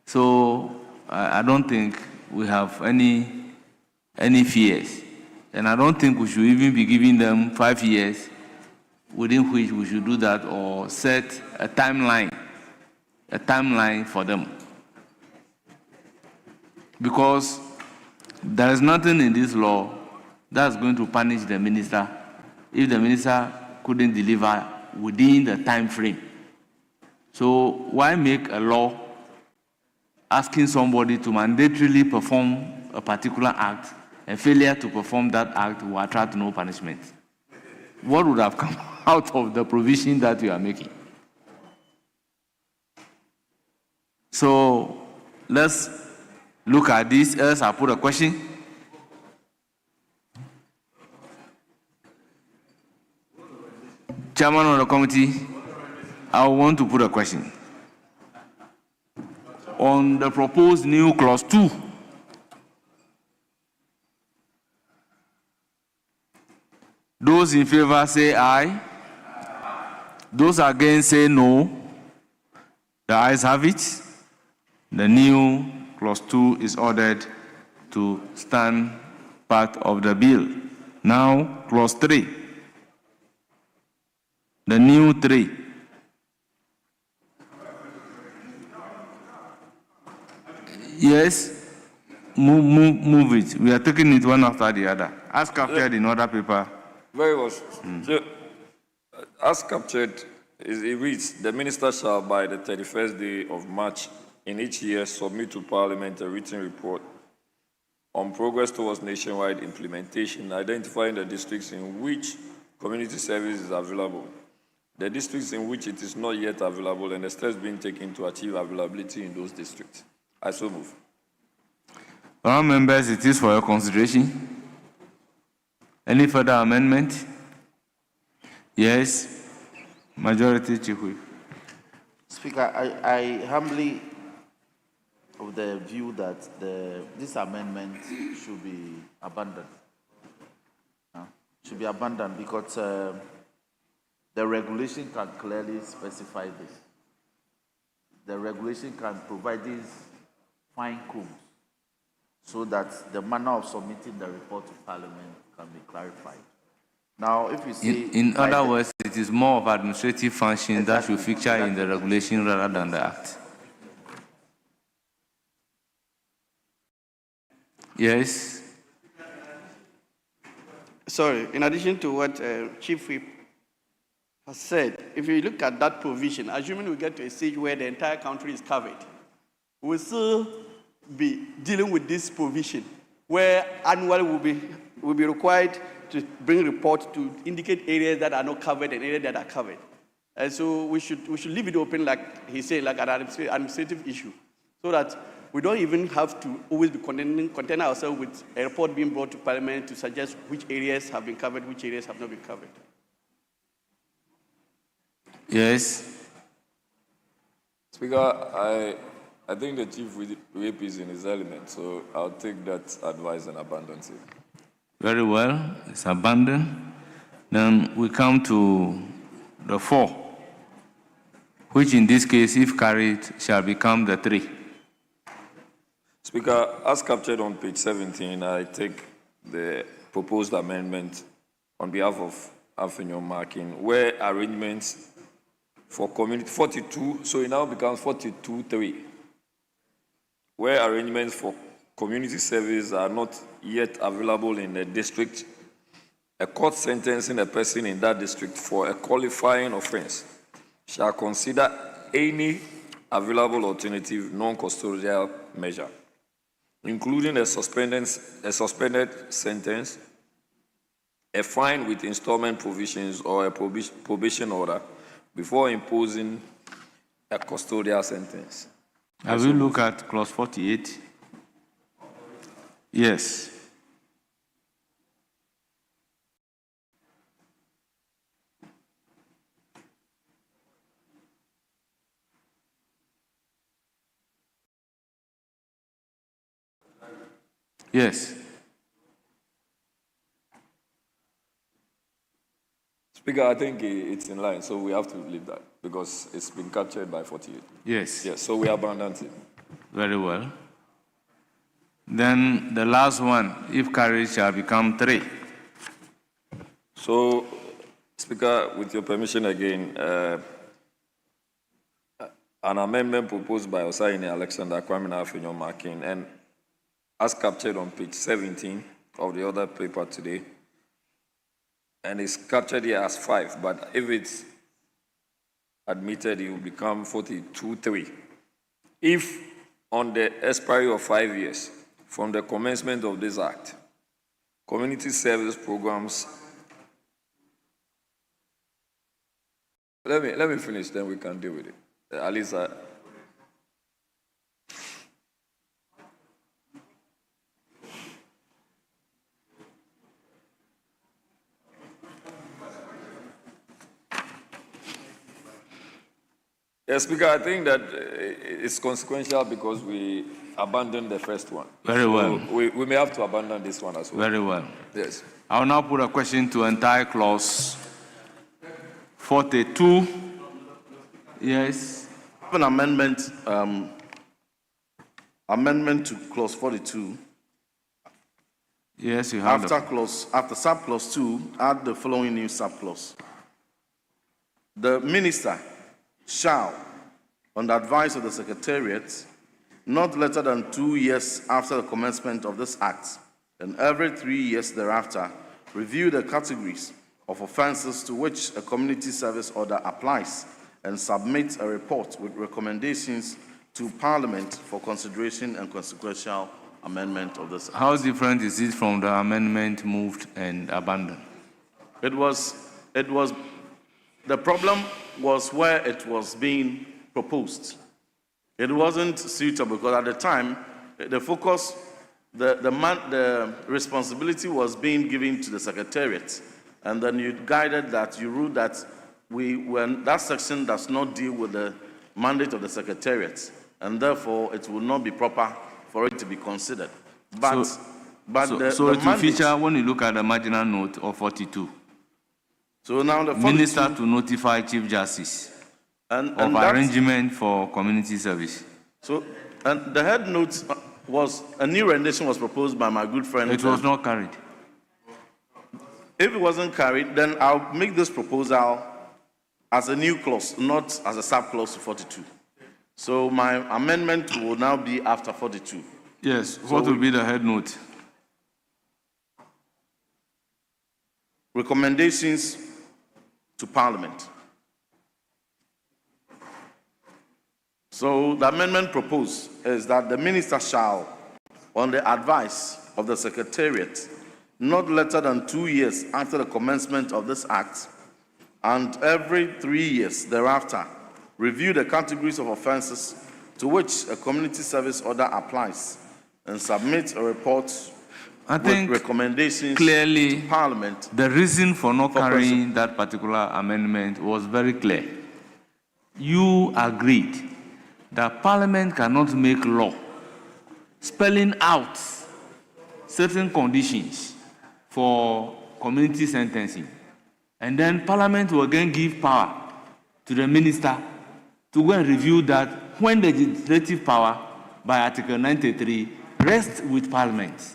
So I don't think we have any fears. And I don't think we should even be giving them 5 years within which we should do that, or set a timeline for them. Because there is nothing in this law that's going to punish the minister if the minister couldn't deliver within the time frame. So why make a law asking somebody to mandatorily perform a particular act, and failure to perform that act will attract no punishment? What would have come out of the provision that you are making? So let's look at this, else I'll put a question. Chairman of the committee, I want to put a question. On the proposed new clause 2, those in favor say aye. Those against say no. The ayes have it. The new clause 2 is ordered to stand part of the bill. Now, clause 3. The new 3. Yes, move it. We are taking it one after the other. As captured in other paper. Very well. So, as captured, it reads, the minister shall by the 31st day of March in each year submit to Parliament a written report on progress towards nationwide implementation, identifying the districts in which community service is available, the districts in which it is not yet available, and the steps being taken to achieve availability in those districts. I so move. All members, it is for your consideration. Any further amendment? Yes. Majority, Chief Whip. Speaker, I humbly of the view that this amendment should be abandoned. Should be abandoned because the regulation can clearly specify this. The regulation can provide these fine codes so that the manner of submitting the report to Parliament can be clarified. Now, if you see... In other words, it is more of administrative function that should feature in the regulation rather than the act. Yes? Sorry, in addition to what Chief Whip has said, if you look at that provision, assuming we get to a stage where the entire country is covered, we'll still be dealing with this provision where annually will be required to bring reports to indicate areas that are not covered and areas that are covered. And so we should leave it open, like he said, like an administrative issue, so that we don't even have to always be contending ourselves with a report being brought to Parliament to suggest which areas have been covered, which areas have not been covered. Yes. Speaker, I think the Chief Whip is in his element, so I'll take that advice and abandon it. Very well, it's abandoned. Then we come to the 4, which in this case, if carried, shall become the 3. Speaker, as captured on page 17, I take the proposed amendment on behalf of Afenyo-Markin, where arrangements for community 42, so it now becomes 42.3, where arrangements for community service are not yet available in the district, a court sentencing a person in that district for a qualifying offense shall consider any available alternative non-custodial measure, including a suspended sentence, a fine with installment provisions, or a probation order before imposing a custodial sentence. Have you looked at clause 48? Yes. Yes. Speaker, I think it's in line, so we have to leave that because it's been captured by 48. Yes. Yes, so we abandon it. Very well. Then the last one, if carried, shall become 3. So, Speaker, with your permission again, an amendment proposed by Osei-Mensah and as captured on page 17 of the other paper today, and it's captured here as 5, but if it's admitted, it will become 42.3. If on the expiry of 5 years from the commencement of this act, community service programs. Let me finish, then we can deal with it. At least Yes, Speaker, I think that it's consequential because we abandoned the first one. Very well. We may have to abandon this one as well. Very well. Yes. I will now put a question to entire clause 42. Yes. An amendment, amendment to clause 42. Yes, you have. After subclause 2, add the following new subclause. The minister shall, on the advice of the Secretariat, not later than 2 years after the commencement of this act, and every 3 years thereafter, review the categories of offenses to which a community service order applies and submit a report with recommendations to Parliament for consideration and consequential amendment of this act. How different is it from the amendment moved and abandoned? The problem was where it was being proposed. It wasn't suitable because at the time, the focus, the responsibility was being given to the Secretariat. And then you guided that, you ruled that when that section does not deal with the mandate of the Secretariat, and therefore it will not be proper for it to be considered. But so it will feature when you look at the marginal note of 42. So now the Minister to notify Chief Justice of arrangement for community service. So, and the head note was, a new rendition was proposed by my good friend. It was not carried. If it wasn't carried, then I'll make this proposal as a new clause, not as a sub-clause to 42. So my amendment will now be after 42. Yes, what will be the head note? Recommendations to Parliament. So the amendment proposed is that the minister shall, on the advice of the Secretariat, not later than 2 years after the commencement of this act, and every 3 years thereafter, review the categories of offenses to which a community service order applies and submit a report with recommendations clearly to Parliament. The reason for not carrying that particular amendment was very clear. You agreed that Parliament cannot make law spelling out certain conditions for community sentencing, and then Parliament will again give power to the minister to go and review that when the legislative power by Article 93 rests with Parliament.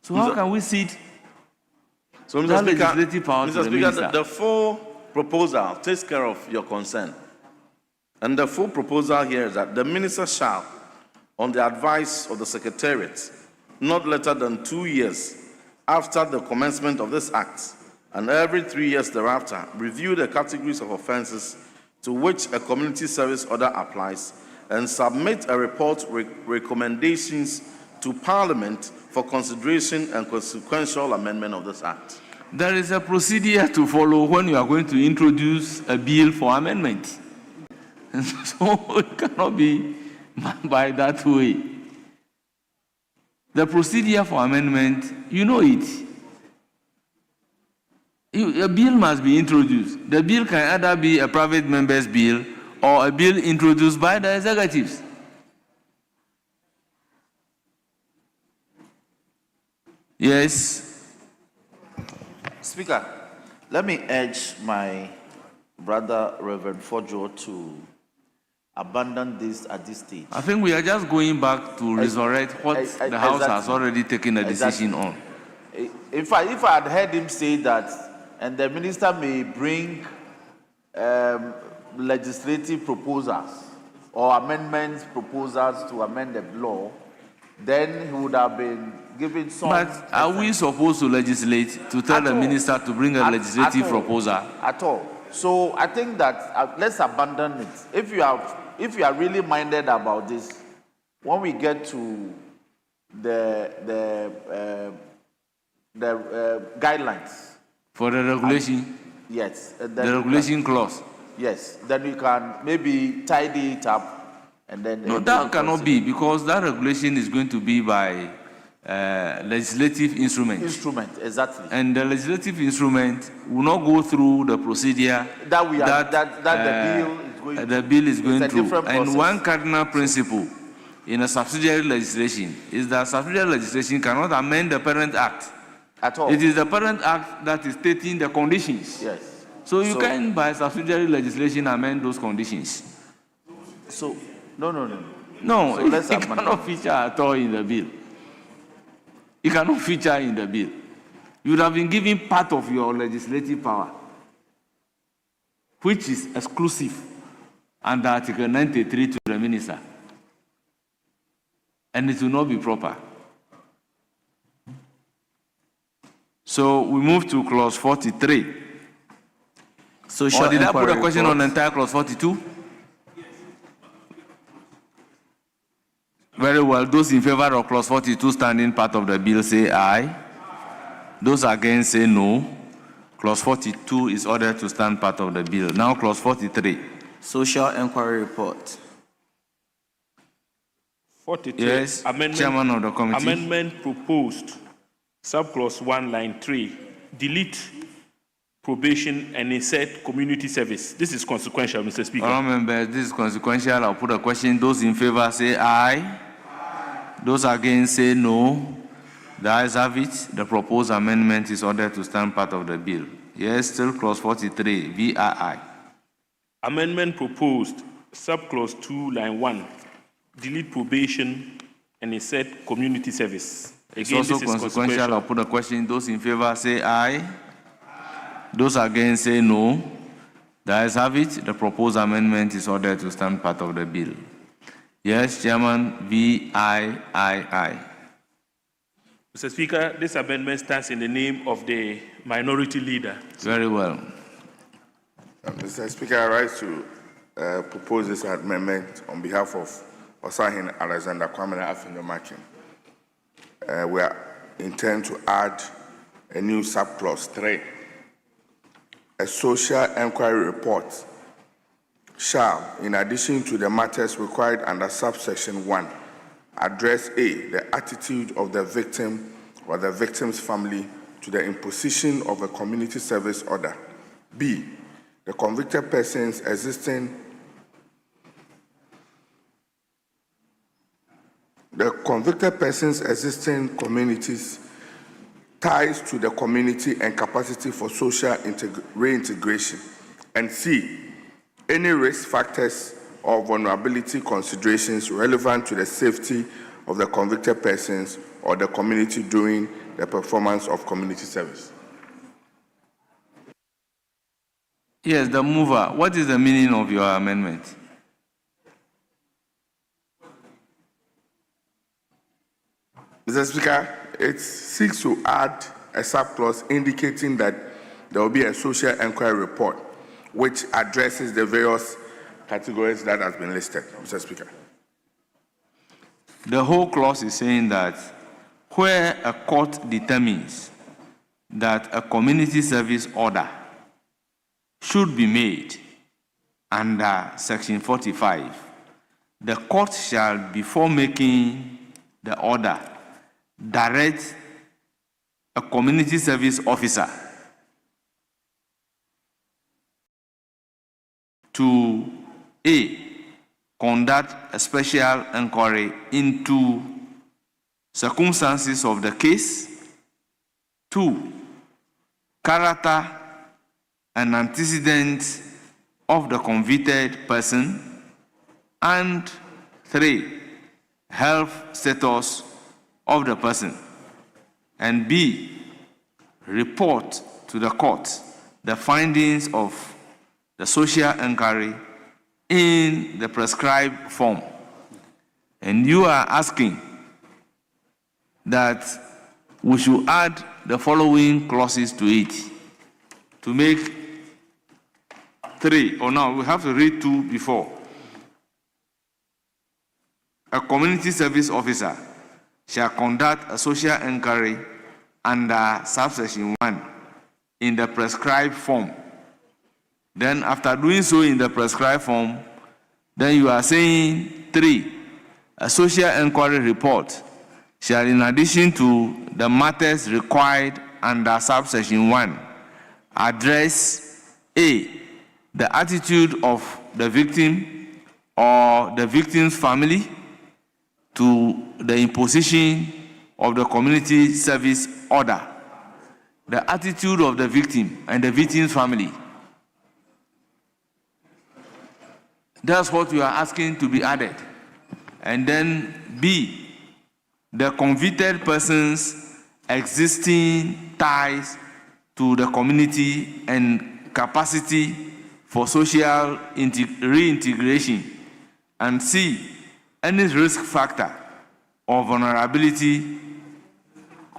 So how can we sit so, that legislative power to the minister? The full proposal takes care of your concern. And the full proposal here is that the minister shall, on the advice of the Secretariat, not later than 2 years after the commencement of this act, and every 3 years thereafter, review the categories of offenses to which a community service order applies and submit a report with recommendations to Parliament for consideration and consequential amendment of this act. There is a procedure to follow when you are going to introduce a bill for amendment. So it cannot be by that way. The procedure for amendment, you know it. A bill must be introduced. The bill can either be a private member's bill or a bill introduced by the executives. Yes. Speaker, let me urge my brother, Reverend Fojo, to abandon this at this stage. I think we are just going back to resurrect what the House has already taken a decision on. If I had heard him say that, and the minister may bring legislative proposals or amendments proposals to amend the law, then he would have been given some. But are we supposed to legislate to tell the minister to bring a legislative proposal? At all. So I think that let's abandon it. If you are really minded about this, when we get to the guidelines for the regulation, yes, the regulation clause. Yes, then we can maybe tidy it up. And then no, that cannot be, because that regulation is going to be by legislative instrument. Exactly. And the legislative instrument will not go through the procedure that the bill is going the bill is going it's a through. different And process. one cardinal principle in a subsidiary legislation is that subsidiary legislation cannot amend the Parent Act. At all. It is the Parent Act that is stating the conditions. Yes. So you can, by subsidiary legislation, amend those conditions. So, no. No, So let's it amend cannot feature at all in the bill. It cannot feature in the bill. You would have been given part of your legislative power, which is exclusive under Article 93 to the minister. And it will not be proper. So we move to clause 43. Social Or did I put a inquiry question on the report. entire clause 42? Very well. Those in favor of clause 42 standing part of the bill say aye. Those against say no. Clause 42 is ordered to stand part of the bill. Now clause 43. Social inquiry report. 43. Yes, Chairman of the committee. Amendment proposed, subclause 1, line 3, delete probation and insert community service. This is consequential, Mr. Speaker. All members, this is consequential. I'll put a question. Those in favor say aye. Those against say no. The ayes have it. The proposed amendment is ordered to stand part of the bill. Yes, still clause 43, VII. Amendment proposed, subclause 2, line 1, delete probation and insert community service. It's Again, also this is consequential. I'll put a question. Those in favor say aye. Those against say no. The ayes have it. The proposed amendment is ordered to stand part of the bill. Yes, Chairman, VIII. Mr. Speaker, this amendment stands in the name of the minority leader. Very well. Mr. Speaker, I rise to propose this amendment on behalf of Osahin Alexander Kwame Afenyo-Markin. We intend to add a new subclause 3. A social inquiry report shall, in addition to the matters required under subsection 1, address A, the attitude of the victim or the victim's family to the imposition of a community service order. B, the convicted person's existing communities, ties to the community and capacity for social reintegration. And C, any risk factors or vulnerability considerations relevant to the safety of the convicted persons or the community during the performance of community service. Yes, the mover. What is the meaning of your amendment? Mr. Speaker, it seeks to add a subclause indicating that there will be a social inquiry report which addresses the various categories that has been listed, Mr. Speaker. The whole clause is saying that where a court determines that a community service order should be made under section 45, the court shall, before making the order, direct a community service officer to A, conduct a special inquiry into circumstances of the case. 2, character and antecedents of the convicted person. And 3, health status of the person. And B, report to the court the findings of the social inquiry in the prescribed form. And you are asking that we should add the following clauses to it to make 3, or now we have to read 2 before. A community service officer shall conduct a social inquiry under subsection 1 in the prescribed form. Then after doing so in the prescribed form, then you are saying 3, a social inquiry report shall, in addition to the matters required under subsection 1, address A, the attitude of the victim or the victim's family to the imposition of the community service order. The attitude of the victim and the victim's family. That's what you are asking to be added. And then B, the convicted person's existing ties to the community and capacity for social reintegration. And C, any risk factor or vulnerability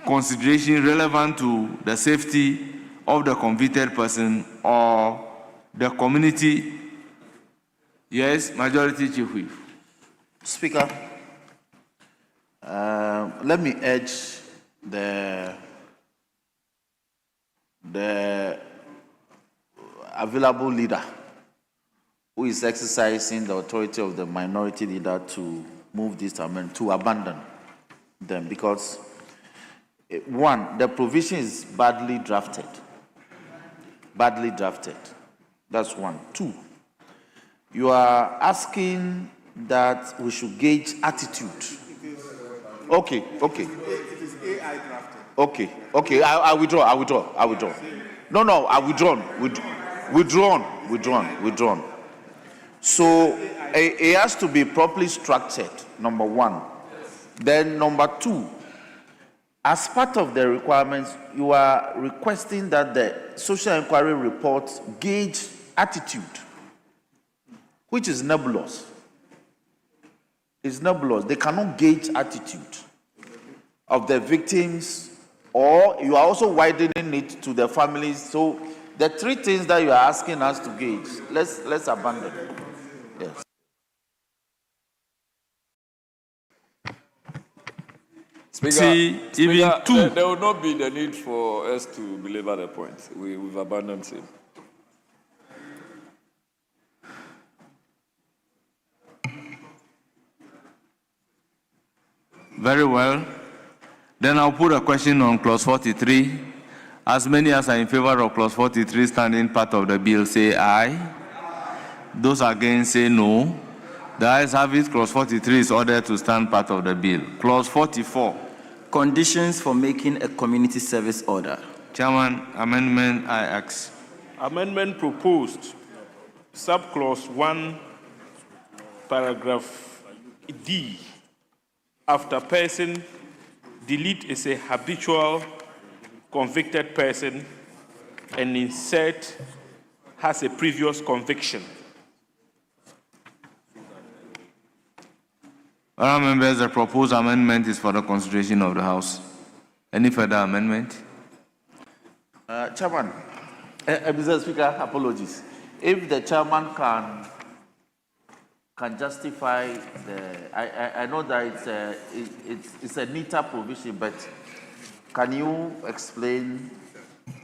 consideration relevant to the safety of the convicted person or the community. Yes, Majority Chief Whip. Speaker, let me urge the available leader who is exercising the authority of the minority leader to move this amendment, to abandon them, because one, the provision is badly drafted. Badly drafted. That's one. Two, you are asking that we should gauge attitude. Okay. Okay, I withdraw. No, I withdrawn. So it has to be properly structured, number one. Then number two, as part of the requirements, you are requesting that the social inquiry report gauge attitude, which is nebulous. It's nebulous. They cannot gauge attitude of the victims, or you are also widening it to the families. So the three things that you are asking us to gauge, let's abandon. Yes. Speaker, there will not be the need for us to belabor the point. We've abandoned him. Very well. Then I'll put a question on clause 43. As many as are in favor of clause 43 standing part of the bill say aye. Those against say no. The ayes have it. Clause 43 is ordered to stand part of the bill. Clause 44. Conditions for making a community service order. Chairman, amendment I ask. Amendment proposed, subclause 1, paragraph D. After person, delete is a habitual convicted person and insert has a previous conviction. Honourable members, the proposed amendment is for the consideration of the House. Any further amendment? Chairman, Mr. Speaker, apologies. If the chairman can justify the, I know that it's a neater provision, but can you explain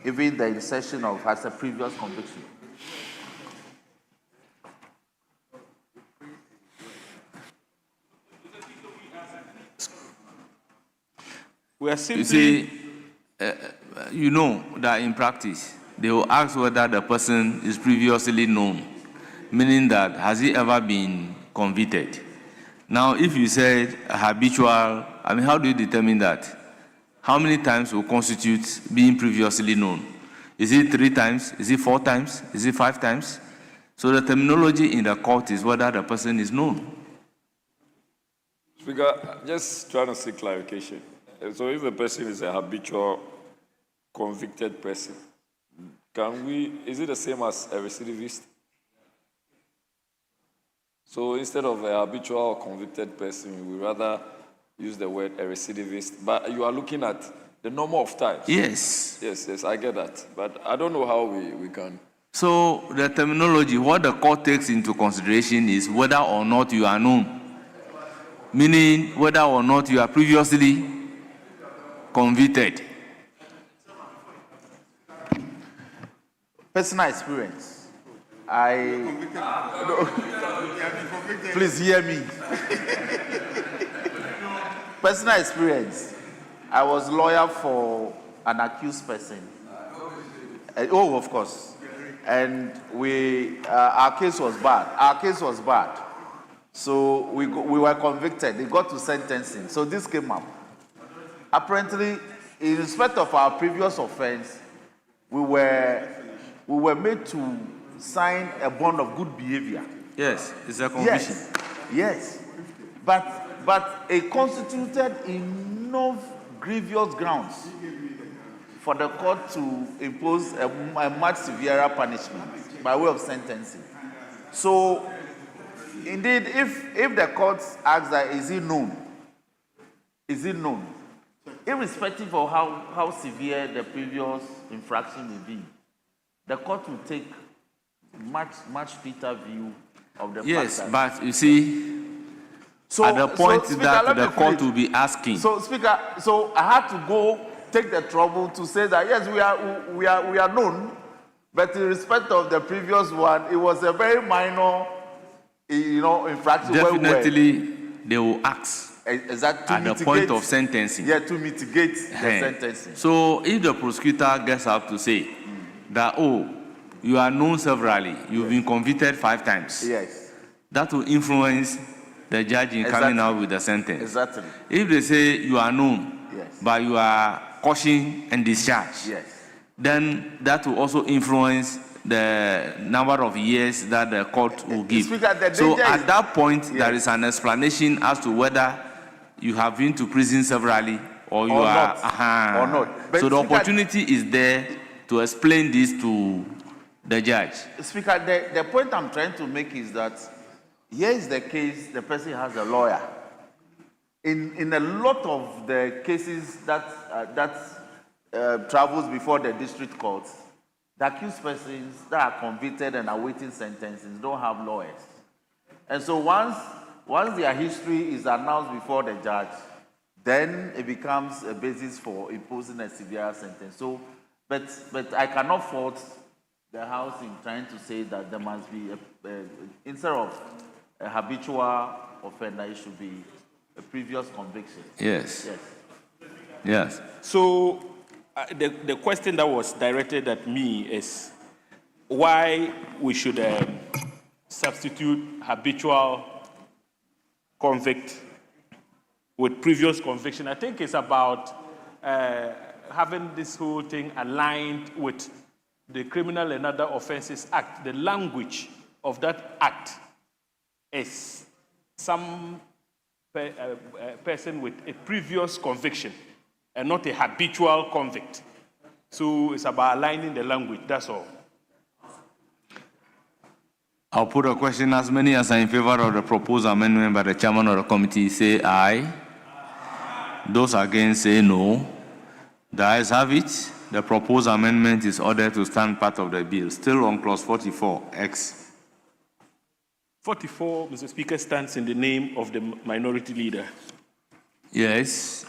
even the insertion of has a previous conviction? We are simply... You see, you know that in practice, they will ask whether the person is previously known, meaning that has he ever been convicted? Now, if you said habitual, I mean, how do you determine that? How many times will constitute being previously known? Is it 3 times? Is it 4 times? Is it 5 times? So the terminology in the court is whether the person is known. Speaker, just trying to seek clarification. So if the person is a habitual convicted person, is it the same as a recidivist? So instead of a habitual or convicted person, we rather use the word a recidivist. But you are looking at the number of times. Yes. Yes, I get that. But I don't know how we can. So the terminology, what the court takes into consideration is whether or not you are known. Meaning whether or not you are previously convicted. Personal experience. Please hear me. Personal experience. I was lawyer for an accused person. Oh, of course. and our case was bad. Our case was bad. So we were convicted. They got to sentencing. So this came up. Apparently, in respect of our previous offense, we were made to sign a bond of good behavior. Yes, it's a conviction. Yes. But it constituted enough grievous grounds for the court to impose a much severer punishment by way of sentencing. So, indeed, if the court asks that, is it known? Is it known? Irrespective of how severe the previous infraction may be, the court will take much stricter view of the Yes, fact that. but you see, at the point that the court will be asking. So, Speaker, so I had to go take the trouble to say that yes, we are known, but in respect of the previous one, it was a very minor, infraction. Definitely, they will ask exactly at the point of sentencing. Yeah, to mitigate the sentencing. So, if the prosecutor gets up to say that, oh, you are known severally, you've been convicted 5 times. Yes. That will influence the judge in coming out with the sentence. Exactly. If they say you are known, but you are cautioned and discharged, then that will also influence the number of years that the court will give. Speaker, so at that point, there is an explanation as to whether you have been to prison severally or you are not. Or not. So the opportunity is there to explain this to the judge. Speaker, the point I'm trying to make is that here is the case, the person has a lawyer. In a lot of the cases that travels before the district courts, the accused persons that are convicted and awaiting sentences don't have lawyers. And so once their history is announced before the judge, then it becomes a basis for imposing a severe sentence. So, but I cannot fault the House in trying to say that there must be, instead of a habitual offender, it should be a previous conviction. Yes. Yes. So the question that was directed at me is why we should substitute habitual convict with previous conviction. I think it's about having this whole thing aligned with the Criminal and Other Offences Act. The language of that act is some person with a previous conviction and not a habitual convict. So it's about aligning the language, that's all. I'll put a question. As many as are in favor of the proposed amendment by the chairman of the committee, say aye. Those against, say no. The ayes have it. The proposed amendment is ordered to stand part of the bill. Still on clause 44X. 44, Mr. Speaker, stands in the name of the minority leader. Yes.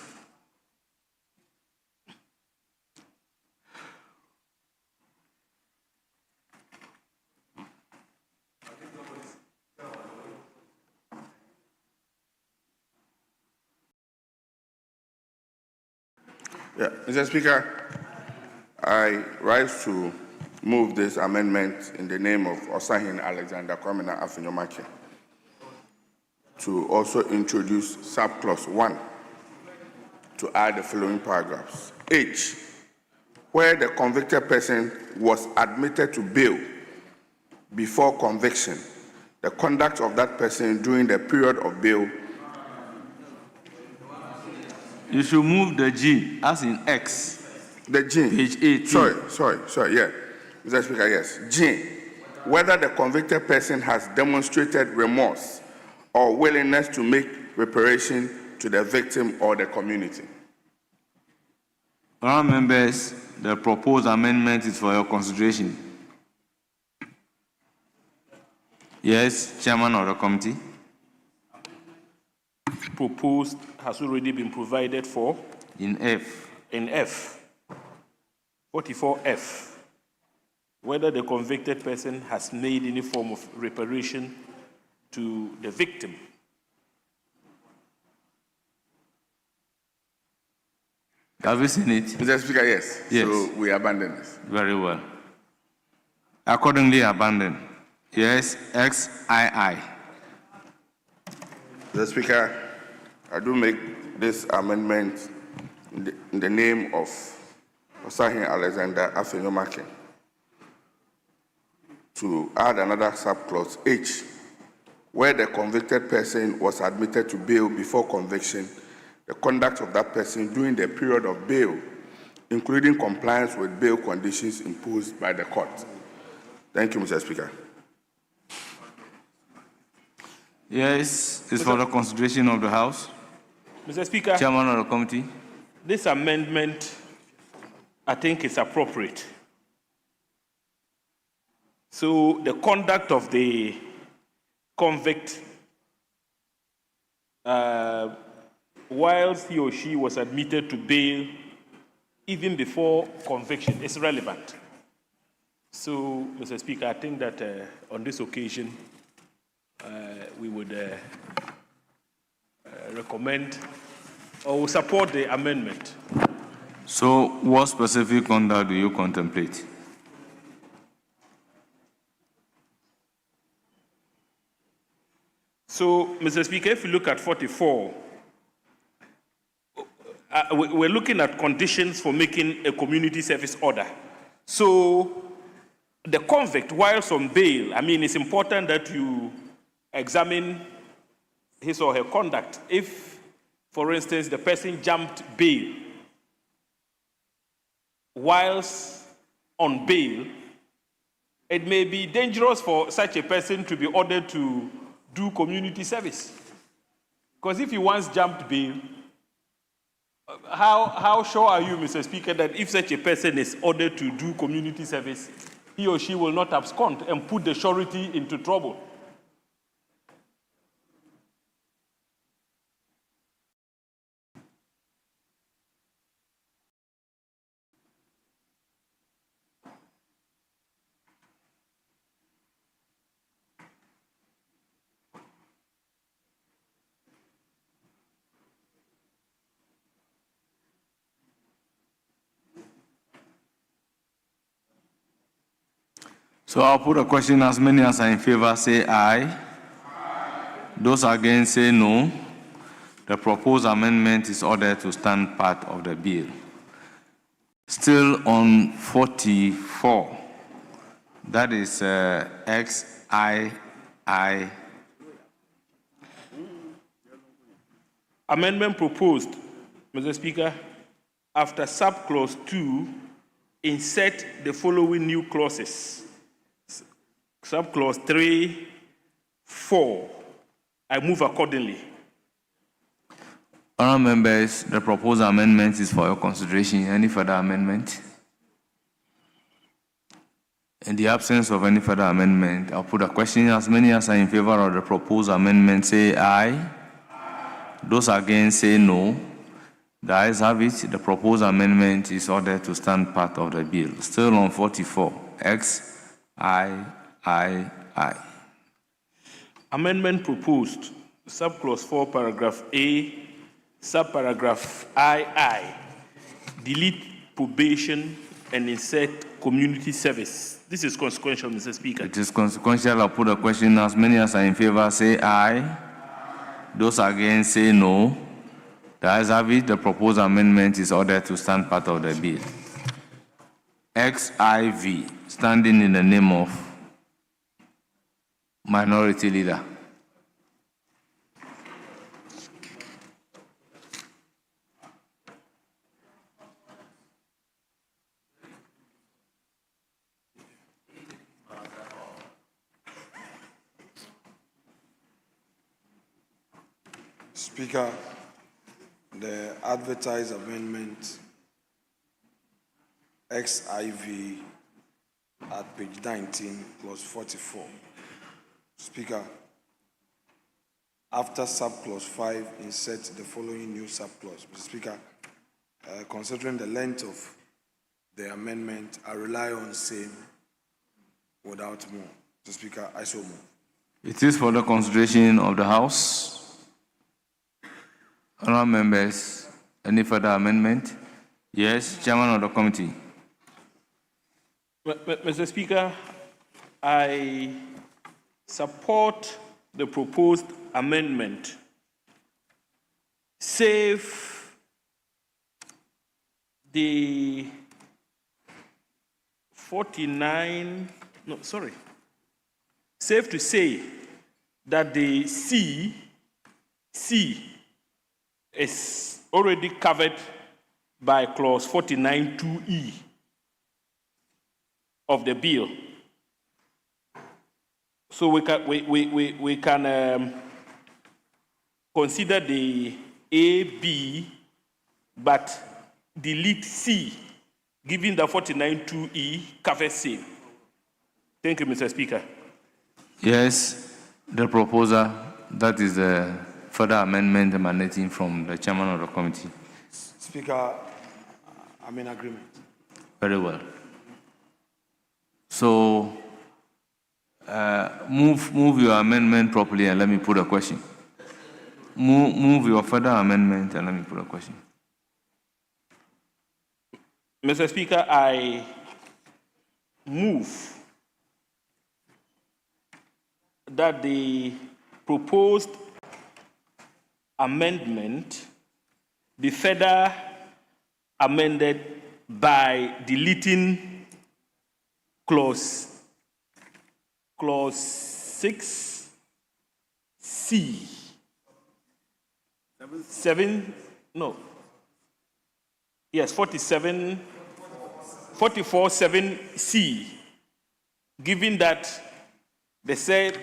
Yeah, Mr. Speaker, I rise to move this amendment in the name of Osei-Mensah Kwamena Afenyo-Markin to also introduce subclause 1 to add the following paragraphs. H, where the convicted person was admitted to bail before conviction, the conduct of that person during the period of bail. You should move the G as in X. The G. Page 18. Sorry, yeah. Mr. Speaker, yes. G, whether the convicted person has demonstrated remorse or willingness to make reparation to the victim or the community. Honourable members, the proposed amendment is for your consideration. Yes, Chairman of the committee. Proposed has already been provided for. In F. In F. 44F. Whether the convicted person has made any form of reparation to the victim. Have you seen it? Mr. Speaker, yes. Yes. So we abandon this. Very well. accordingly abandoned. Yes, XII. Mr. Speaker, I do make this amendment in the name of Osei-Mensah Afenyo-Markin to add another subclause H, where the convicted person was admitted to bail before conviction, the conduct of that person during the period of bail, including compliance with bail conditions imposed by the court. Thank you, Mr. Speaker. Yes, it's for the consideration of the House. Mr. Speaker, Chairman of the committee. this amendment, I think, is appropriate. So the conduct of the convict whilst he or she was admitted to bail even before conviction is relevant. So, Mr. Speaker, I think that on this occasion, we would recommend or support the amendment. So, what specific conduct do you contemplate? So, Mr. Speaker, if you look at 44, we're looking at conditions for making a community service order. So, the convict, whilst on bail, I mean, it's important that you examine his or her conduct. If, for instance, the person jumped bail whilst on bail, it may be dangerous for such a person to be ordered to do community service. Because if he once jumped bail, how sure are you, Mr. Speaker, that if such a person is ordered to do community service, he or she will not abscond and put the surety into trouble? So I'll put a question. As many as are in favor say aye. Those against say no. The proposed amendment is ordered to stand part of the bill. Still on 44, that is XII. Amendment proposed, Mr. Speaker, after subclause 2, insert the following new clauses. Subclause 3, 4. I move accordingly. Honourable members, the proposed amendment is for your consideration. Any further amendment? In the absence of any further amendment, I'll put a question. As many as are in favor of the proposed amendment say aye. Those against say no. The ayes have it. The proposed amendment is ordered to stand part of the bill. Still on 44, XII. Amendment proposed, subclause 4, paragraph A, subparagraph II, delete probation and insert community service. This is consequential, Mr. Speaker. It is consequential. I'll put a question. As many as are in favor say aye. Those against say no. The ayes have it. The proposed amendment is ordered to stand part of the bill. XIV, standing in the name of Minority Leader. Speaker, the advertised amendment XIV at page 19, clause 44. Speaker, after subclause 5, insert the following new subclause. Mr. Speaker, considering the length of the amendment, I rely on same without more. Mr. Speaker, I so move. It is for the consideration of the House. Honourable members, any further amendment? Yes, Chairman of the committee. Mr. Speaker, I support the proposed amendment, save the 49, no, sorry. Safe to say that the C is already covered by clause 49(2)(e) of the bill. So we can consider the A, B, but delete C, given the 49(2)(e) covers same. Thank you, Mr. Speaker. Yes, the proposer, that is the further amendment emanating from the chairman of the committee. Speaker, I'm in agreement. Very well. So, move your amendment properly and let me put a question. Move your further amendment and let me put a question. Mr. Speaker, I move that the proposed amendment be further amended by deleting clause 6C. 44(7)(c), given that the said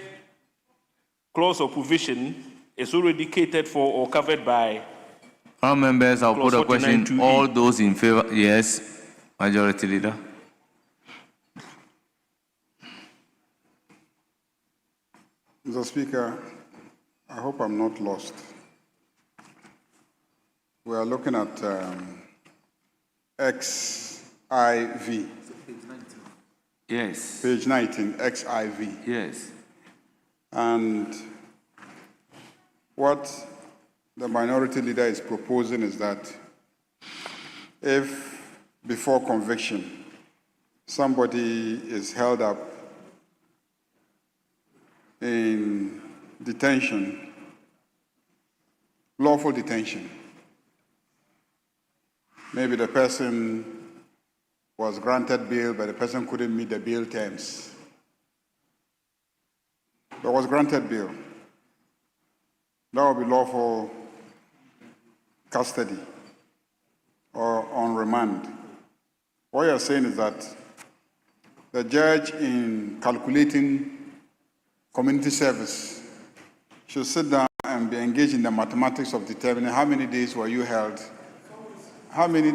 clause of provision is already catered for or covered by. All members, I'll put a clause question. 49(2)(e). All those in favor, yes, Majority Leader. Mr. Speaker, I hope I'm not lost. We are looking at XIV. Yes. Page 19, XIV. Yes. And what the minority leader is proposing is that if before conviction somebody is held up in detention, lawful detention, maybe the person was granted bail, but the person couldn't meet the bail terms, but was granted bail, that would be lawful custody or on remand. What you're saying is that the judge, in calculating community service, should sit down and be engaged in the mathematics of determining how many days were you held, how many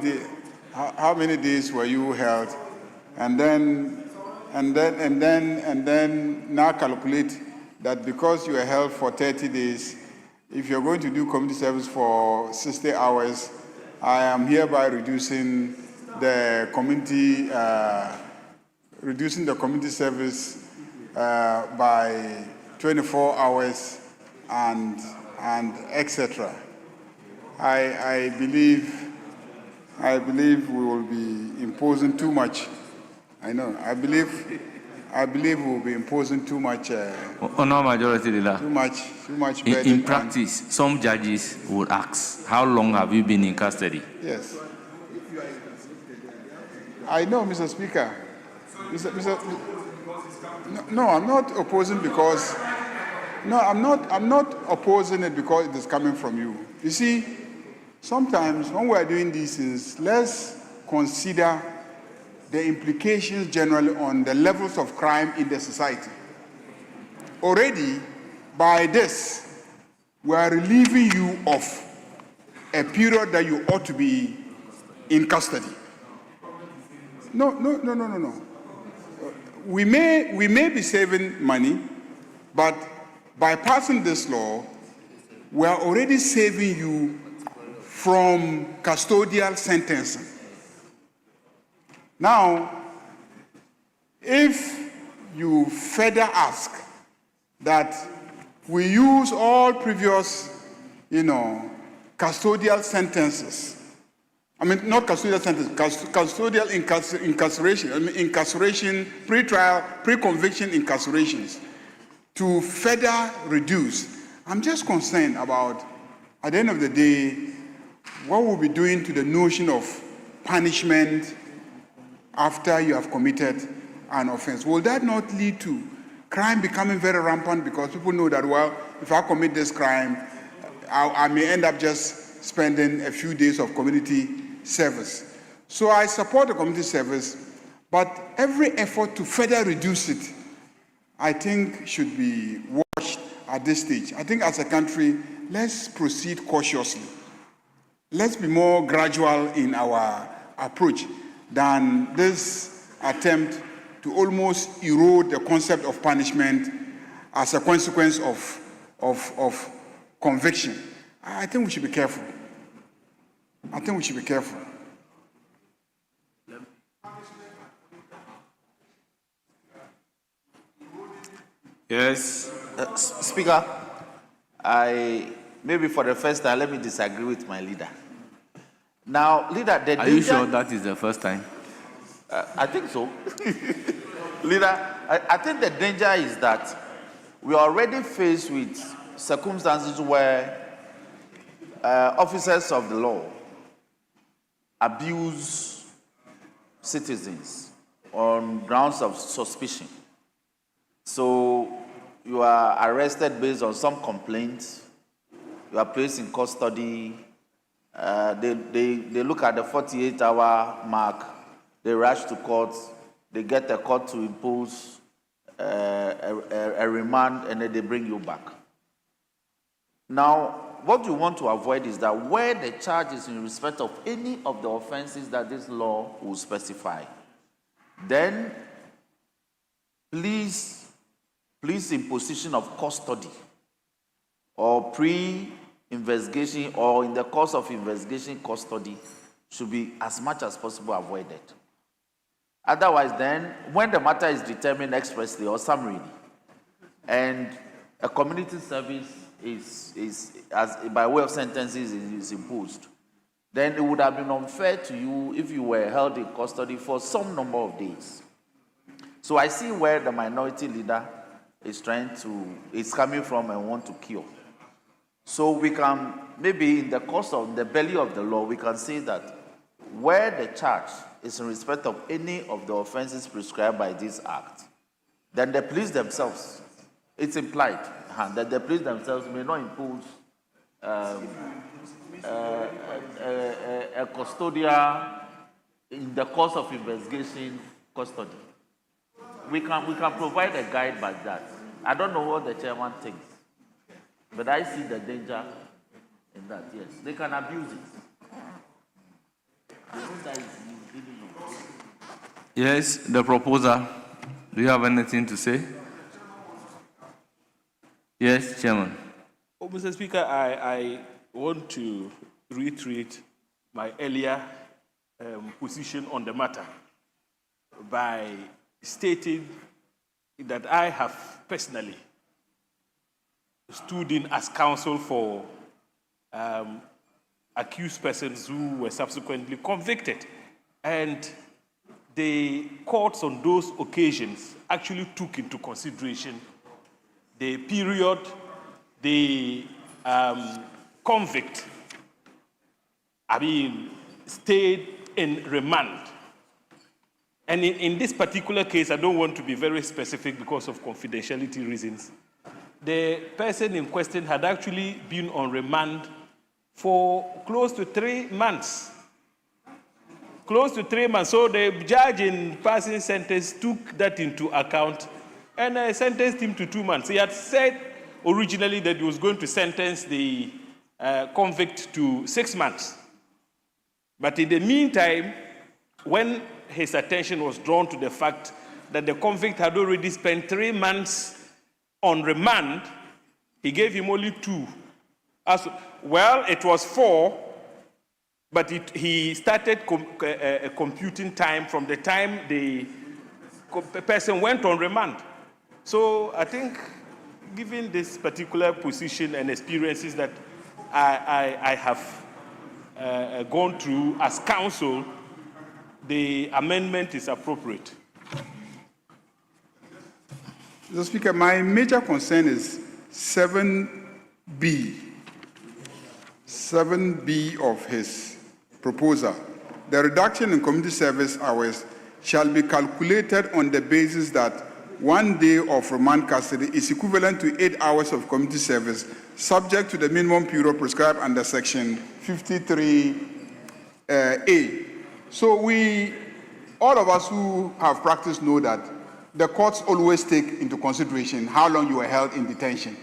days were you held, and then now calculate that because you were held for 30 days, if you're going to do community service for 60 hours, I am hereby reducing the community service by 24 hours and etc. I believe we will be imposing too much. I know. I believe we will be imposing too much. Honourable Majority Leader. Too much burden. In practice, some judges would ask, "How long have you been in custody?" Yes. I know, Mr. Speaker. No, I'm not opposing because. No, I'm not opposing it because it is coming from you. You see, sometimes when we are doing these things, let's consider the implications generally on the levels of crime in the society. Already, by this, we are relieving you of a period that you ought to be in custody. No. We may be saving money, but by passing this law, we are already saving you from custodial sentencing. Now, if you further ask that we use all previous, custodial sentences I mean, not custodial sentence, custodial incarceration, incarceration, pre-trial, pre-conviction incarcerations to further reduce. I'm just concerned about, at the end of the day, what we'll be doing to the notion of punishment after you have committed an offense. Will that not lead to crime becoming very rampant because people know that, well, if I commit this crime, I may end up just spending a few days of community service. So I support the community service, but every effort to further reduce it, I think, should be watched at this stage. I think as a country, let's proceed cautiously. Let's be more gradual in our approach than this attempt to almost erode the concept of punishment as a consequence of conviction. I think we should be careful. I think we should be careful. Yes, Speaker, maybe for the first time, let me disagree with my leader. Now, leader, the Are you sure that is the first time? I think so. Leader, I think the danger is that we are already faced with circumstances where officers of the law abuse citizens on grounds of suspicion. So you are arrested based on some complaints, you are placed in custody, they look at the 48-hour mark, they rush to court, they get the court to impose a remand, and then they bring you back. Now, what we want to avoid is that where the charge is in respect of any of the offenses that this law will specify, then please in position of custody or pre-investigation or in the course of investigation custody should be as much as possible avoided. Otherwise, then, when the matter is determined expressly or summarily, and a community service is as by way of sentences is imposed, then it would have been unfair to you if you were held in custody for some number of days. So I see where the minority leader is coming from and want to cure. So we can, maybe in the course of the belly of the law, we can say that where the charge is in respect of any of the offenses prescribed by this act, then the police themselves, it's implied that the police themselves may not impose a custodial in the course of investigation custody. We can provide a guide by that. I don't know what the chairman thinks, but I see the danger in that, yes. They can abuse it. Yes, the proposer. Do you have anything to say? Yes, Chairman. Oh, Mr. Speaker, I want to reiterate my earlier position on the matter by stating that I have personally stood in as counsel for accused persons who were subsequently convicted. And the courts on those occasions actually took into consideration the period the convict, stayed in remand. And in this particular case, I don't want to be very specific because of confidentiality reasons. The person in question had actually been on remand for close to 3 months. Close to 3 months. So the judge in passing sentence took that into account and sentenced him to 2 months. He had said originally that he was going to sentence the convict to 6 months. But in the meantime, when his attention was drawn to the fact that the convict had already spent 3 months on remand, he gave him only 2. Well, it was 4, but he started computing time from the time the person went on remand. So I think, given this particular position and experiences that I have gone through as council, the amendment is appropriate. Mr. Speaker, my major concern is 7B. 7B of his proposal. The reduction in community service hours shall be calculated on the basis that 1 day of remand custody is equivalent to 8 hours of community service, subject to the minimum period prescribed under Section 53A. So all of us who have practiced know that the courts always take into consideration how long you were held in detention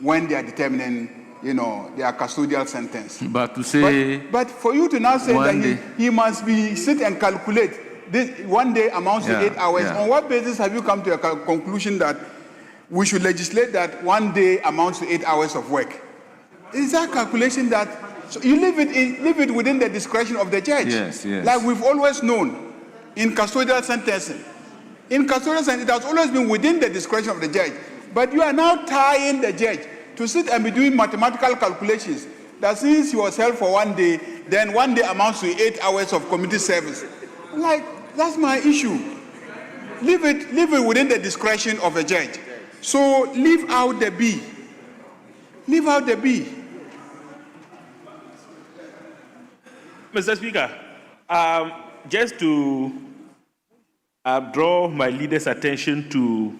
when they are determining, their custodial sentence. But to say, but for you to now say that he must sit and calculate this 1 day amounts to 8 hours. On what basis have you come to a conclusion that we should legislate that 1 day amounts to 8 hours of work? Is that calculation that so you leave it within the discretion of the judge? Yes. Like we've always known in custodial sentencing. In custodial sentencing, it has always been within the discretion of the judge. But you are now tying the judge to sit and be doing mathematical calculations that since he was held for 1 day, then 1 day amounts to 8 hours of community service. Like, that's my issue. Leave it within the discretion of a judge. So leave out the B. Leave out the B. Mr. Speaker, just to draw my leader's attention to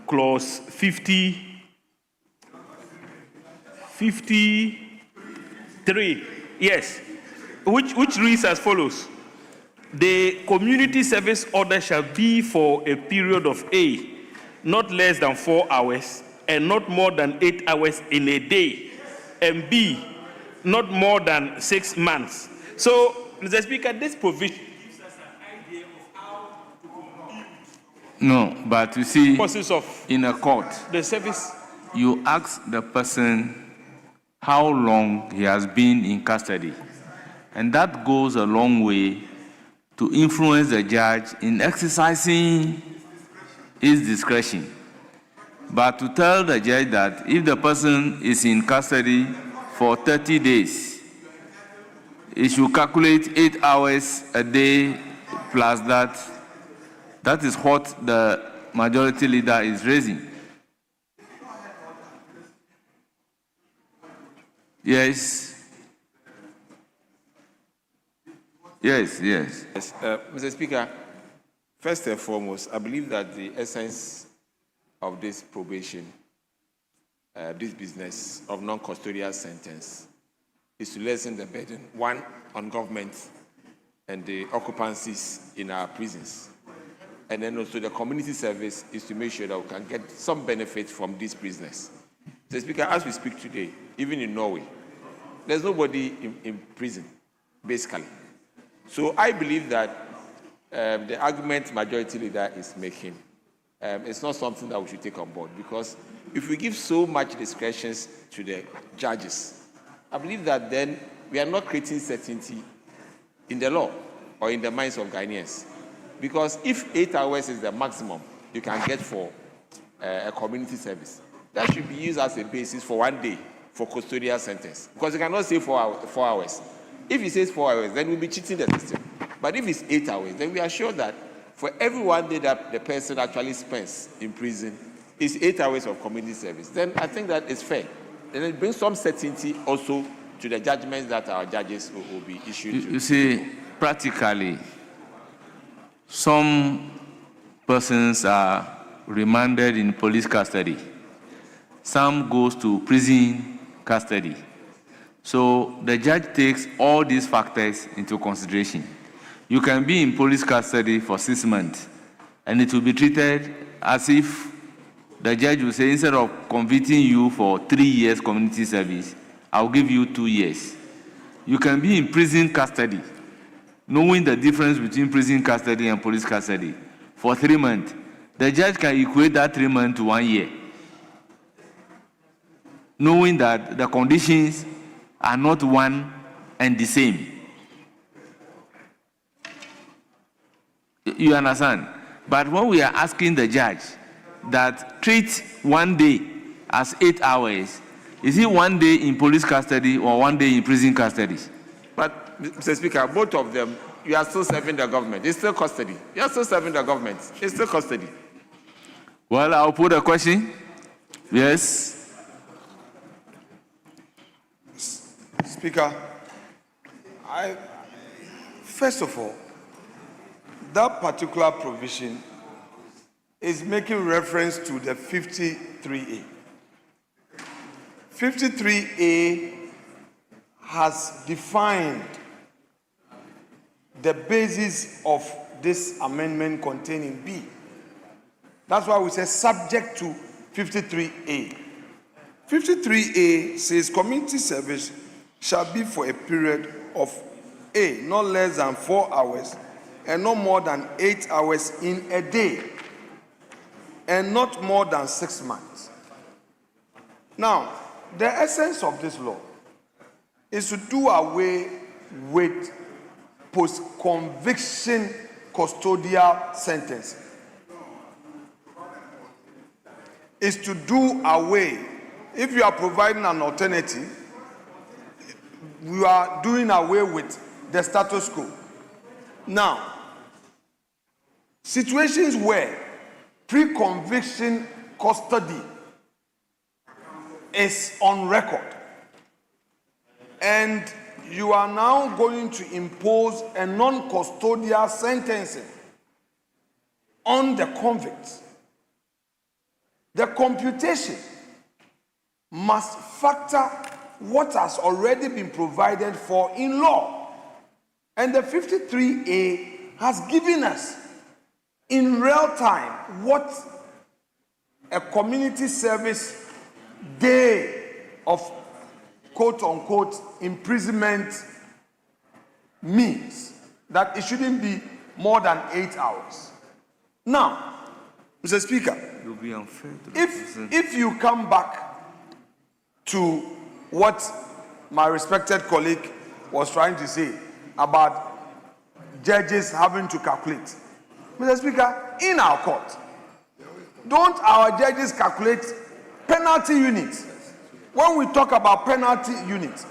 clause 53, yes, which reads as follows. The community service order shall be for a period of A, not less than 4 hours, and not more than 8 hours in a day, and B, not more than 6 months. So, Mr. Speaker, this provision gives us an idea of how to compute. No, but you see, Of in a court, the service, you ask the person how long he has been in custody, and that goes a long way to influence the judge in exercising his discretion. But to tell the judge that if the person is in custody for 30 days, he should calculate 8 hours a day plus that, that is what the majority leader is raising. Yes. Yes. Mr. Speaker, first and foremost, I believe that the essence of this probation, this business of non-custodial sentence, is to lessen the burden, one, on government and the occupancies in our prisons. And then also the community service is to make sure that we can get some benefit from these prisoners. Mr. Speaker, as we speak today, even in Norway, there's nobody in prison, basically. So I believe that the argument majority leader is making, it's not something that we should take on board, because if we give so much discretion to the judges, I believe that then we are not creating certainty in the law or in the minds of Ghanaians. Because if 8 hours is the maximum you can get for a community service, that should be used as a basis for 1 day for custodial sentence. Because you cannot say 4 hours. If he says 4 hours, then we'll be cheating the system. But if it's 8 hours, then we are sure that for every 1 day that the person actually spends in prison is 8 hours of community service. Then I think that is fair. Then it brings some certainty also to the judgments that our judges will be issued. You see, practically, some persons are remanded in police custody. Some goes to prison custody. So the judge takes all these factors into consideration. You can be in police custody for 6 months, and it will be treated as if the judge will say, instead of convicting you for 3 years community service, I'll give you 2 years. You can be in prison custody, knowing the difference between prison custody and police custody, for 3 months. The judge can equate that 3 months to 1 year, knowing that the conditions are not one and the same. You understand? But when we are asking the judge that treat 1 day as 8 hours, Is it 1 day in police custody or 1 day in prison custody? But, Mr. Speaker, both of them, you are still serving the government. It's still custody. You are still serving the government. It's still custody. Well, I'll put a question. Yes. Speaker, first of all, that particular provision is making reference to the 53A. 53A has defined the basis of this amendment containing B. That's why we say subject to 53A. 53A says community service shall be for a period of A, not less than 4 hours and not more than 8 hours in a day, and not more than 6 months. Now, the essence of this law is to do away with post-conviction custodial sentencing. Is to do away, if you are providing an alternative, we are doing away with the status quo. Now, situations where pre-conviction custody is on record and you are now going to impose a non-custodial sentencing on the convicts, the computation must factor what has already been provided for in law. And the 53A has given us in real time what a community service day of quote-unquote imprisonment means, that it shouldn't be more than 8 hours. Now, Mr. Speaker, It will be unfair to the person. if you come back to what my respected colleague was trying to say about judges having to calculate, Mr. Speaker, in our court, don't our judges calculate penalty units? When we talk about penalty units,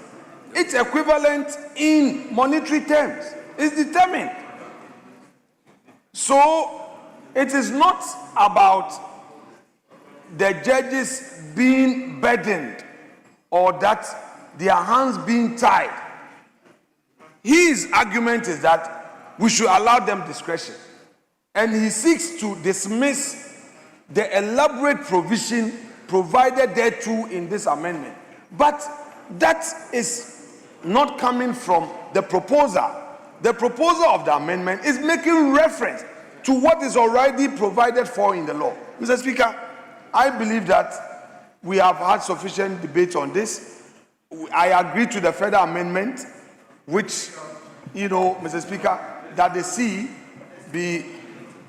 it's equivalent in monetary terms. It's determined. So it is not about the judges being burdened or that their hands being tied. His argument is that we should allow them discretion. And he seeks to dismiss the elaborate provision provided thereto in this amendment. But that is not coming from the proposer. The proposer of the amendment is making reference to what is already provided for in the law. Mr. Speaker, I believe that we have had sufficient debate on this. I agree to the further amendment, which, Mr. Speaker, that the C be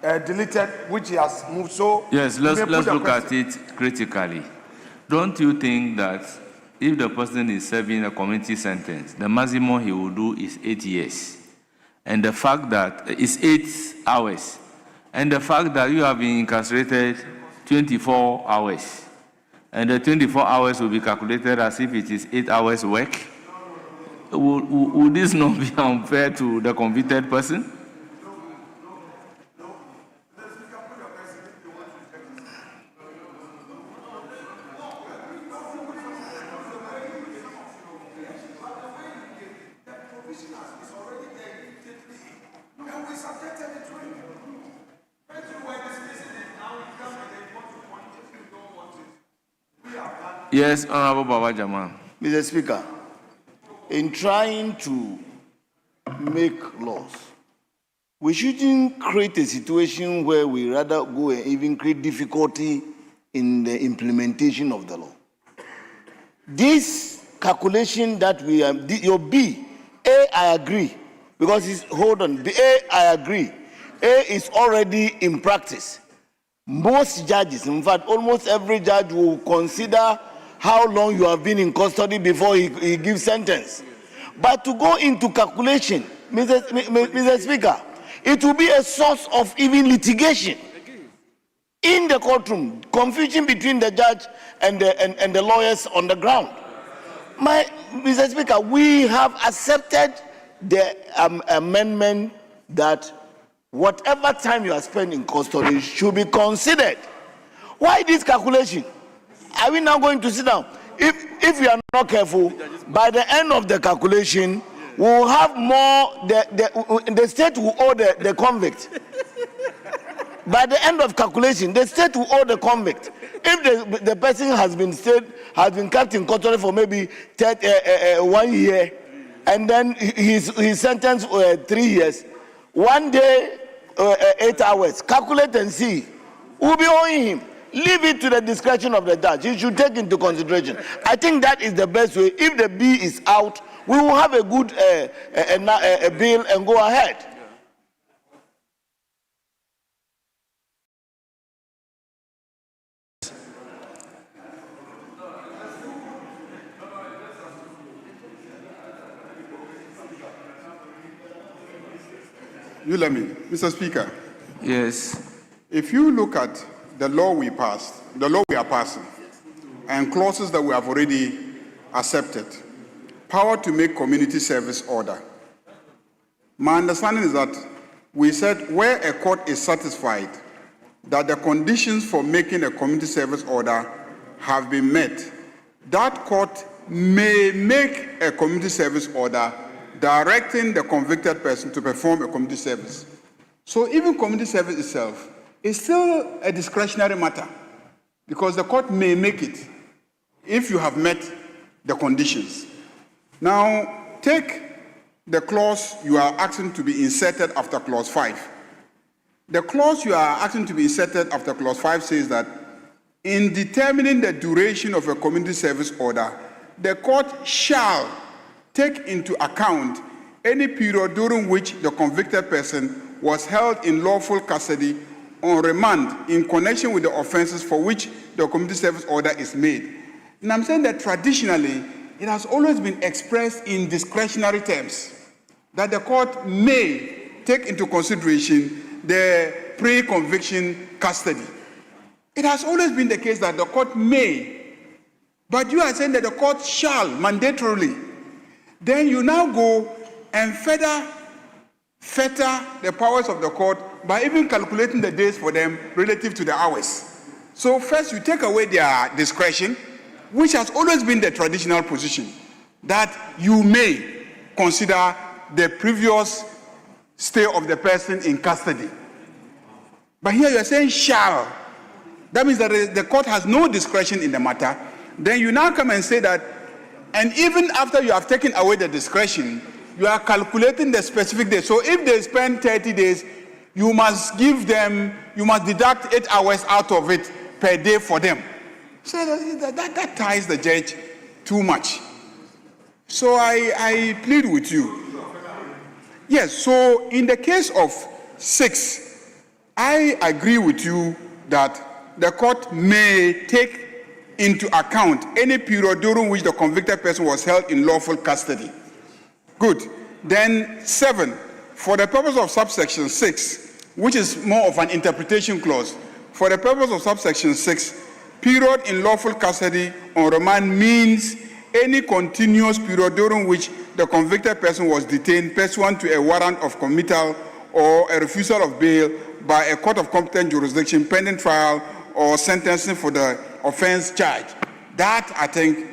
deleted, which he has moved. So Yes, let's look at it critically. Don't you think that if the person is serving a community sentence, the maximum he will do is 8 years? And the fact that it's 8 hours, and the fact that you have been incarcerated 24 hours, and the 24 hours will be calculated as if it is 8 hours work, would this not be unfair to the convicted person? Yes, Honorable Baba Jamal. Mr. Speaker, in trying to make laws, we shouldn't create a situation where we rather go and even create difficulty in the implementation of the law. This calculation that we are, your B, A, I agree, because it's, hold on, the A, I agree. A is already in practice. Most judges, in fact, almost every judge will consider how long you have been in custody before he gives sentence. But to go into calculation, Mr. Speaker, it will be a source of even litigation. in the courtroom, confusion between the judge and the lawyers on the ground. Mr. Speaker, we have accepted the amendment that whatever time you are spending in custody should be considered. Why this calculation? Are we now going to sit down? If we are not careful, by the end of the calculation, we will have more, the state will owe the convict. By the end of calculation, the state will owe the convict. If the person has been kept in custody for maybe 1 year, and then he's sentenced 3 years, 1 day, 8 hours, calculate and see. We'll be owing him. Leave it to the discretion of the judge. He should take into consideration. I think that is the best way. If the B is out, we will have a good bill and go ahead. You let me. Mr. Speaker. Yes. If you look at the law we passed, the law we are passing, and clauses that we have already accepted, power to make community service order. My understanding is that we said where a court is satisfied that the conditions for making a community service order have been met, that court may make a community service order directing the convicted person to perform a community service. So even community service itself is still a discretionary matter because the court may make it if you have met the conditions. Now, take the clause you are asking to be inserted after clause 5. The clause you are asking to be inserted after clause 5 says that in determining the duration of a community service order, the court shall take into account any period during which the convicted person was held in lawful custody on remand in connection with the offenses for which the community service order is made. And I'm saying that traditionally, it has always been expressed in discretionary terms, that the court may take into consideration the pre-conviction custody. It has always been the case that the court may, but you are saying that the court shall mandatorily. Then you now go and fetter the powers of the court by even calculating the days for them relative to the hours. So first you take away their discretion, which has always been the traditional position, that you may consider the previous stay of the person in custody. But here you are saying shall. That means that the court has no discretion in the matter. Then you now come and say that, and even after you have taken away the discretion, you are calculating the specific day. So if they spend 30 days, you must deduct 8 hours out of it per day for them. So that ties the judge too much. So I plead with you. Yes, so in the case of 6, I agree with you that the court may take into account any period during which the convicted person was held in lawful custody. Good. Then 7, for the purpose of subsection 6, which is more of an interpretation clause, for the purpose of subsection 6, period in lawful custody on remand means any continuous period during which the convicted person was detained pursuant to a warrant of committal or a refusal of bail by a court of competent jurisdiction pending trial or sentencing for the offense charged. That, I think,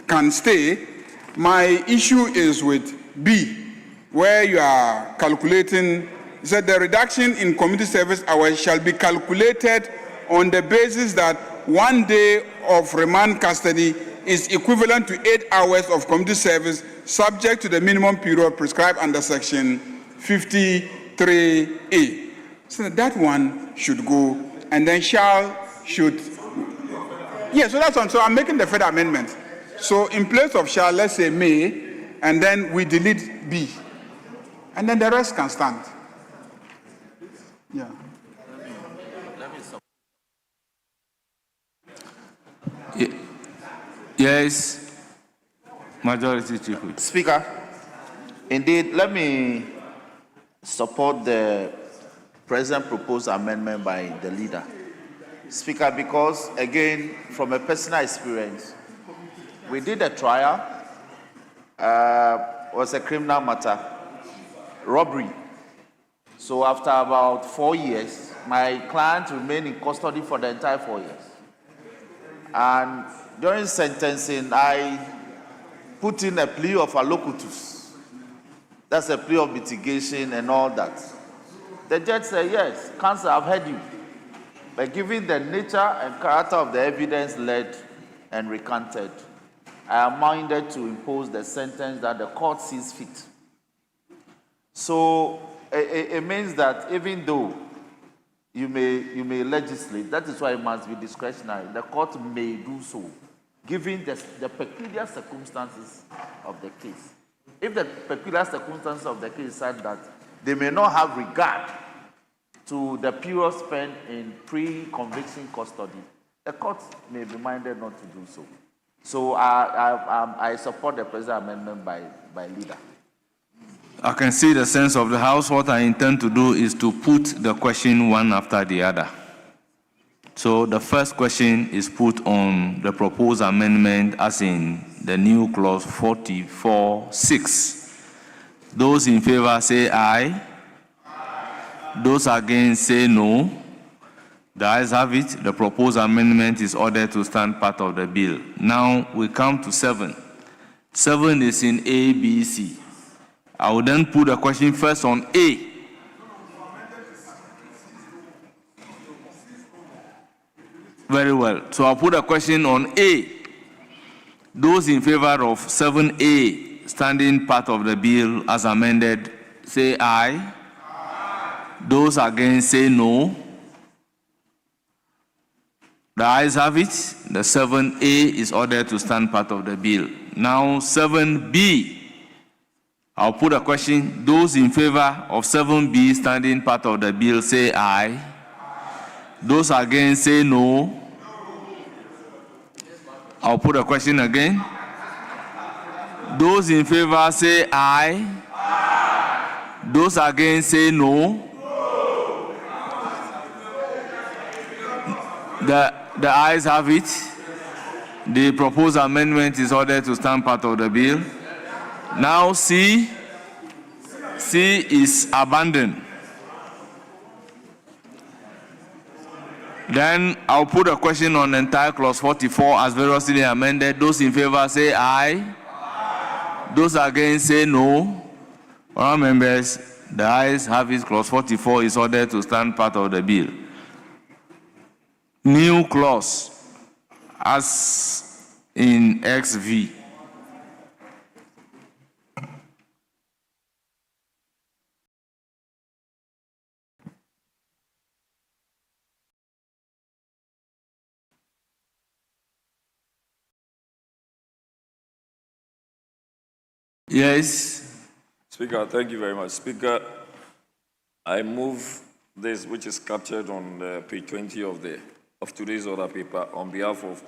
can stay. My issue is with B, where you are calculating, it said the reduction in community service hours shall be calculated on the basis that 1 day of remand custody is equivalent to 8 hours of community service subject to the minimum period prescribed under section 53A. So that one should go, and then should. Yeah, so that's one. So I'm making the further amendment. So in place of shall, let's say may, and then we delete B. And then the rest can stand. Yeah. Yes, Majority Chief Whip. Speaker, indeed, let me support the present proposed amendment by the leader. Speaker, because again, from a personal experience, we did a trial, was a criminal matter, robbery. So after about 4 years, my client remained in custody for the entire 4 years. And during sentencing, I put in a plea of allocutus. That's a plea of mitigation and all that. The judge said, yes, counsel, I've heard you. But given the nature and character of the evidence led and recanted, I am minded to impose the sentence that the court sees fit. So it means that even though you may legislate, that is why it must be discretionary. The court may do so, given the peculiar circumstances of the case. If the peculiar circumstances of the case said that they may not have regard to the period spent in pre-conviction custody, the court may be minded not to do so. So I support the present amendment by leader. I can see the sense of the House. What I intend to do is to put the question one after the other. So the first question is put on the proposed amendment as in the new clause 44(6). Those in favor say aye. Those against say no. The ayes have it. The proposed amendment is ordered to stand part of the bill. Now we come to 7. 7 is in A, B, C. I will then put the question first on A. Very well. So I'll put a question on A. Those in favor of 7A, standing part of the bill as amended, say aye. Those against say no. The ayes have it. The 7A is ordered to stand part of the bill. Now 7B. I'll put a question. Those in favor of 7B standing part of the bill say aye. Those against say no. I'll put a question again. Those in favor say aye. Those against say no. The ayes have it. The proposed amendment is ordered to stand part of the bill. Now C is abandoned. Then I'll put a question on the entire clause 44 as variously amended. Those in favor say aye. Those against say no. All members, the ayes have it. Clause 44 is ordered to stand part of the bill. New clause as in XV. Yes. Speaker, thank you very much. Speaker, I move this, which is captured on page 20 of today's order paper, on behalf of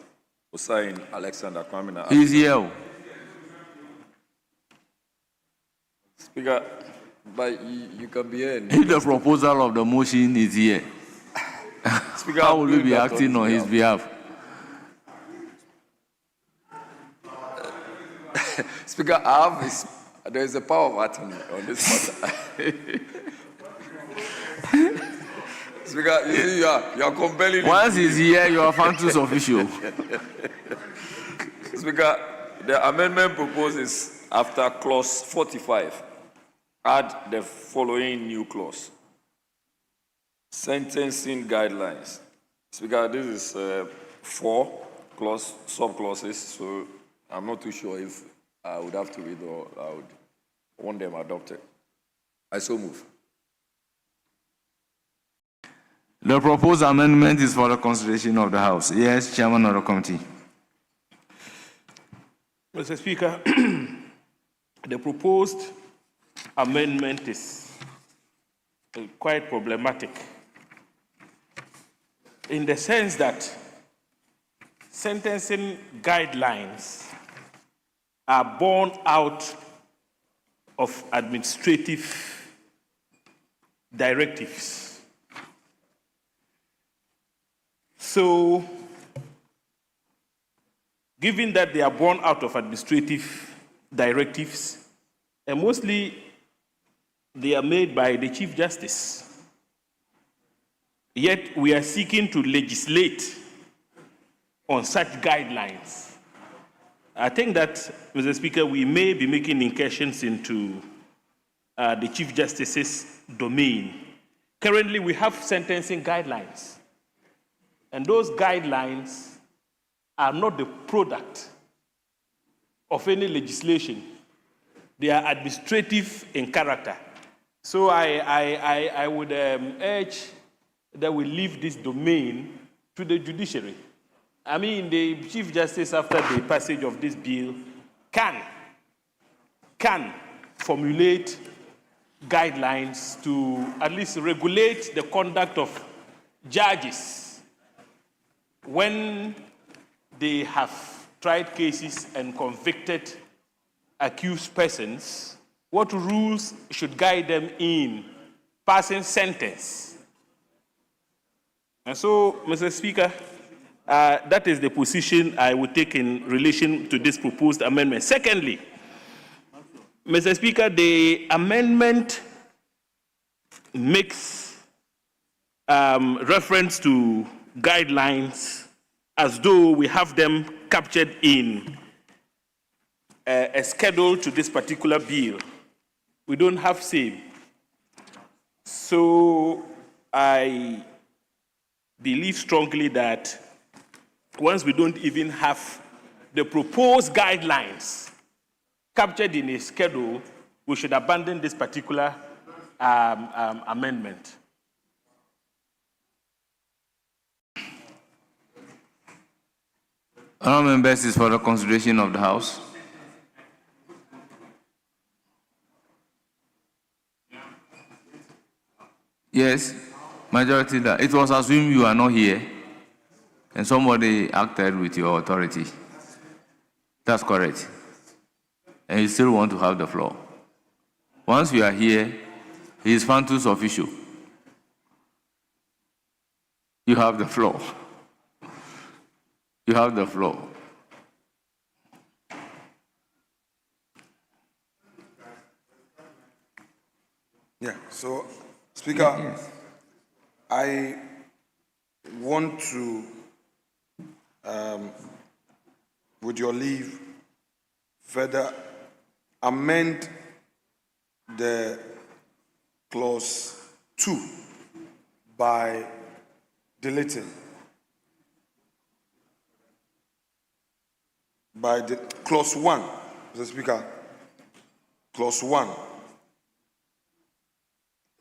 Osei-Mensah. He's here. Speaker, but you can be here. If the proposal of the motion is here, Speaker, how will we be acting on his behalf? Speaker, there is a power of attorney on this matter. Speaker, you see, you are compelling. Once he's here, you are Fantus official. Speaker, the amendment proposes after clause 45, add the following new clause. Sentencing guidelines. Speaker, this is 4 sub-clauses, so I'm not too sure if I would have to read or I would want them adopted. I so move. The proposed amendment is for the consideration of the House. Yes, Chairman of the Committee. Mr. Speaker, the proposed amendment is quite problematic in the sense that sentencing guidelines are born out of administrative directives So, given that they are born out of administrative directives, and mostly they are made by the Chief Justice, yet we are seeking to legislate on such guidelines. I think that, Mr. Speaker, we may be making incursions into the Chief Justice's domain. Currently, we have sentencing guidelines, and those guidelines are not the product of any legislation. They are administrative in character. So I would urge that we leave this domain to the judiciary. I mean, the Chief Justice, after the passage of this bill, can formulate guidelines to at least regulate the conduct of judges when they have tried cases and convicted accused persons. What rules should guide them in passing sentence? And so, Mr. Speaker, that is the position I would take in relation to this proposed amendment. Secondly, Mr. Speaker, the amendment makes reference to guidelines as though we have them captured in a schedule to this particular bill. We don't have same. So I believe strongly that once we don't even have the proposed guidelines captured in a schedule, we should abandon this particular amendment. Honourable members, is for the consideration of the House. Yes, majority leader. It was assumed you are not here, and somebody acted with your authority. That's correct. And you still want to have the floor. Once you are here, he is Fantus official. You have the floor. You have the floor. Yeah, so, Speaker, yes. I want to, with your leave, further amend the clause 2 by deleting, by the clause 1, Mr. Speaker, clause 1.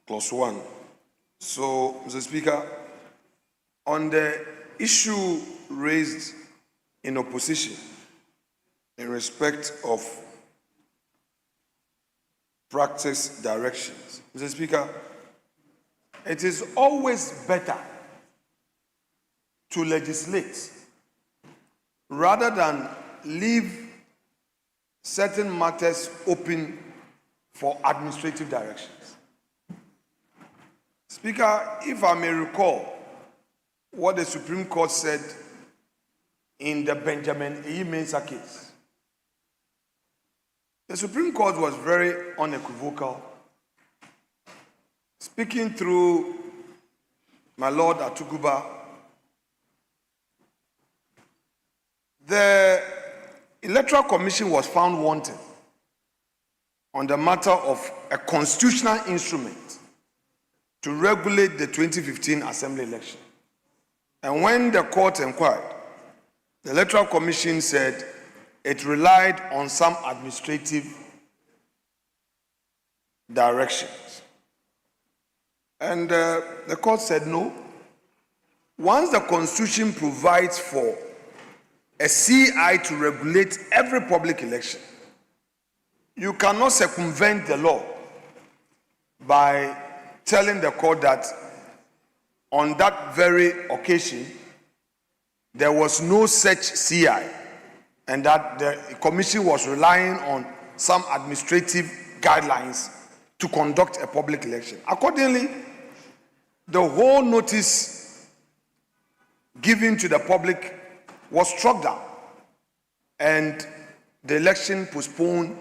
Clause 1. So, Mr. Speaker, on the issue raised in opposition in respect of practice directions, Mr. Speaker, it is always better to legislate rather than leave certain matters open for administrative directions. Speaker, if I may recall what the Supreme Court said in the Benjamin Osei-Mensah case, the Supreme Court was very unequivocal, speaking through my Lord Atuguba. The Electoral Commission was found wanting on the matter of a constitutional instrument to regulate the 2015 Assembly election. And when the court inquired, the Electoral Commission said it relied on some administrative directions. And the court said no. Once the Constitution provides for a CI to regulate every public election, you cannot circumvent the law by telling the court that on that very occasion there was no such CI and that the commission was relying on some administrative guidelines to conduct a public election. Accordingly, the whole notice given to the public was struck down and the election postponed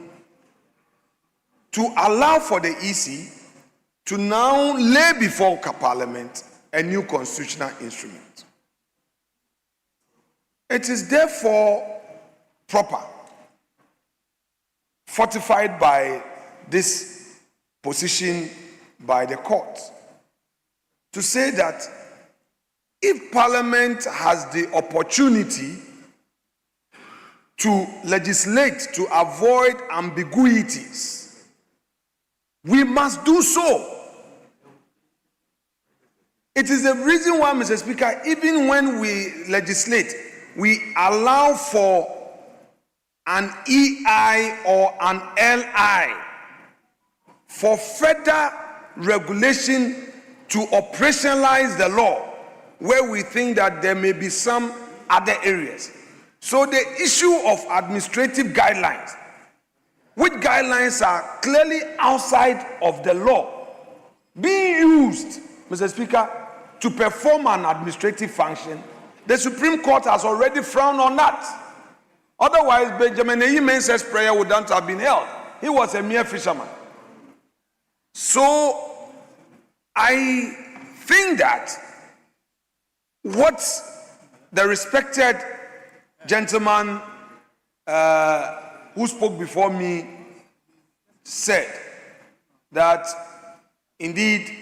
to allow for the EC to now lay before Parliament a new constitutional instrument. It is therefore proper, fortified by this position by the court, to say that if Parliament has the opportunity to legislate to avoid ambiguities, we must do so. It is the reason why, Mr. Speaker, even when we legislate, we allow for an EI or an LI for further regulation to operationalize the law where we think that there may be some other areas. So the issue of administrative guidelines, which guidelines are clearly outside of the law, being used, Mr. Speaker, to perform an administrative function, the Supreme Court has already frowned on that. Otherwise, Benjamin Afenyo-Mensah's prayer would not have been held. He was a mere fisherman. So, I think that what the respected gentleman who spoke before me said, that indeed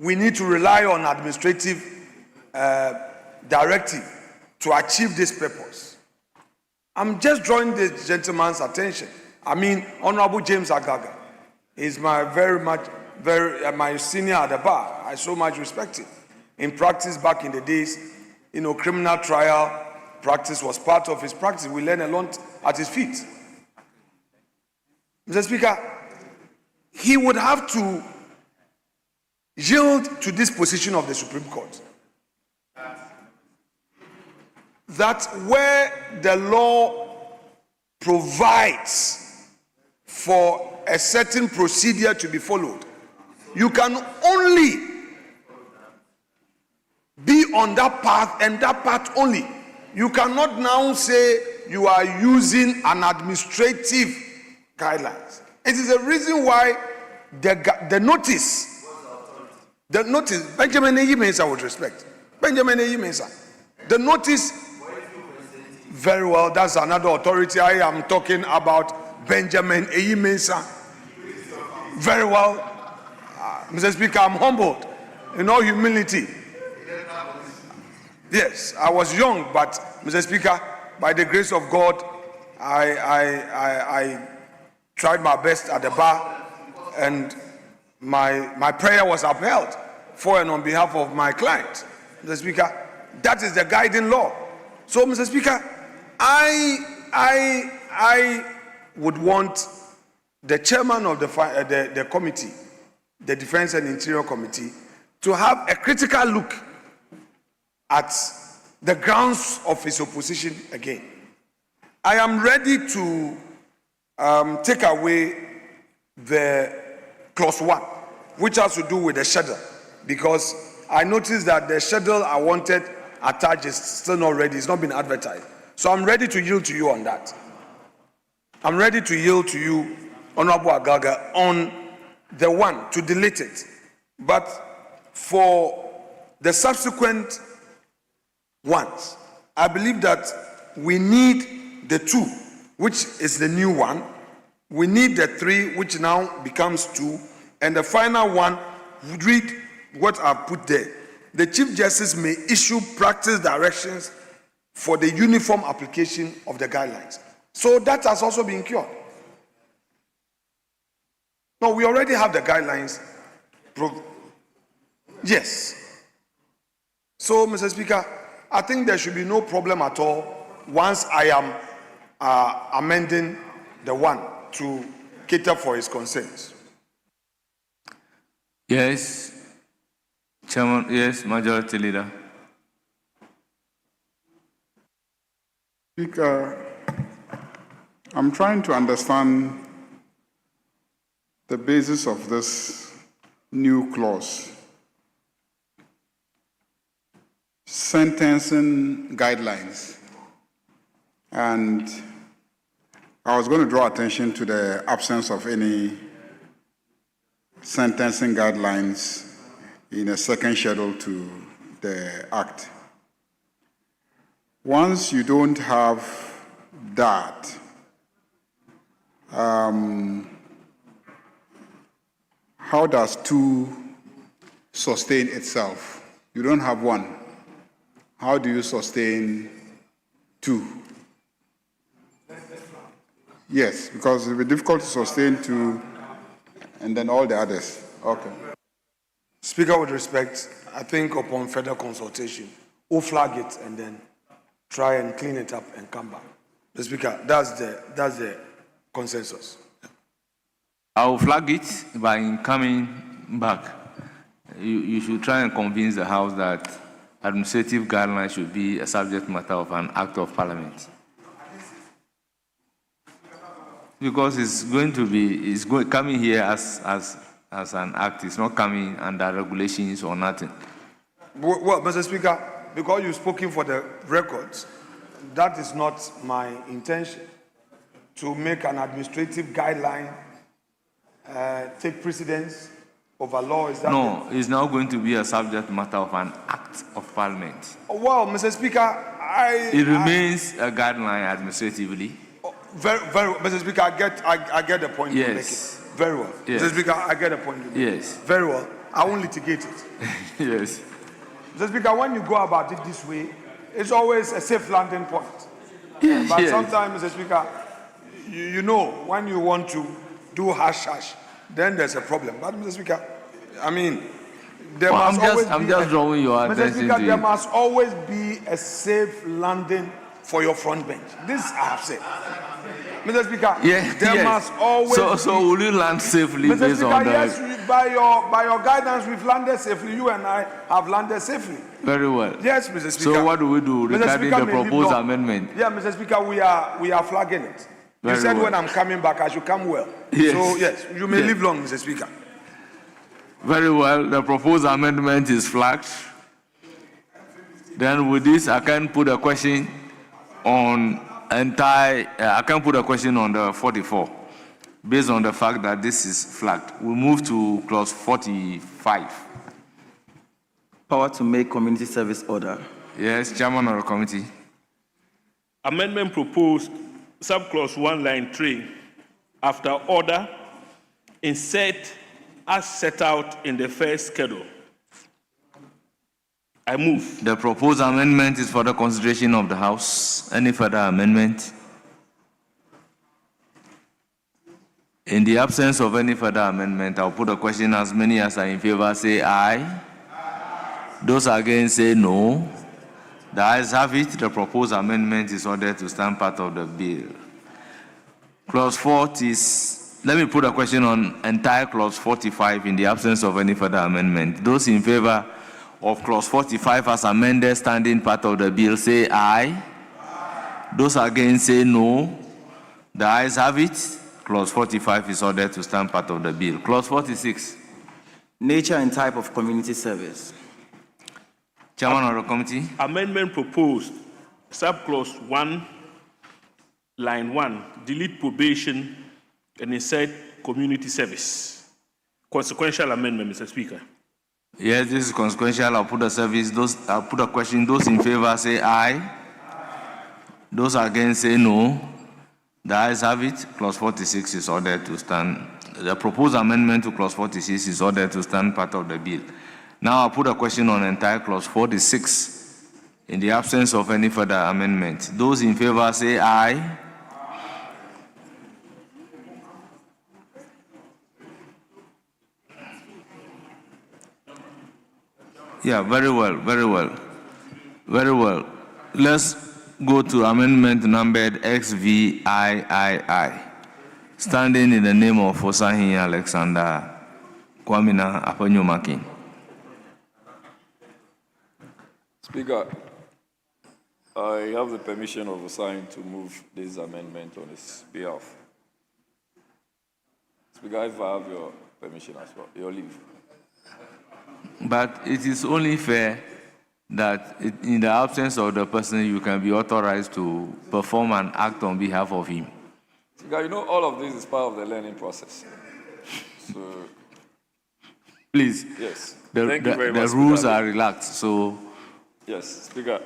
we need to rely on administrative directive to achieve this purpose. I'm just drawing the gentleman's attention. I mean, Honorable James Agaga is my my senior at the bar. I so much respect him. In practice, back in the days, criminal trial practice was part of his practice. We learn a lot at his feet. Mr. Speaker, he would have to yield to this position of the Supreme Court, that where the law provides for a certain procedure to be followed, you can only be on that path and that path only. You cannot now say you are using an administrative guidelines. It is the reason why the notice, Benjamin Afenyo-Mensah with respect, Benjamin Afenyo-Mensah, the notice, very well, that's another authority. I am talking about Benjamin Afenyo-Mensah. Very well, Mr. Speaker, I'm humbled in all humility. Yes, I was young, but Mr. Speaker, by the grace of God, I tried my best at the bar, and my prayer was upheld for and on behalf of my client. Mr. Speaker, that is the guiding law. So, Mr. Speaker, I would want the chairman of the committee, the Defense and Interior Committee, to have a critical look at the grounds of his opposition again. I am ready to take away the clause 1, which has to do with the schedule, because I noticed that the schedule I wanted attached is still not ready, it's not been advertised. So I'm ready to yield to you on that. I'm ready to yield to you, Honorable Agaga, on the one, to delete it. But for the subsequent ones, I believe that we need the 2, which is the new one. We need the 3, which now becomes 2. And the final one would read what I've put there. The Chief Justice may issue practice directions for the uniform application of the guidelines. So that has also been cured. No, we already have the guidelines. Yes. So, Mr. Speaker, I think there should be no problem at all once I am amending the 1 to cater for his concerns. Yes, Chairman. Yes, Majority Leader. Speaker, I'm trying to understand the basis of this new clause. sentencing guidelines. And I was going to draw attention to the absence of any sentencing guidelines in a second schedule to the Act. Once you don't have that, how does 2 sustain itself? You don't have 1. How do you sustain 2? Yes, because it will be difficult to sustain 2 and then all the others. Okay. Speaker, with respect, I think upon further consultation, we'll flag it and then try and clean it up and come back. The Speaker, that's the consensus. I will flag it by coming back. You should try and convince the House that administrative guidelines should be a subject matter of an Act of Parliament. Because it's going to be, coming here as an act. It's not coming under regulations or nothing. Well, Mr. Speaker, because you've spoken for the records, that is not my intention to make an administrative guideline take precedence over law. Is that no, it's now going to be a subject matter of an Act of Parliament. Well, Mr. Speaker, it remains a guideline administratively. Very, Mr. Speaker, I get the point you're making. Very well. Yes. Mr. Speaker, I get the point you're making. Yes. Very well. I won't litigate it. Yes. Mr. Speaker, when you go about it this way, it's always a safe landing point. Yes, but yes. sometimes, Mr. Speaker, you know, when you want to do hash, then there's a problem. But, Mr. Speaker, I mean, there must always be... I'm just drawing your Mr. attention Speaker, to there it. must always be a safe landing for your front bench. This I have said. Mr. Speaker, there must always So will you land safely Mr. based Speaker, on yes, that? by your guidance, we've landed safely. You and I have landed safely. Very well. Yes, Mr. Speaker. So what do we do Mr. regarding Speaker, the may leave proposed law. amendment? Yeah, Mr. Speaker, we are flagging it. Very you said well. when I'm coming back, I should come well. Yes. So, yes, you may Yes. live long, Mr. Speaker. Very well. The proposed amendment is flagged. Then with this, I can put a question on I can put a question on the 44 based on the fact that this is flagged. We move to clause 45. Power to make community service order. Yes, Chairman of the committee. Amendment proposed, subclause 1, line 3, after order, insert as set out in the first schedule. I move. The proposed amendment is for the consideration of the House. Any further amendment? In the absence of any further amendment, I'll put a question. As many as are in favor say aye. Those against say no. The ayes have it. The proposed amendment is ordered to stand part of the bill. Clause 40 is, let me put a question on entire clause 45 in the absence of any further amendment. Those in favor of clause 45 as amended standing part of the bill say aye. Those against say no. The ayes have it. Clause 45 is ordered to stand part of the bill. Clause 46. Nature and type of community service. Chairman of the committee. Amendment proposed, subclause 1, line 1, delete probation and insert community service. Consequential amendment, Mr. Speaker. Yes, this is consequential. I'll put I'll put a question. Those in favor say aye. Those against say no. The ayes have it. Clause 46 is ordered to stand. The proposed amendment to clause 46 is ordered to stand part of the bill. Now I'll put a question on entire clause 46 in the absence of any further amendment. Those in favor say aye. Yeah, very well, very well, very well. Let's go to amendment numbered XVIII, standing in the name of Osei-Mensah Alexander Kwamina Afenyo-Markin. Speaker, I have the permission of Osei to move this amendment on his behalf. Speaker, if I have your permission as well, your leave. But it is only fair that in the absence of the person, you can be authorized to perform an act on behalf of him. Speaker, you know, all of this is part of the learning process. So, please. Yes. The much, rules Speaker. are relaxed, so. Yes, Speaker,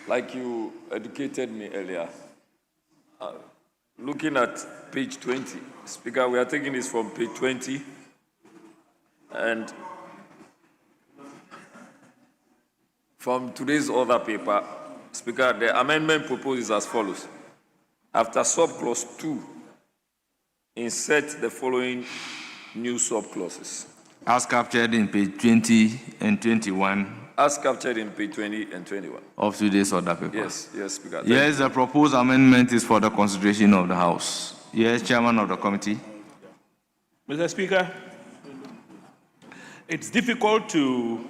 like you educated me earlier, looking at page 20, Speaker, we are taking this from page 20, and from today's other paper, Speaker, the amendment proposed is as follows. After subclause 2, insert the following new subclauses. As captured in page 20 and 21. As captured in page 20 and 21. Of today's order paper. Yes, yes, Speaker. Yes, the proposed amendment is for the consideration of the House. Yes, Chairman of the committee. Mr. Speaker, it's difficult to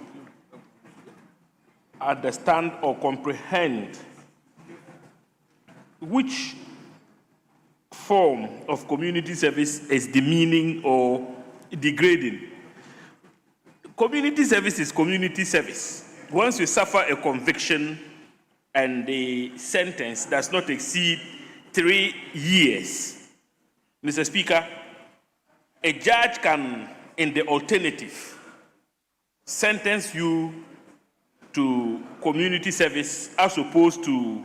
understand or comprehend which form of community service is demeaning or degrading. Community service is community service. Once you suffer a conviction and the sentence does not exceed 3 years, Mr. Speaker, a judge can, in the alternative, sentence you to community service as opposed to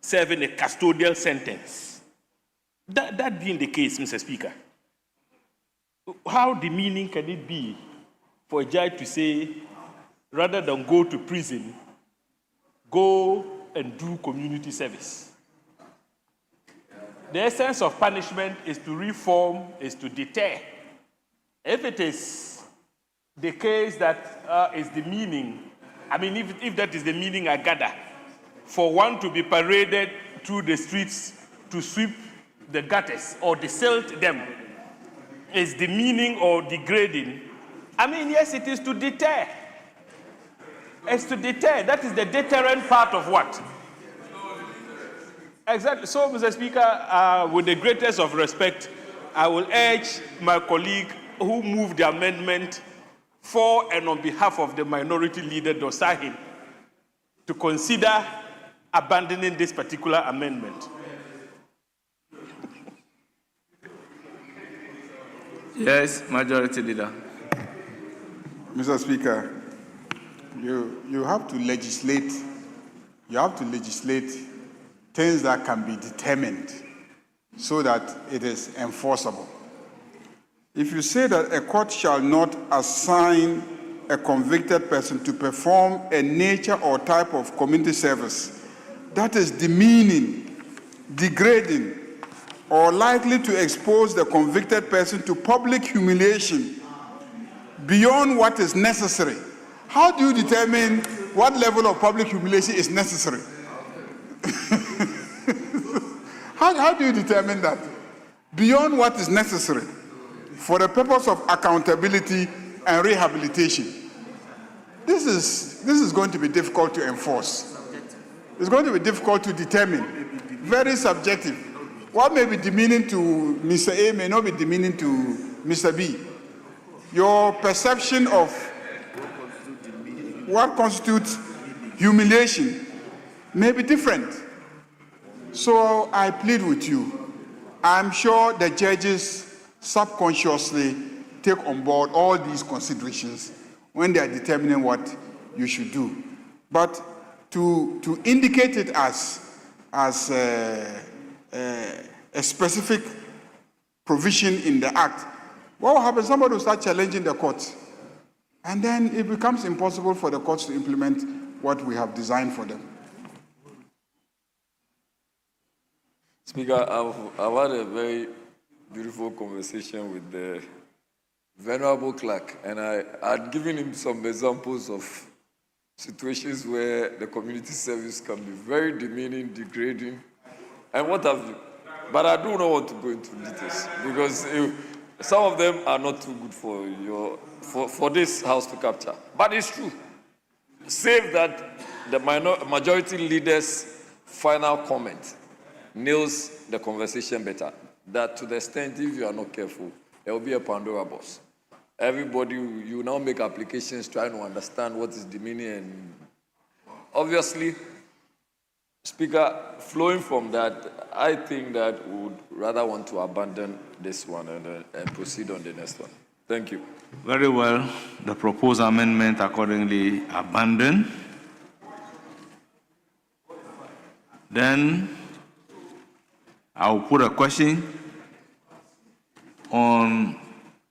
serving a custodial sentence. That being the case, Mr. Speaker, how demeaning can it be for a judge to say, rather than go to prison, go and do community service? The essence of punishment is to reform, is to deter. If it is the case that is the meaning, I mean, if that is the meaning I gather, for one to be paraded through the streets to sweep the gutters or desilt them is the meaning or degrading, I mean, yes, it is to deter. It's to deter. That is the deterrent part of what? Exactly. So, Mr. Speaker, with the greatest of respect, I will urge my colleague who moved the amendment for and on behalf of the minority leader, Dosahin, to consider abandoning this particular amendment. Yes, Majority Leader. Mr. Speaker, you have to legislate. You have to legislate things that can be determined so that it is enforceable. If you say that a court shall not assign a convicted person to perform a nature or type of community service that is demeaning, degrading, or likely to expose the convicted person to public humiliation beyond what is necessary, how do you determine what level of public humiliation is necessary? How do you determine that? Beyond what is necessary for the purpose of accountability and rehabilitation. This is going to be difficult to enforce. It's going to be difficult to determine. Very subjective. What may be demeaning to Mr. A may not be demeaning to Mr. B. Your perception of what constitutes humiliation may be different. So I plead with you. I'm sure the judges subconsciously take on board all these considerations when they are determining what you should do. But to indicate it as a specific provision in the Act, what will happen? Somebody will start challenging the courts. And then it becomes impossible for the courts to implement what we have designed for them. Speaker, I've had a very beautiful conversation with the venerable clerk, and I had given him some examples of situations where the community service can be very demeaning, degrading, and what have you. But I do not want to go into details because some of them are not too good for this house to capture. But it's true. Save that the majority leader's final comment nails the conversation better. That to the extent, if you are not careful, there will be a Pandora box. Everybody, you now make applications trying to understand what is demeaning and Obviously, Speaker, flowing from that, I think that we would rather want to abandon this one and proceed on the next one. Thank you. Very well. The proposed amendment accordingly abandoned. Then I'll put a question on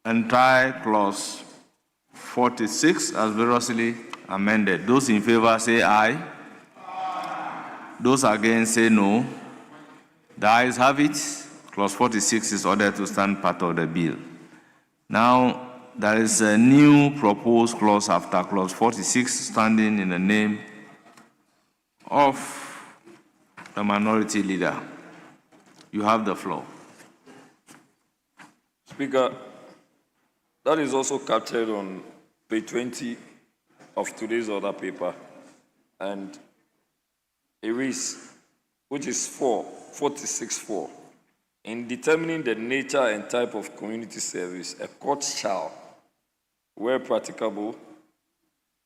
entire clause 46 as variously amended. Those in favor say aye. Those against say no. The ayes have it. Clause 46 is ordered to stand part of the bill. Now, there is a new proposed clause after clause 46 standing in the name of the minority leader. You have the floor. Speaker, that is also captured on page 20 of today's order paper, and it reads, which is 46.4. In determining the nature and type of community service, a court shall, where practicable,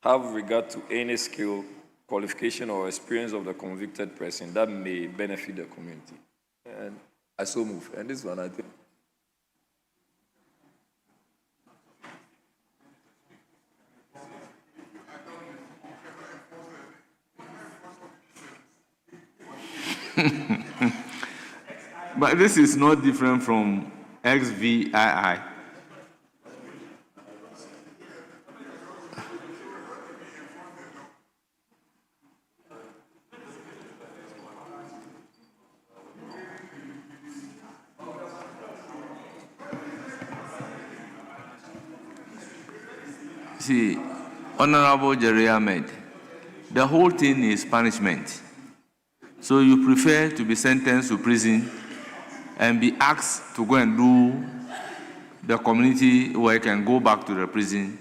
have regard to any skill, qualification, or experience of the convicted person that may benefit the community. And I so move. And this one, I think. But this is not different from XVII. See, Honorable Jerry Ahmed, the whole thing is punishment. So you prefer to be sentenced to prison and be asked to go and do the community work and go back to the prison.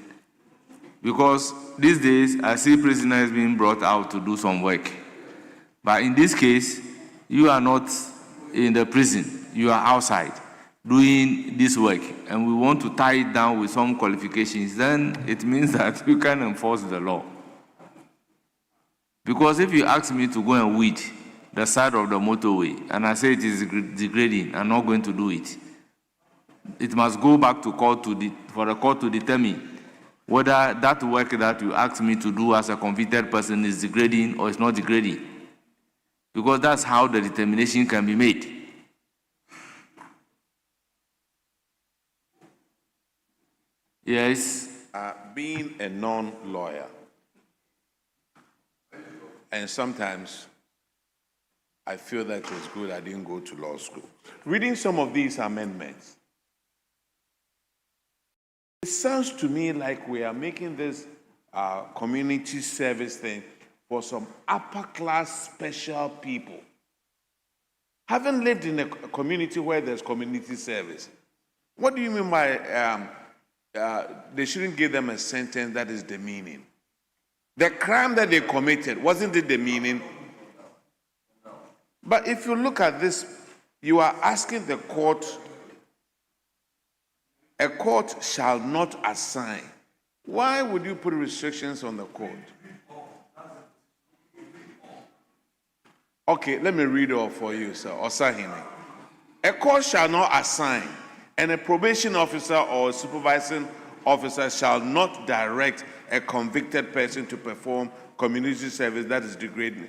Because these days, I see prisoners being brought out to do some work. But in this case, you are not in the prison. You are outside doing this work. And we want to tie it down with some qualifications. Then it means that you can enforce the law. Because if you ask me to go and weed the side of the motorway, and I say it is degrading, I'm not going to do it. It must go back to court for the court to determine whether that work that you ask me to do as a convicted person is degrading or is not degrading. Because that's how the determination can be made. Yes? Being a non-lawyer, and sometimes I feel that it was good I didn't go to law school. Reading some of these amendments, it sounds to me like we are making this community service thing for some upper class special people. Having lived in a community where there's community service, what do you mean by they shouldn't give them a sentence that is demeaning? The crime that they committed, wasn't it demeaning? But if you look at this, you are asking the court, a court shall not assign. Why would you put restrictions on the court? Okay, let me read it all for you, sir. Osei-Mensah. A court shall not assign, and a probation officer or a supervising officer shall not direct a convicted person to perform community service that is degrading.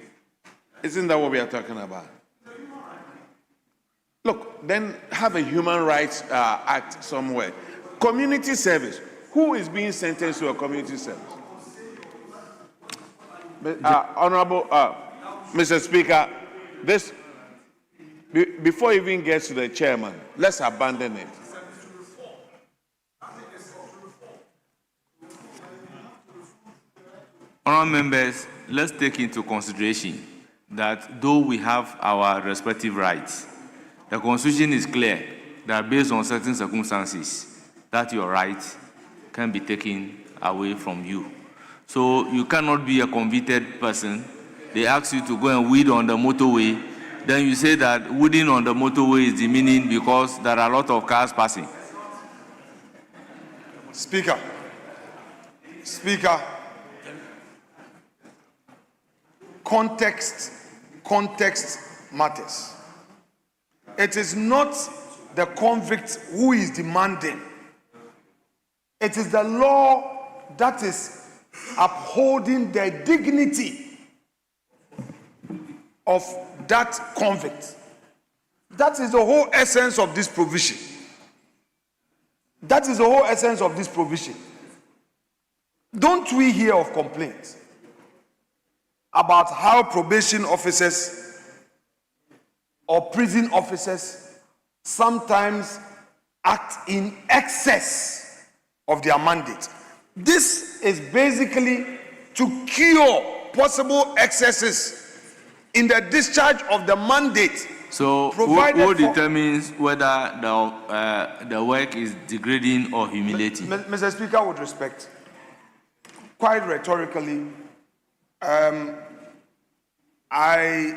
Isn't that what we are talking about? Look, then have a human rights act somewhere. Community service. Who is being sentenced to a community service? Honorable Mr. Speaker, this before it even gets to the chairman, let's abandon it. Honourable members, let's take into consideration that though we have our respective rights, the Constitution is clear that based on certain circumstances, that your right can be taken away from you. So you cannot be a convicted person. They ask you to go and weed on the motorway. Then you say that weeding on the motorway is demeaning because there are a lot of cars passing. Speaker, context matters. It is not the convict who is demanding. It is the law that is upholding the dignity of that convict. That is the whole essence of this provision. That is the whole essence of this provision. Don't we hear of complaints about how probation officers or prison officers sometimes act in excess of their mandate? This is basically to cure possible excesses in the discharge of the mandate. So who determines whether the work is degrading or humiliating? Mr. Speaker, with respect, quite rhetorically, I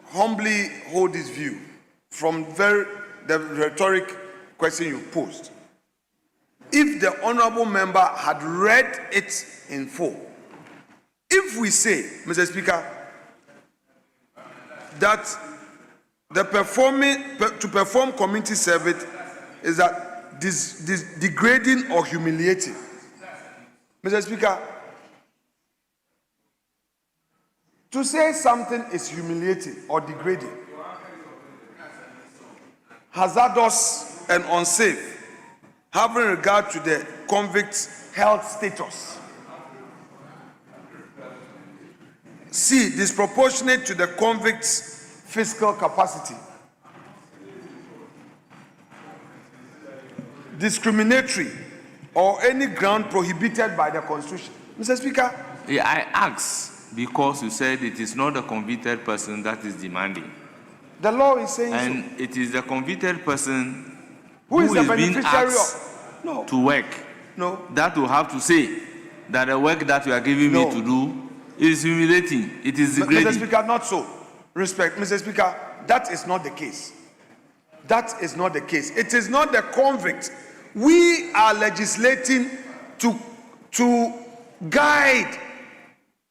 humbly hold this view from the rhetoric question you posed. If the honorable member had read it in full, if we say, Mr. Speaker, that to perform community service is that this degrading or humiliating, Mr. Speaker, to say something is humiliating or degrading, hazardous and unsafe, having regard to the convict's health status. C, disproportionate to the convict's fiscal capacity. Discriminatory or any ground prohibited by the Constitution. Mr. Speaker? Yeah, I ask because you said it is not the convicted person that is demanding. The law is saying and so. It is the convicted person who is the being beneficiary asked of to work. No. That will have to say that the work that you are giving me to do is humiliating. It is degrading. Mr. Speaker, not so. Respect. Mr. Speaker, that is not the case. That is not the case. It is not the convict. We are legislating to guide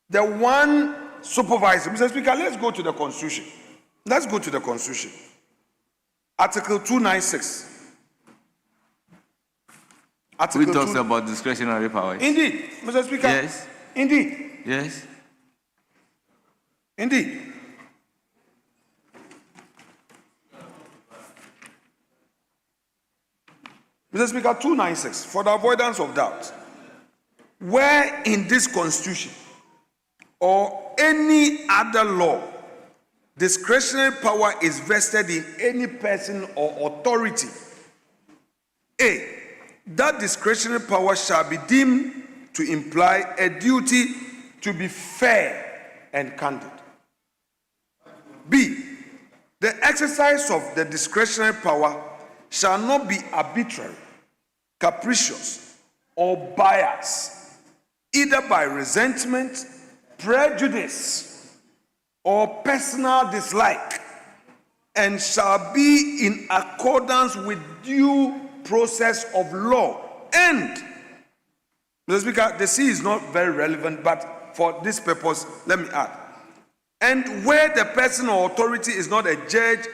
the one supervisor. Mr. Speaker, let's go to the Constitution. Let's go to the Constitution. Article 296. Article talks about discretionary powers. Indeed, Mr. Speaker. Yes. Indeed. Yes. Indeed. Mr. Speaker, 296, for the avoidance of doubt, where in this Constitution or any other law discretionary power is vested in any person or authority, A, that discretionary power shall be deemed to imply a duty to be fair and candid. B, the exercise of the discretionary power shall not be arbitrary, capricious, or biased, either by resentment, prejudice, or personal dislike, and shall be in accordance with due process of law. And, Mr. Speaker, the C is not very relevant, but for this purpose, let me add. And where the person or authority is not a judge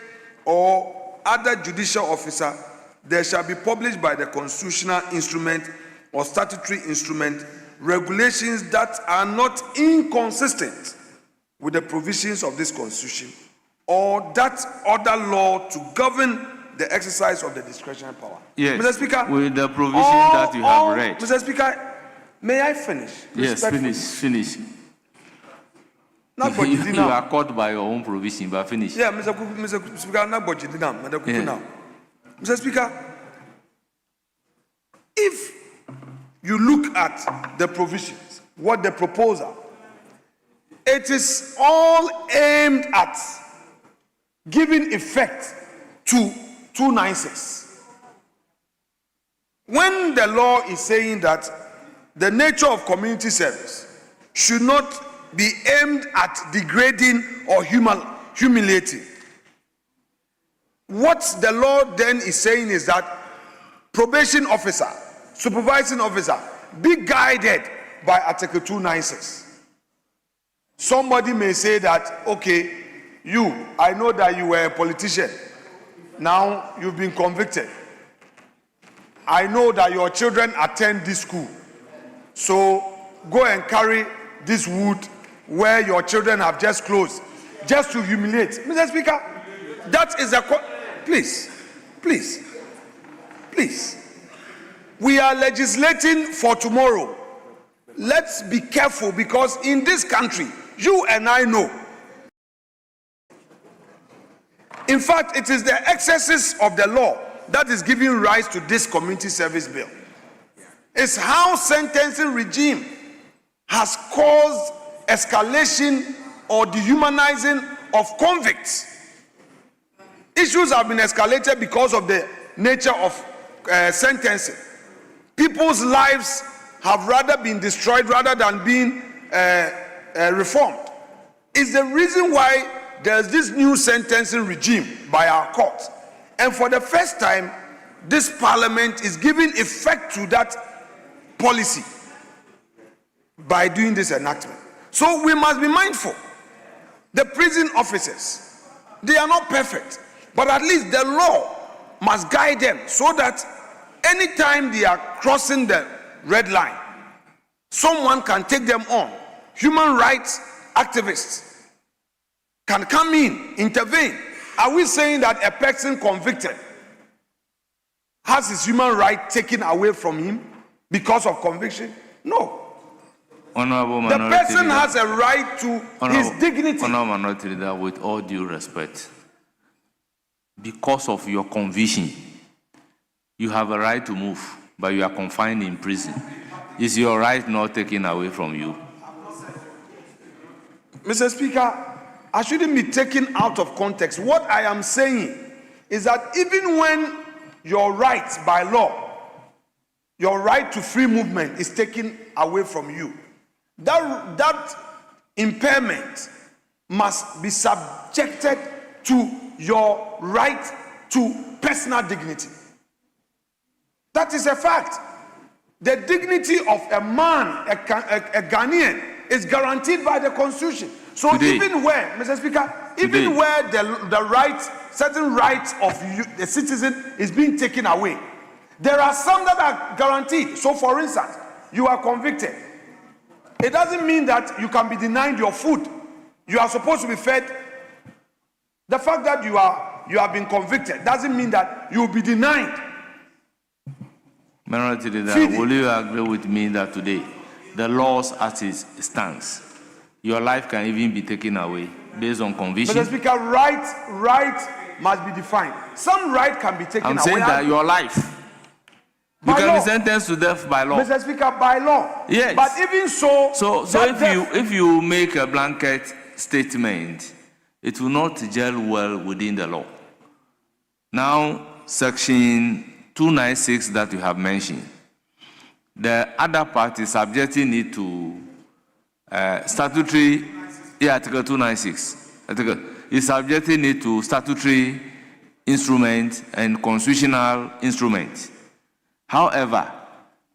or other judicial officer, there shall be published by the constitutional instrument or statutory instrument regulations that are not inconsistent with the provisions of this Constitution or that other law to govern the exercise of the discretionary power. Yes. Mr. Speaker, with the provisions that you have read. Mr. Speaker, may I finish? Yes, finish. You are caught by your own provision, but finish. Yeah, Mr. Speaker, not now. Mr. Speaker, if you look at the provisions, what the proposal, it is all aimed at giving effect to 296. When the law is saying that the nature of community service should not be aimed at degrading or humiliating, what the law then is saying is that probation officer, supervising officer, be guided by Article 296. Somebody may say that, okay, I know that you were a politician. Now you've been convicted. I know that your children attend this school. So go and carry this wood where your children have just closed, just to humiliate. Mr. Speaker, that is please. We are legislating for tomorrow. Let's be careful, because in this country, you and I know. In fact, it is the excesses of the law that is giving rise to this community service bill. It's how sentencing regime has caused escalation or dehumanizing of convicts. Issues have been escalated because of the nature of sentencing. People's lives have rather been destroyed rather than being reformed. It's the reason why there's this new sentencing regime by our courts. And for the first time, this parliament is giving effect to that policy by doing this enactment. So we must be mindful. The prison officers, they are not perfect, but at least the law must guide them so that anytime they are crossing the red line, someone can take them on. Human rights activists can come in, intervene. Are we saying that a person convicted has his human right taken away from him because of conviction? No. Honorable The person has a right to his dignity. Honorable Minority Leader, with all due respect, because of your conviction, you have a right to move, but you are confined in prison. Is your right not taken away from you? Mr. Speaker, I shouldn't be taken out of context. What I am saying is that even when your rights by law, your right to free movement is taken away from you, that impairment must be subjected to your right to personal dignity. That is a fact. The dignity of a man, a Ghanaian, is guaranteed by the Constitution. So Today, even where, Mr. Speaker, even where the rights, certain rights of the citizen is being taken away, there are some that are guaranteed. So for instance, you are convicted. It doesn't mean that you can be denied your food. You are supposed to be fed. The fact that you have been convicted doesn't mean that you will be denied. Minority Leader, will you agree with me that today, the laws as it stands, your life can even be taken away based on conviction? Mr. Speaker, right must be defined. Some right can be taken away. I'm saying that your life, you can be sentenced to death by law. Mr. Speaker, by law. Yes. But even so, so if you make a blanket statement, it will not gel well within the law. Now, Section 296 that you have mentioned, the other part is subjecting it to statutory, Article 296. Is subjecting it to statutory instrument and constitutional instrument. However,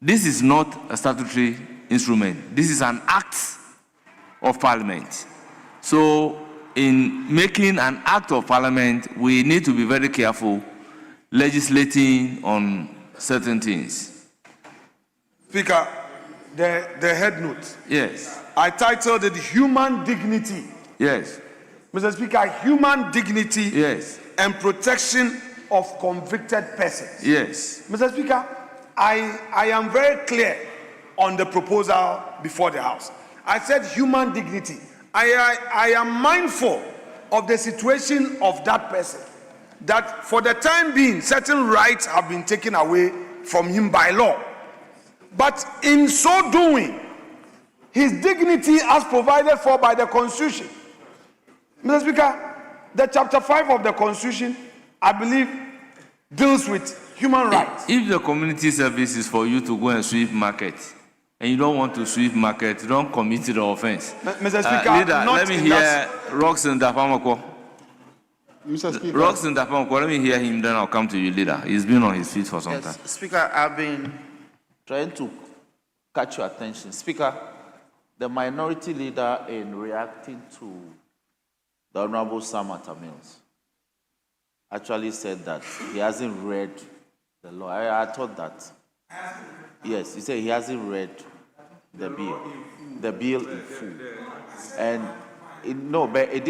this is not a statutory instrument. This is an act of Parliament. So, in making an act of Parliament, we need to be very careful legislating on certain things. Speaker, the head note. Yes. I titled it Human Dignity. Yes. Mr. Speaker, human dignity. Yes. And protection of convicted persons. Yes. Mr. Speaker, I am very clear on the proposal before the House. I said human dignity. I am mindful of the situation of that person, that for the time being, certain rights have been taken away from him by law. But in so doing, his dignity as provided for by the Constitution. Mr. Speaker, the chapter 5 of the Constitution, I believe, deals with human rights. If the community service is for you to go and sweep market, and you don't want to sweep market, you don't commit the offense. Mr. Speaker, Leader, let me hear Roxanne Dapamoko. Mr. Speaker. Roxanne Dapamoko, let me hear him, then I'll come to you, Leader. He's been on his feet for some time. Speaker, I've been trying to catch your attention. Speaker, the minority leader, in reacting to the Honorable Samantha Mills, actually said that he hasn't read the law. I thought that. Yes, he said he hasn't read the bill in full. And but it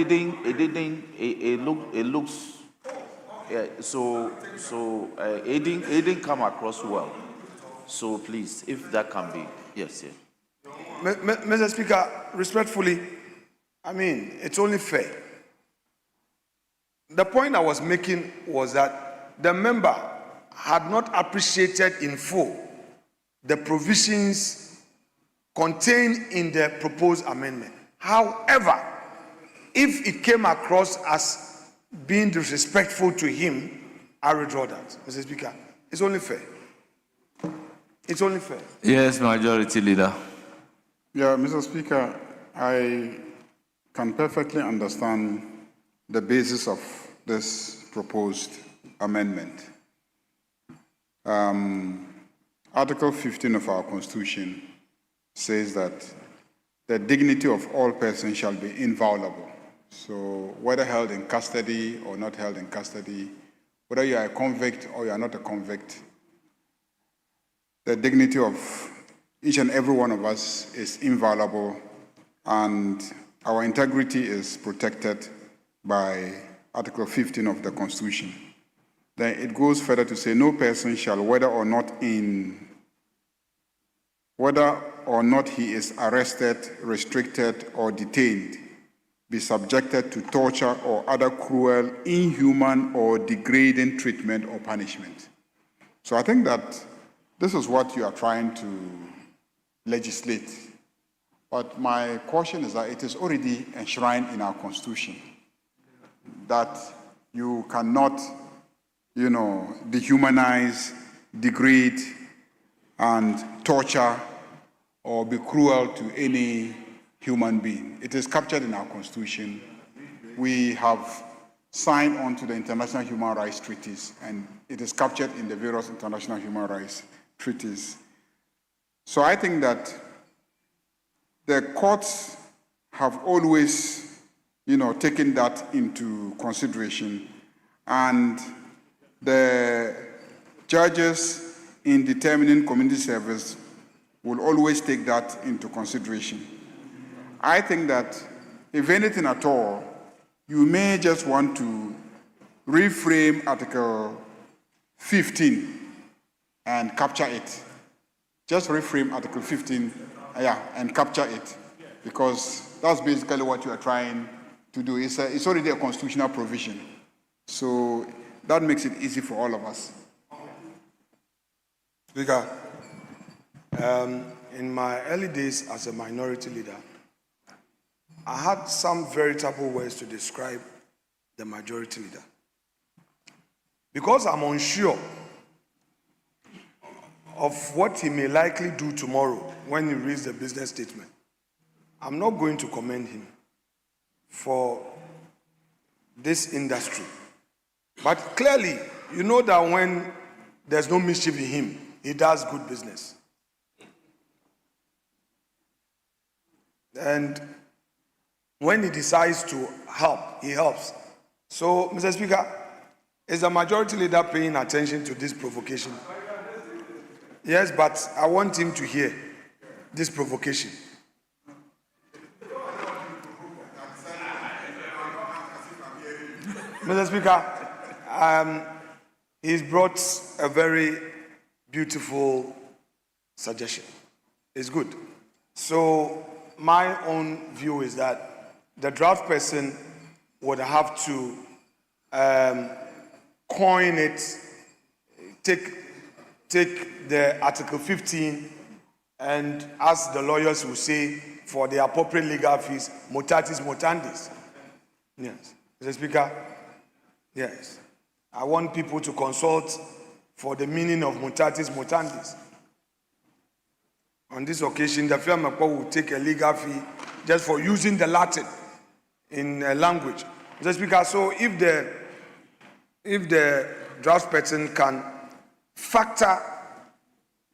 looks, it didn't come across well. So please, if that can be, yes. Mr. Speaker, respectfully, I mean, it's only fair. The point I was making was that the member had not appreciated in full the provisions contained in the proposed amendment. However, if it came across as being disrespectful to him, I withdraw that, Mr. Speaker. It's only fair. It's only fair. Yes, Majority Leader. Yeah, Mr. Speaker, I can perfectly understand the basis of this proposed amendment. Article 15 of our Constitution says that the dignity of all persons shall be inviolable. So whether held in custody or not held in custody, whether you are a convict or you are not a convict, the dignity of each and every one of us is inviolable, and our integrity is protected by Article 15 of the Constitution. Then it goes further to say, no person shall, whether or not he is arrested, restricted, or detained, be subjected to torture or other cruel, inhuman, or degrading treatment or punishment. So I think that this is what you are trying to legislate. But my caution is that it is already enshrined in our Constitution that you cannot, dehumanize, degrade, and torture or be cruel to any human being. It is captured in our Constitution. We have signed on to the international human rights treaties, and it is captured in the various international human rights treaties. So I think that the courts have always, taken that into consideration, and the judges in determining community service will always take that into consideration. I think that if anything at all, you may just want to reframe Article 15 and capture it. Just reframe Article 15, and capture it, because that's basically what you are trying to do. It's already a constitutional provision, so that makes it easy for all of us. Speaker, in my early days as a minority leader, I had some veritable words to describe the majority leader. Because I'm unsure of what he may likely do tomorrow when he reads the business statement, I'm not going to commend him for this industry. But clearly, you know that when there's no mischief in him, he does good business. And when he decides to help, he helps. So, Mr. Speaker, is the majority leader paying attention to this provocation? Yes, but I want him to hear this provocation. Mr. Speaker, he's brought a very beautiful suggestion. It's good. So my own view is that the draft person would have to coin it, take the Article 15, and as the lawyers will say, for the appropriate legal fees, mutatis mutandis. Yes. Mr. Speaker, yes. I want people to consult for the meaning of mutatis mutandis. On this occasion, the firm will take a legal fee just for using the Latin in language. Mr. Speaker, so if the draft person can factor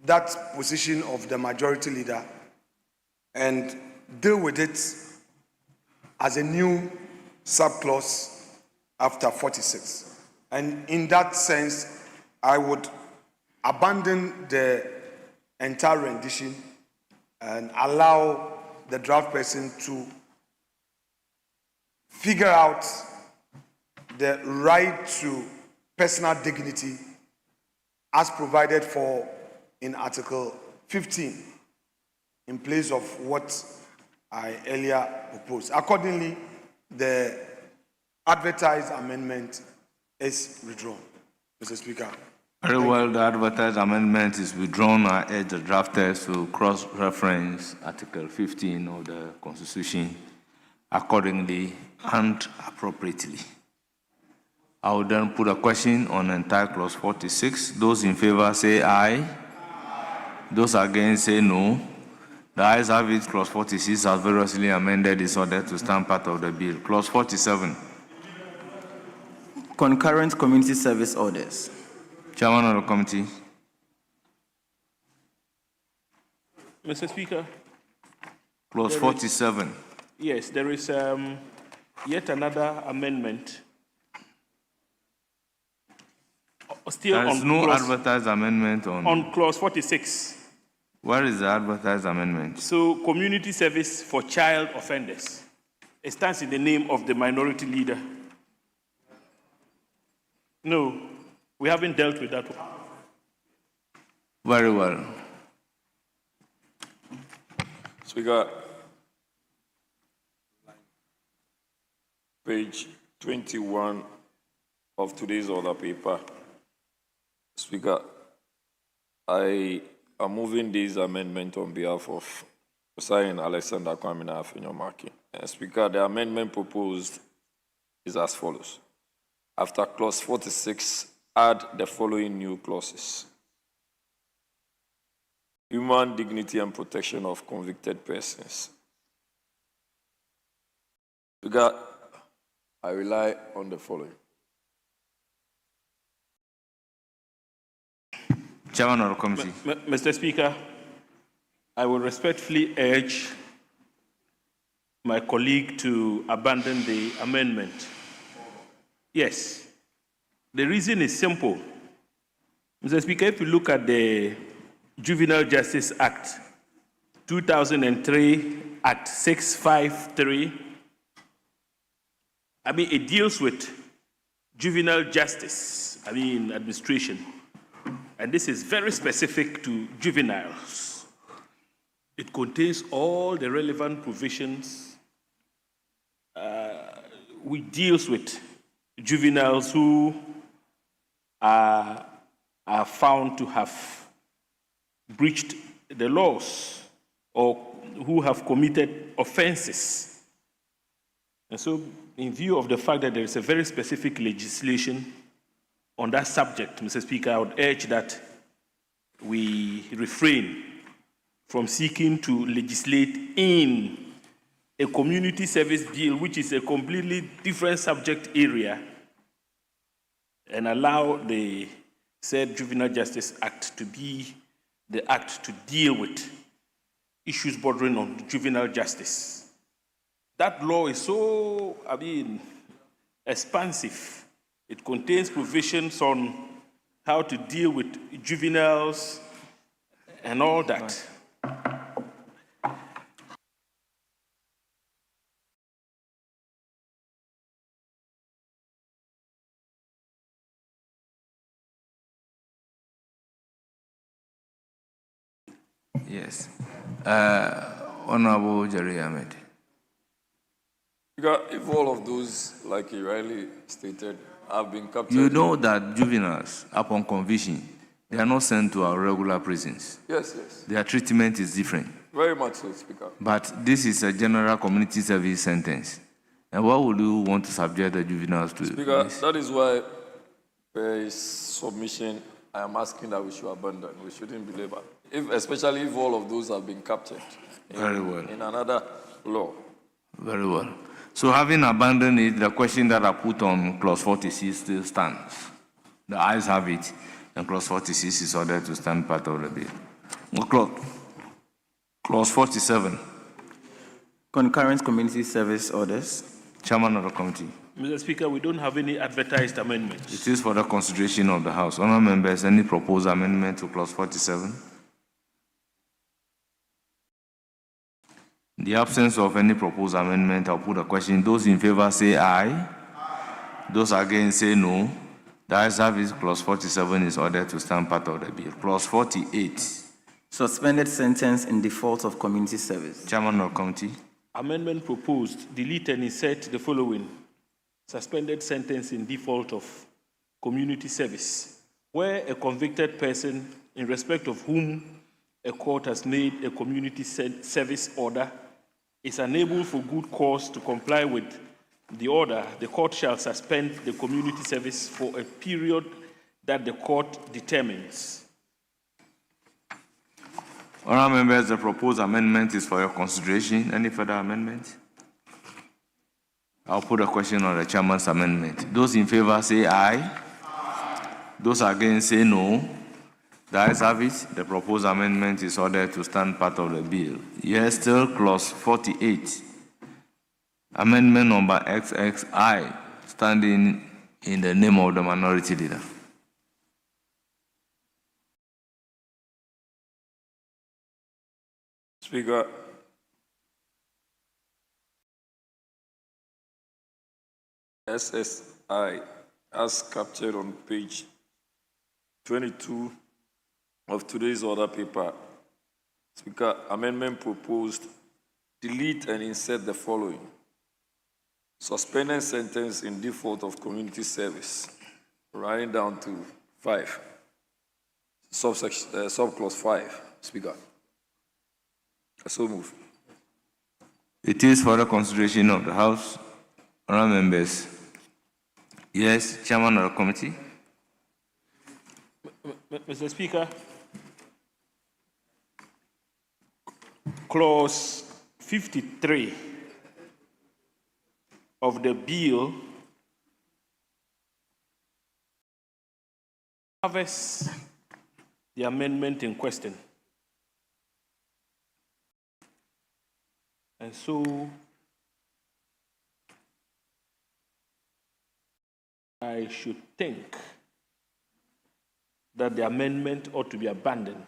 that position of the majority leader and deal with it as a new subclause after 46. And in that sense, I would abandon the entire rendition and allow the draft person to figure out the right to personal dignity as provided for in Article 15 in place of what I earlier proposed. Accordingly, the advertised amendment is withdrawn, Mr. Speaker. Very well, the advertised amendment is withdrawn. I urge the drafters to cross-reference Article 15 of the Constitution accordingly and appropriately. I will then put a question on entire clause 46. Those in favor say aye. Those against say no. The ayes have it. Clause 46 as variously amended is ordered to stand part of the bill. Clause 47. Concurrent community service orders. Chairman of the committee. Mr. Speaker. Clause 47. Yes, there is yet another amendment. Still there is on no clause, advertised amendment on clause 46. Where is the advertised amendment? So, community service for child offenders. It stands in the name of the minority leader. No, we haven't dealt with that one. Very well. Speaker, page 21 of today's order paper. Speaker, I am moving this amendment on behalf of Osei-Mensah Afenyo-Markin. Speaker, the amendment proposed is as follows. After clause 46, add the following new clauses. Human dignity and protection of convicted persons. Speaker, I rely on the following. Chairman of the committee. Mr. Speaker, I will respectfully urge my colleague to abandon the amendment. Yes, the reason is simple. Mr. Speaker, if you look at the Juvenile Justice Act, 2003, Act 653, it deals with juvenile justice, administration. And this is very specific to juveniles. It contains all the relevant provisions which deals with juveniles who are found to have breached the laws or who have committed offenses. And so, in view of the fact that there is a very specific legislation on that subject, Mr. Speaker, I would urge that we refrain from seeking to legislate in a community service bill, which is a completely different subject area, and allow the said Juvenile Justice Act to be the act to deal with issues bordering on juvenile justice. That law is so, expansive. It contains provisions on how to deal with juveniles and all that. Yes. Honorable Jerry Ahmed. If all of those, like he rightly stated, have been captured. You know that juveniles, upon conviction, they are not sent to our regular prisons. Yes, yes. Their treatment is different. Very much so, Speaker. But this is a general community service sentence. And what would you want to subject the juveniles to? Speaker, that is why per his submission, I am asking that we should abandon. We shouldn't believe it. Especially if all of those have been captured in another law. Very well. So having abandoned it, the question that I put on clause 46 still stands. The ayes have it, and clause 46 is ordered to stand part of the bill. Clause 47. Concurrent community service orders. Chairman of the committee. Mr. Speaker, we don't have any advertised amendments. It is for the consideration of the House. Honourable members, any proposed amendment to clause 47? In the absence of any proposed amendment, I'll put a question. Those in favor say aye. Those against say no. The ayes have it. Clause 47 is ordered to stand part of the bill. Clause 48. Suspended sentence in default of community service. Chairman of the committee. Amendment proposed, delete and insert the following. Suspended sentence in default of community service, where a convicted person in respect of whom a court has made a community service order is unable for good cause to comply with the order, the court shall suspend the community service for a period that the court determines. Honourable members, the proposed amendment is for your consideration. Any further amendment? I'll put a question on the chairman's amendment. Those in favor say aye. Those against say no. The ayes have it. The proposed amendment is ordered to stand part of the bill. Yes, still clause 48. Amendment number XXI, standing in the name of the minority leader. Speaker, SSI, as captured on page 22 of today's order paper. Speaker, amendment proposed, delete and insert the following. Suspended sentence in default of community service, running down to 5, subclause 5. Speaker. So move. It is for the consideration of the House. Honourable members. Yes, Chairman of the committee. Mr. Speaker, clause 53 of the bill covers the amendment in question. And so I should think that the amendment ought to be abandoned.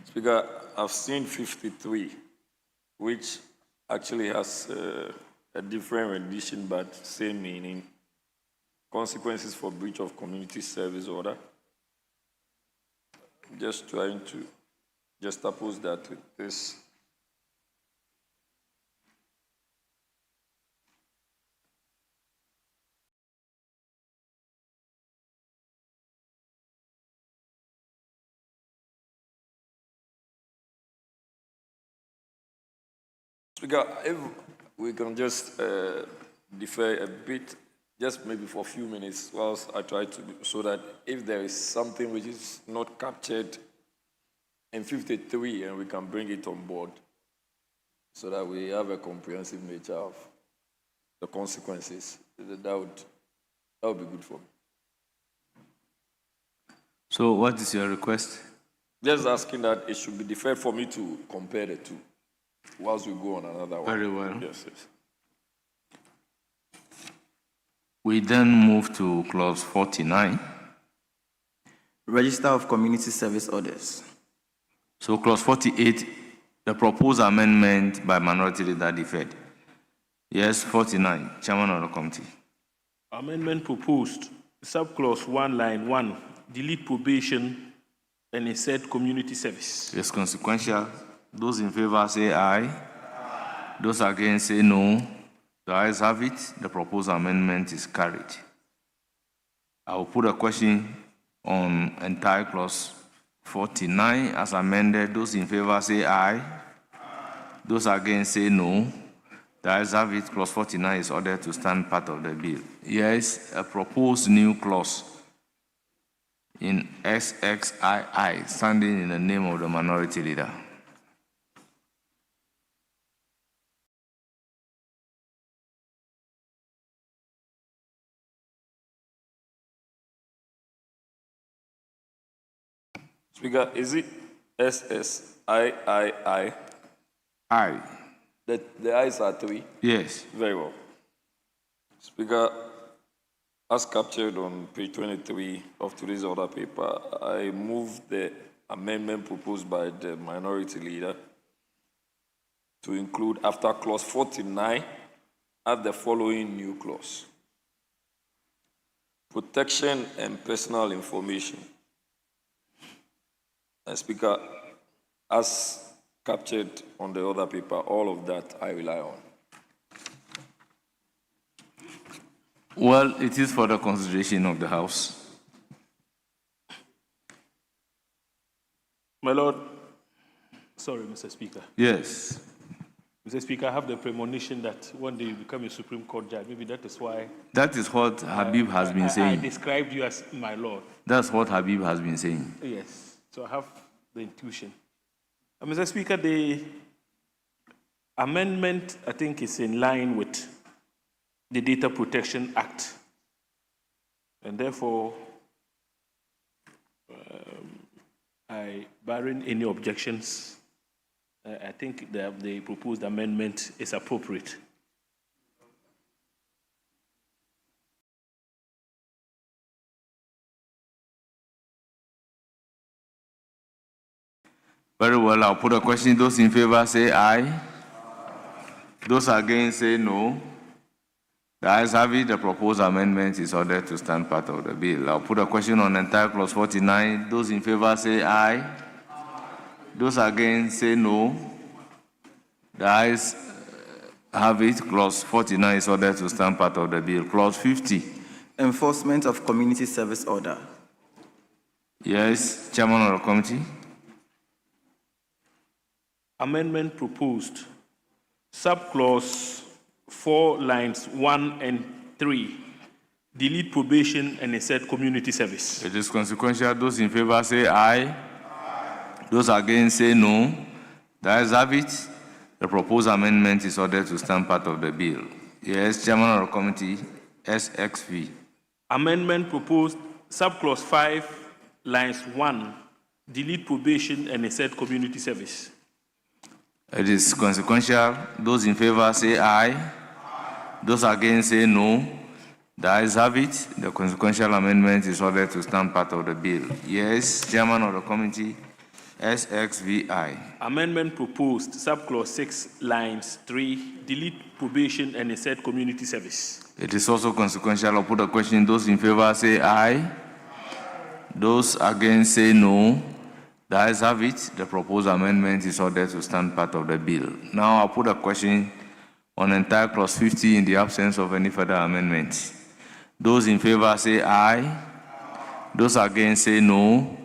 Speaker, I've seen 53, which actually has a different rendition but same meaning. Consequences for breach of community service order. Just trying to juxtapose that with this. Speaker, if we can just defer a bit, just maybe for a few minutes, whilst I try to, so that if there is something which is not captured in 53, and we can bring it on board, so that we have a comprehensive nature of the consequences, that would be good for me. So what is your request? Just asking that it should be deferred for me to compare the two, whilst we go on another one. Very well. Yes, yes. We then move to clause 49. Register of community service orders. So clause 48, the proposed amendment by minority leader deferred. Yes, 49, Chairman of the committee. Amendment proposed, subclause 1, line 1, delete probation and insert community service. Yes, consequential. Those in favor say aye. Those against say no. The ayes have it. The proposed amendment is carried. I will put a question on entire clause 49 as amended. Those in favor say aye. Those against say no. The ayes have it. Clause 49 is ordered to stand part of the bill. Yes, a proposed new clause in XXII, standing in the name of the minority leader. Speaker, is it SSIII? Aye. The ayes are 3? Yes. Very well. Speaker, as captured on page 23 of today's order paper, I move the amendment proposed by the minority leader to include after clause 49 add the following new clause. Protection and personal information. And Speaker, as captured on the other paper, all of that I rely on. Well, it is for the consideration of the House. My Lord, sorry, Mr. Speaker. Yes. Mr. Speaker, I have the premonition that one day you become a Supreme Court judge. Maybe that is why. That is what Habib has been I saying. described you as my Lord. That's what Habib has been saying. Yes. So I have the intuition. Mr. Speaker, the amendment, I think, is in line with the Data Protection Act. And therefore, barring any objections, I think the proposed amendment is appropriate. Very well, I'll put a question. Those in favor say aye. Those against say no. The ayes have it. The proposed amendment is ordered to stand part of the bill. I'll put a question on entire clause 49. Those in favor say aye. Those against say no. The ayes have it. Clause 49 is ordered to stand part of the bill. Clause 50. Enforcement of community service order. Yes, Chairman of the committee. Amendment proposed. Subclause 4 lines 1 and 3. Delete probation and a said community service. It is consequential. Those in favor say aye. Those against say no. The ayes have it. The proposed amendment is ordered to stand part of the bill. Yes, Chairman of the committee, SXV. Amendment proposed. Subclause 5 lines 1. Delete probation and a said community service. It is consequential. Those in favor say aye. Those against say no. The ayes have it. The consequential amendment is ordered to stand part of the bill. Yes, Chairman of the committee, SXVI. Amendment proposed. Subclause 6 lines 3. Delete probation and a said community service. It is also consequential. I'll put a question. Those in favor say aye. Those against say no. The ayes have it. The proposed amendment is ordered to stand part of the bill. Now I'll put a question on entire clause 50 in the absence of any further amendments. Those in favor say aye. Those against say no.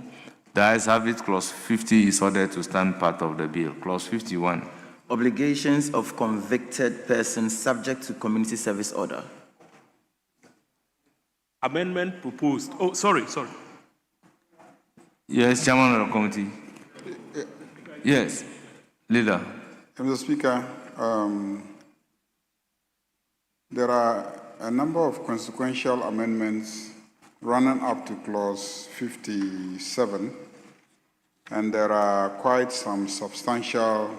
The ayes have it. Clause 50 is ordered to stand part of the bill. Clause 51. Obligations of convicted persons subject to community service order. Amendment proposed. Oh, sorry. Yes, Chairman of the committee. Yes, Leader. Mr. Speaker, there are a number of consequential amendments running up to clause 57, and there are quite some substantial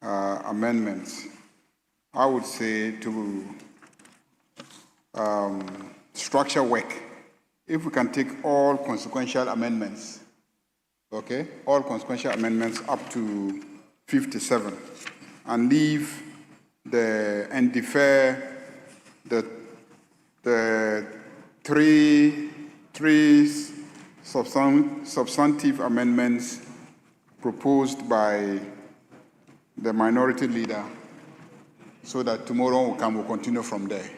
amendments, I would say, to structure work. If we can take all consequential amendments, okay, all consequential amendments up to 57, and leave and defer the three substantive amendments proposed by the minority leader, so that tomorrow we'll continue from there.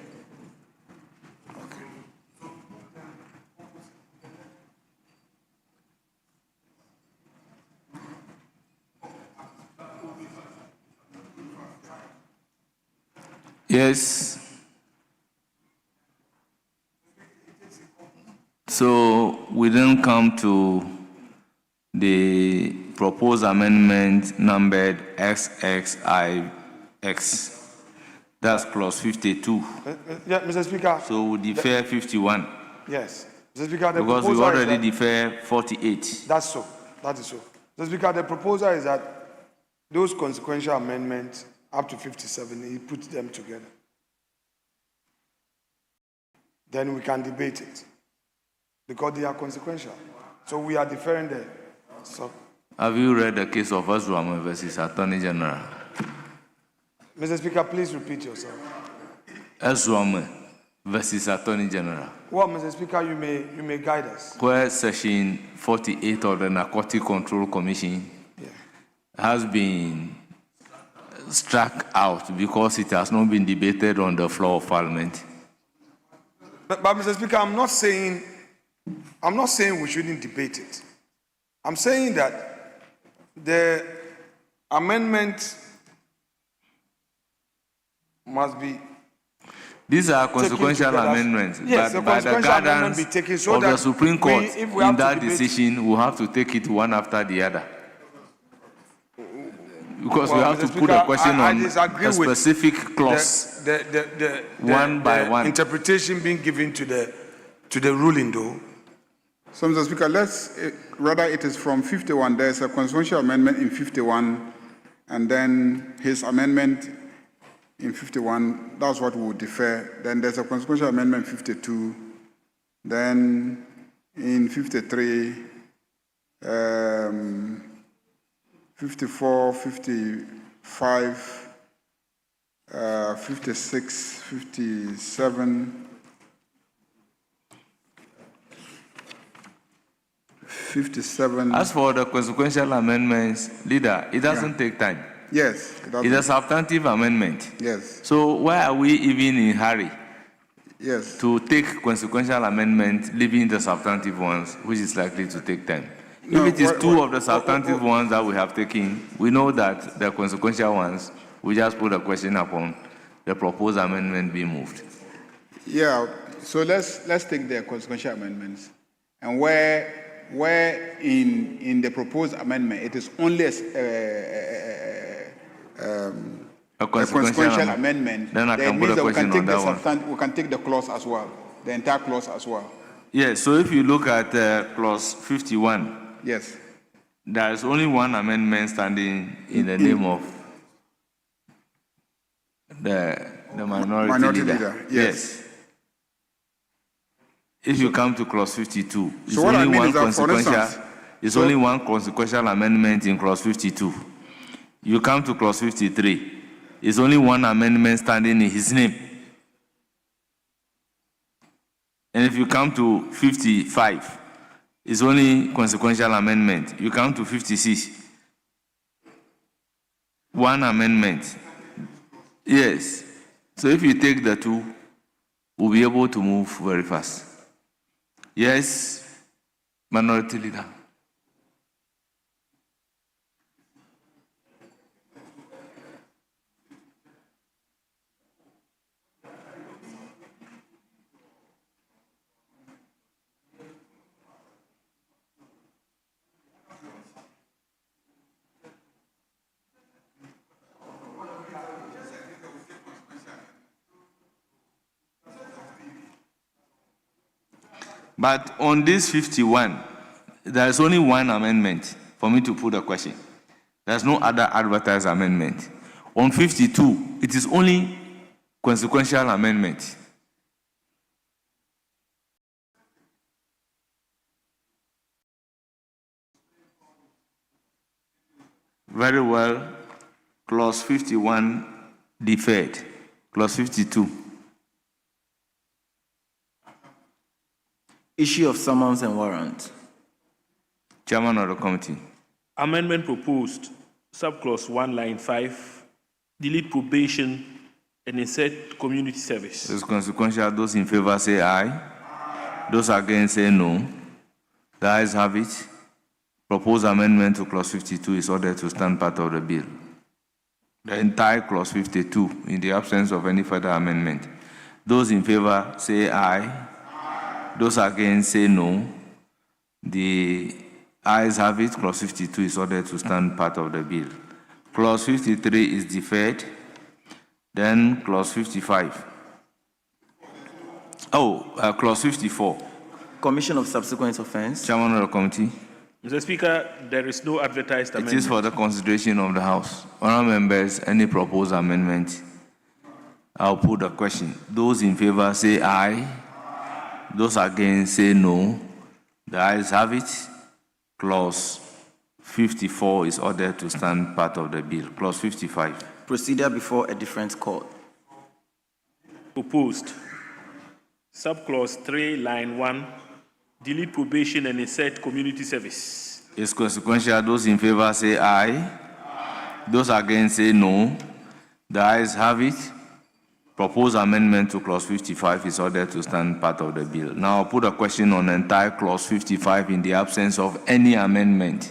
Yes. So we then come to the proposed amendment numbered XXIX. That's clause 52. Yeah, Mr. Speaker. So we defer 51. Yes. Mr. Speaker, the Because we proposal is already that- defer 48. That's so. That is so. Mr. Speaker, the proposal is that those consequential amendments up to 57, he puts them together. Then we can debate it because they are consequential. So we are deferring there. So, Have you read the case of Osei-Mensah versus Attorney General? Mr. Speaker, please repeat yourself. Osei-Mensah versus Attorney General, Well, Mr. Speaker, you may guide us. where Section 48 of the Narcotic Control Commission has been struck out because it has not been debated on the floor of Parliament. But Mr. Speaker, I'm not saying we shouldn't debate it. I'm saying that the amendment must be. These are consequential amendments, Yes, but by the guidance be taken so of the that Supreme Court if we have in to that debate- decision, we have to take it one after the other. Because we Well, have Mr. to Speaker, put a question I on disagree a with specific clause, one by one. Interpretation being given to the ruling, though. So, Mr. Speaker, rather it is from 51. There's a consequential amendment in 51, and then his amendment in 51, that's what we would defer. Then there's a consequential amendment 52. Then in 53, 54, 55, 56, 57, 57. As for the consequential amendments, Leader, it doesn't take time. Yes, it doesn't. It's a substantive amendment. Yes. So why are we even in a hurry? Yes. To take consequential amendments, leaving the substantive ones, which is likely to take time. No, if it is two of the substantive ones that we have taken, we know that the consequential ones, we just put a question upon the proposed amendment being moved. Yeah, so let's take the consequential amendments. And where in the proposed amendment, it is only a consequential amendment, then I can put a that we question can on take that one. we can take the clause as well, the entire clause as well. Yes, so if you look at clause 51, yes, there is only one amendment standing in the name of the minority leader. Yes. If you come to clause 52, it's So what I only mean one is that, for consequential. instance, It's only one consequential amendment in clause 52. You come to clause 53, it's only one amendment standing in his name. And if you come to 55, it's only consequential amendment. You come to 56, one amendment. Yes. So if you take the two, we'll be able to move very fast. Yes, Minority Leader. But on this 51, there is only one amendment for me to put a question. There's no other advertised amendment. On 52, it is only consequential amendment. Very well. Clause 51 deferred. Clause 52. Issue of summons and warrant. Chairman of the committee. Amendment proposed, subclause 1, line 5, delete probation and insert community service. It's consequential. Those in favor say aye. Those against say no. The ayes have it. Proposed amendment to clause 52 is ordered to stand part of the bill. The entire clause 52, in the absence of any further amendment. Those in favor say aye. Those against say no. The ayes have it. Clause 52 is ordered to stand part of the bill. Clause 53 is deferred. Then clause 55. Clause 54. Commission of subsequent offense. Chairman of the committee. Mr. Speaker, there is no advertised It amendment. is for the consideration of the House. Honourable members, any proposed amendment? I'll put the question. Those in favor say aye. Those against say no. The ayes have it. Clause 54 is ordered to stand part of the bill. Clause 55. Procedure before a different court. Proposed. Subclause 3, line 1. Delete probation and insert community service. It's consequential. Those in favor say aye. Those against say no. The ayes have it. Proposed amendment to clause 55 is ordered to stand part of the bill. Now I'll put a question on entire clause 55 in the absence of any amendment.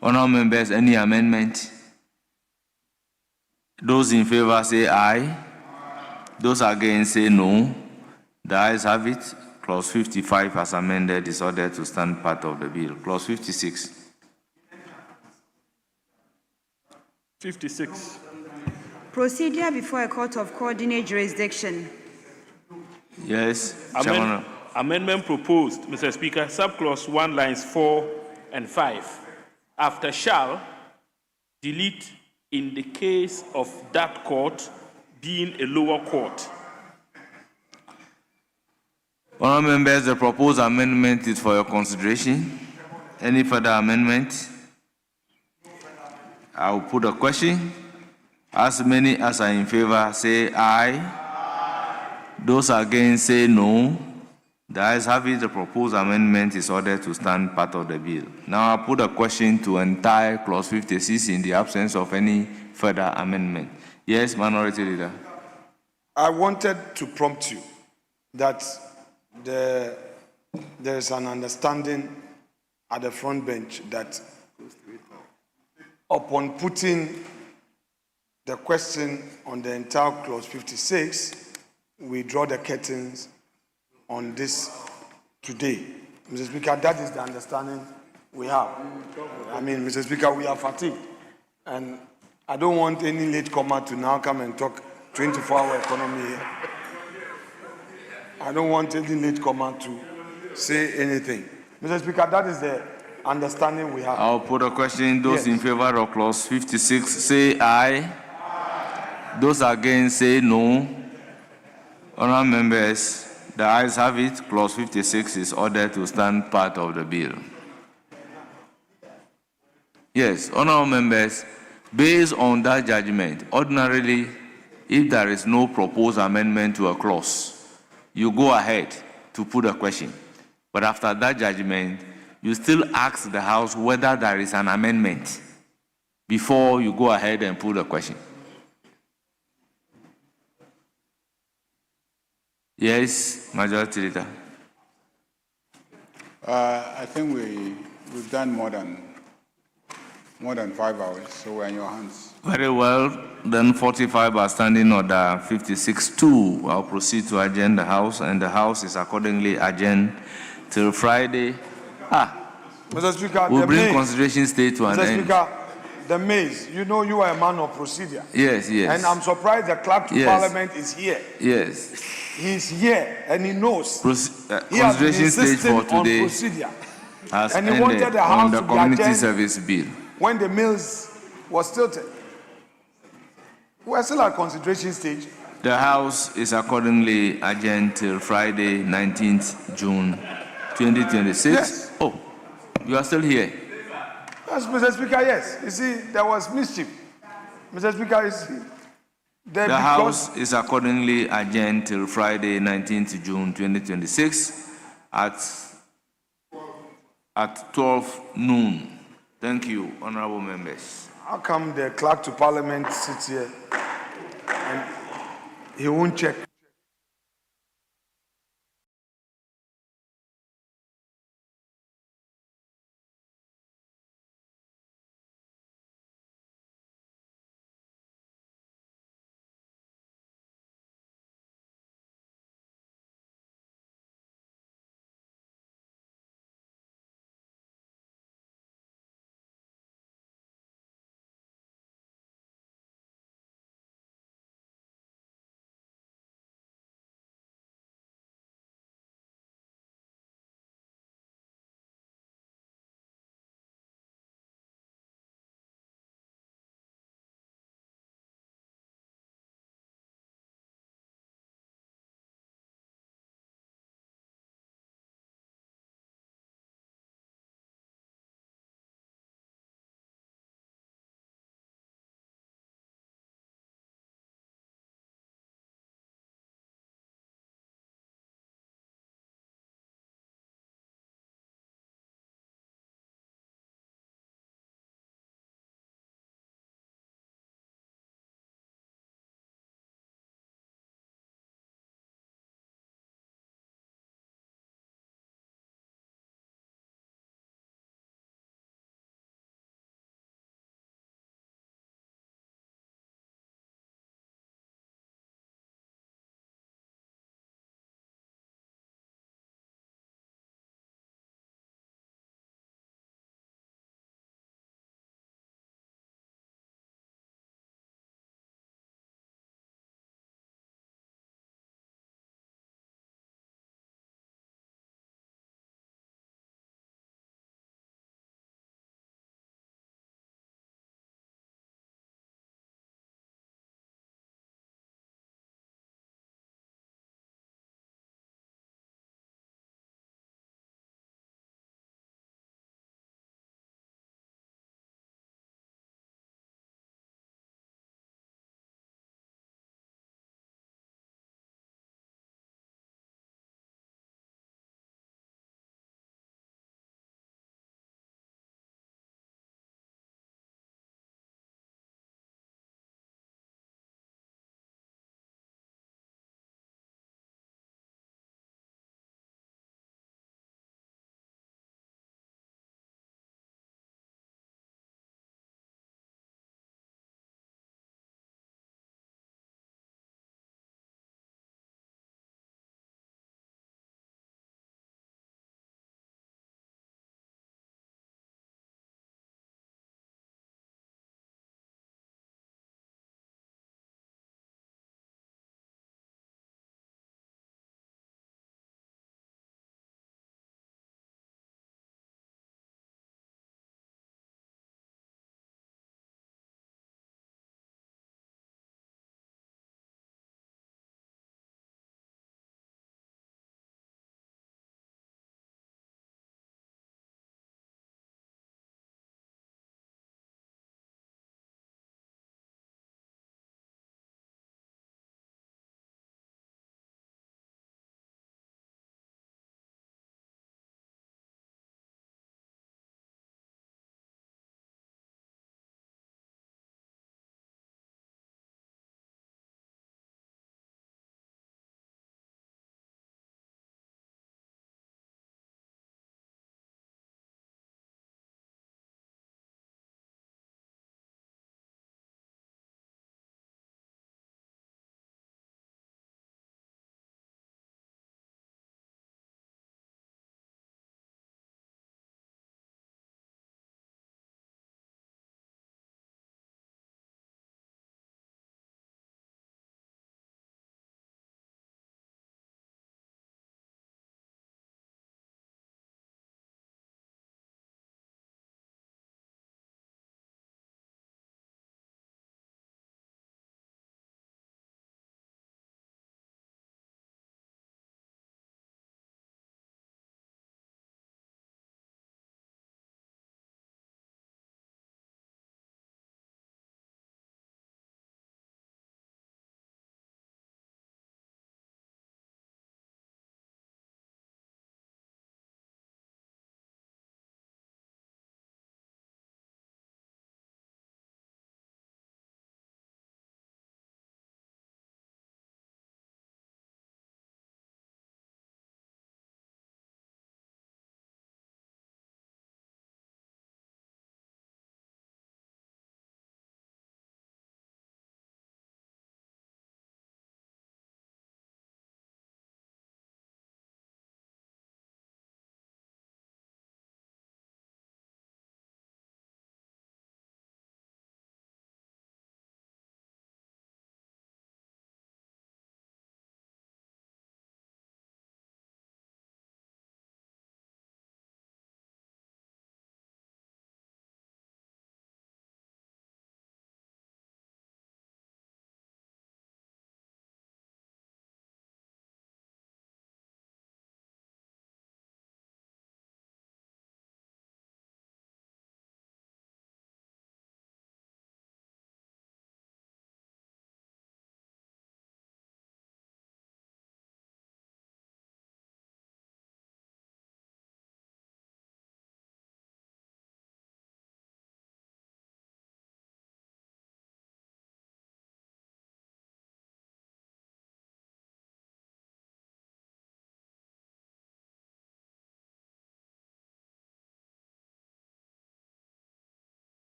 Honourable members, any amendment? Those in favor say aye. Those against say no. The ayes have it. Clause 55 as amended is ordered to stand part of the bill. Clause 56. 56. Procedure before a court of coordinate jurisdiction. Yes, Chairman. Amendment proposed, Mr. Speaker, subclause 1, lines 4 and 5. After shall, delete in the case of that court being a lower court. Honourable members, the proposed amendment is for your consideration. Any further amendment? I will put a question. As many as are in favor say aye. Those against say no. The ayes have it. The proposed amendment is ordered to stand part of the bill. Now I'll put a question to entire clause 56 in the absence of any further amendment. Yes, Minority Leader. I wanted to prompt you that there is an understanding at the front bench that upon putting the question on the entire clause 56, we draw the curtains on this today. Mr. Speaker, that is the understanding we have. I mean, Mr. Speaker, we are fatigued. And I don't want any latecomer to now come and talk 24-hour economy here. I don't want any latecomer to say anything. Mr. Speaker, that is the understanding we have. I'll put a question. Those Yes. in favor of clause 56 say aye. Those against say no. Honourable members, the ayes have it. Clause 56 is ordered to stand part of the bill. Yes, honourable members, based on that judgment, ordinarily, if there is no proposed amendment to a clause, you go ahead to put a question. But after that judgment, you still ask the House whether there is an amendment before you go ahead and put a question. Yes, Majority Leader. I think we've done more than 5 hours, so we're in your hands. Very well. Then 45 are standing order 56-2. I'll proceed to adjourn the House, and the House is accordingly adjourned till Friday. Mr. Speaker, We'll the bring maze, consideration state to an Mr. end. Speaker, the maze, you know you are a man of procedure. Yes, yes. And I'm surprised the clerk to Yes. Parliament is here. Yes. He's here and he knows. He has been Consideration stage insisting for today on procedure. has And he ended wanted the on House the to be community adjourned service bill. when the mills was tilted. We're still at consideration stage. The House is accordingly adjourned till Friday, 19th June 2026. Yes. Oh, you are still here. Yes, Mr. Speaker, yes. You see, there was mischief. Mr. Speaker, The House is accordingly adjourned till Friday, 19th June 2026 at 12 noon. Thank you, honorable members. How come the clerk to Parliament sits here and he won't check?